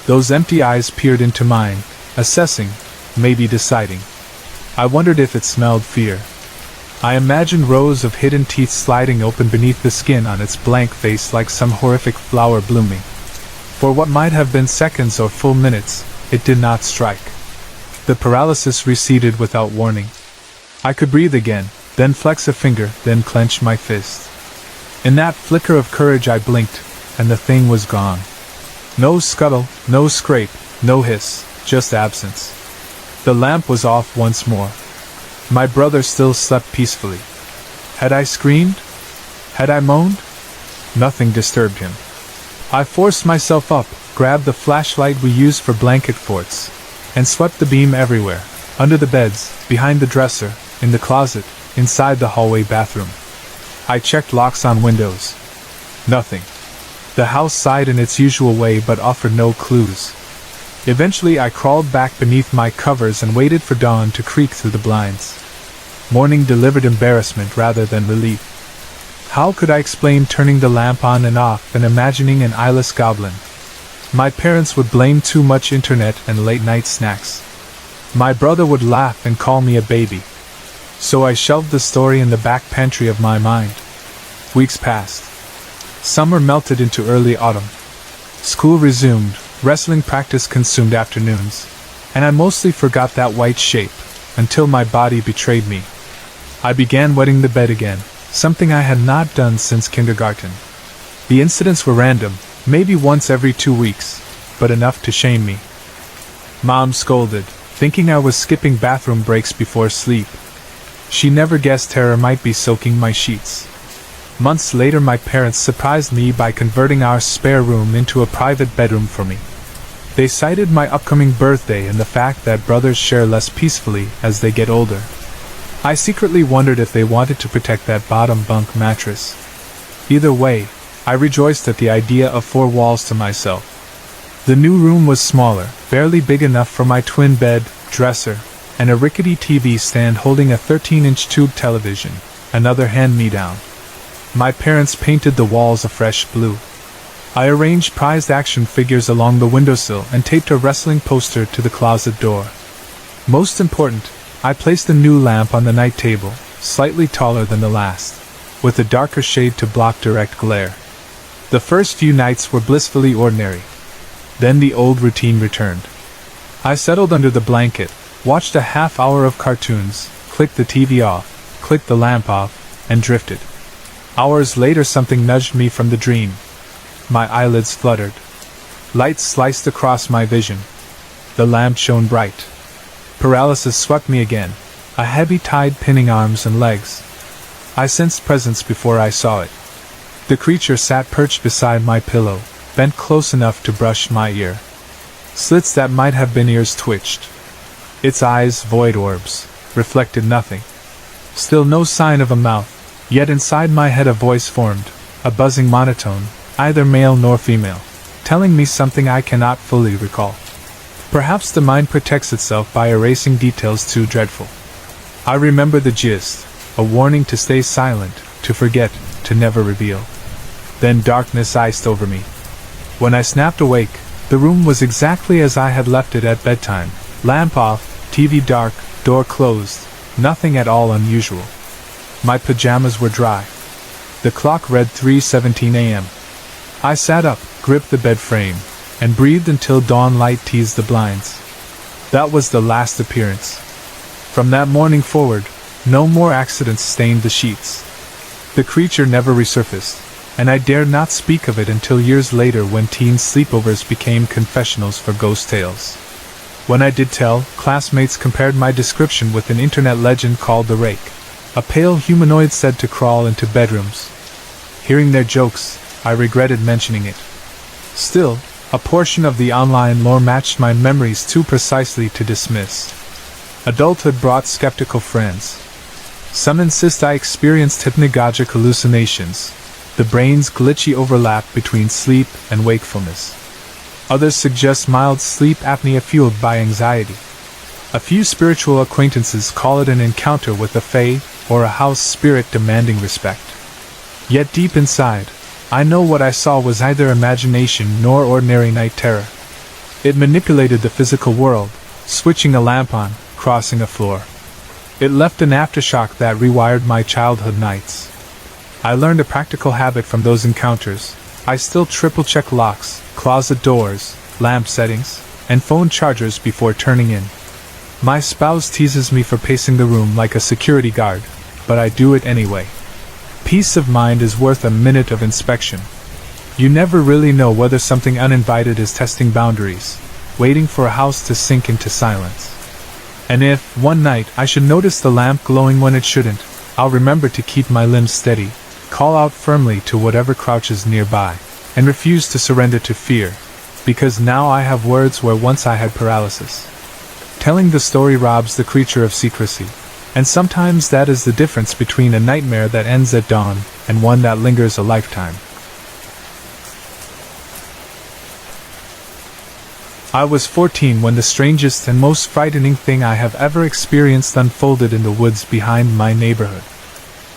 Those empty eyes peered into mine, assessing, maybe deciding. I wondered if it smelled fear. I imagined rows of hidden teeth sliding open beneath the skin on its blank face like some horrific flower blooming. For what might have been seconds or full minutes, it did not strike. The paralysis receded without warning. I could breathe again, then flex a finger, then clench my fist. In that flicker of courage I blinked, and the thing was gone. No scuttle, no scrape, no hiss, just absence. The lamp was off once more. My brother still slept peacefully. Had I screamed? Had I moaned? Nothing disturbed him. I forced myself up, grabbed the flashlight we used for blanket forts, and swept the beam everywhere, under the beds, behind the dresser, in the closet, inside the hallway bathroom. I checked locks on windows. Nothing. The house sighed in its usual way but offered no clues. Eventually I crawled back beneath my covers and waited for dawn to creak through the blinds. Morning delivered embarrassment rather than relief. How could I explain turning the lamp on and off and imagining an eyeless goblin? My parents would blame too much internet and late-night snacks. My brother would laugh and call me a baby. So I shelved the story in the back pantry of my mind. Weeks passed. Summer melted into early autumn. School resumed, wrestling practice consumed afternoons, and I mostly forgot that white shape, until my body betrayed me. I began wetting the bed again, something I had not done since kindergarten. The incidents were random, maybe once every 2 weeks, but enough to shame me. Mom scolded, thinking I was skipping bathroom breaks before sleep. She never guessed terror might be soaking my sheets. Months later my parents surprised me by converting our spare room into a private bedroom for me. They cited my upcoming birthday and the fact that brothers share less peacefully as they get older. I secretly wondered if they wanted to protect that bottom bunk mattress. Either way, I rejoiced at the idea of 4 walls to myself. The new room was smaller, barely big enough for my twin bed, dresser, and a rickety TV stand holding a 13-inch tube television, another hand-me-down. My parents painted the walls a fresh blue. I arranged prized action figures along the windowsill and taped a wrestling poster to the closet door. Most important, I placed a new lamp on the night table, slightly taller than the last, with a darker shade to block direct glare. The first few nights were blissfully ordinary. Then the old routine returned. I settled under the blanket, watched a half hour of cartoons, clicked the TV off, clicked the lamp off, and drifted. Hours later something nudged me from the dream. My eyelids fluttered. Light sliced across my vision. The lamp shone bright. Paralysis swept me again, a heavy tide pinning arms and legs. I sensed presence before I saw it. The creature sat perched beside my pillow, bent close enough to brush my ear. Slits that might have been ears twitched. Its eyes, void orbs, reflected nothing. Still no sign of a mouth, yet inside my head a voice formed, a buzzing monotone, either male nor female, telling me something I cannot fully recall. Perhaps the mind protects itself by erasing details too dreadful. I remember the gist, a warning to stay silent, to forget, to never reveal. Then darkness iced over me. When I snapped awake, the room was exactly as I had left it at bedtime. Lamp off, TV dark, door closed, nothing at all unusual. My pajamas were dry. The clock read 3:17 a.m. I sat up, gripped the bed frame, and breathed until dawn light teased the blinds. That was the last appearance. From that morning forward, no more accidents stained the sheets. The creature never resurfaced, and I dared not speak of it until years later when teen sleepovers became confessionals for ghost tales. When I did tell, classmates compared my description with an internet legend called the Rake, a pale humanoid said to crawl into bedrooms. Hearing their jokes, I regretted mentioning it. Still, a portion of the online lore matched my memories too precisely to dismiss. Adulthood brought skeptical friends. Some insist I experienced hypnagogic hallucinations, the brain's glitchy overlap between sleep and wakefulness. Others suggest mild sleep apnea fueled by anxiety. A few spiritual acquaintances call it an encounter with the fae, or a house spirit demanding respect. Yet deep inside, I know what I saw was neither imagination nor ordinary night terror. It manipulated the physical world, switching a lamp on, crossing a floor. It left an aftershock that rewired my childhood nights. I learned a practical habit from those encounters. I still triple-check locks, closet doors, lamp settings, and phone chargers before turning in. My spouse teases me for pacing the room like a security guard, but I do it anyway. Peace of mind is worth a minute of inspection. You never really know whether something uninvited is testing boundaries, waiting for a house to sink into silence. And if, one night, I should notice the lamp glowing when it shouldn't, I'll remember to keep my limbs steady, call out firmly to whatever crouches nearby, and refuse to surrender to fear, because now I have words where once I had paralysis. Telling the story robs the creature of secrecy, and sometimes that is the difference between a nightmare that ends at dawn and one that lingers a lifetime. I was 14 when the strangest and most frightening thing I have ever experienced unfolded in the woods behind my neighborhood.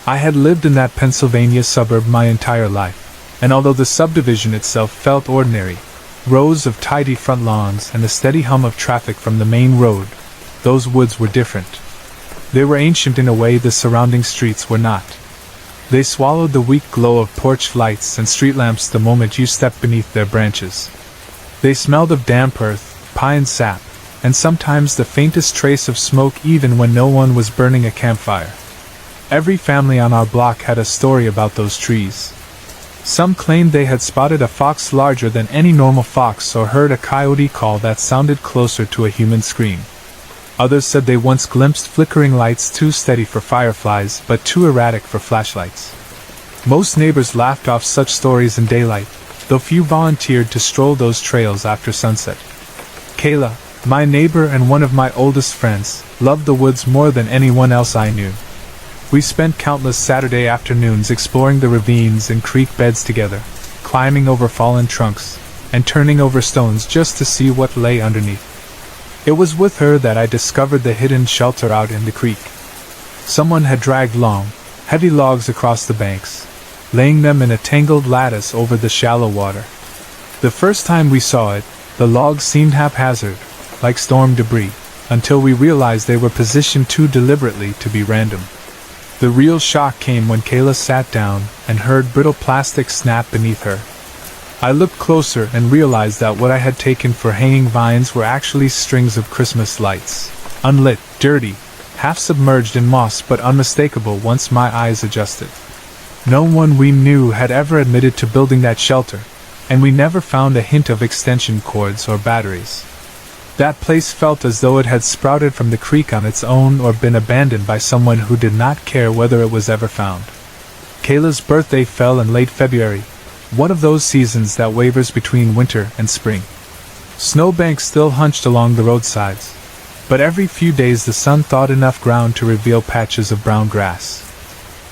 I had lived in that Pennsylvania suburb my entire life, and although the subdivision itself felt ordinary, rows of tidy front lawns and the steady hum of traffic from the main road, those woods were different. They were ancient in a way the surrounding streets were not. They swallowed the weak glow of porch lights and street lamps the moment you stepped beneath their branches. They smelled of damp earth, pine sap, and sometimes the faintest trace of smoke even when no one was burning a campfire. Every family on our block had a story about those trees. Some claimed they had spotted a fox larger than any normal fox or heard a coyote call that sounded closer to a human scream. Others said they once glimpsed flickering lights too steady for fireflies but too erratic for flashlights. Most neighbors laughed off such stories in daylight, though few volunteered to stroll those trails after sunset. Kayla, my neighbor and one of my oldest friends, loved the woods more than anyone else I knew. We spent countless Saturday afternoons exploring the ravines and creek beds together, climbing over fallen trunks, and turning over stones just to see what lay underneath. It was with her that I discovered the hidden shelter out in the creek. Someone had dragged long, heavy logs across the banks, laying them in a tangled lattice over the shallow water. The first time we saw it, the logs seemed haphazard, like storm debris, until we realized they were positioned too deliberately to be random. The real shock came when Kayla sat down and heard brittle plastic snap beneath her. I looked closer and realized that what I had taken for hanging vines were actually strings of Christmas lights, unlit, dirty, half-submerged in moss but unmistakable once my eyes adjusted. No one we knew had ever admitted to building that shelter, and we never found a hint of extension cords or batteries. That place felt as though it had sprouted from the creek on its own or been abandoned by someone who did not care whether it was ever found. Kayla's birthday fell in late February, one of those seasons that wavers between winter and spring. Snowbanks still hunched along the roadsides, but every few days the sun thawed enough ground to reveal patches of brown grass.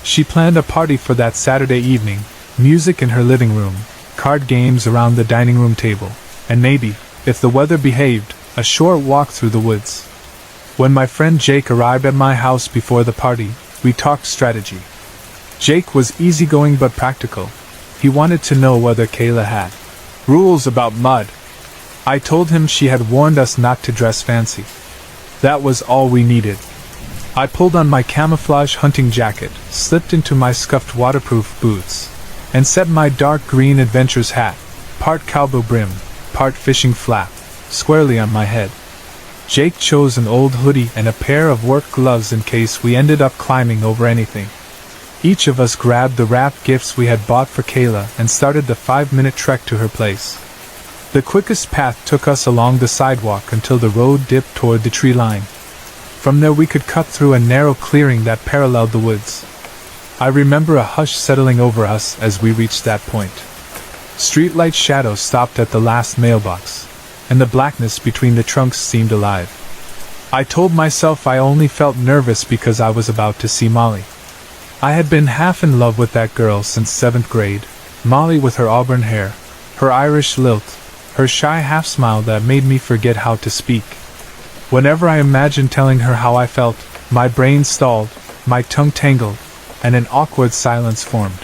She planned a party for that Saturday evening, music in her living room, card games around the dining room table, and maybe, if the weather behaved, a short walk through the woods. When my friend Jake arrived at my house before the party, we talked strategy. Jake was easygoing but practical. He wanted to know whether Kayla had rules about mud. I told him she had warned us not to dress fancy. That was all we needed. I pulled on my camouflage hunting jacket, slipped into my scuffed waterproof boots, and set my dark green adventurer's hat, part cowboy brim, part fishing flap, squarely on my head. Jake chose an old hoodie and a pair of work gloves in case we ended up climbing over anything. Each of us grabbed the wrapped gifts we had bought for Kayla and started the 5-minute trek to her place. The quickest path took us along the sidewalk until the road dipped toward the tree line. From there we could cut through a narrow clearing that paralleled the woods. I remember a hush settling over us as we reached that point. Streetlight shadows stopped at the last mailbox, and the blackness between the trunks seemed alive. I told myself I only felt nervous because I was about to see Molly. I had been half in love with that girl since 7th grade, Molly with her auburn hair, her Irish lilt, her shy half-smile that made me forget how to speak. Whenever I imagined telling her how I felt, my brain stalled, my tongue tangled, and an awkward silence formed.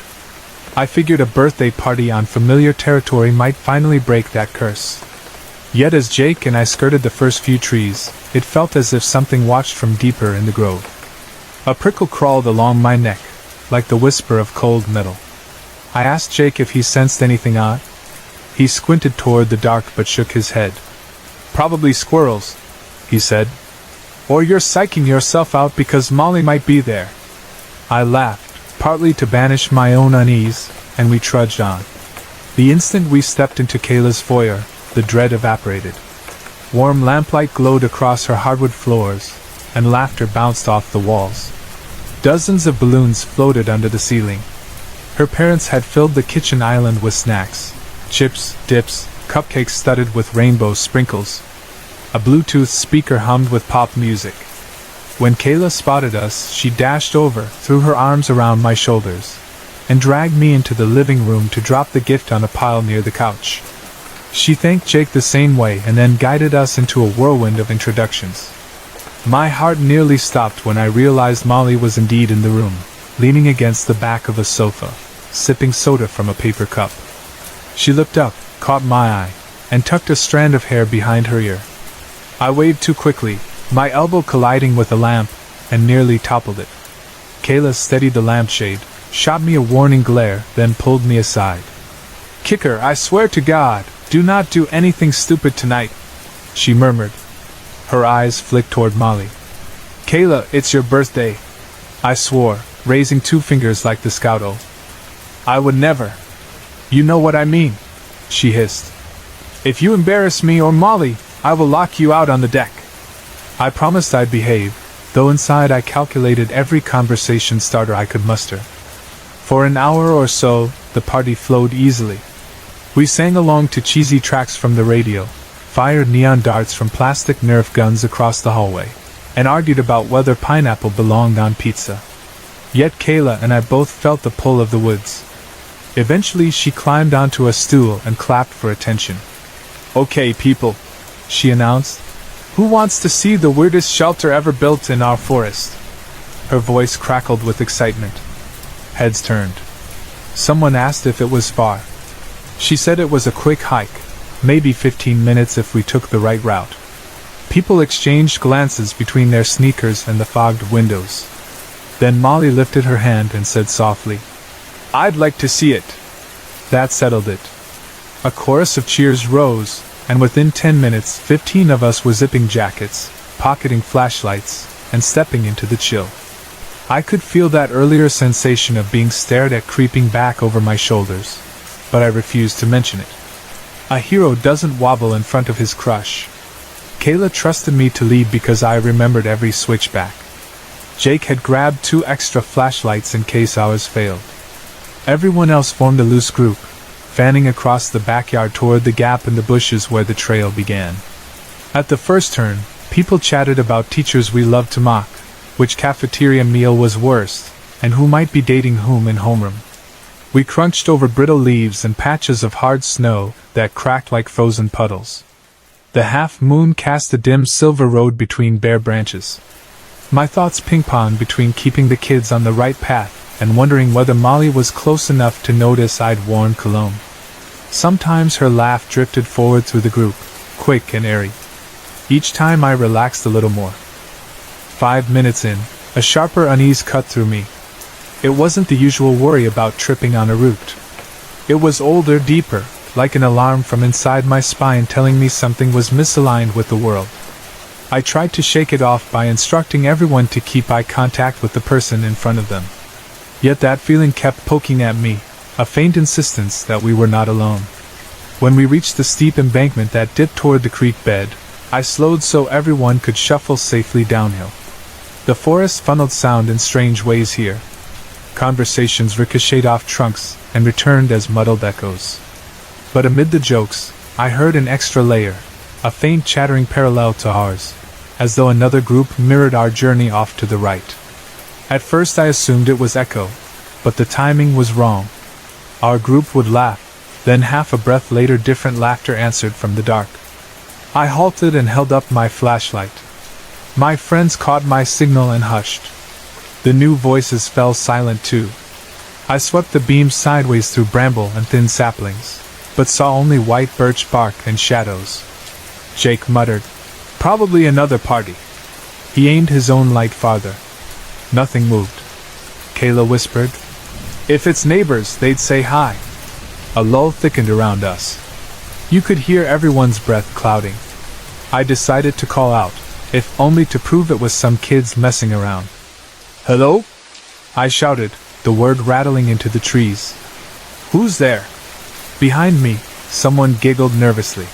I figured a birthday party on familiar territory might finally break that curse. Yet as Jake and I skirted the first few trees, it felt as if something watched from deeper in the grove. A prickle crawled along my neck, like the whisper of cold metal. I asked Jake if he sensed anything odd. He squinted toward the dark but shook his head. "Probably squirrels," he said. "Or you're psyching yourself out because Molly might be there." I laughed, partly to banish my own unease, and we trudged on. The instant we stepped into Kayla's foyer, the dread evaporated. Warm lamplight glowed across her hardwood floors, and laughter bounced off the walls. Dozens of balloons floated under the ceiling. Her parents had filled the kitchen island with snacks, chips, dips, cupcakes studded with rainbow sprinkles. A Bluetooth speaker hummed with pop music. When Kayla spotted us, she dashed over, threw her arms around my shoulders, and dragged me into the living room to drop the gift on a pile near the couch. She thanked Jake the same way and then guided us into a whirlwind of introductions. My heart nearly stopped when I realized Molly was indeed in the room, leaning against the back of a sofa, sipping soda from a paper cup. She looked up, caught my eye, and tucked a strand of hair behind her ear. I waved too quickly, my elbow colliding with a lamp, and nearly toppled it. Kayla steadied the lampshade, shot me a warning glare, then pulled me aside. "Kicker, I swear to God, do not do anything stupid tonight," she murmured. Her eyes flicked toward Molly. "Kayla, it's your birthday," I swore, raising 2 fingers like the scout O. "I would never." "You know what I mean," she hissed. "If you embarrass me or Molly, I will lock you out on the deck." I promised I'd behave, though inside I calculated every conversation starter I could muster. For an hour or so, the party flowed easily. We sang along to cheesy tracks from the radio, fired neon darts from plastic Nerf guns across the hallway, and argued about whether pineapple belonged on pizza. Yet Kayla and I both felt the pull of the woods. Eventually she climbed onto a stool and clapped for attention. "Okay, people," she announced. "Who wants to see the weirdest shelter ever built in our forest?" Her voice crackled with excitement. Heads turned. Someone asked if it was far. She said it was a quick hike, maybe 15 minutes if we took the right route. People exchanged glances between their sneakers and the fogged windows. Then Molly lifted her hand and said softly, "I'd like to see it." That settled it. A chorus of cheers rose, and within 10 minutes 15 of us were zipping jackets, pocketing flashlights, and stepping into the chill. I could feel that earlier sensation of being stared at creeping back over my shoulders, but I refused to mention it. A hero doesn't wobble in front of his crush. Kayla trusted me to lead because I remembered every switchback. Jake had grabbed 2 extra flashlights in case ours failed. Everyone else formed a loose group, fanning across the backyard toward the gap in the bushes where the trail began. At the first turn, people chatted about teachers we loved to mock, which cafeteria meal was worst, and who might be dating whom in homeroom. We crunched over brittle leaves and patches of hard snow that cracked like frozen puddles. The half-moon cast a dim silver road between bare branches. My thoughts ping-ponged between keeping the kids on the right path and wondering whether Molly was close enough to notice I'd worn cologne. Sometimes her laugh drifted forward through the group, quick and airy. Each time I relaxed a little more. 5 minutes in, a sharper unease cut through me. It wasn't the usual worry about tripping on a root. It was older, deeper, like an alarm from inside my spine telling me something was misaligned with the world. I tried to shake it off by instructing everyone to keep eye contact with the person in front of them. Yet that feeling kept poking at me, a faint insistence that we were not alone. When we reached the steep embankment that dipped toward the creek bed, I slowed so everyone could shuffle safely downhill. The forest funneled sound in strange ways here. Conversations ricocheted off trunks and returned as muddled echoes. But amid the jokes, I heard an extra layer, a faint chattering parallel to ours, as though another group mirrored our journey off to the right. At first I assumed it was echo, but the timing was wrong. Our group would laugh, then half a breath later different laughter answered from the dark. I halted and held up my flashlight. My friends caught my signal and hushed. The new voices fell silent too. I swept the beam sideways through bramble and thin saplings, but saw only white birch bark and shadows. Jake muttered, "Probably another party." He aimed his own light farther. Nothing moved. Kayla whispered, "If it's neighbors, they'd say hi." A lull thickened around us. You could hear everyone's breath clouding. I decided to call out, if only to prove it was some kids messing around. "Hello?" I shouted, the word rattling into the trees. "Who's there?" Behind me, someone giggled nervously.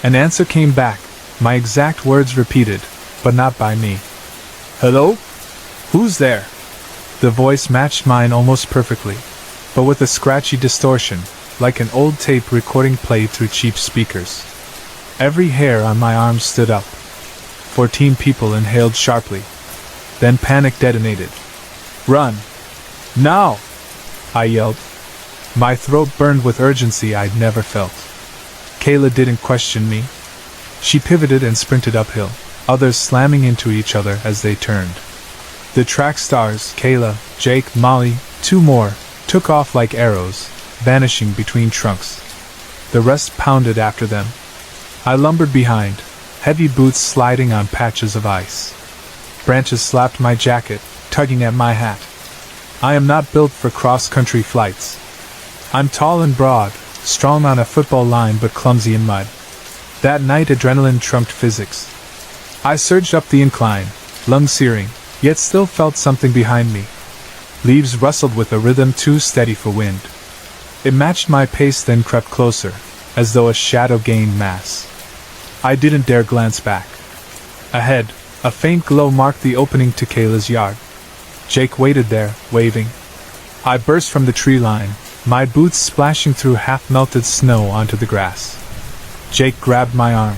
An answer came back, my exact words repeated, but not by me. "Hello? Who's there?" The voice matched mine almost perfectly, but with a scratchy distortion, like an old tape recording played through cheap speakers. Every hair on my arm stood up. 14 people inhaled sharply. Then panic detonated. "Run! Now!" I yelled. My throat burned with urgency I'd never felt. Kayla didn't question me. She pivoted and sprinted uphill, others slamming into each other as they turned. The track stars, Kayla, Jake, Molly, 2 more, took off like arrows, vanishing between trunks. The rest pounded after them. I lumbered behind, heavy boots sliding on patches of ice. Branches slapped my jacket, tugging at my hat. I am not built for cross-country flights. I'm tall and broad, strong on a football line but clumsy in mud. That night adrenaline trumped physics. I surged up the incline, lungs searing, yet still felt something behind me. Leaves rustled with a rhythm too steady for wind. It matched my pace then crept closer, as though a shadow gained mass. I didn't dare glance back. Ahead, a faint glow marked the opening to Kayla's yard. Jake waited there, waving. I burst from the tree line, my boots splashing through half-melted snow onto the grass. Jake grabbed my arm.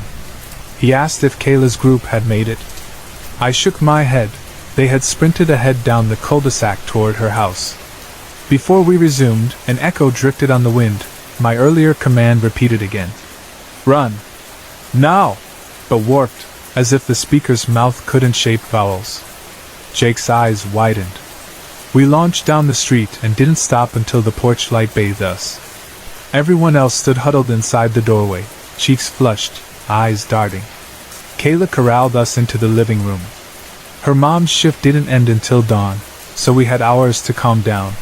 He asked if Kayla's group had made it. I shook my head. They had sprinted ahead down the cul-de-sac toward her house. Before we resumed, an echo drifted on the wind, my earlier command repeated again. "Run! Now!" but warped, as if the speaker's mouth couldn't shape vowels. Jake's eyes widened. We launched down the street and didn't stop until the porch light bathed us. Everyone else stood huddled inside the doorway, cheeks flushed, eyes darting. Kayla corralled us into the living room. Her mom's shift didn't end until dawn, so we had hours to calm down.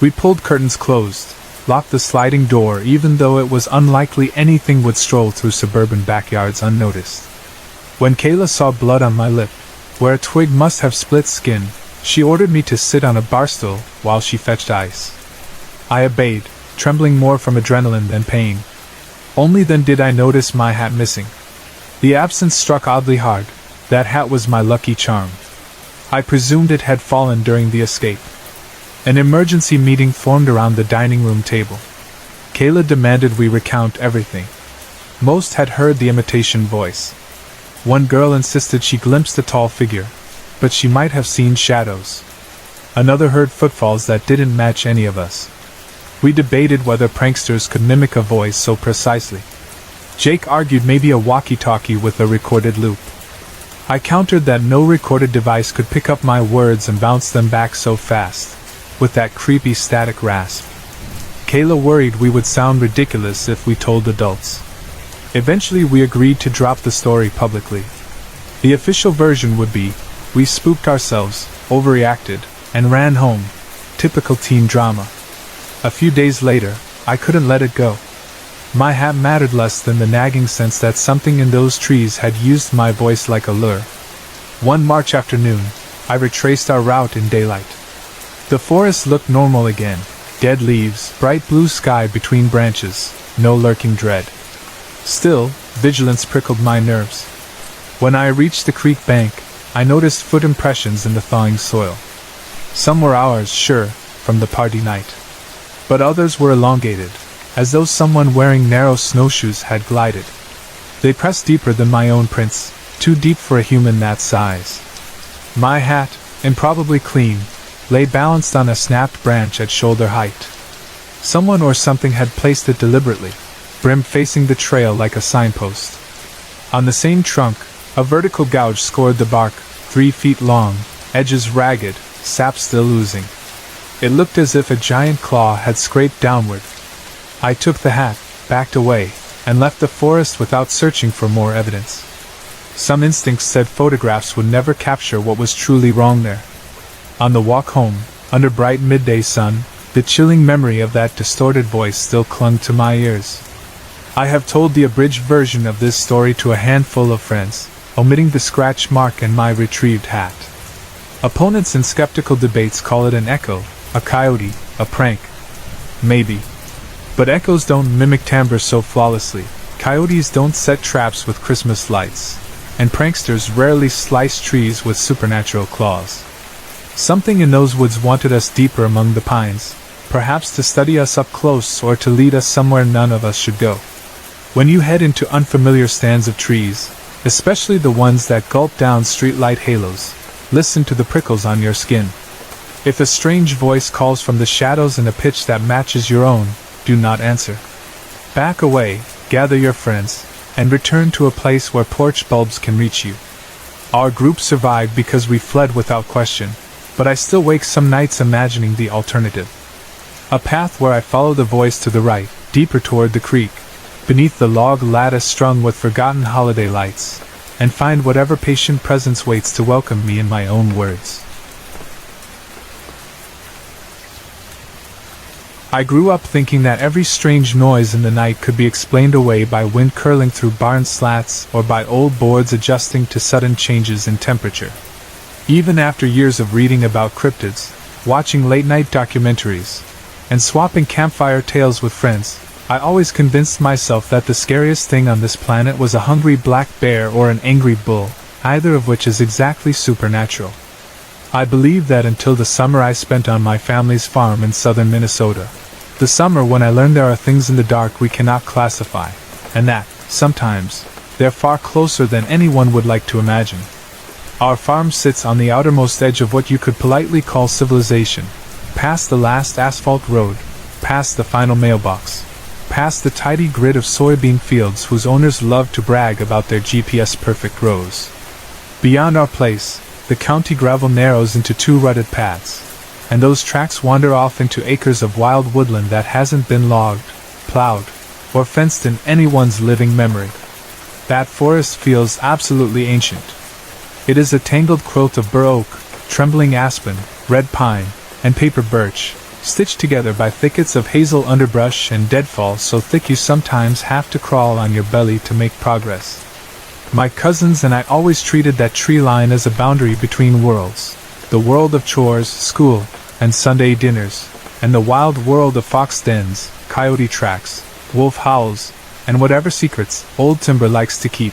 We pulled curtains closed, locked the sliding door even though it was unlikely anything would stroll through suburban backyards unnoticed. When Kayla saw blood on my lip, where a twig must have split skin, she ordered me to sit on a bar stool while she fetched ice. I obeyed, trembling more from adrenaline than pain. Only then did I notice my hat missing. The absence struck oddly hard. That hat was my lucky charm. I presumed it had fallen during the escape. An emergency meeting formed around the dining room table. Kayla demanded we recount everything. Most had heard the imitation voice. One girl insisted she glimpsed a tall figure, but she might have seen shadows. Another heard footfalls that didn't match any of us. We debated whether pranksters could mimic a voice so precisely. Jake argued maybe a walkie-talkie with a recorded loop. I countered that no recorded device could pick up my words and bounce them back so fast, with that creepy static rasp. Kayla worried we would sound ridiculous if we told adults. Eventually we agreed to drop the story publicly. The official version would be, we spooked ourselves, overreacted, and ran home. Typical teen drama. A few days later, I couldn't let it go. My hat mattered less than the nagging sense that something in those trees had used my voice like a lure. One March afternoon, I retraced our route in daylight. The forest looked normal again. Dead leaves, bright blue sky between branches, no lurking dread. Still, vigilance prickled my nerves. When I reached the creek bank, I noticed foot impressions in the thawing soil. Some were ours, sure, from the party night. But others were elongated, as though someone wearing narrow snowshoes had glided. They pressed deeper than my own prints, too deep for a human that size. My hat, improbably clean, lay balanced on a snapped branch at shoulder height. Someone or something had placed it deliberately, brim facing the trail like a signpost. On the same trunk, a vertical gouge scored the bark, 3 feet long, edges ragged, sap still oozing. It looked as if a giant claw had scraped downward. I took the hat, backed away, and left the forest without searching for more evidence. Some instincts said photographs would never capture what was truly wrong there. On the walk home, under bright midday sun, the chilling memory of that distorted voice still clung to my ears. I have told the abridged version of this story to a handful of friends, omitting the scratch mark and my retrieved hat. Opponents in skeptical debates call it an echo, a coyote, a prank. Maybe. But echoes don't mimic timbre so flawlessly, coyotes don't set traps with Christmas lights, and pranksters rarely slice trees with supernatural claws. Something in those woods wanted us deeper among the pines, perhaps to study us up close or to lead us somewhere none of us should go. When you head into unfamiliar stands of trees, especially the ones that gulp down streetlight halos, listen to the prickles on your skin. If a strange voice calls from the shadows in a pitch that matches your own, do not answer. Back away, gather your friends, and return to a place where porch bulbs can reach you. Our group survived because we fled without question, but I still wake some nights imagining the alternative. A path where I follow the voice to the right, deeper toward the creek, beneath the log lattice strung with forgotten holiday lights, and find whatever patient presence waits to welcome me in my own words. I grew up thinking that every strange noise in the night could be explained away by wind curling through barn slats or by old boards adjusting to sudden changes in temperature. Even after years of reading about cryptids, watching late-night documentaries, and swapping campfire tales with friends, I always convinced myself that the scariest thing on this planet was a hungry black bear or an angry bull, either of which is exactly supernatural. I believed that until the summer I spent on my family's farm in southern Minnesota. The summer when I learned there are things in the dark we cannot classify, and that, sometimes, they're far closer than anyone would like to imagine. Our farm sits on the outermost edge of what you could politely call civilization, past the last asphalt road, past the final mailbox, past the tidy grid of soybean fields whose owners love to brag about their GPS-perfect rows. Beyond our place, the county gravel narrows into 2 rutted paths, and those tracks wander off into acres of wild woodland that hasn't been logged, plowed, or fenced in anyone's living memory. That forest feels absolutely ancient. It is a tangled quilt of bur oak, trembling aspen, red pine, and paper birch, stitched together by thickets of hazel underbrush and deadfall so thick you sometimes have to crawl on your belly to make progress. My cousins and I always treated that tree line as a boundary between worlds, the world of chores, school, and Sunday dinners, and the wild world of fox dens, coyote tracks, wolf howls, and whatever secrets old timber likes to keep.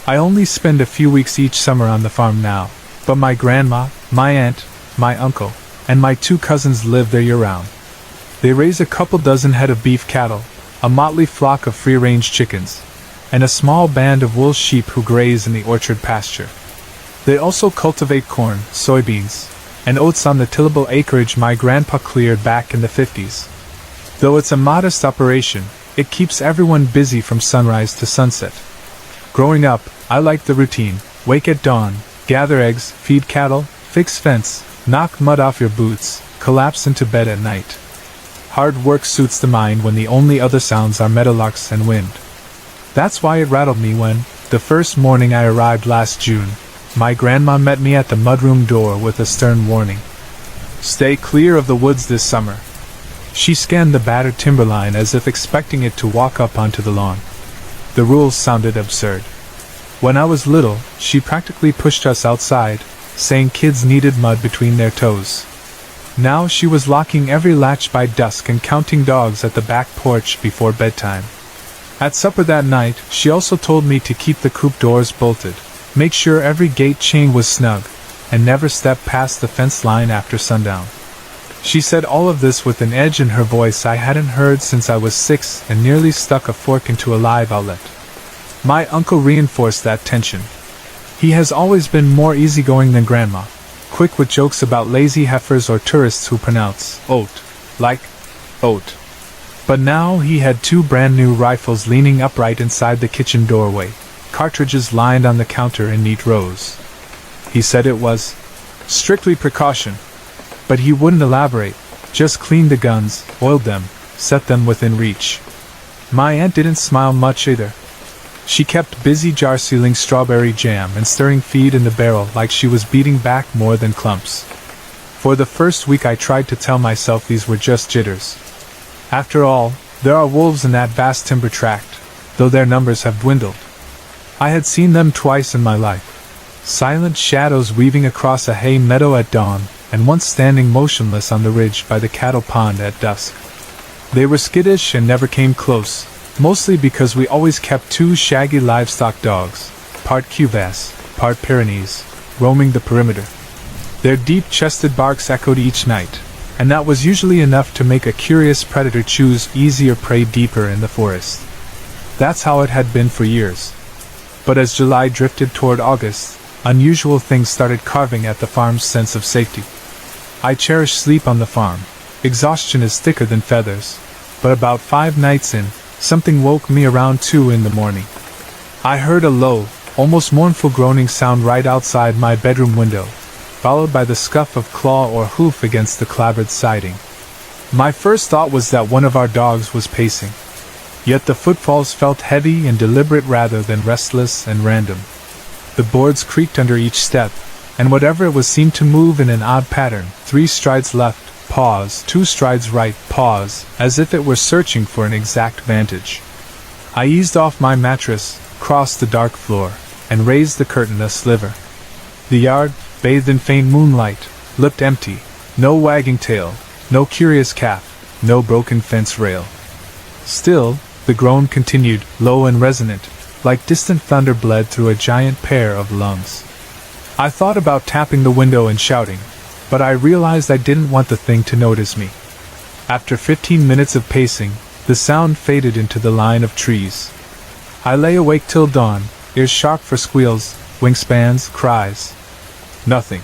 I only spend a few weeks each summer on the farm now, but my grandma, my aunt, my uncle, and my 2 cousins live there year-round. They raise a couple dozen head of beef cattle, a motley flock of free-range chickens, and a small band of wool sheep who graze in the orchard pasture. They also cultivate corn, soybeans, and oats on the tillable acreage my grandpa cleared back in the 50s. Though it's a modest operation, it keeps everyone busy from sunrise to sunset. Growing up, I liked the routine: wake at dawn, gather eggs, feed cattle, fix fence, knock mud off your boots, collapse into bed at night. Hard work suits the mind when the only other sounds are meadowlarks and wind. That's why it rattled me when, the first morning I arrived last June, my grandma met me at the mudroom door with a stern warning. Stay clear of the woods this summer. She scanned the battered timberline as if expecting it to walk up onto the lawn. The rules sounded absurd. When I was little, she practically pushed us outside, saying kids needed mud between their toes. Now she was locking every latch by dusk and counting dogs at the back porch before bedtime. At supper that night, she also told me to keep the coop doors bolted, make sure every gate chain was snug, and never step past the fence line after sundown. She said all of this with an edge in her voice I hadn't heard since I was 6 and nearly stuck a fork into a live outlet. My uncle reinforced that tension. He has always been more easygoing than Grandma, quick with jokes about lazy heifers or tourists who pronounce oat like oat. But now he had 2 brand new rifles leaning upright inside the kitchen doorway, cartridges lined on the counter in neat rows. He said it was strictly precaution, but he wouldn't elaborate, just cleaned the guns, oiled them, set them within reach. My aunt didn't smile much either. She kept busy jar sealing strawberry jam and stirring feed in the barrel like she was beating back more than clumps. For the first week I tried to tell myself these were just jitters. After all, there are wolves in that vast timber tract, though their numbers have dwindled. I had seen them twice in my life. Silent shadows weaving across a hay meadow at dawn, and once standing motionless on the ridge by the cattle pond at dusk. They were skittish and never came close, mostly because we always kept 2 shaggy livestock dogs, part Cuvas, part Pyrenees, roaming the perimeter. Their deep-chested barks echoed each night, and that was usually enough to make a curious predator choose easier prey deeper in the forest. That's how it had been for years. But as July drifted toward August, unusual things started carving at the farm's sense of safety. I cherish sleep on the farm. Exhaustion is thicker than feathers. But about 5 nights in, something woke me around 2 in the morning. I heard a low, almost mournful groaning sound right outside my bedroom window, followed by the scuff of claw or hoof against the clapboard siding. My first thought was that one of our dogs was pacing. Yet the footfalls felt heavy and deliberate rather than restless and random. The boards creaked under each step, and whatever it was seemed to move in an odd pattern: 3 strides left, pause, 2 strides right, pause, as if it were searching for an exact vantage. I eased off my mattress, crossed the dark floor, and raised the curtain a sliver. The yard, bathed in faint moonlight, looked empty. No wagging tail, no curious calf, no broken fence rail. Still, the groan continued, low and resonant, like distant thunder bled through a giant pair of lungs. I thought about tapping the window and shouting, but I realized I didn't want the thing to notice me. After 15 minutes of pacing, the sound faded into the line of trees. I lay awake till dawn, ears sharp for squeals, wingspans, cries. Nothing.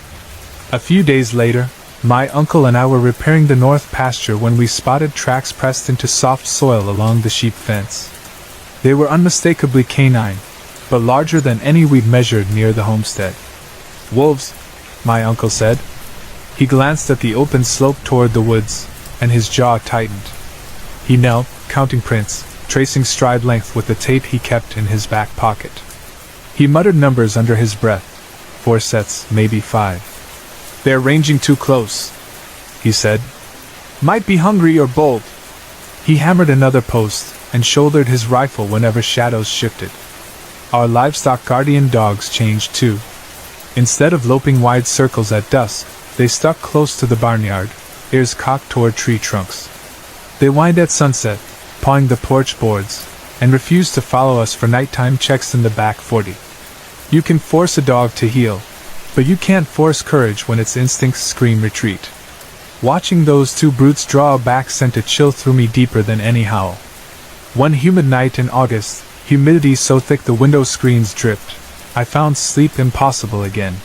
A few days later, my uncle and I were repairing the north pasture when we spotted tracks pressed into soft soil along the sheep fence. They were unmistakably canine, but larger than any we'd measured near the homestead. Wolves, my uncle said. He glanced at the open slope toward the woods, and his jaw tightened. He knelt, counting prints, tracing stride length with the tape he kept in his back pocket. He muttered numbers under his breath. 4 sets, maybe 5. They're ranging too close, he said. Might be hungry or bold. He hammered another post, and shouldered his rifle whenever shadows shifted. Our livestock guardian dogs changed too. Instead of loping wide circles at dusk, they stuck close to the barnyard, ears cocked toward tree trunks. They whined at sunset, pawing the porch boards, and refused to follow us for nighttime checks in the back 40. You can force a dog to heel, but you can't force courage when its instincts scream retreat. Watching those two brutes draw back sent a chill through me deeper than any howl. One humid night in August, humidity so thick the window screens dripped, I found sleep impossible again.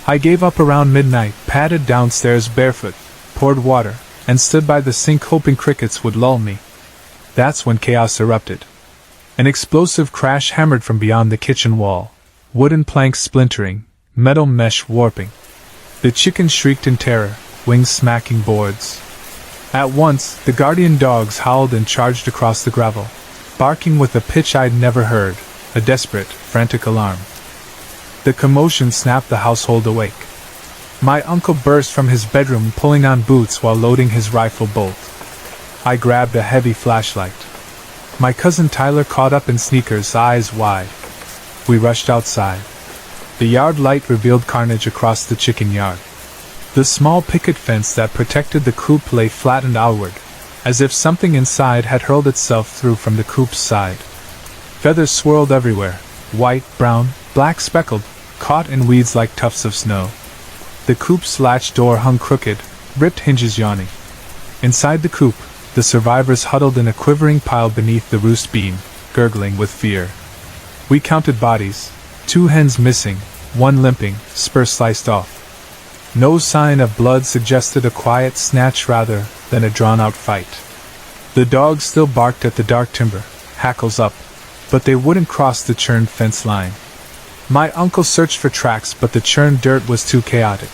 I gave up around midnight, padded downstairs barefoot, poured water, and stood by the sink hoping crickets would lull me. That's when chaos erupted. An explosive crash hammered from beyond the kitchen wall, wooden planks splintering, metal mesh warping. The chicken shrieked in terror, wings smacking boards. At once, the guardian dogs howled and charged across the gravel, barking with a pitch I'd never heard, a desperate, frantic alarm. The commotion snapped the household awake. My uncle burst from his bedroom pulling on boots while loading his rifle bolt. I grabbed a heavy flashlight. My cousin Tyler caught up in sneakers, eyes wide. We rushed outside. The yard light revealed carnage across the chicken yard. The small picket fence that protected the coop lay flattened outward, as if something inside had hurled itself through from the coop's side. Feathers swirled everywhere, white, brown, black speckled, caught in weeds like tufts of snow. The coop's latch door hung crooked, ripped hinges yawning. Inside the coop, the survivors huddled in a quivering pile beneath the roost beam, gurgling with fear. We counted bodies, 2 hens missing, 1 limping, spur sliced off. No sign of blood suggested a quiet snatch rather than a drawn-out fight. The dogs still barked at the dark timber, hackles up, but they wouldn't cross the churned fence line. My uncle searched for tracks, but the churned dirt was too chaotic.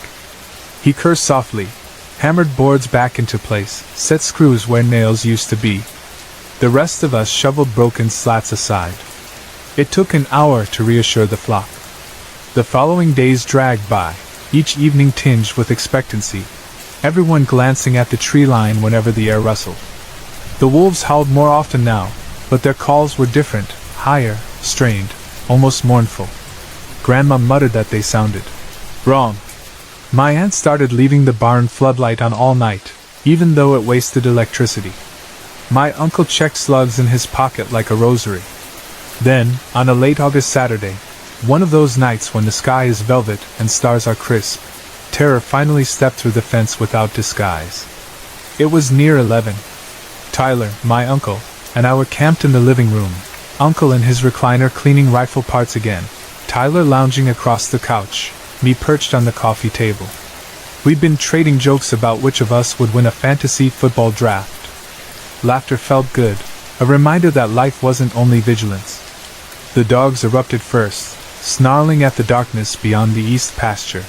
He cursed softly, hammered boards back into place, set screws where nails used to be. The rest of us shoveled broken slats aside. It took an hour to reassure the flock. The following days dragged by, each evening tinged with expectancy, everyone glancing at the tree line whenever the air rustled. The wolves howled more often now, but their calls were different, higher, strained, almost mournful. Grandma muttered that they sounded wrong. My aunt started leaving the barn floodlight on all night, even though it wasted electricity. My uncle checked slugs in his pocket like a rosary. Then, on a late August Saturday, one of those nights when the sky is velvet and stars are crisp, terror finally stepped through the fence without disguise. It was near 11. Tyler, my uncle, and I were camped in the living room, Uncle in his recliner cleaning rifle parts again, Tyler lounging across the couch, me perched on the coffee table. We'd been trading jokes about which of us would win a fantasy football draft. Laughter felt good, a reminder that life wasn't only vigilance. The dogs erupted first, snarling at the darkness beyond the east pasture.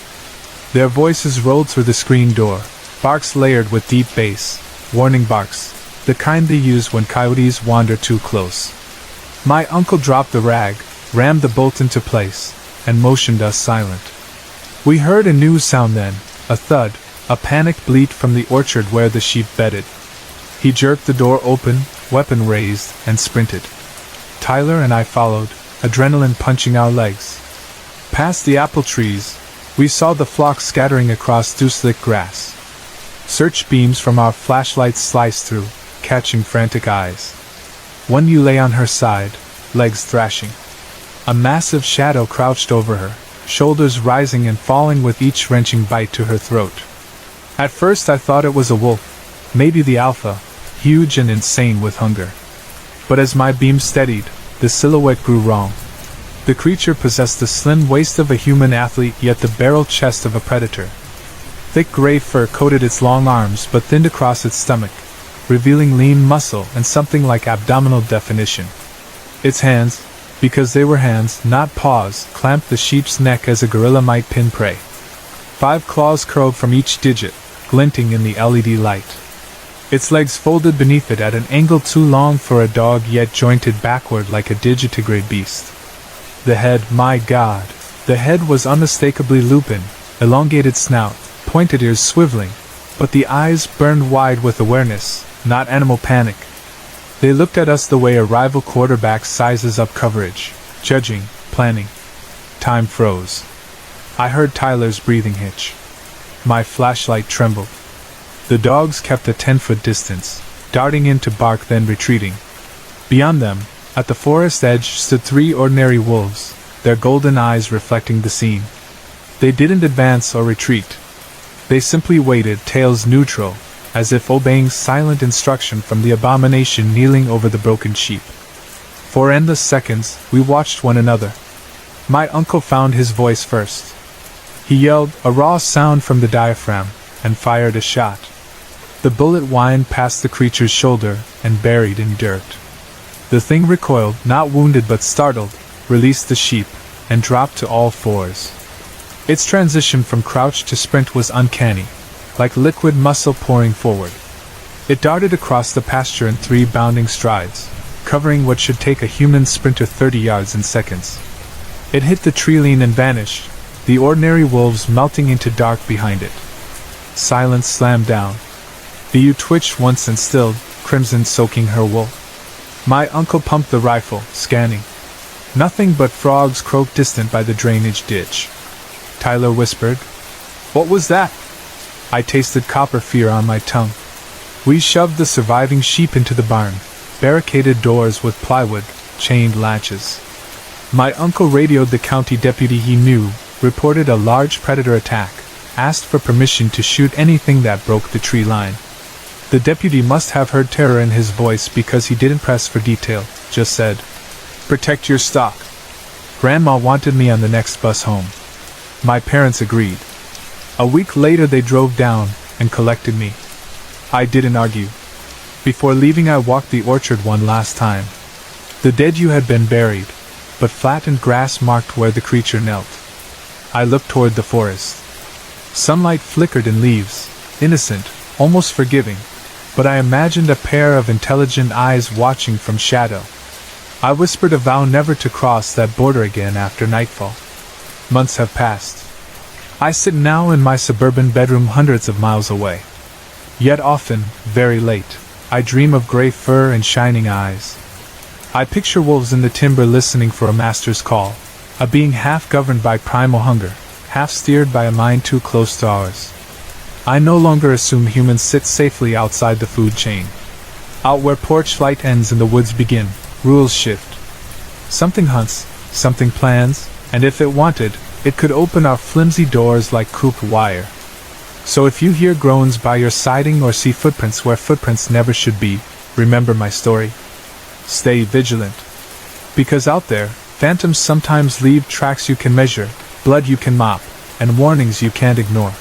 Their voices rolled through the screen door, barks layered with deep bass, warning barks, the kind they use when coyotes wander too close. My uncle dropped the rag, rammed the bolt into place, and motioned us silent. We heard a new sound then, a thud, a panicked bleat from the orchard where the sheep bedded. He jerked the door open, weapon raised, and sprinted. Tyler and I followed, adrenaline punching our legs. Past the apple trees, we saw the flock scattering across dew-slick grass. Search beams from our flashlights sliced through, catching frantic eyes. One ewe lay on her side, legs thrashing. A massive shadow crouched over her, shoulders rising and falling with each wrenching bite to her throat. At first I thought it was a wolf, maybe the alpha, huge and insane with hunger. But as my beam steadied, the silhouette grew wrong. The creature possessed the slim waist of a human athlete yet the barrel chest of a predator. Thick gray fur coated its long arms but thinned across its stomach, revealing lean muscle and something like abdominal definition. Its hands, because they were hands, not paws, clamped the sheep's neck as a gorilla might pin prey. 5 claws curled from each digit, glinting in the LED light. Its legs folded beneath it at an angle too long for a dog yet jointed backward like a digitigrade beast. The head, my God, the head was unmistakably lupin, elongated snout, pointed ears swiveling, but the eyes burned wide with awareness, not animal panic. They looked at us the way a rival quarterback sizes up coverage, judging, planning. Time froze. I heard Tyler's breathing hitch. My flashlight trembled. The dogs kept a 10-foot distance, darting in to bark then retreating. Beyond them, at the forest edge stood 3 ordinary wolves, their golden eyes reflecting the scene. They didn't advance or retreat. They simply waited, tails neutral, as if obeying silent instruction from the abomination kneeling over the broken sheep. For endless seconds, we watched one another. My uncle found his voice first. He yelled, a raw sound from the diaphragm, and fired a shot. The bullet whined past the creature's shoulder and buried in dirt. The thing recoiled, not wounded but startled, released the sheep, and dropped to all fours. Its transition from crouch to sprint was uncanny, like liquid muscle pouring forward. It darted across the pasture in 3 bounding strides, covering what should take a human sprinter 30 yards in seconds. It hit the tree-line and vanished, the ordinary wolves melting into dark behind it. Silence slammed down. The ewe twitched once and stilled, crimson soaking her wool. My uncle pumped the rifle, scanning. Nothing but frogs croaked distant by the drainage ditch. Tyler whispered, "What was that?" I tasted copper fear on my tongue. We shoved the surviving sheep into the barn, barricaded doors with plywood, chained latches. My uncle radioed the county deputy he knew, reported a large predator attack, asked for permission to shoot anything that broke the tree line. The deputy must have heard terror in his voice because he didn't press for detail, just said, "Protect your stock." Grandma wanted me on the next bus home. My parents agreed. A week later they drove down and collected me. I didn't argue. Before leaving I walked the orchard one last time. The dead ewe had been buried, but flattened grass marked where the creature knelt. I looked toward the forest. Sunlight flickered in leaves, innocent, almost forgiving, but I imagined a pair of intelligent eyes watching from shadow. I whispered a vow never to cross that border again after nightfall. Months have passed. I sit now in my suburban bedroom hundreds of miles away. Yet often, very late, I dream of gray fur and shining eyes. I picture wolves in the timber listening for a master's call, a being half governed by primal hunger, half steered by a mind too close to ours. I no longer assume humans sit safely outside the food chain. Out where porch light ends and the woods begin, rules shift. Something hunts, something plans, and if it wanted, it could open our flimsy doors like cooped wire. So if you hear groans by your siding or see footprints where footprints never should be, remember my story. Stay vigilant. Because out there, phantoms sometimes leave tracks you can measure, blood you can mop, and warnings you can't ignore.